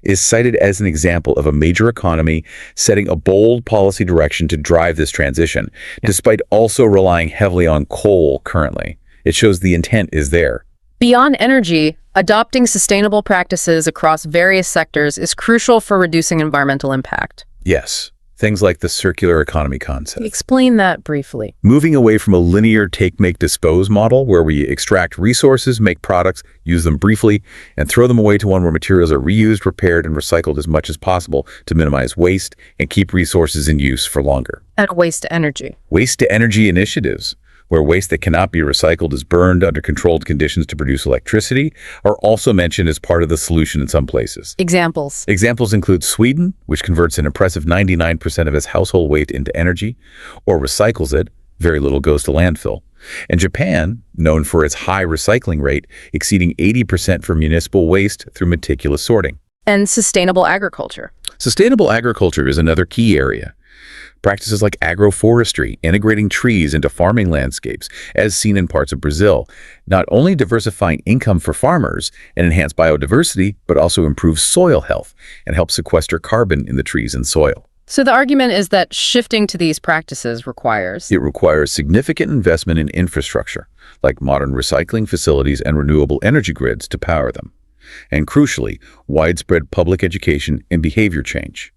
S2: is cited as an example of a major economy setting a bold policy direction to drive this transition, despite also relying heavily on coal currently. It shows the intent is there.
S1: Beyond energy, adopting sustainable practices across various sectors is crucial for reducing environmental impact.
S2: Yes. Things like the circular economy concept.
S1: Explain that briefly.
S2: Moving away from a linear take, make, dispose model where we extract resources, make products, use them briefly, and throw them away to one where materials are reused, repaired, and recycled as much as possible to minimize waste and keep resources in use for longer.
S1: And waste to energy.
S2: Waste to energy initiatives, where waste that cannot be recycled is burned under controlled conditions to produce electricity, are also mentioned as part of the solution in some places.
S1: Examples.
S2: Examples include Sweden, which converts an impressive 99% of its household weight into energy, or recycles it, very little goes to landfill. And Japan, known for its high recycling rate, exceeding 80% for municipal waste through meticulous sorting.
S1: And sustainable agriculture.
S2: Sustainable agriculture is another key area. Practices like agroforestry, integrating trees into farming landscapes, as seen in parts of Brazil, not only diversifying income for farmers and enhance biodiversity, but also improve soil health and help sequester carbon in the trees and soil.
S1: So the argument is that shifting to these practices requires...
S2: It requires significant investment in infrastructure, like modern recycling facilities and renewable energy grids to power them. And crucially, widespread public education and behavior change.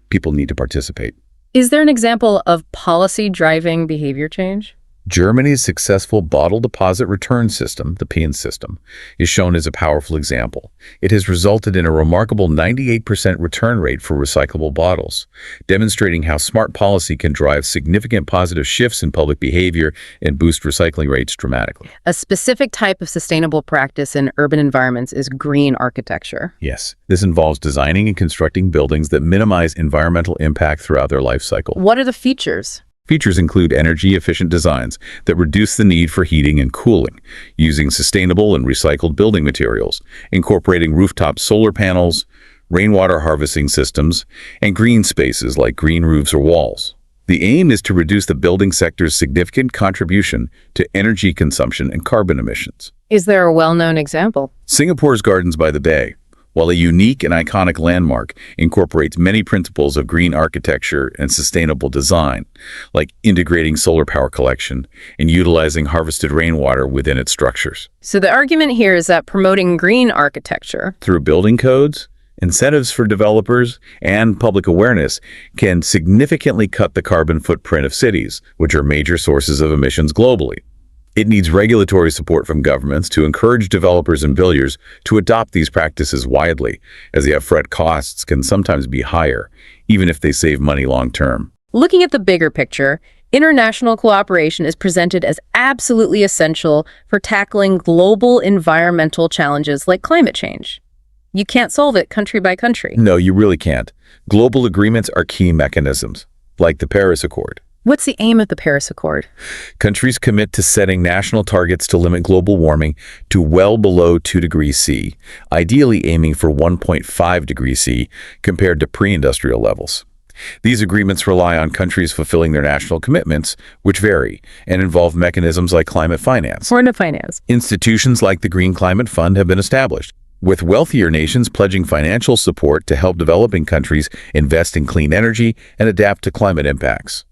S2: People need to participate.
S1: Is there an example of policy driving behavior change?
S2: Germany's successful bottle deposit return system, the PIN system, is shown as a powerful example. It has resulted in a remarkable 98% return rate for recyclable bottles, demonstrating how smart policy can drive significant positive shifts in public behavior and boost recycling rates dramatically.
S1: A specific type of sustainable practice in urban environments is green architecture.
S2: Yes, this involves designing and constructing buildings that minimize environmental impact throughout their life cycle.
S1: What are the features?
S2: Features include energy-efficient designs that reduce the need for heating and cooling, using sustainable and recycled building materials, incorporating rooftop solar panels, rainwater harvesting systems, and green spaces like green roofs or walls. The aim is to reduce the building sector's significant contribution to energy consumption and carbon emissions.
S1: Is there a well-known example?
S2: Singapore's Gardens by the Bay, while a unique and iconic landmark, incorporates many principles of green architecture and sustainable design, like integrating solar power collection and utilizing harvested rainwater within its structures.
S1: So the argument here is that promoting green architecture
S2: through building codes, incentives for developers, and public awareness can significantly cut the carbon footprint of cities, which are major sources of emissions globally. It needs regulatory support from governments to encourage developers and builders to adopt these practices widely, as the upfront costs can sometimes be higher, even if they save money long-term.
S1: Looking at the bigger picture, international cooperation is presented as absolutely essential for tackling global environmental challenges like climate change. You can't solve it country by country.
S2: No, you really can't. Global agreements are key mechanisms, like the Paris Accord.
S1: What's the aim of the Paris Accord?
S2: Countries commit to setting national targets to limit global warming to well below 2 degrees C, ideally aiming for 1.5 degrees C compared to pre-industrial levels. These agreements rely on countries fulfilling their national commitments, which vary, and involve mechanisms like climate finance.
S1: Foreign finance.
S2: Institutions like the Green Climate Fund have been established, with wealthier nations pledging financial support to help developing countries invest in clean energy and adapt to climate impacts.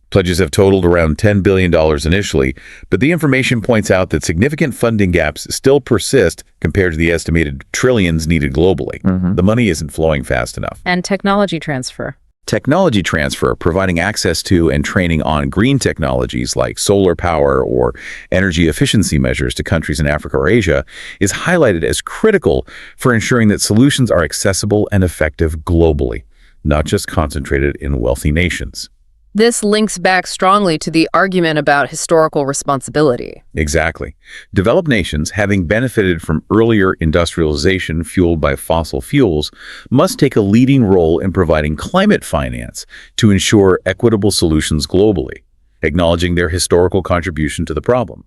S2: Pledges have totaled around $10 billion initially, but the information points out that significant funding gaps still persist compared to the estimated trillions needed globally. The money isn't flowing fast enough.
S1: And technology transfer.
S2: Technology transfer, providing access to and training on green technologies like solar power or energy efficiency measures to countries in Africa or Asia, is highlighted as critical for ensuring that solutions are accessible and effective globally, not just concentrated in wealthy nations.
S1: This links back strongly to the argument about historical responsibility.
S2: Exactly. Developed nations, having benefited from earlier industrialization fueled by fossil fuels, must take a leading role in providing climate finance to ensure equitable solutions globally, acknowledging their historical contribution to the problem.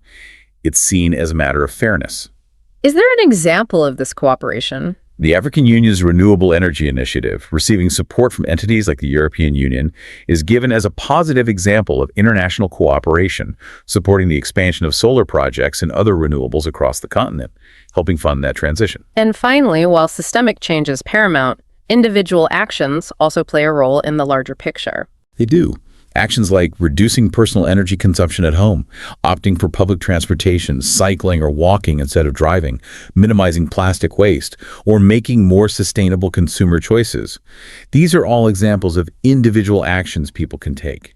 S2: It's seen as a matter of fairness.
S1: Is there an example of this cooperation?
S2: The African Union's Renewable Energy Initiative, receiving support from entities like the European Union, is given as a positive example of international cooperation, supporting the expansion of solar projects and other renewables across the continent, helping fund that transition.
S1: And finally, while systemic change is paramount, individual actions also play a role in the larger picture.
S2: They do. Actions like reducing personal energy consumption at home, opting for public transportation, cycling or walking instead of driving, minimizing plastic waste, or making more sustainable consumer choices. These are all examples of individual actions people can take.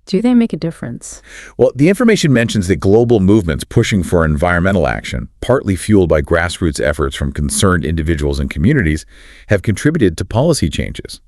S1: Do they make a difference?
S2: Well, the information mentions that global movements pushing for environmental action, partly fueled by grassroots efforts from concerned individuals and communities, have contributed to policy changes.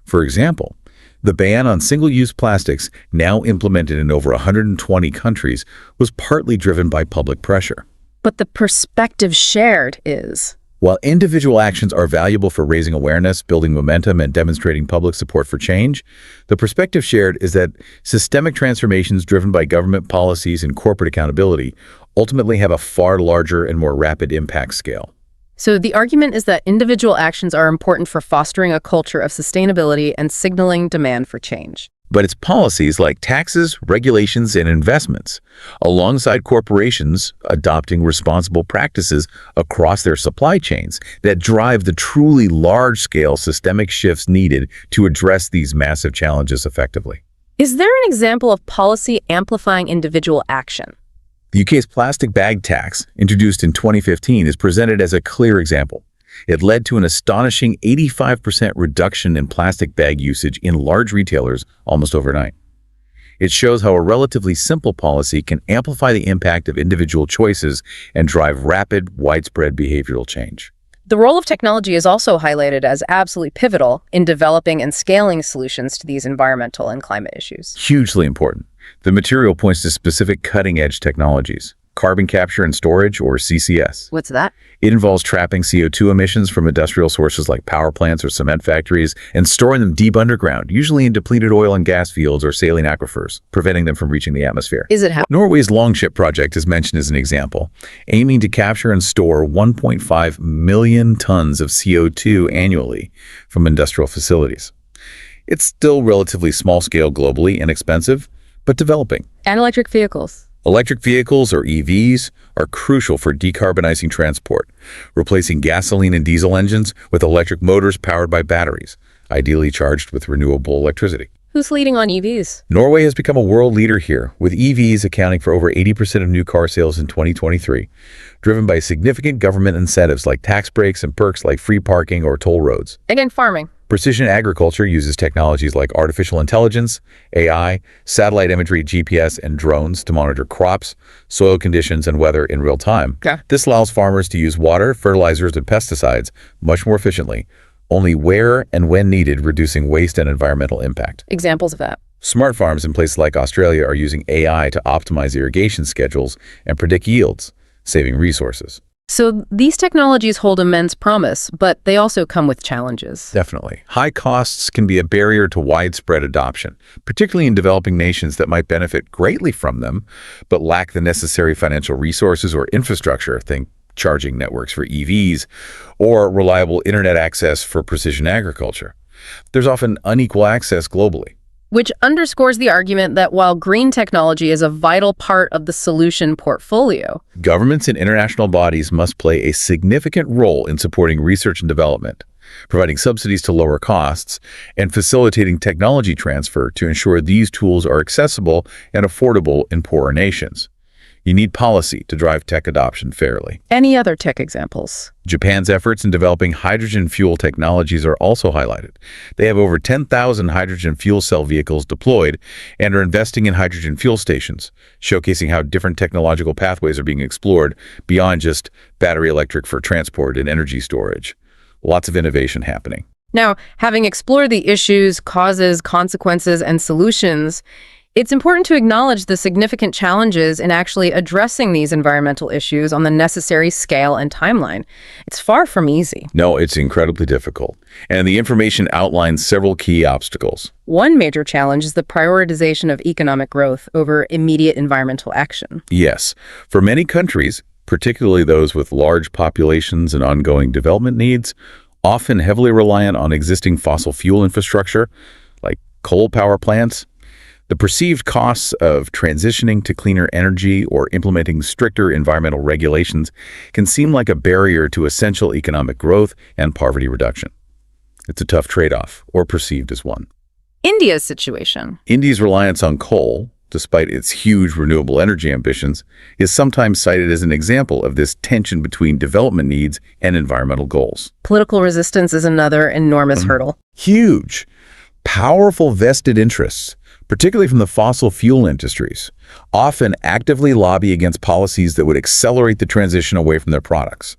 S2: For example, the ban on single-use plastics, now implemented in over 120 countries, was partly driven by public pressure.
S1: But the perspective shared is...
S2: While individual actions are valuable for raising awareness, building momentum, and demonstrating public support for change, the perspective shared is that systemic transformations driven by government policies and corporate accountability ultimately have a far larger and more rapid impact scale.
S1: So the argument is that individual actions are important for fostering a culture of sustainability and signaling demand for change.
S2: But it's policies like taxes, regulations, and investments, alongside corporations adopting responsible practices across their supply chains, that drive the truly large-scale systemic shifts needed to address these massive challenges effectively.
S1: Is there an example of policy amplifying individual action?
S2: The UK's plastic bag tax, introduced in 2015, is presented as a clear example. It led to an astonishing 85% reduction in plastic bag usage in large retailers almost overnight. It shows how a relatively simple policy can amplify the impact of individual choices and drive rapid, widespread behavioral change.
S1: The role of technology is also highlighted as absolutely pivotal in developing and scaling solutions to these environmental and climate issues.
S2: Hugely important. The material points to specific cutting-edge technologies. Carbon capture and storage, or CCS.
S1: What's that?
S2: It involves trapping CO2 emissions from industrial sources like power plants or cement factories and storing them deep underground, usually in depleted oil and gas fields or saline aquifers, preventing them from reaching the atmosphere.
S1: Is it how?
S2: Norway's Longship project is mentioned as an example, aiming to capture and store 1.5 million tons of CO2 annually from industrial facilities. It's still relatively small-scale globally and expensive, but developing.
S1: And electric vehicles.
S2: Electric vehicles, or EVs, are crucial for decarbonizing transport, replacing gasoline and diesel engines with electric motors powered by batteries, ideally charged with renewable electricity.
S1: Who's leading on EVs?
S2: Norway has become a world leader here, with EVs accounting for over 80% of new car sales in 2023, driven by significant government incentives like tax breaks and perks like free parking or toll roads.
S1: Again, farming.
S2: Precision agriculture uses technologies like artificial intelligence, AI, satellite imagery, GPS, and drones to monitor crops, soil conditions, and weather in real time.
S1: Okay.
S2: This allows farmers to use water, fertilizers, and pesticides much more efficiently, only where and when needed, reducing waste and environmental impact.
S1: Examples of that.
S2: Smart farms in places like Australia are using AI to optimize irrigation schedules and predict yields, saving resources.
S1: So these technologies hold immense promise, but they also come with challenges.
S2: Definitely. High costs can be a barrier to widespread adoption, particularly in developing nations that might benefit greatly from them, but lack the necessary financial resources or infrastructure, think charging networks for EVs, or reliable internet access for precision agriculture. There's often unequal access globally.
S1: Which underscores the argument that while green technology is a vital part of the solution portfolio,
S2: governments and international bodies must play a significant role in supporting research and development, providing subsidies to lower costs, and facilitating technology transfer to ensure these tools are accessible and affordable in poorer nations. You need policy to drive tech adoption fairly.
S1: Any other tech examples?
S2: Japan's efforts in developing hydrogen fuel technologies are also highlighted. They have over 10,000 hydrogen fuel cell vehicles deployed and are investing in hydrogen fuel stations, showcasing how different technological pathways are being explored beyond just battery electric for transport and energy storage. Lots of innovation happening.
S1: Now, having explored the issues, causes, consequences, and solutions, it's important to acknowledge the significant challenges in actually addressing these environmental issues on the necessary scale and timeline. It's far from easy.
S2: No, it's incredibly difficult. And the information outlines several key obstacles.
S1: One major challenge is the prioritization of economic growth over immediate environmental action.
S2: Yes. For many countries, particularly those with large populations and ongoing development needs, often heavily reliant on existing fossil fuel infrastructure, like coal power plants, the perceived costs of transitioning to cleaner energy or implementing stricter environmental regulations can seem like a barrier to essential economic growth and poverty reduction. It's a tough trade-off, or perceived as one.
S1: India's situation?
S2: India's reliance on coal, despite its huge renewable energy ambitions, is sometimes cited as an example of this tension between development needs and environmental goals.
S1: Political resistance is another enormous hurdle.
S3: Huge. Powerful vested interests, particularly from the fossil fuel industries, often actively lobby against policies that would accelerate the transition away from their products.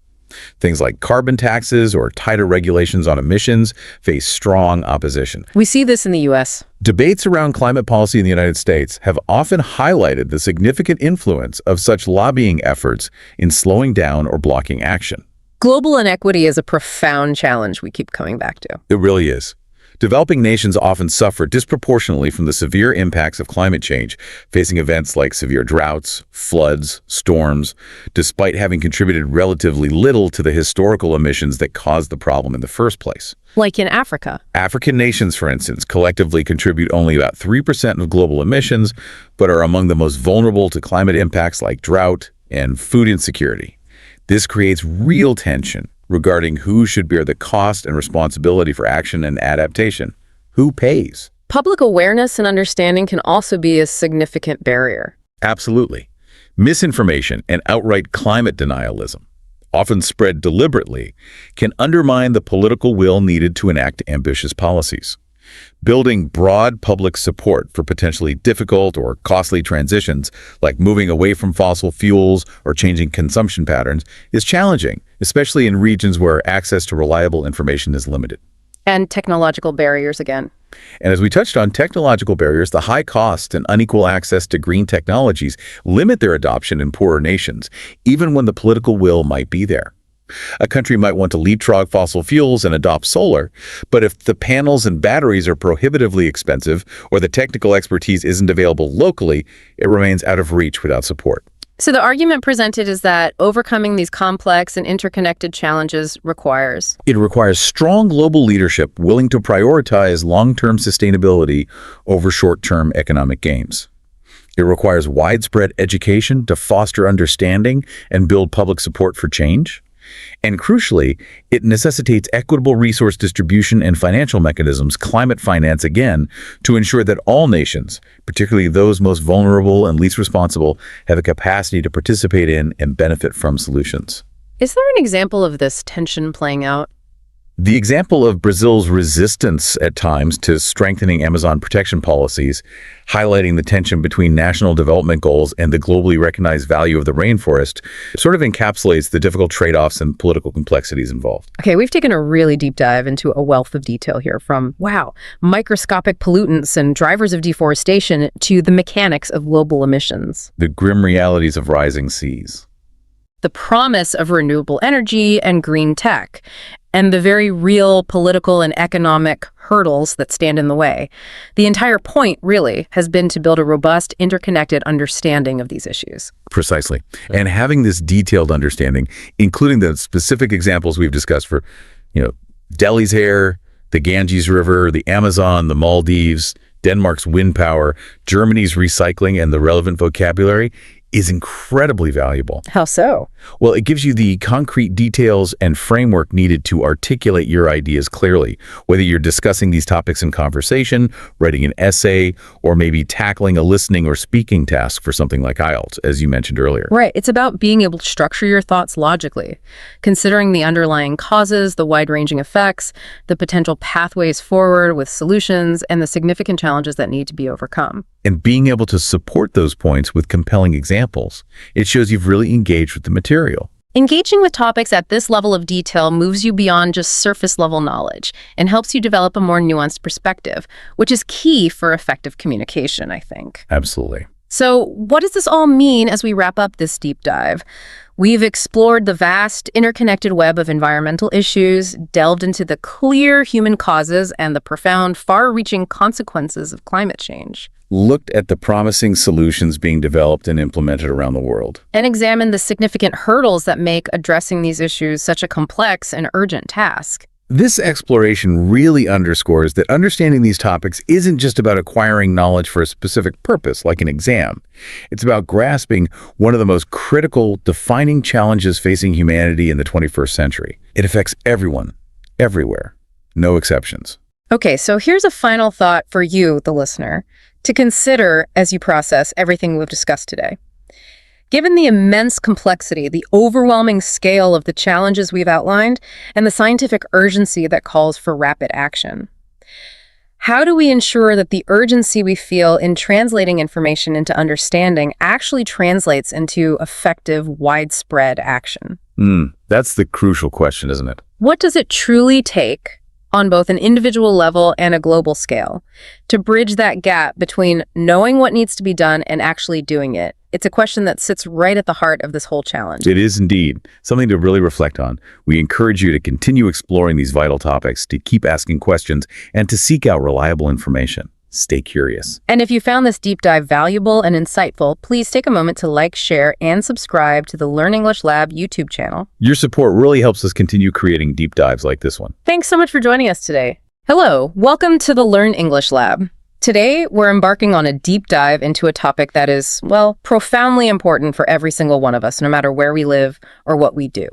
S3: Things like carbon taxes or tighter regulations on emissions face strong opposition.
S1: We see this in the U.S.
S3: Debates around climate policy in the United States have often highlighted the significant influence of such lobbying efforts in slowing down or blocking action.
S1: Global inequity is a profound challenge we keep coming back to.
S3: It really is. Developing nations often suffer disproportionately from the severe impacts of climate change, facing events like severe droughts, floods, storms, despite having contributed relatively little to the historical emissions that caused the problem in the first place.
S1: Like in Africa.
S3: African nations, for instance, collectively contribute only about 3% of global emissions, but are among the most vulnerable to climate impacts like drought and food insecurity. This creates real tension regarding who should bear the cost and responsibility for action and adaptation. Who pays?
S1: Public awareness and understanding can also be a significant barrier.
S3: Absolutely. Misinformation and outright climate denialism, often spread deliberately, can undermine the political will needed to enact ambitious policies. Building broad public support for potentially difficult or costly transitions, like moving away from fossil fuels or changing consumption patterns, is challenging, especially in regions where access to reliable information is limited.
S1: And technological barriers again.
S3: And as we touched on, technological barriers, the high cost and unequal access to green technologies limit their adoption in poorer nations, even when the political will might be there. A country might want to leapfrog fossil fuels and adopt solar, but if the panels and batteries are prohibitively expensive or the technical expertise isn't available locally, it remains out of reach without support.
S1: So the argument presented is that overcoming these complex and interconnected challenges requires...
S3: It requires strong global leadership willing to prioritize long-term sustainability over short-term economic gains. It requires widespread education to foster understanding and build public support for change. And crucially, it necessitates equitable resource distribution and financial mechanisms, climate finance again, to ensure that all nations, particularly those most vulnerable and least responsible, have a capacity to participate in and benefit from solutions.
S1: Is there an example of this tension playing out?
S3: The example of Brazil's resistance at times to strengthening Amazon protection policies, highlighting the tension between national development goals and the globally recognized value of the rainforest, sort of encapsulates the difficult trade-offs and political complexities involved.
S1: Okay, we've taken a really deep dive into a wealth of detail here, from, wow, microscopic pollutants and drivers of deforestation to the mechanics of global emissions.
S3: The grim realities of rising seas.
S1: The promise of renewable energy and green tech, and the very real political and economic hurdles that stand in the way. The entire point, really, has been to build a robust, interconnected understanding of these issues.
S3: Precisely. And having this detailed understanding, including the specific examples we've discussed for, Delhi's hair, the Ganges River, the Amazon, the Maldives, Denmark's wind power, Germany's recycling, and the relevant vocabulary, is incredibly valuable.
S1: How so?
S3: Well, it gives you the concrete details and framework needed to articulate your ideas clearly, whether you're discussing these topics in conversation, writing an essay, or maybe tackling a listening or speaking task for something like IELTS, as you mentioned earlier.
S1: Right. It's about being able to structure your thoughts logically, considering the underlying causes, the wide-ranging effects, the potential pathways forward with solutions, and the significant challenges that need to be overcome.
S3: And being able to support those points with compelling examples, it shows you've really engaged with the material.
S1: Engaging with topics at this level of detail moves you beyond just surface-level knowledge and helps you develop a more nuanced perspective, which is key for effective communication, I think.
S3: Absolutely.
S1: So what does this all mean as we wrap up this deep dive? We've explored the vast, interconnected web of environmental issues, delved into the clear human causes and the profound, far-reaching consequences of climate change.
S3: Looked at the promising solutions being developed and implemented around the world.
S1: And examined the significant hurdles that make addressing these issues such a complex and urgent task.
S3: This exploration really underscores that understanding these topics isn't just about acquiring knowledge for a specific purpose, like an exam. It's about grasping one of the most critical, defining challenges facing humanity in the 21st century. It affects everyone, everywhere, no exceptions.
S1: Okay, so here's a final thought for you, the listener, to consider as you process everything we've discussed today. Given the immense complexity, the overwhelming scale of the challenges we've outlined, and the scientific urgency that calls for rapid action, how do we ensure that the urgency we feel in translating information into understanding actually translates into effective, widespread action?
S2: That's the crucial question, isn't it?
S1: What does it truly take, on both an individual level and a global scale, to bridge that gap between knowing what needs to be done and actually doing it? It's a question that sits right at the heart of this whole challenge.
S2: It is indeed something to really reflect on. We encourage you to continue exploring these vital topics, to keep asking questions, and to seek out reliable information. Stay curious.
S1: And if you found this deep dive valuable and insightful, please take a moment to like, share, and subscribe to the Learn English Lab YouTube channel.
S2: Your support really helps us continue creating deep dives like this one.
S1: Thanks so much for joining us today. Hello, welcome to the Learn English Lab. Today, we're embarking on a deep dive into a topic that is, well, profoundly important for every single one of us, no matter where we live or what we do.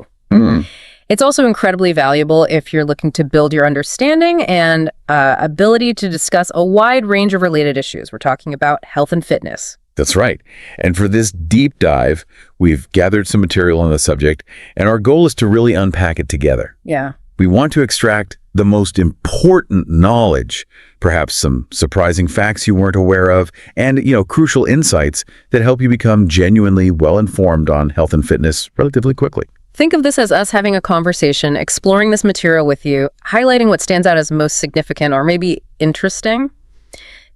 S1: It's also incredibly valuable if you're looking to build your understanding and ability to discuss a wide range of related issues. We're talking about health and fitness.
S2: That's right. And for this deep dive, we've gathered some material on the subject, and our goal is to really unpack it together.
S1: Yeah.
S2: We want to extract the most important knowledge, perhaps some surprising facts you weren't aware of, and, crucial insights that help you become genuinely well-informed on health and fitness relatively quickly.
S1: Think of this as us having a conversation, exploring this material with you, highlighting what stands out as most significant or maybe interesting.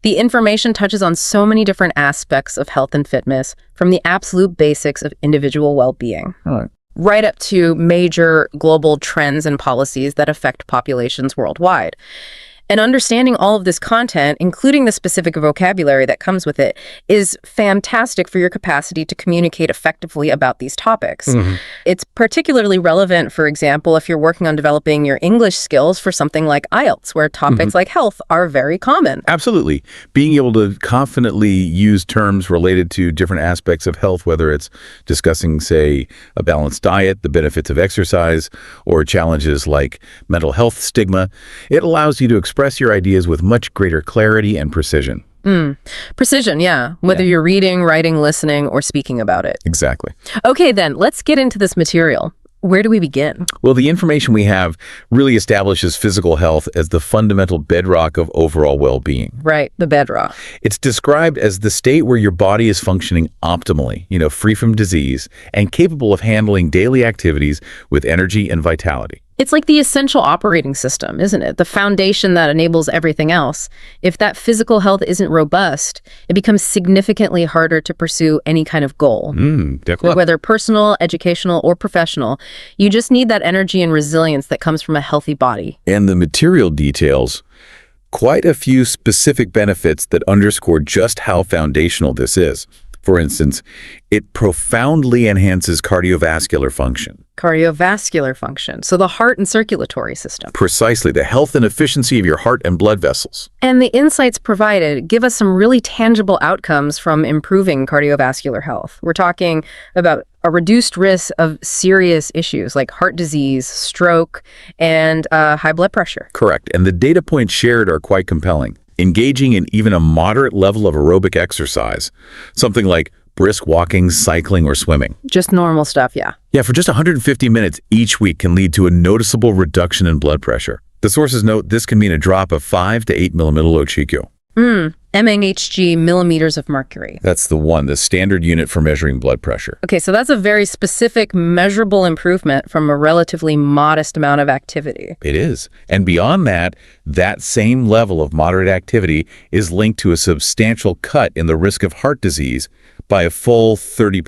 S1: The information touches on so many different aspects of health and fitness, from the absolute basics of individual well-being, right up to major global trends and policies that affect populations worldwide. And understanding all of this content, including the specific vocabulary that comes with it, is fantastic for your capacity to communicate effectively about these topics. It's particularly relevant, for example, if you're working on developing your English skills for something like IELTS, where topics like health are very common.
S2: Absolutely. Being able to confidently use terms related to different aspects of health, whether it's discussing, say, a balanced diet, the benefits of exercise, or challenges like mental health stigma, it allows you to express your ideas with much greater clarity and precision.
S1: Precision, yeah. Whether you're reading, writing, listening, or speaking about it.
S2: Exactly.
S1: Okay, then, let's get into this material. Where do we begin?
S2: Well, the information we have really establishes physical health as the fundamental bedrock of overall well-being.
S1: Right, the bedrock.
S2: It's described as the state where your body is functioning optimally, free from disease, and capable of handling daily activities with energy and vitality.
S1: It's like the essential operating system, isn't it? The foundation that enables everything else. If that physical health isn't robust, it becomes significantly harder to pursue any kind of goal. Whether personal, educational, or professional, you just need that energy and resilience that comes from a healthy body.
S2: And the material details quite a few specific benefits that underscore just how foundational this is. For instance, it profoundly enhances cardiovascular function.
S1: Cardiovascular function, so the heart and circulatory system.
S2: Precisely, the health and efficiency of your heart and blood vessels.
S1: And the insights provided give us some really tangible outcomes from improving cardiovascular health. We're talking about a reduced risk of serious issues like heart disease, stroke, and high blood pressure.
S2: Correct, and the data points shared are quite compelling. Engaging in even a moderate level of aerobic exercise, something like brisk walking, cycling, or swimming.
S1: Just normal stuff, yeah.
S2: Yeah, for just 150 minutes each week can lead to a noticeable reduction in blood pressure. The sources note this can mean a drop of 5 to 8 millimillo Chico.
S1: mmHg, millimeters of mercury.
S2: That's the standard unit for measuring blood pressure.
S1: Okay, so that's a very specific, measurable improvement from a relatively modest amount of activity.
S2: It is. And beyond that, that same level of moderate activity is linked to a substantial cut in the risk of heart disease by a full 30%.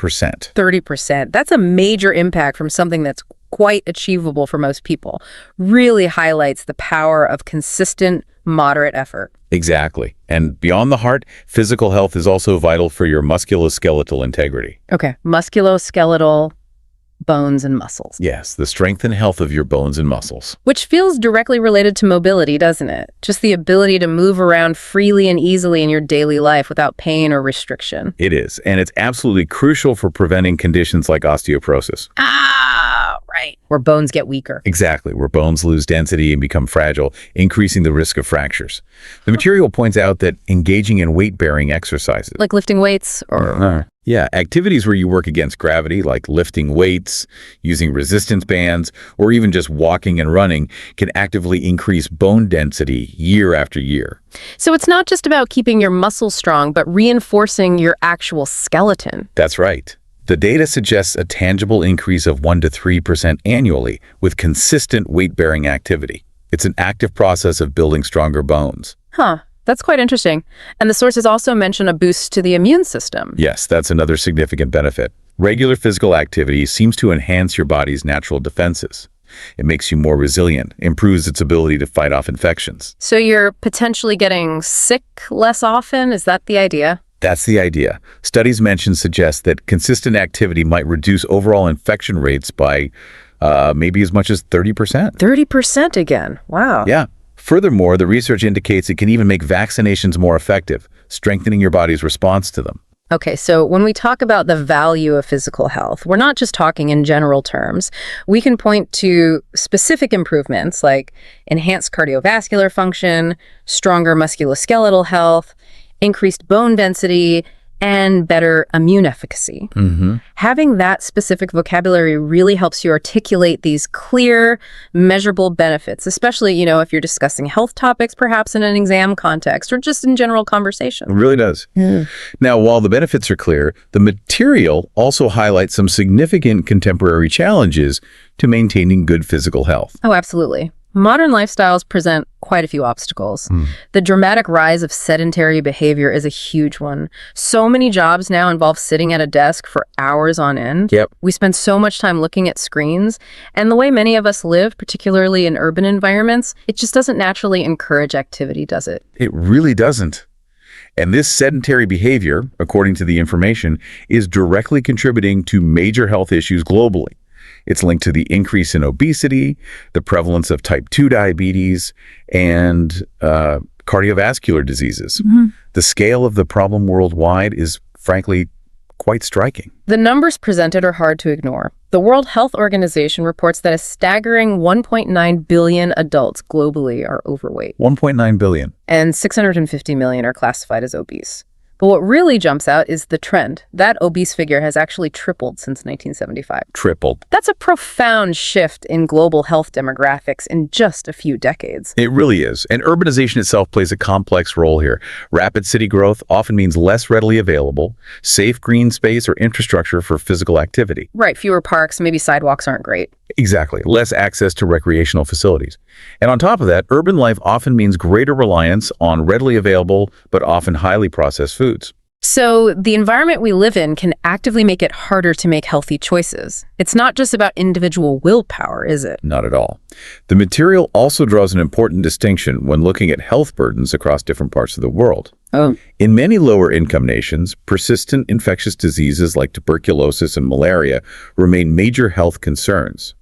S1: 30%. That's a major impact from something that's quite achievable for most people. Really highlights the power of consistent, moderate effort.
S2: Exactly. And beyond the heart, physical health is also vital for your musculoskeletal integrity.
S1: Okay. Musculoskeletal, bones and muscles.
S2: Yes, the strength and health of your bones and muscles.
S1: Which feels directly related to mobility, doesn't it? Just the ability to move around freely and easily in your daily life without pain or restriction.
S2: It is. And it's absolutely crucial for preventing conditions like osteoporosis.
S1: Right. Where bones get weaker.
S2: Exactly, where bones lose density and become fragile, increasing the risk of fractures. The material points out that engaging in weight-bearing exercises,
S1: like lifting weights or...
S2: Yeah, activities where you work against gravity, like lifting weights, using resistance bands, or even just walking and running, can actively increase bone density year after year.
S1: So it's not just about keeping your muscles strong, but reinforcing your actual skeleton.
S2: That's right. The data suggests a tangible increase of 1 to 3% annually with consistent weight-bearing activity. It's an active process of building stronger bones.
S1: Huh. That's quite interesting. And the sources also mention a boost to the immune system.
S2: Yes, that's another significant benefit. Regular physical activity seems to enhance your body's natural defenses. It makes you more resilient, improves its ability to fight off infections.
S1: So you're potentially getting sick less often? Is that the idea?
S2: That's the idea. Studies mentioned suggest that consistent activity might reduce overall infection rates by maybe as much as 30%.
S1: 30% again. Wow.
S2: Yeah. Furthermore, the research indicates it can even make vaccinations more effective, strengthening your body's response to them.
S1: Okay, so when we talk about the value of physical health, we're not just talking in general terms. We can point to specific improvements like enhanced cardiovascular function, stronger musculoskeletal health, increased bone density, and better immune efficacy. Having that specific vocabulary really helps you articulate these clear, measurable benefits, especially, if you're discussing health topics, perhaps in an exam context or just in general conversation.
S2: It really does. Now, while the benefits are clear, the material also highlights some significant contemporary challenges to maintaining good physical health.
S1: Oh, absolutely. Modern lifestyles present quite a few obstacles. The dramatic rise of sedentary behavior is a huge one. So many jobs now involve sitting at a desk for hours on end.
S2: Yep.
S1: We spend so much time looking at screens, and the way many of us live, particularly in urban environments, it just doesn't naturally encourage activity, does it?
S2: It really doesn't. And this sedentary behavior, according to the information, is directly contributing to major health issues globally. It's linked to the increase in obesity, the prevalence of type 2 diabetes, and cardiovascular diseases. The scale of the problem worldwide is, frankly, quite striking.
S1: The numbers presented are hard to ignore. The World Health Organization reports that a staggering 1.9 billion adults globally are overweight.
S2: 1.9 billion.
S1: And 650 million are classified as obese. But what really jumps out is the trend. That obese figure has actually tripled since 1975.
S2: Tripled.
S1: That's a profound shift in global health demographics in just a few decades.
S2: It really is. And urbanization itself plays a complex role here. Rapid city growth often means less readily available, safe green space or infrastructure for physical activity.
S1: Right, fewer parks, maybe sidewalks aren't great.
S2: Exactly. Less access to recreational facilities. And on top of that, urban life often means greater reliance on readily available but often highly processed foods.
S1: So the environment we live in can actively make it harder to make healthy choices. It's not just about individual willpower, is it?
S2: Not at all. The material also draws an important distinction when looking at health burdens across different parts of the world. In many lower-income nations, persistent infectious diseases like tuberculosis and malaria remain major health concerns.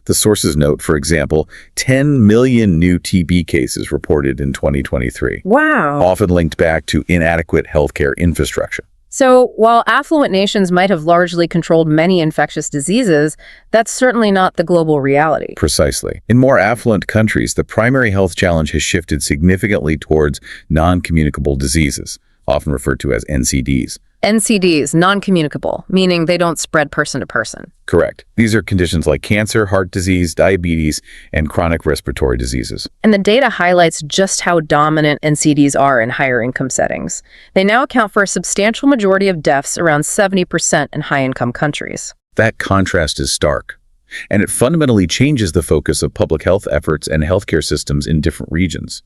S2: The sources note, for example, 10 million new TB cases reported in 2023.
S1: Wow.
S2: Often linked back to inadequate healthcare infrastructure.
S1: So while affluent nations might have largely controlled many infectious diseases, that's certainly not the global reality.
S2: Precisely. In more affluent countries, the primary health challenge has shifted significantly towards non-communicable diseases, often referred to as NCDs.
S1: NCDs, non-communicable, meaning they don't spread person to person.
S2: Correct. These are conditions like cancer, heart disease, diabetes, and chronic respiratory diseases.
S1: And the data highlights just how dominant NCDs are in higher income settings. They now account for a substantial majority of deaths, around 70% in high-income countries.
S2: That contrast is stark, and it fundamentally changes the focus of public health efforts and healthcare systems in different regions.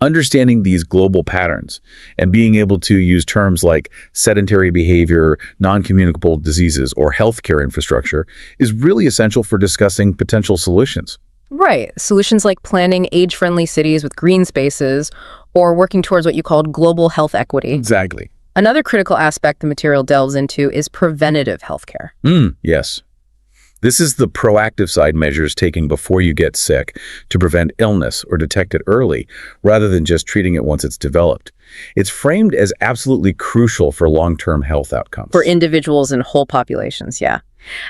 S2: Understanding these global patterns and being able to use terms like sedentary behavior, non-communicable diseases, or healthcare infrastructure is really essential for discussing potential solutions.
S1: Right. Solutions like planning age-friendly cities with green spaces or working towards what you called global health equity.
S2: Exactly.
S1: Another critical aspect the material delves into is preventative healthcare.
S2: Yes. This is the proactive side measures taken before you get sick to prevent illness or detect it early, rather than just treating it once it's developed. It's framed as absolutely crucial for long-term health outcomes.
S1: For individuals and whole populations, yeah.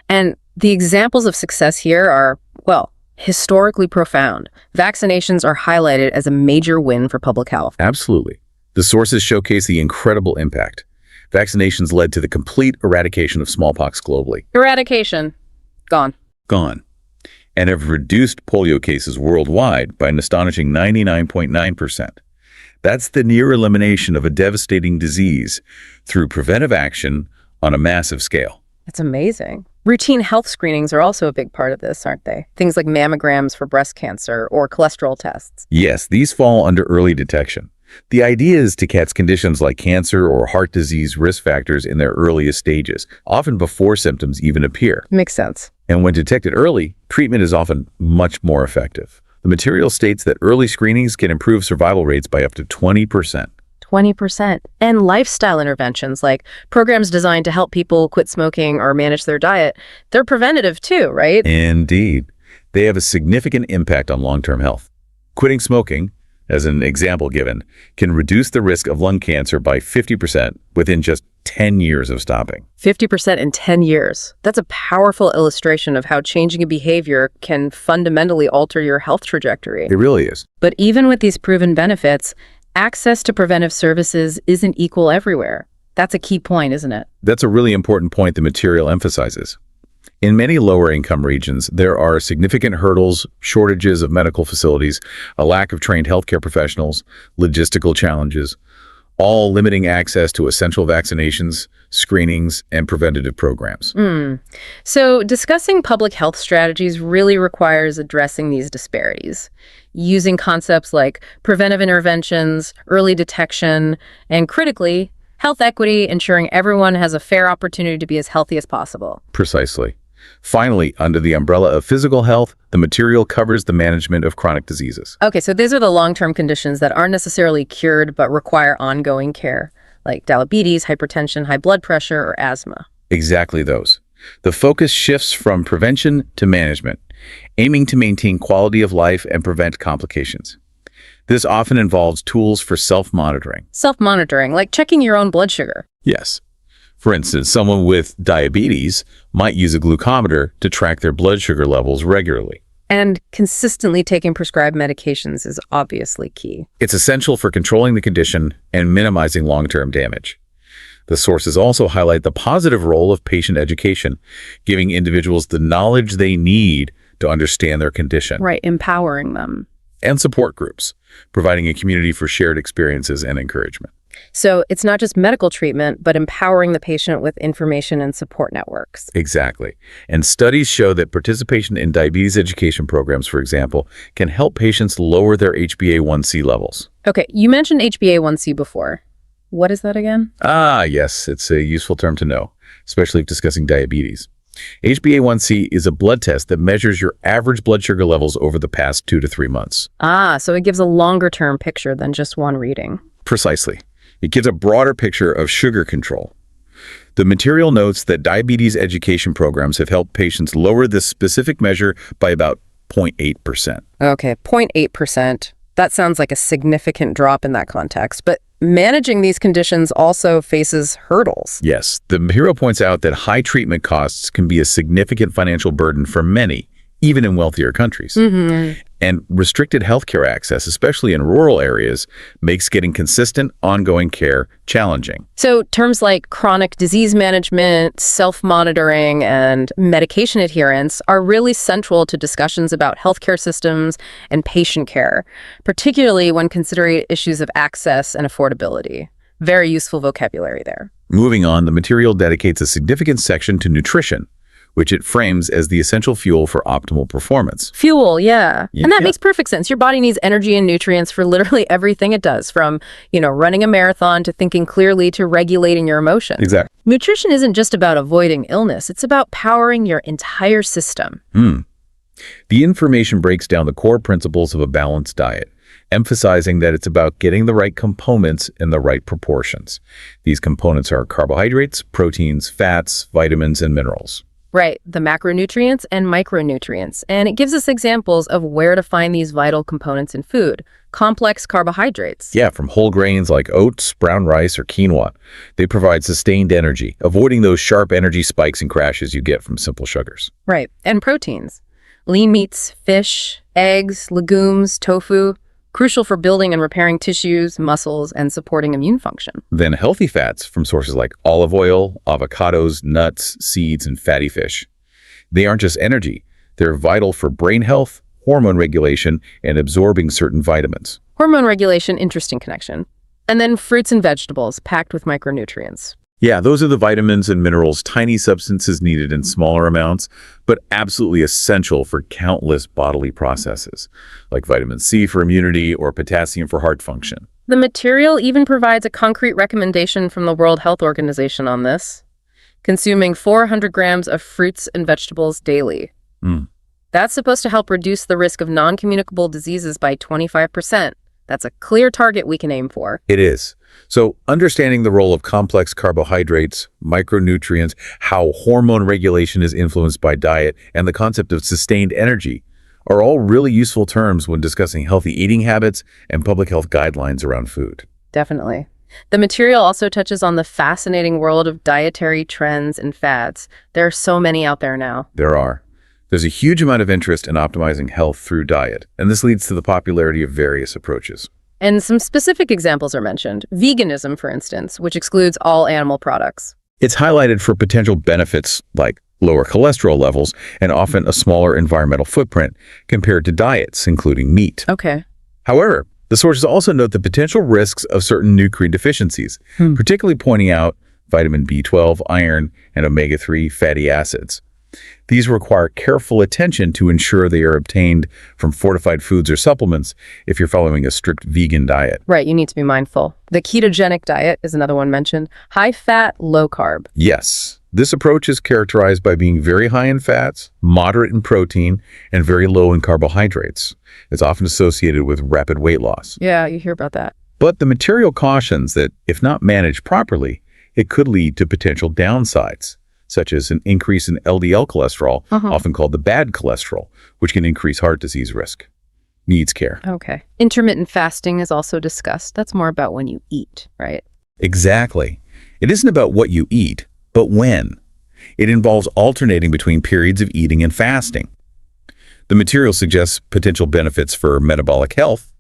S1: And The examples of success here are, well, historically profound. Vaccinations are highlighted as a major win for public health.
S2: Absolutely. The sources showcase the incredible impact. Vaccinations led to the complete eradication of smallpox globally.
S1: Eradication. Gone.
S2: Gone. And have reduced polio cases worldwide by an astonishing 99.9%. That's the near elimination of a devastating disease through preventive action on a massive scale.
S1: That's amazing. Routine health screenings are also a big part of this, aren't they? Things like mammograms for breast cancer or cholesterol tests.
S2: Yes, these fall under early detection. The idea is to catch conditions like cancer or heart disease risk factors in their earliest stages, often before symptoms even appear.
S1: Makes sense.
S2: And when detected early, treatment is often much more effective. The material states that early screenings can improve survival rates by up to 20%.
S1: 20%. And lifestyle interventions, like programs designed to help people quit smoking or manage their diet, they're preventative too, right?
S2: Indeed. They have a significant impact on long-term health. Quitting smoking, as an example given, can reduce the risk of lung cancer by 50% within just 10 years of stopping.
S1: 50% in 10 years. That's a powerful illustration of how changing a behavior can fundamentally alter your health trajectory.
S2: It really is.
S1: But even with these proven benefits, access to preventive services isn't equal everywhere. That's a key point, isn't it?
S2: That's a really important point the material emphasizes. In many lower-income regions, there are significant hurdles, shortages of medical facilities, a lack of trained healthcare professionals, logistical challenges, all limiting access to essential vaccinations, screenings, and preventative programs.
S1: So discussing public health strategies really requires addressing these disparities, using concepts like preventive interventions, early detection, and critically, health equity, ensuring everyone has a fair opportunity to be as healthy as possible.
S2: Precisely. Finally, under the umbrella of physical health, the material covers the management of chronic diseases.
S1: Okay, so these are the long-term conditions that aren't necessarily cured but require ongoing care, like diabetes, hypertension, high blood pressure, or asthma.
S2: Exactly those. The focus shifts from prevention to management, aiming to maintain quality of life and prevent complications. This often involves tools for self-monitoring.
S1: Self-monitoring, like checking your own blood sugar.
S2: Yes. For instance, someone with diabetes might use a glucometer to track their blood sugar levels regularly.
S1: And consistently taking prescribed medications is obviously key.
S2: It's essential for controlling the condition and minimizing long-term damage. The sources also highlight the positive role of patient education, giving individuals the knowledge they need to understand their condition.
S1: Right, empowering them.
S2: And support groups, providing a community for shared experiences and encouragement.
S1: So it's not just medical treatment, but empowering the patient with information and support networks.
S2: Exactly. And studies show that participation in diabetes education programs, for example, can help patients lower their HbA1c levels.
S1: Okay, you mentioned HbA1c before. What is that again?
S2: Yes, it's a useful term to know, especially if discussing diabetes. HbA1c is a blood test that measures your average blood sugar levels over the past 2 to 3 months.
S1: So it gives a longer-term picture than just one reading.
S2: Precisely. It gives a broader picture of sugar control. The material notes that diabetes education programs have helped patients lower this specific measure by about 0.8%.
S1: Okay, 0.8%. That sounds like a significant drop in that context, but managing these conditions also faces hurdles.
S2: Yes, the material points out that high treatment costs can be a significant financial burden for many, even in wealthier countries. And restricted healthcare access, especially in rural areas, makes getting consistent, ongoing care challenging.
S1: So terms like chronic disease management, self-monitoring, and medication adherence are really central to discussions about healthcare systems and patient care, particularly when considering issues of access and affordability. Very useful vocabulary there.
S2: Moving on, the material dedicates a significant section to nutrition, which it frames as the essential fuel for optimal performance.
S1: Fuel, yeah. And that makes perfect sense. Your body needs energy and nutrients for literally everything it does, from, running a marathon to thinking clearly to regulating your emotions.
S2: Exactly.
S1: Nutrition isn't just about avoiding illness. It's about powering your entire system.
S2: The information breaks down the core principles of a balanced diet, emphasizing that it's about getting the right components in the right proportions. These components are carbohydrates, proteins, fats, vitamins, and minerals.
S1: Right, the macronutrients and micronutrients. And it gives us examples of where to find these vital components in food. Complex carbohydrates.
S2: Yeah, from whole grains like oats, brown rice, or quinoa. They provide sustained energy, avoiding those sharp energy spikes and crashes you get from simple sugars.
S1: Right, and proteins. Lean meats, fish, eggs, legumes, tofu. Crucial for building and repairing tissues, muscles, and supporting immune function.
S2: Then healthy fats from sources like olive oil, avocados, nuts, seeds, and fatty fish. They aren't just energy. They're vital for brain health, hormone regulation, and absorbing certain vitamins.
S1: Hormone regulation, interesting connection. And then fruits and vegetables packed with micronutrients.
S2: Yeah, those are the vitamins and minerals, tiny substances needed in smaller amounts, but absolutely essential for countless bodily processes, like vitamin C for immunity or potassium for heart function.
S1: The material even provides a concrete recommendation from the World Health Organization on this. Consuming 400 grams of fruits and vegetables daily. That's supposed to help reduce the risk of non-communicable diseases by 25%. That's a clear target we can aim for.
S2: It is. So understanding the role of complex carbohydrates, micronutrients, how hormone regulation is influenced by diet, and the concept of sustained energy are all really useful terms when discussing healthy eating habits and public health guidelines around food.
S1: Definitely. The material also touches on the fascinating world of dietary trends and fads. There are so many out there now.
S2: There are. There's a huge amount of interest in optimizing health through diet, and this leads to the popularity of various approaches.
S1: And some specific examples are mentioned. Veganism, for instance, which excludes all animal products.
S2: It's highlighted for potential benefits like lower cholesterol levels and often a smaller environmental footprint compared to diets, including meat.
S1: Okay.
S2: However, the sources also note the potential risks of certain nutrient deficiencies, particularly pointing out vitamin B12, iron, and omega-3 fatty acids. These require careful attention to ensure they are obtained from fortified foods or supplements if you're following a strict vegan diet.
S1: Right, you need to be mindful. The ketogenic diet is another one mentioned. High fat, low carb.
S2: Yes, this approach is characterized by being very high in fats, moderate in protein, and very low in carbohydrates. It's often associated with rapid weight loss.
S1: Yeah, you hear about that.
S2: But the material cautions that if not managed properly, it could lead to potential downsides, such as an increase in LDL cholesterol, often called the bad cholesterol, which can increase heart disease risk. Needs care.
S1: Okay. Intermittent fasting is also discussed. That's more about when you eat, right?
S2: Exactly. It isn't about what you eat, but when. It involves alternating between periods of eating and fasting. The material suggests potential benefits for metabolic health,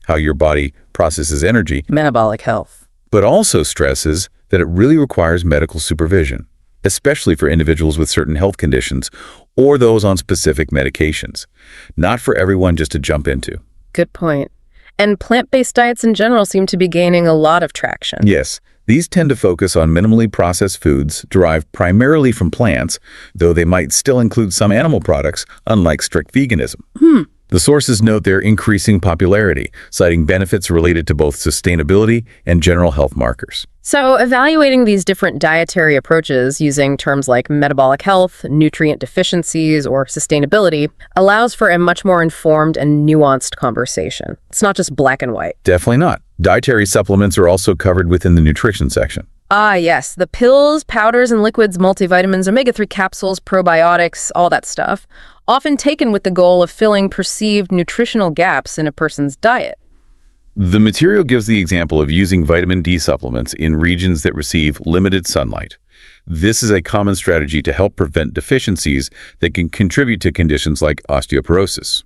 S2: how your body processes energy.
S1: Metabolic health.
S2: But also stresses that it really requires medical supervision, especially for individuals with certain health conditions or those on specific medications. Not for everyone just to jump into.
S1: Good point. And plant-based diets in general seem to be gaining a lot of traction.
S2: Yes, these tend to focus on minimally processed foods derived primarily from plants, though they might still include some animal products, unlike strict veganism. The sources note their increasing popularity, citing benefits related to both sustainability and general health markers.
S1: So evaluating these different dietary approaches using terms like metabolic health, nutrient deficiencies, or sustainability allows for a much more informed and nuanced conversation. It's not just black and white.
S2: Definitely not. Dietary supplements are also covered within the nutrition section.
S1: Ah, yes. The pills, powders, and liquids, multivitamins, omega-3 capsules, probiotics, all that stuff, often taken with the goal of filling perceived nutritional gaps in a person's diet.
S2: The material gives the example of using vitamin D supplements in regions that receive limited sunlight. This is a common strategy to help prevent deficiencies that can contribute to conditions like osteoporosis.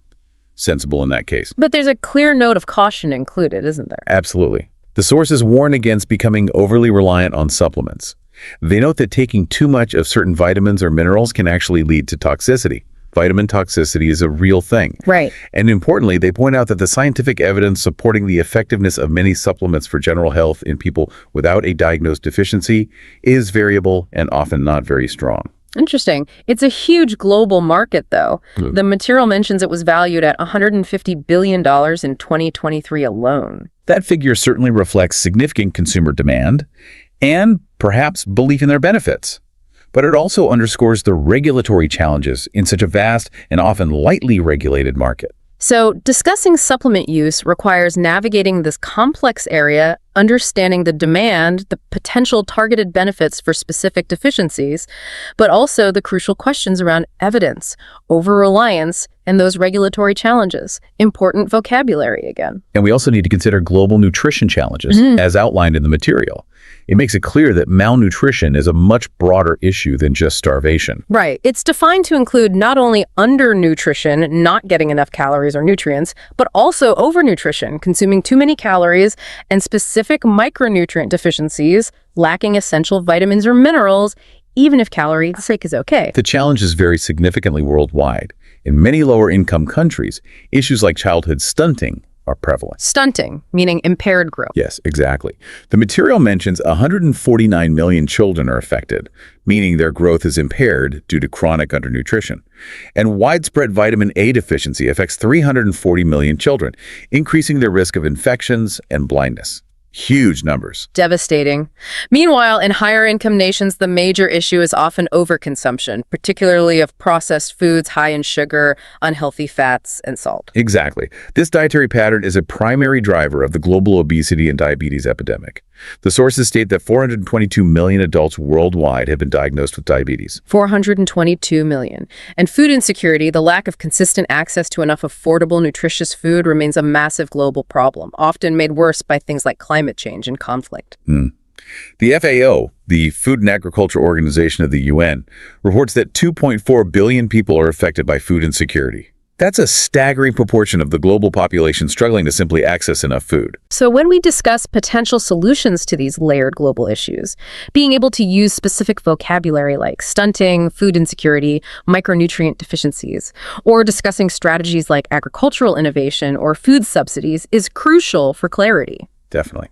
S2: Sensible in that case.
S1: But there's a clear note of caution included, isn't there?
S2: Absolutely. The sources warn against becoming overly reliant on supplements. They note that taking too much of certain vitamins or minerals can actually lead to toxicity. Vitamin toxicity is a real thing.
S1: Right.
S2: And importantly, they point out that the scientific evidence supporting the effectiveness of many supplements for general health in people without a diagnosed deficiency is variable and often not very strong.
S1: Interesting. It's a huge global market, though. The material mentions it was valued at $150 billion in 2023 alone.
S2: That figure certainly reflects significant consumer demand and perhaps belief in their benefits. But it also underscores the regulatory challenges in such a vast and often lightly regulated market.
S1: So discussing supplement use requires navigating this complex area, understanding the demand, the potential targeted benefits for specific deficiencies, but also the crucial questions around evidence, over-reliance, and those regulatory challenges. Important vocabulary again.
S2: And we also need to consider global nutrition challenges, as outlined in the material. It makes it clear that malnutrition is a much broader issue than just starvation.
S1: Right. It's defined to include not only undernutrition, not getting enough calories or nutrients, but also overnutrition, consuming too many calories, and specific micronutrient deficiencies, lacking essential vitamins or minerals, even if calorie intake is okay.
S2: The challenge is very significantly worldwide. In many lower-income countries, issues like childhood stunting are prevalent.
S1: Stunting, meaning impaired growth.
S2: Yes, exactly. The material mentions 149 million children are affected, meaning their growth is impaired due to chronic undernutrition. And widespread vitamin A deficiency affects 340 million children, increasing their risk of infections and blindness. Huge numbers.
S1: Devastating. Meanwhile, in higher income nations, the major issue is often overconsumption, particularly of processed foods high in sugar, unhealthy fats, and salt.
S2: Exactly. This dietary pattern is a primary driver of the global obesity and diabetes epidemic. The sources state that 422 million adults worldwide have been diagnosed with diabetes.
S1: 422 million. And food insecurity, the lack of consistent access to enough affordable, nutritious food, remains a massive global problem, often made worse by things like climate change and conflict.
S2: The FAO, the Food and Agriculture Organization of the UN, reports that 2.4 billion people are affected by food insecurity. That's a staggering proportion of the global population struggling to simply access enough food.
S1: So when we discuss potential solutions to these layered global issues, being able to use specific vocabulary like stunting, food insecurity, micronutrient deficiencies, or discussing strategies like agricultural innovation or food subsidies is crucial for clarity.
S2: Definitely.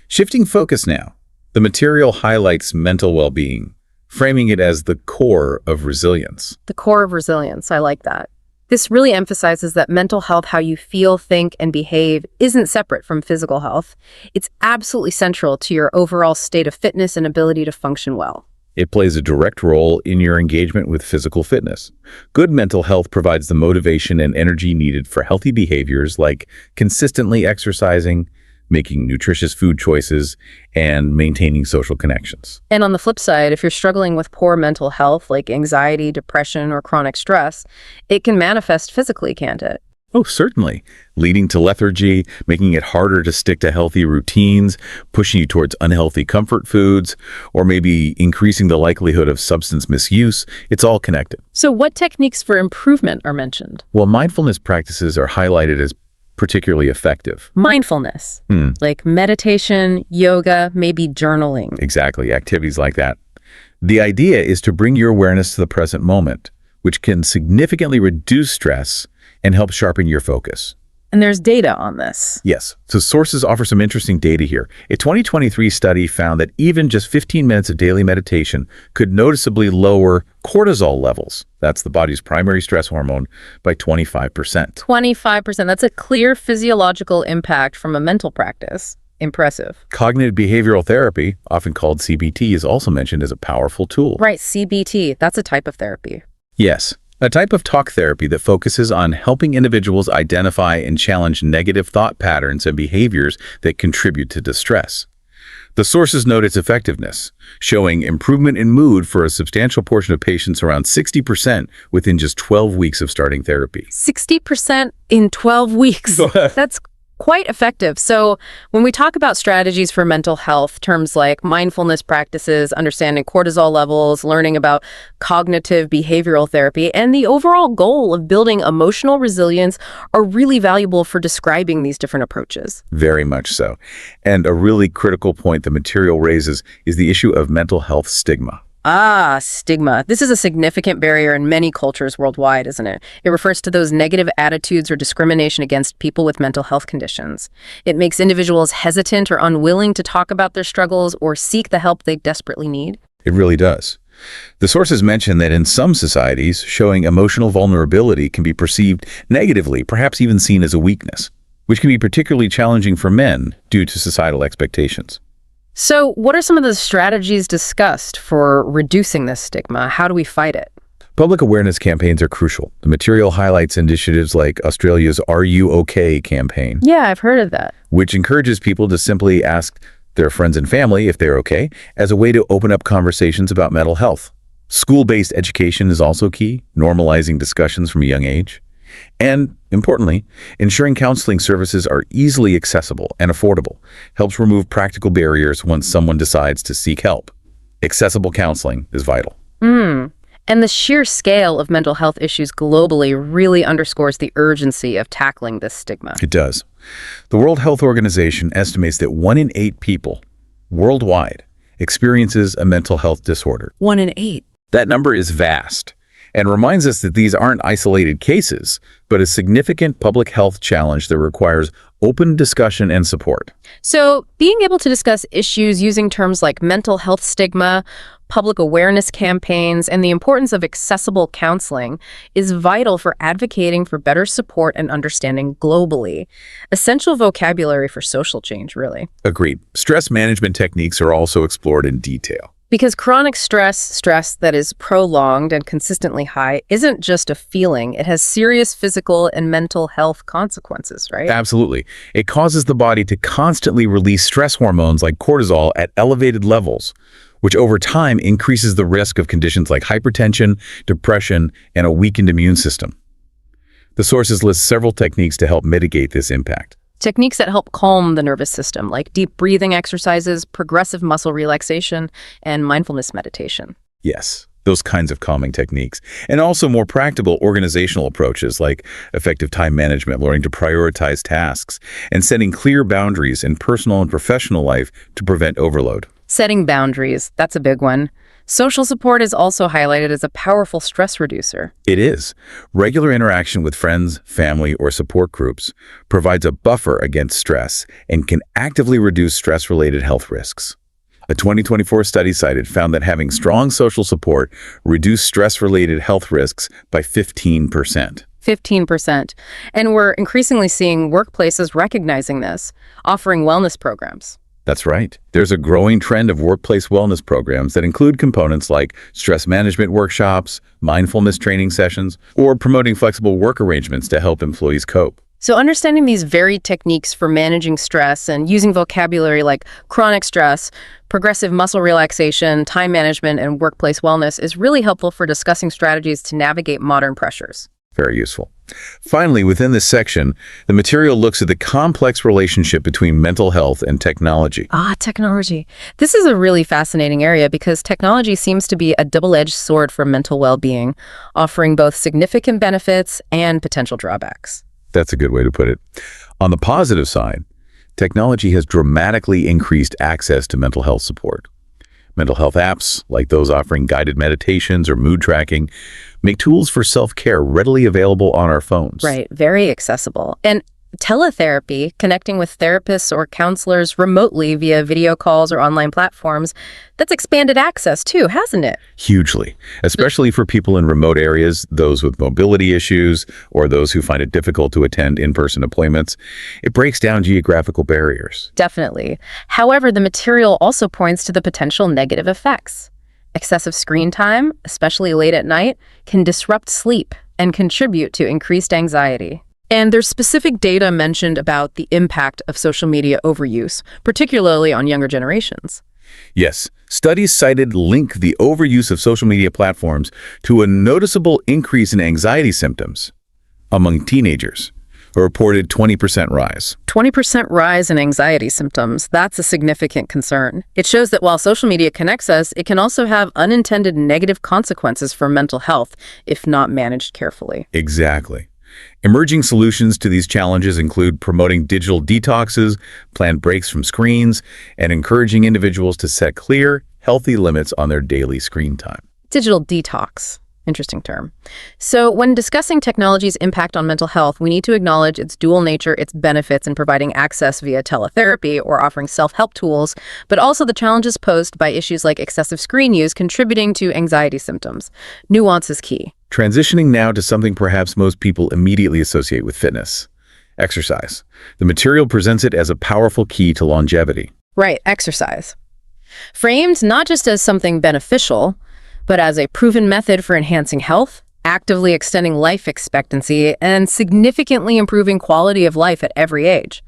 S2: Shifting focus now, the material highlights mental well-being, framing it as the core of resilience.
S1: The core of resilience, I like that. This really emphasizes that mental health, how you feel, think, and behave, isn't separate from physical health. It's absolutely central to your overall state of fitness and ability to function well.
S2: It plays a direct role in your engagement with physical fitness. Good mental health provides the motivation and energy needed for healthy behaviors like consistently exercising, making nutritious food choices, and maintaining social connections.
S1: And on the flip side, if you're struggling with poor mental health like anxiety, depression, or chronic stress, it can manifest physically, can't it?
S2: Oh, certainly. Leading to lethargy, making it harder to stick to healthy routines, pushing you towards unhealthy comfort foods, or maybe increasing the likelihood of substance misuse. It's all connected.
S1: So what techniques for improvement are mentioned?
S2: Well, mindfulness practices are highlighted as particularly effective.
S1: Mindfulness, like meditation, yoga, maybe journaling.
S2: Exactly, activities like that. The idea is to bring your awareness to the present moment, which can significantly reduce stress and help sharpen your focus.
S1: And there's data on this.
S2: Yes, so sources offer some interesting data here. A 2023 study found that even just 15 minutes of daily meditation could noticeably lower cortisol levels. That's the body's primary stress hormone, by 25%.
S1: 25%. That's a clear physiological impact from a mental practice. Impressive.
S2: Cognitive behavioral therapy, often called CBT, is also mentioned as a powerful tool.
S1: Right, CBT. That's a type of therapy.
S2: Yes, a type of talk therapy that focuses on helping individuals identify and challenge negative thought patterns and behaviors that contribute to distress. The sources note its effectiveness, showing improvement in mood for a substantial portion of patients, around 60% within just 12 weeks of starting therapy.
S1: 60% in 12 weeks. That's quite effective. So when we talk about strategies for mental health, terms like mindfulness practices, understanding cortisol levels, learning about cognitive behavioral therapy, and the overall goal of building emotional resilience are really valuable for describing these different approaches.
S2: Very much so. And a really critical point the material raises is the issue of mental health stigma.
S1: Stigma. This is a significant barrier in many cultures worldwide, isn't it? It refers to those negative attitudes or discrimination against people with mental health conditions. It makes individuals hesitant or unwilling to talk about their struggles or seek the help they desperately need.
S2: It really does. The sources mention that in some societies, showing emotional vulnerability can be perceived negatively, perhaps even seen as a weakness, which can be particularly challenging for men due to societal expectations.
S1: So what are some of the strategies discussed for reducing this stigma? How do we fight it?
S2: Public awareness campaigns are crucial. The material highlights initiatives like Australia's Are You OK campaign.
S1: Yeah, I've heard of that.
S2: Which encourages people to simply ask their friends and family if they're okay, as a way to open up conversations about mental health. School-based education is also key, normalizing discussions from a young age. And, importantly, ensuring counseling services are easily accessible and affordable helps remove practical barriers once someone decides to seek help. Accessible counseling is vital.
S1: And the sheer scale of mental health issues globally really underscores the urgency of tackling this stigma.
S2: It does. The World Health Organization estimates that 1 in 8 people worldwide experiences a mental health disorder.
S1: 1 in 8.
S2: That number is vast and reminds us that these aren't isolated cases, but a significant public health challenge that requires open discussion and support.
S1: So being able to discuss issues using terms like mental health stigma, public awareness campaigns, and the importance of accessible counseling is vital for advocating for better support and understanding globally. Essential vocabulary for social change, really.
S2: Agreed. Stress management techniques are also explored in detail.
S1: Because chronic stress that is prolonged and consistently high, isn't just a feeling. It has serious physical and mental health consequences, right?
S2: Absolutely. It causes the body to constantly release stress hormones like cortisol at elevated levels, which over time increases the risk of conditions like hypertension, depression, and a weakened immune system. The sources list several techniques to help mitigate this impact.
S1: Techniques that help calm the nervous system, like deep breathing exercises, progressive muscle relaxation, and mindfulness meditation.
S2: Yes, those kinds of calming techniques. And also more practical organizational approaches like effective time management, learning to prioritize tasks, and setting clear boundaries in personal and professional life to prevent overload.
S1: Setting boundaries, that's a big one. Social support is also highlighted as a powerful stress reducer.
S2: It is. Regular interaction with friends, family, or support groups provides a buffer against stress and can actively reduce stress-related health risks. A 2024 study found that having strong social support reduced stress-related health risks by 15%.
S1: 15%. And we're increasingly seeing workplaces recognizing this, offering wellness programs.
S2: That's right. There's a growing trend of workplace wellness programs that include components like stress management workshops, mindfulness training sessions, or promoting flexible work arrangements to help employees cope.
S1: So understanding these varied techniques for managing stress and using vocabulary like chronic stress, progressive muscle relaxation, time management, and workplace wellness is really helpful for discussing strategies to navigate modern pressures.
S2: Very useful. Finally, within this section, the material looks at the complex relationship between mental health and technology.
S1: Technology. This is a really fascinating area because technology seems to be a double-edged sword for mental well-being, offering both significant benefits and potential drawbacks.
S2: That's a good way to put it. On the positive side, technology has dramatically increased access to mental health support. Mental health apps, like those offering guided meditations or mood tracking, make tools for self-care readily available on our phones.
S1: Right, very accessible. And teletherapy, connecting with therapists or counselors remotely via video calls or online platforms, that's expanded access too, hasn't it?
S2: Hugely, especially for people in remote areas, those with mobility issues, or those who find it difficult to attend in-person appointments. It breaks down geographical barriers.
S1: Definitely. However, the material also points to the potential negative effects. Excessive screen time, especially late at night, can disrupt sleep and contribute to increased anxiety. And there's specific data mentioned about the impact of social media overuse, particularly on younger generations.
S2: Yes, studies link the overuse of social media platforms to a noticeable increase in anxiety symptoms among teenagers, a reported 20% rise.
S1: 20% rise in anxiety symptoms, that's a significant concern. It shows that while social media connects us, it can also have unintended negative consequences for mental health if not managed carefully.
S2: Exactly. Emerging solutions to these challenges include promoting digital detoxes, planned breaks from screens, and encouraging individuals to set clear, healthy limits on their daily screen time.
S1: Digital detox. Interesting term. So when discussing technology's impact on mental health, we need to acknowledge its dual nature, its benefits in providing access via teletherapy or offering self-help tools, but also the challenges posed by issues like excessive screen use contributing to anxiety symptoms. Nuance is key.
S2: Transitioning now to something perhaps most people immediately associate with fitness: exercise. The material presents it as a powerful key to longevity.
S1: Right, exercise. Framed not just as something beneficial, but as a proven method for enhancing health, actively extending life expectancy, and significantly improving quality of life at every age.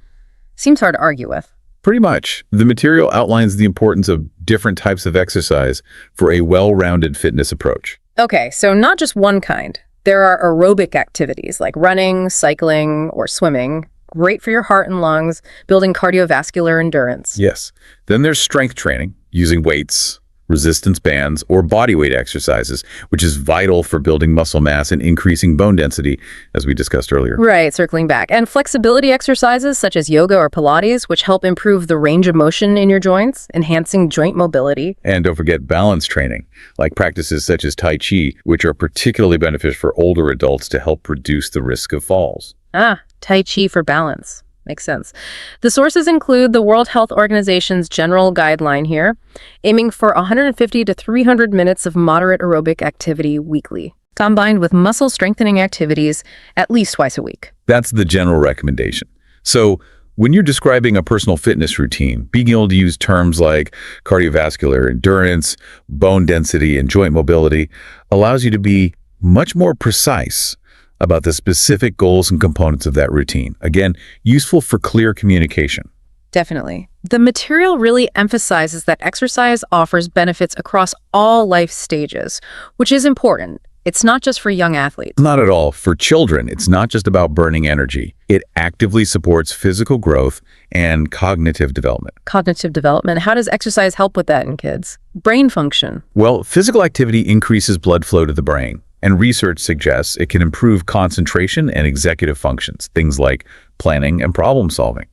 S1: Seems hard to argue with.
S2: Pretty much. The material outlines the importance of different types of exercise for a well-rounded fitness approach.
S1: Okay, so not just one kind. There are aerobic activities like running, cycling, or swimming, great for your heart and lungs, building cardiovascular endurance.
S2: Yes. Then there's strength training, using weights, resistance bands, or body weight exercises, which is vital for building muscle mass and increasing bone density, as we discussed earlier.
S1: Right, circling back. And flexibility exercises such as yoga or Pilates, which help improve the range of motion in your joints, enhancing joint mobility.
S2: And don't forget balance training, like practices such as Tai Chi, which are particularly beneficial for older adults to help reduce the risk of falls.
S1: Tai Chi for balance. Makes sense. The sources include the World Health Organization's general guideline here, aiming for 150 to 300 minutes of moderate aerobic activity weekly, combined with muscle strengthening activities at least twice a week.
S2: That's the general recommendation. So when you're describing a personal fitness routine, being able to use terms like cardiovascular endurance, bone density, and joint mobility allows you to be much more precise about the specific goals and components of that routine. Again, useful for clear communication.
S1: Definitely. The material really emphasizes that exercise offers benefits across all life stages, which is important. It's not just for young athletes.
S2: Not at all. For children, it's not just about burning energy. It actively supports physical growth and cognitive development.
S1: Cognitive development? How does exercise help with that in kids? Brain function?
S2: Well, physical activity increases blood flow to the brain. And research suggests it can improve concentration and executive functions, things like planning and problem solving.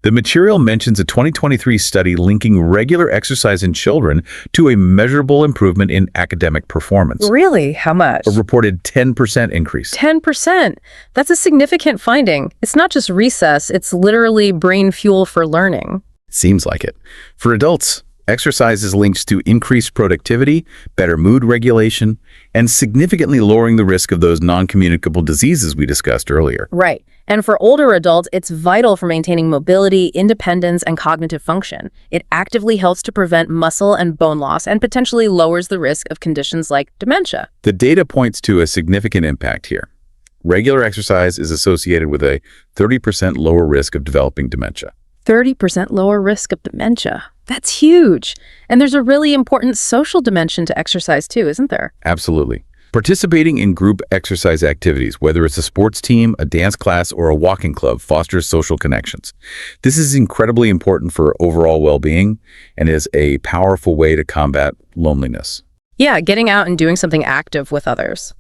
S2: The material mentions a 2023 study linking regular exercise in children to a measurable improvement in academic performance.
S1: Really? How much?
S2: A reported 10% increase.
S1: 10%? That's a significant finding. It's not just recess, it's literally brain fuel for learning.
S2: Seems like it. For adults, exercise is linked to increased productivity, better mood regulation, and significantly lowering the risk of those non-communicable diseases we discussed earlier.
S1: Right. And for older adults, it's vital for maintaining mobility, independence, and cognitive function. It actively helps to prevent muscle and bone loss and potentially lowers the risk of conditions like dementia.
S2: The data points to a significant impact here. Regular exercise is associated with a 30% lower risk of developing dementia.
S1: 30% lower risk of dementia. That's huge. And there's a really important social dimension to exercise too, isn't there?
S2: Absolutely. Participating in group exercise activities, whether it's a sports team, a dance class, or a walking club, fosters social connections. This is incredibly important for overall well-being and is a powerful way to combat loneliness.
S1: Yeah, getting out and doing something active with others.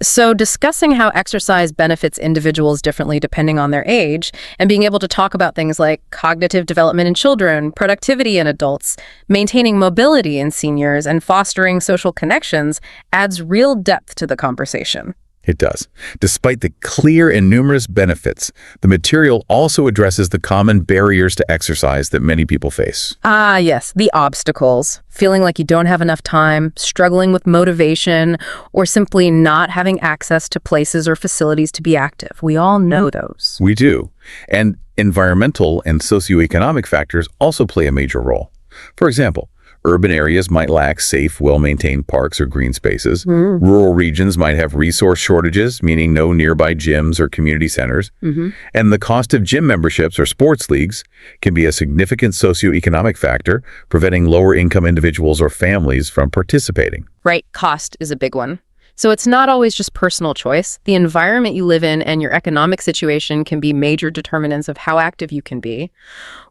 S1: So discussing how exercise benefits individuals differently depending on their age, and being able to talk about things like cognitive development in children, productivity in adults, maintaining mobility in seniors, and fostering social connections adds real depth to the conversation.
S2: It does. Despite the clear and numerous benefits, the material also addresses the common barriers to exercise that many people face.
S1: Ah, yes, the obstacles. Feeling like you don't have enough time, struggling with motivation, or simply not having access to places or facilities to be active. We all know those.
S2: We do. And environmental and socioeconomic factors also play a major role. For example, urban areas might lack safe, well-maintained parks or green spaces. Rural regions might have resource shortages, meaning no nearby gyms or community centers. And the cost of gym memberships or sports leagues can be a significant socioeconomic factor, preventing lower-income individuals or families from participating.
S1: Right, cost is a big one. So it's not always just personal choice. The environment you live in and your economic situation can be major determinants of how active you can be.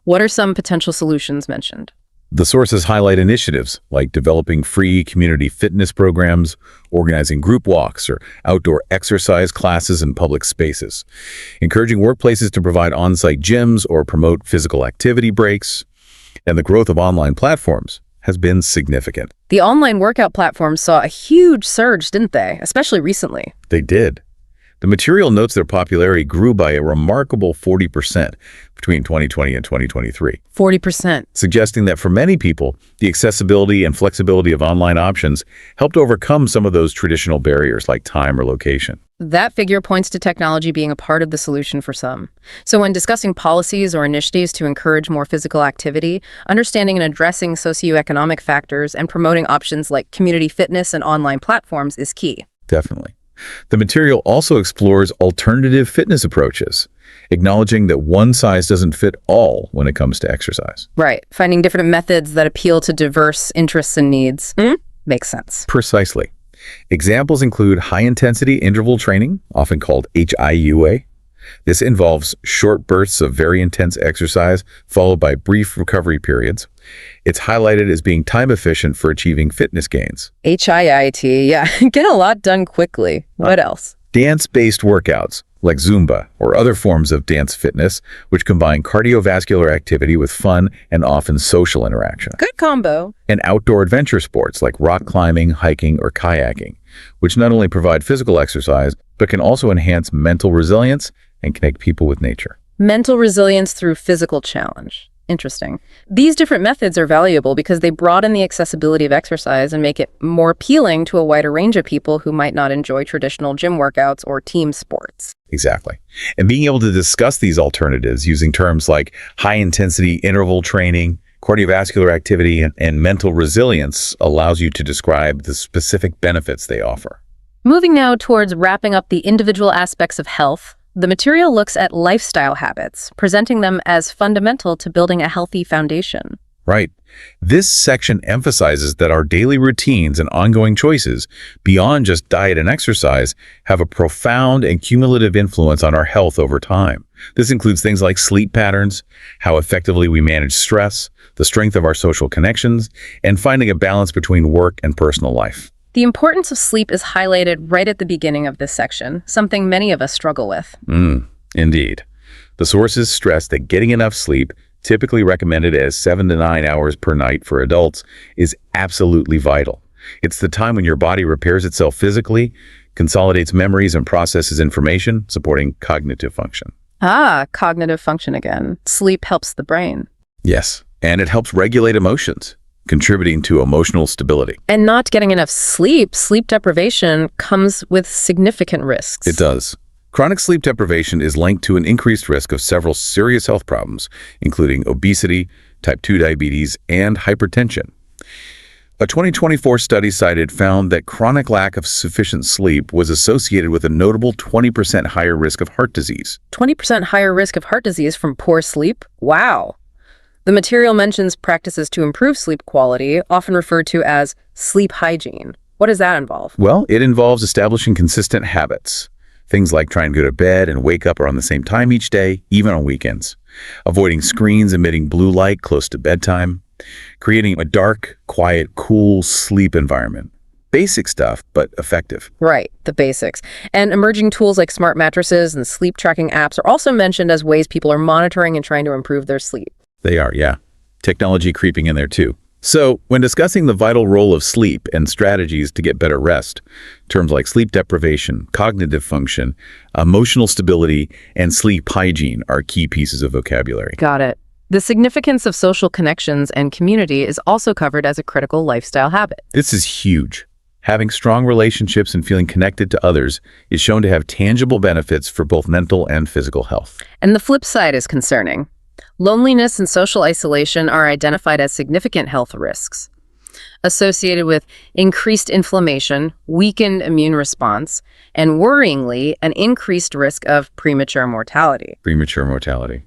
S1: What are some potential solutions mentioned?
S2: The sources highlight initiatives like developing free community fitness programs, organizing group walks, or outdoor exercise classes in public spaces, encouraging workplaces to provide on-site gyms or promote physical activity breaks, and the growth of online platforms has been significant.
S1: The online workout platforms saw a huge surge, didn't they? Especially recently.
S2: They did. The material notes their popularity grew by a remarkable 40% between 2020 and 2023.
S1: 40%.
S2: Suggesting that for many people, the accessibility and flexibility of online options helped overcome some of those traditional barriers like time or location.
S1: That figure points to technology being a part of the solution for some. So when discussing policies or initiatives to encourage more physical activity, understanding and addressing socioeconomic factors and promoting options like community fitness and online platforms is key.
S2: Definitely. The material also explores alternative fitness approaches, acknowledging that one size doesn't fit all when it comes to exercise.
S1: Right. Finding different methods that appeal to diverse interests and needs makes sense.
S2: Precisely. Examples include high-intensity interval training, often called HIUA. This involves short bursts of very intense exercise followed by brief recovery periods. It's highlighted as being time efficient for achieving fitness gains.
S1: HIIT, yeah. Get a lot done quickly. What else?
S2: Dance-based workouts like Zumba or other forms of dance fitness, which combine cardiovascular activity with fun and often social interaction.
S1: Good combo.
S2: And outdoor adventure sports like rock climbing, hiking, or kayaking, which not only provide physical exercise, but can also enhance mental resilience and connect people with nature.
S1: Mental resilience through physical challenge. Interesting. These different methods are valuable because they broaden the accessibility of exercise and make it more appealing to a wider range of people who might not enjoy traditional gym workouts or team sports.
S2: Exactly. And being able to discuss these alternatives using terms like high-intensity interval training, cardiovascular activity, and mental resilience allows you to describe the specific benefits they offer.
S1: Moving now towards wrapping up the individual aspects of health, the material looks at lifestyle habits, presenting them as fundamental to building a healthy foundation.
S2: Right. This section emphasizes that our daily routines and ongoing choices, beyond just diet and exercise, have a profound and cumulative influence on our health over time. This includes things like sleep patterns, how effectively we manage stress, the strength of our social connections, and finding a balance between work and personal life.
S1: The importance of sleep is highlighted right at the beginning of this section, something many of us struggle with.
S2: Indeed. The sources stress that getting enough sleep, typically recommended as 7 to 9 hours per night for adults, is absolutely vital. It's the time when your body repairs itself physically, consolidates memories, and processes information, supporting cognitive function.
S1: Cognitive function again. Sleep helps the brain.
S2: Yes, and it helps regulate emotions, contributing to emotional stability.
S1: And not getting enough sleep deprivation, comes with significant risks.
S2: It does. Chronic sleep deprivation is linked to an increased risk of several serious health problems, including obesity, type 2 diabetes, and hypertension. A 2024 study found that chronic lack of sufficient sleep was associated with a notable 20% higher risk of heart disease.
S1: 20% higher risk of heart disease from poor sleep? Wow. The material mentions practices to improve sleep quality, often referred to as sleep hygiene. What does that involve?
S2: Well, it involves establishing consistent habits. Things like trying to go to bed and wake up around the same time each day, even on weekends. Avoiding screens emitting blue light close to bedtime. Creating a dark, quiet, cool sleep environment. Basic stuff, but effective.
S1: Right, the basics. And emerging tools like smart mattresses and sleep tracking apps are also mentioned as ways people are monitoring and trying to improve their sleep.
S2: They are, yeah. Technology creeping in there too. So, when discussing the vital role of sleep and strategies to get better rest, terms like sleep deprivation, cognitive function, emotional stability, and sleep hygiene are key pieces of vocabulary.
S1: Got it. The significance of social connections and community is also covered as a critical lifestyle habit.
S2: This is huge. Having strong relationships and feeling connected to others is shown to have tangible benefits for both mental and physical health.
S1: And the flip side is concerning. Loneliness and social isolation are identified as significant health risks, associated with increased inflammation, weakened immune response, and worryingly, an increased risk of premature mortality.
S2: Premature mortality.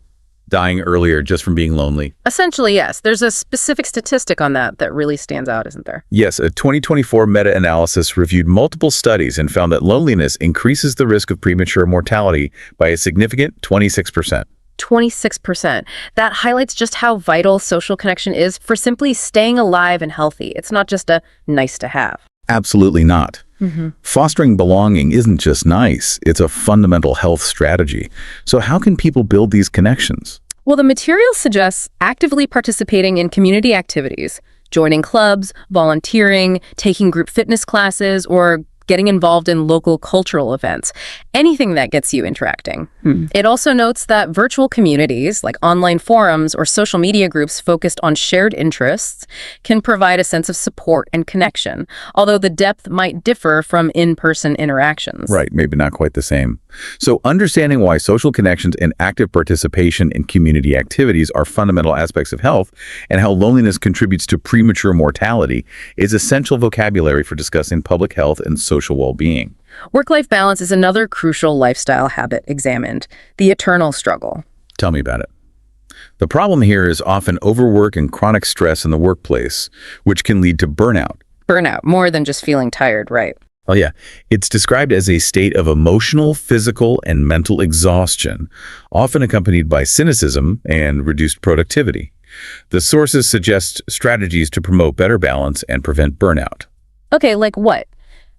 S2: Dying earlier just from being lonely.
S1: Essentially, yes. There's a specific statistic on that really stands out, isn't there?
S2: Yes, a 2024 meta-analysis reviewed multiple studies and found that loneliness increases the risk of premature mortality by a significant 26%.
S1: 26%. That highlights just how vital social connection is for simply staying alive and healthy. It's not just a nice to have.
S2: Absolutely not. Fostering belonging isn't just nice, it's a fundamental health strategy. So how can people build these connections?
S1: Well, the material suggests actively participating in community activities, joining clubs, volunteering, taking group fitness classes, or getting involved in local cultural events, anything that gets you interacting. It also notes that virtual communities, like online forums or social media groups focused on shared interests, can provide a sense of support and connection, although the depth might differ from in-person interactions.
S2: Right, maybe not quite the same. So understanding why social connections and active participation in community activities are fundamental aspects of health and how loneliness contributes to premature mortality is essential vocabulary for discussing public health and social well-being.
S1: Work-life balance is another crucial lifestyle habit examined, the eternal struggle.
S2: Tell me about it. The problem here is often overwork and chronic stress in the workplace, which can lead to burnout.
S1: Burnout, more than just feeling tired, right?
S2: Oh yeah, it's described as a state of emotional, physical, and mental exhaustion, often accompanied by cynicism and reduced productivity. The sources suggest strategies to promote better balance and prevent burnout.
S1: Okay, like what?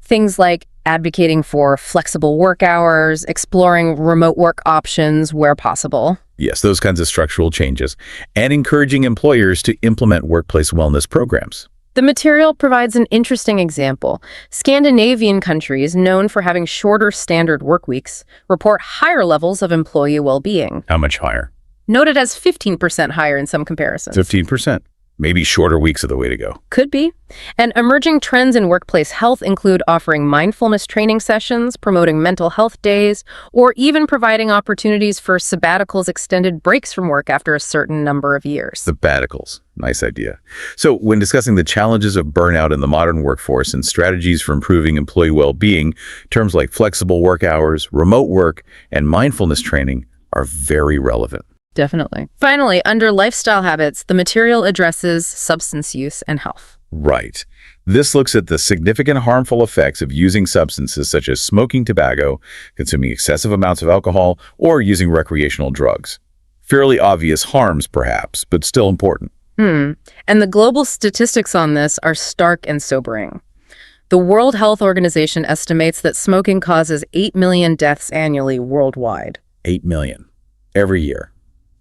S1: Things like advocating for flexible work hours, exploring remote work options where possible.
S2: Yes, those kinds of structural changes, and encouraging employers to implement workplace wellness programs.
S1: The material provides an interesting example. Scandinavian countries, known for having shorter standard work weeks, report higher levels of employee well-being.
S2: How much higher?
S1: Noted as 15% higher in some comparisons.
S2: 15%. Maybe shorter weeks are the way to go.
S1: Could be. And emerging trends in workplace health include offering mindfulness training sessions, promoting mental health days, or even providing opportunities for sabbaticals, extended breaks from work after a certain number of years.
S2: Sabbaticals. Nice idea. So when discussing the challenges of burnout in the modern workforce and strategies for improving employee well-being, terms like flexible work hours, remote work, and mindfulness training are very relevant.
S1: Definitely. Finally, under lifestyle habits, the material addresses substance use and health.
S2: Right. This looks at the significant harmful effects of using substances such as smoking tobacco, consuming excessive amounts of alcohol, or using recreational drugs. Fairly obvious harms, perhaps, but still important.
S1: And the global statistics on this are stark and sobering. The World Health Organization estimates that smoking causes 8 million deaths annually worldwide.
S2: 8 million. Every year.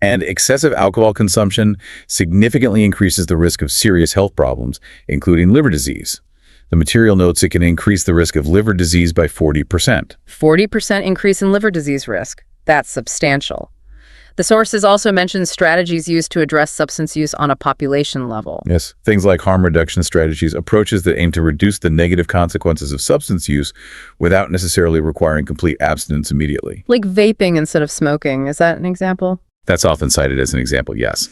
S2: And excessive alcohol consumption significantly increases the risk of serious health problems, including liver disease. The material notes it can increase the risk of liver disease by 40%.
S1: 40% increase in liver disease risk. That's substantial. The sources also mention strategies used to address substance use on a population level.
S2: Yes, things like harm reduction strategies, approaches that aim to reduce the negative consequences of substance use without necessarily requiring complete abstinence immediately.
S1: Like vaping instead of smoking. Is that an example?
S2: That's often cited as an example, yes.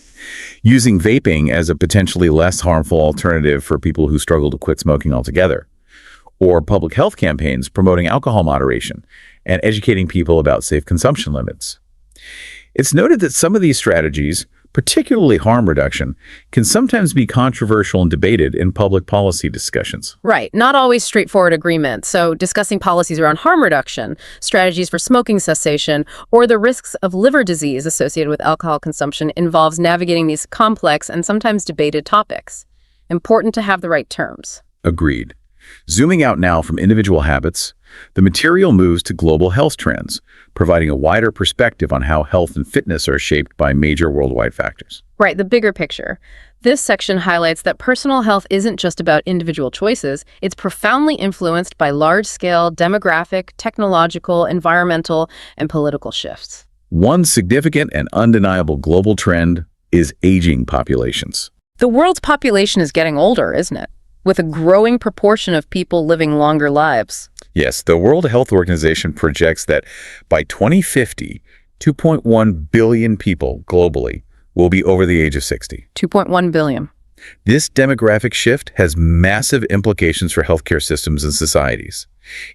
S2: Using vaping as a potentially less harmful alternative for people who struggle to quit smoking altogether. Or public health campaigns promoting alcohol moderation and educating people about safe consumption limits. It's noted that some of these strategies, particularly harm reduction, can sometimes be controversial and debated in public policy discussions.
S1: Right. Not always straightforward agreement. So discussing policies around harm reduction, strategies for smoking cessation, or the risks of liver disease associated with alcohol consumption involves navigating these complex and sometimes debated topics. Important to have the right terms.
S2: Agreed. Zooming out now from individual habits, the material moves to global health trends, providing a wider perspective on how health and fitness are shaped by major worldwide factors.
S1: Right, the bigger picture. This section highlights that personal health isn't just about individual choices, it's profoundly influenced by large-scale demographic, technological, environmental, and political shifts.
S2: One significant and undeniable global trend is aging populations.
S1: The world's population is getting older, isn't it? With a growing proportion of people living longer lives.
S2: Yes, the World Health Organization projects that by 2050, 2.1 billion people globally will be over the age of 60.
S1: 2.1 billion.
S2: This demographic shift has massive implications for healthcare systems and societies.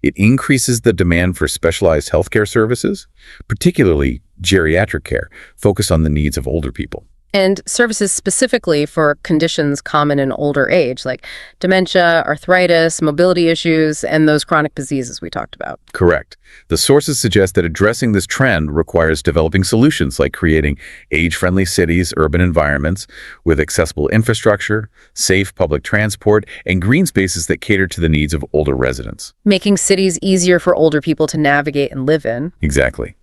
S2: It increases the demand for specialized healthcare services, particularly geriatric care, focused on the needs of older people.
S1: And services specifically for conditions common in older age, like dementia, arthritis, mobility issues, and those chronic diseases we talked about.
S2: Correct. The sources suggest that addressing this trend requires developing solutions like creating age-friendly cities, urban environments with accessible infrastructure, safe public transport, and green spaces that cater to the needs of older residents.
S1: Making cities easier for older people to navigate and live in.
S2: Exactly.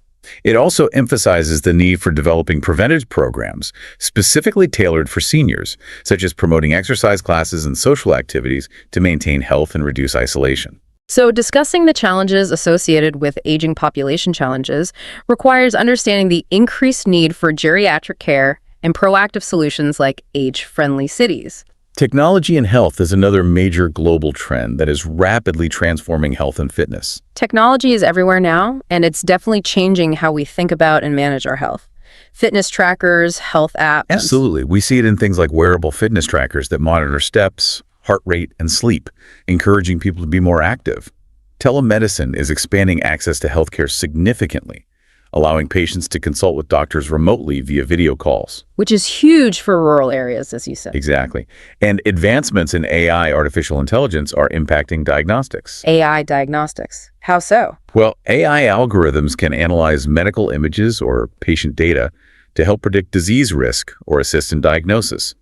S2: It also emphasizes the need for developing preventive programs specifically tailored for seniors, such as promoting exercise classes and social activities to maintain health and reduce isolation.
S1: So discussing the challenges associated with aging population challenges requires understanding the increased need for geriatric care and proactive solutions like age-friendly cities.
S2: Technology in health is another major global trend that is rapidly transforming health and fitness.
S1: Technology is everywhere now, and it's definitely changing how we think about and manage our health. Fitness trackers, health apps.
S2: Absolutely. We see it in things like wearable fitness trackers that monitor steps, heart rate, and sleep, encouraging people to be more active. Telemedicine is expanding access to healthcare significantly, allowing patients to consult with doctors remotely via video calls.
S1: Which is huge for rural areas, as you said.
S2: Exactly. And advancements in AI, artificial intelligence, are impacting diagnostics.
S1: AI diagnostics. How so?
S2: Well, AI algorithms can analyze medical images or patient data to help predict disease risk or assist in diagnosis.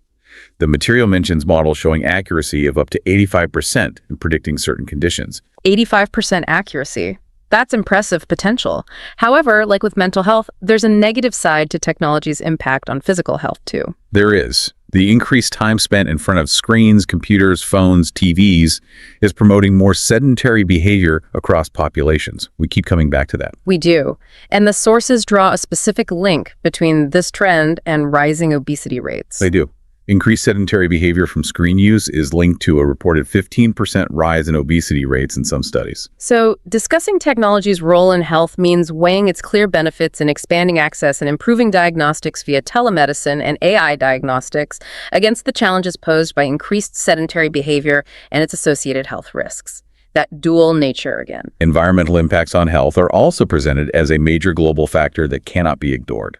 S2: The Material Mentions model showing accuracy of up to 85% in predicting certain conditions.
S1: 85% accuracy. That's impressive potential. However, like with mental health, there's a negative side to technology's impact on physical health, too.
S2: There is. The increased time spent in front of screens, computers, phones, TVs is promoting more sedentary behavior across populations. We keep coming back to that.
S1: We do. And the sources draw a specific link between this trend and rising obesity rates.
S2: They do. Increased sedentary behavior from screen use is linked to a reported 15% rise in obesity rates in some studies.
S1: So, discussing technology's role in health means weighing its clear benefits in expanding access and improving diagnostics via telemedicine and AI diagnostics against the challenges posed by increased sedentary behavior and its associated health risks. That dual nature again.
S2: Environmental impacts on health are also presented as a major global factor that cannot be ignored.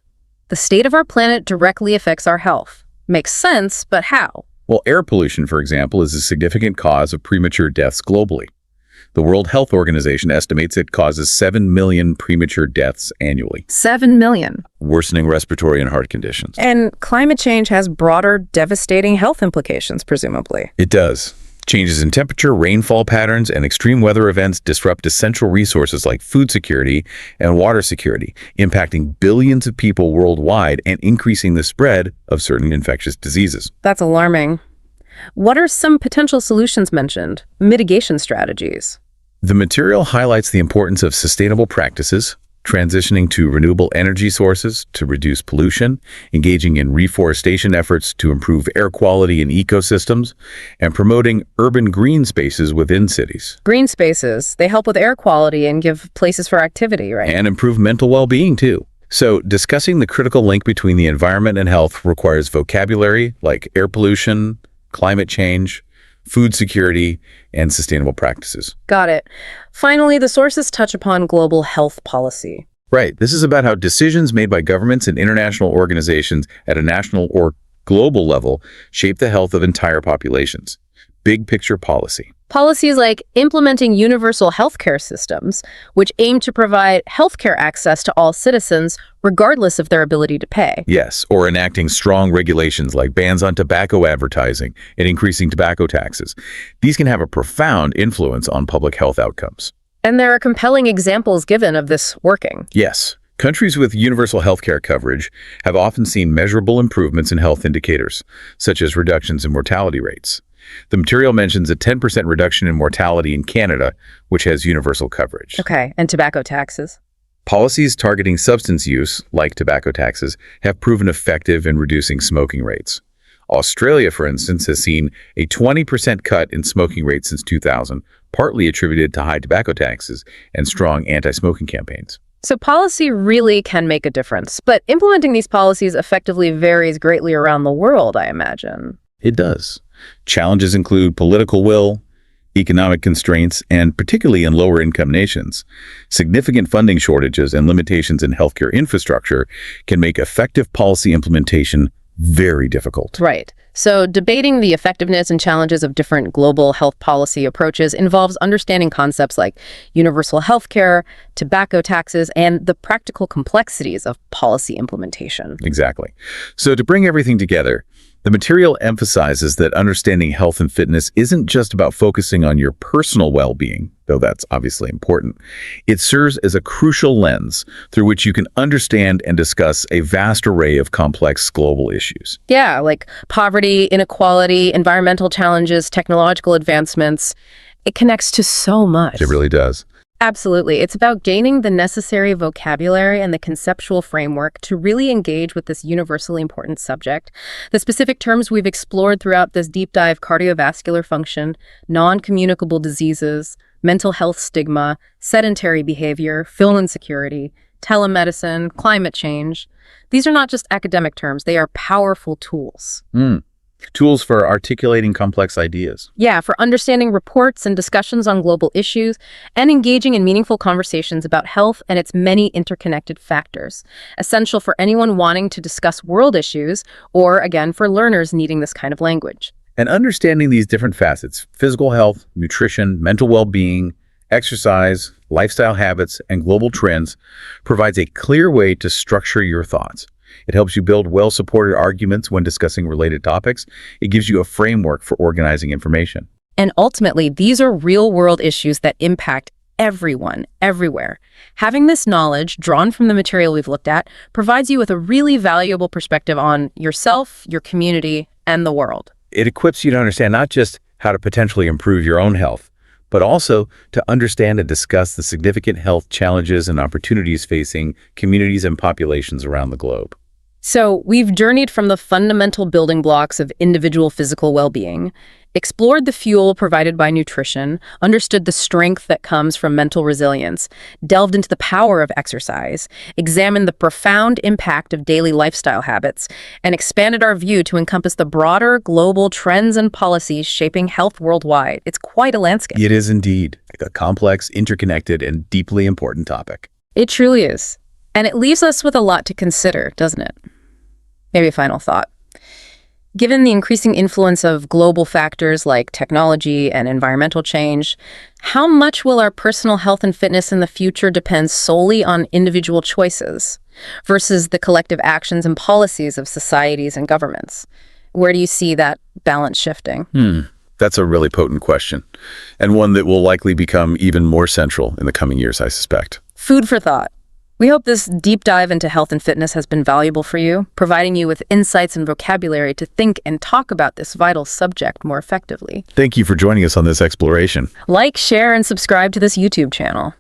S1: The state of our planet directly affects our health. Makes sense, but how?
S2: Well, air pollution, for example, is a significant cause of premature deaths globally. The World Health Organization estimates it causes 7 million premature deaths annually.
S1: 7 million.
S2: Worsening respiratory and heart conditions.
S1: And climate change has broader, devastating health implications, presumably.
S2: It does. Changes in temperature, rainfall patterns, and extreme weather events disrupt essential resources like food security and water security, impacting billions of people worldwide and increasing the spread of certain infectious diseases.
S1: That's alarming. What are some potential solutions mentioned? Mitigation strategies?
S2: The material highlights the importance of sustainable practices, transitioning to renewable energy sources to reduce pollution, engaging in reforestation efforts to improve air quality in ecosystems, and promoting urban green spaces within cities.
S1: Green spaces, they help with air quality and give places for activity, right?
S2: And improve mental well-being, too. So, discussing the critical link between the environment and health requires vocabulary like air pollution, climate change, food security, and sustainable practices.
S1: Got it. Finally, the sources touch upon global health policy.
S2: Right. This is about how decisions made by governments and international organizations at a national or global level shape the health of entire populations. Big picture policy.
S1: Policies like implementing universal healthcare systems, which aim to provide healthcare access to all citizens, regardless of their ability to pay.
S2: Yes, or enacting strong regulations like bans on tobacco advertising and increasing tobacco taxes. These can have a profound influence on public health outcomes.
S1: And there are compelling examples given of this working.
S2: Yes. Countries with universal healthcare coverage have often seen measurable improvements in health indicators, such as reductions in mortality rates. The material mentions a 10% reduction in mortality in Canada, which has universal coverage.
S1: Okay, and tobacco taxes?
S2: Policies targeting substance use, like tobacco taxes, have proven effective in reducing smoking rates. Australia, for instance, has seen a 20% cut in smoking rates since 2000, partly attributed to high tobacco taxes and strong anti-smoking campaigns.
S1: So policy really can make a difference, but implementing these policies effectively varies greatly around the world, I imagine.
S2: It does. Challenges include political will, economic constraints, and particularly in lower-income nations, significant funding shortages and limitations in healthcare infrastructure can make effective policy implementation very difficult.
S1: Right. So debating the effectiveness and challenges of different global health policy approaches involves understanding concepts like universal healthcare, tobacco taxes, and the practical complexities of policy implementation.
S2: Exactly. So to bring everything together, the material emphasizes that understanding health and fitness isn't just about focusing on your personal well-being, though that's obviously important. It serves as a crucial lens through which you can understand and discuss a vast array of complex global issues.
S1: Yeah, like poverty, inequality, environmental challenges, technological advancements. It connects to so much.
S2: It really does.
S1: Absolutely. It's about gaining the necessary vocabulary and the conceptual framework to really engage with this universally important subject. The specific terms we've explored throughout this deep dive: cardiovascular function, non-communicable diseases, mental health stigma, sedentary behavior, fuel insecurity, telemedicine, climate change. These are not just academic terms, they are powerful tools.
S2: Tools for articulating complex ideas.
S1: Yeah, for understanding reports and discussions on global issues and engaging in meaningful conversations about health and its many interconnected factors. Essential for anyone wanting to discuss world issues or, again, for learners needing this kind of language.
S2: And understanding these different facets, physical health, nutrition, mental well-being, exercise, lifestyle habits, and global trends, provides a clear way to structure your thoughts. It helps you build well-supported arguments when discussing related topics. It gives you a framework for organizing information.
S1: And ultimately, these are real-world issues that impact everyone, everywhere. Having this knowledge, drawn from the material we've looked at, provides you with a really valuable perspective on yourself, your community, and the world.
S2: It equips you to understand not just how to potentially improve your own health, but also to understand and discuss the significant health challenges and opportunities facing communities and populations around the globe.
S1: So we've journeyed from the fundamental building blocks of individual physical well-being, explored the fuel provided by nutrition, understood the strength that comes from mental resilience, delved into the power of exercise, examined the profound impact of daily lifestyle habits, and expanded our view to encompass the broader global trends and policies shaping health worldwide. It's quite a landscape.
S2: It is indeed a complex, interconnected, and deeply important topic.
S1: It truly is. And it leaves us with a lot to consider, doesn't it? Maybe a final thought. Given the increasing influence of global factors like technology and environmental change, how much will our personal health and fitness in the future depend solely on individual choices versus the collective actions and policies of societies and governments? Where do you see that balance shifting?
S2: That's a really potent question, and one that will likely become even more central in the coming years, I suspect.
S1: Food for thought. We hope this deep dive into health and fitness has been valuable for you, providing you with insights and vocabulary to think and talk about this vital subject more effectively.
S2: Thank you for joining us on this exploration.
S1: Like, share, and subscribe to this YouTube channel.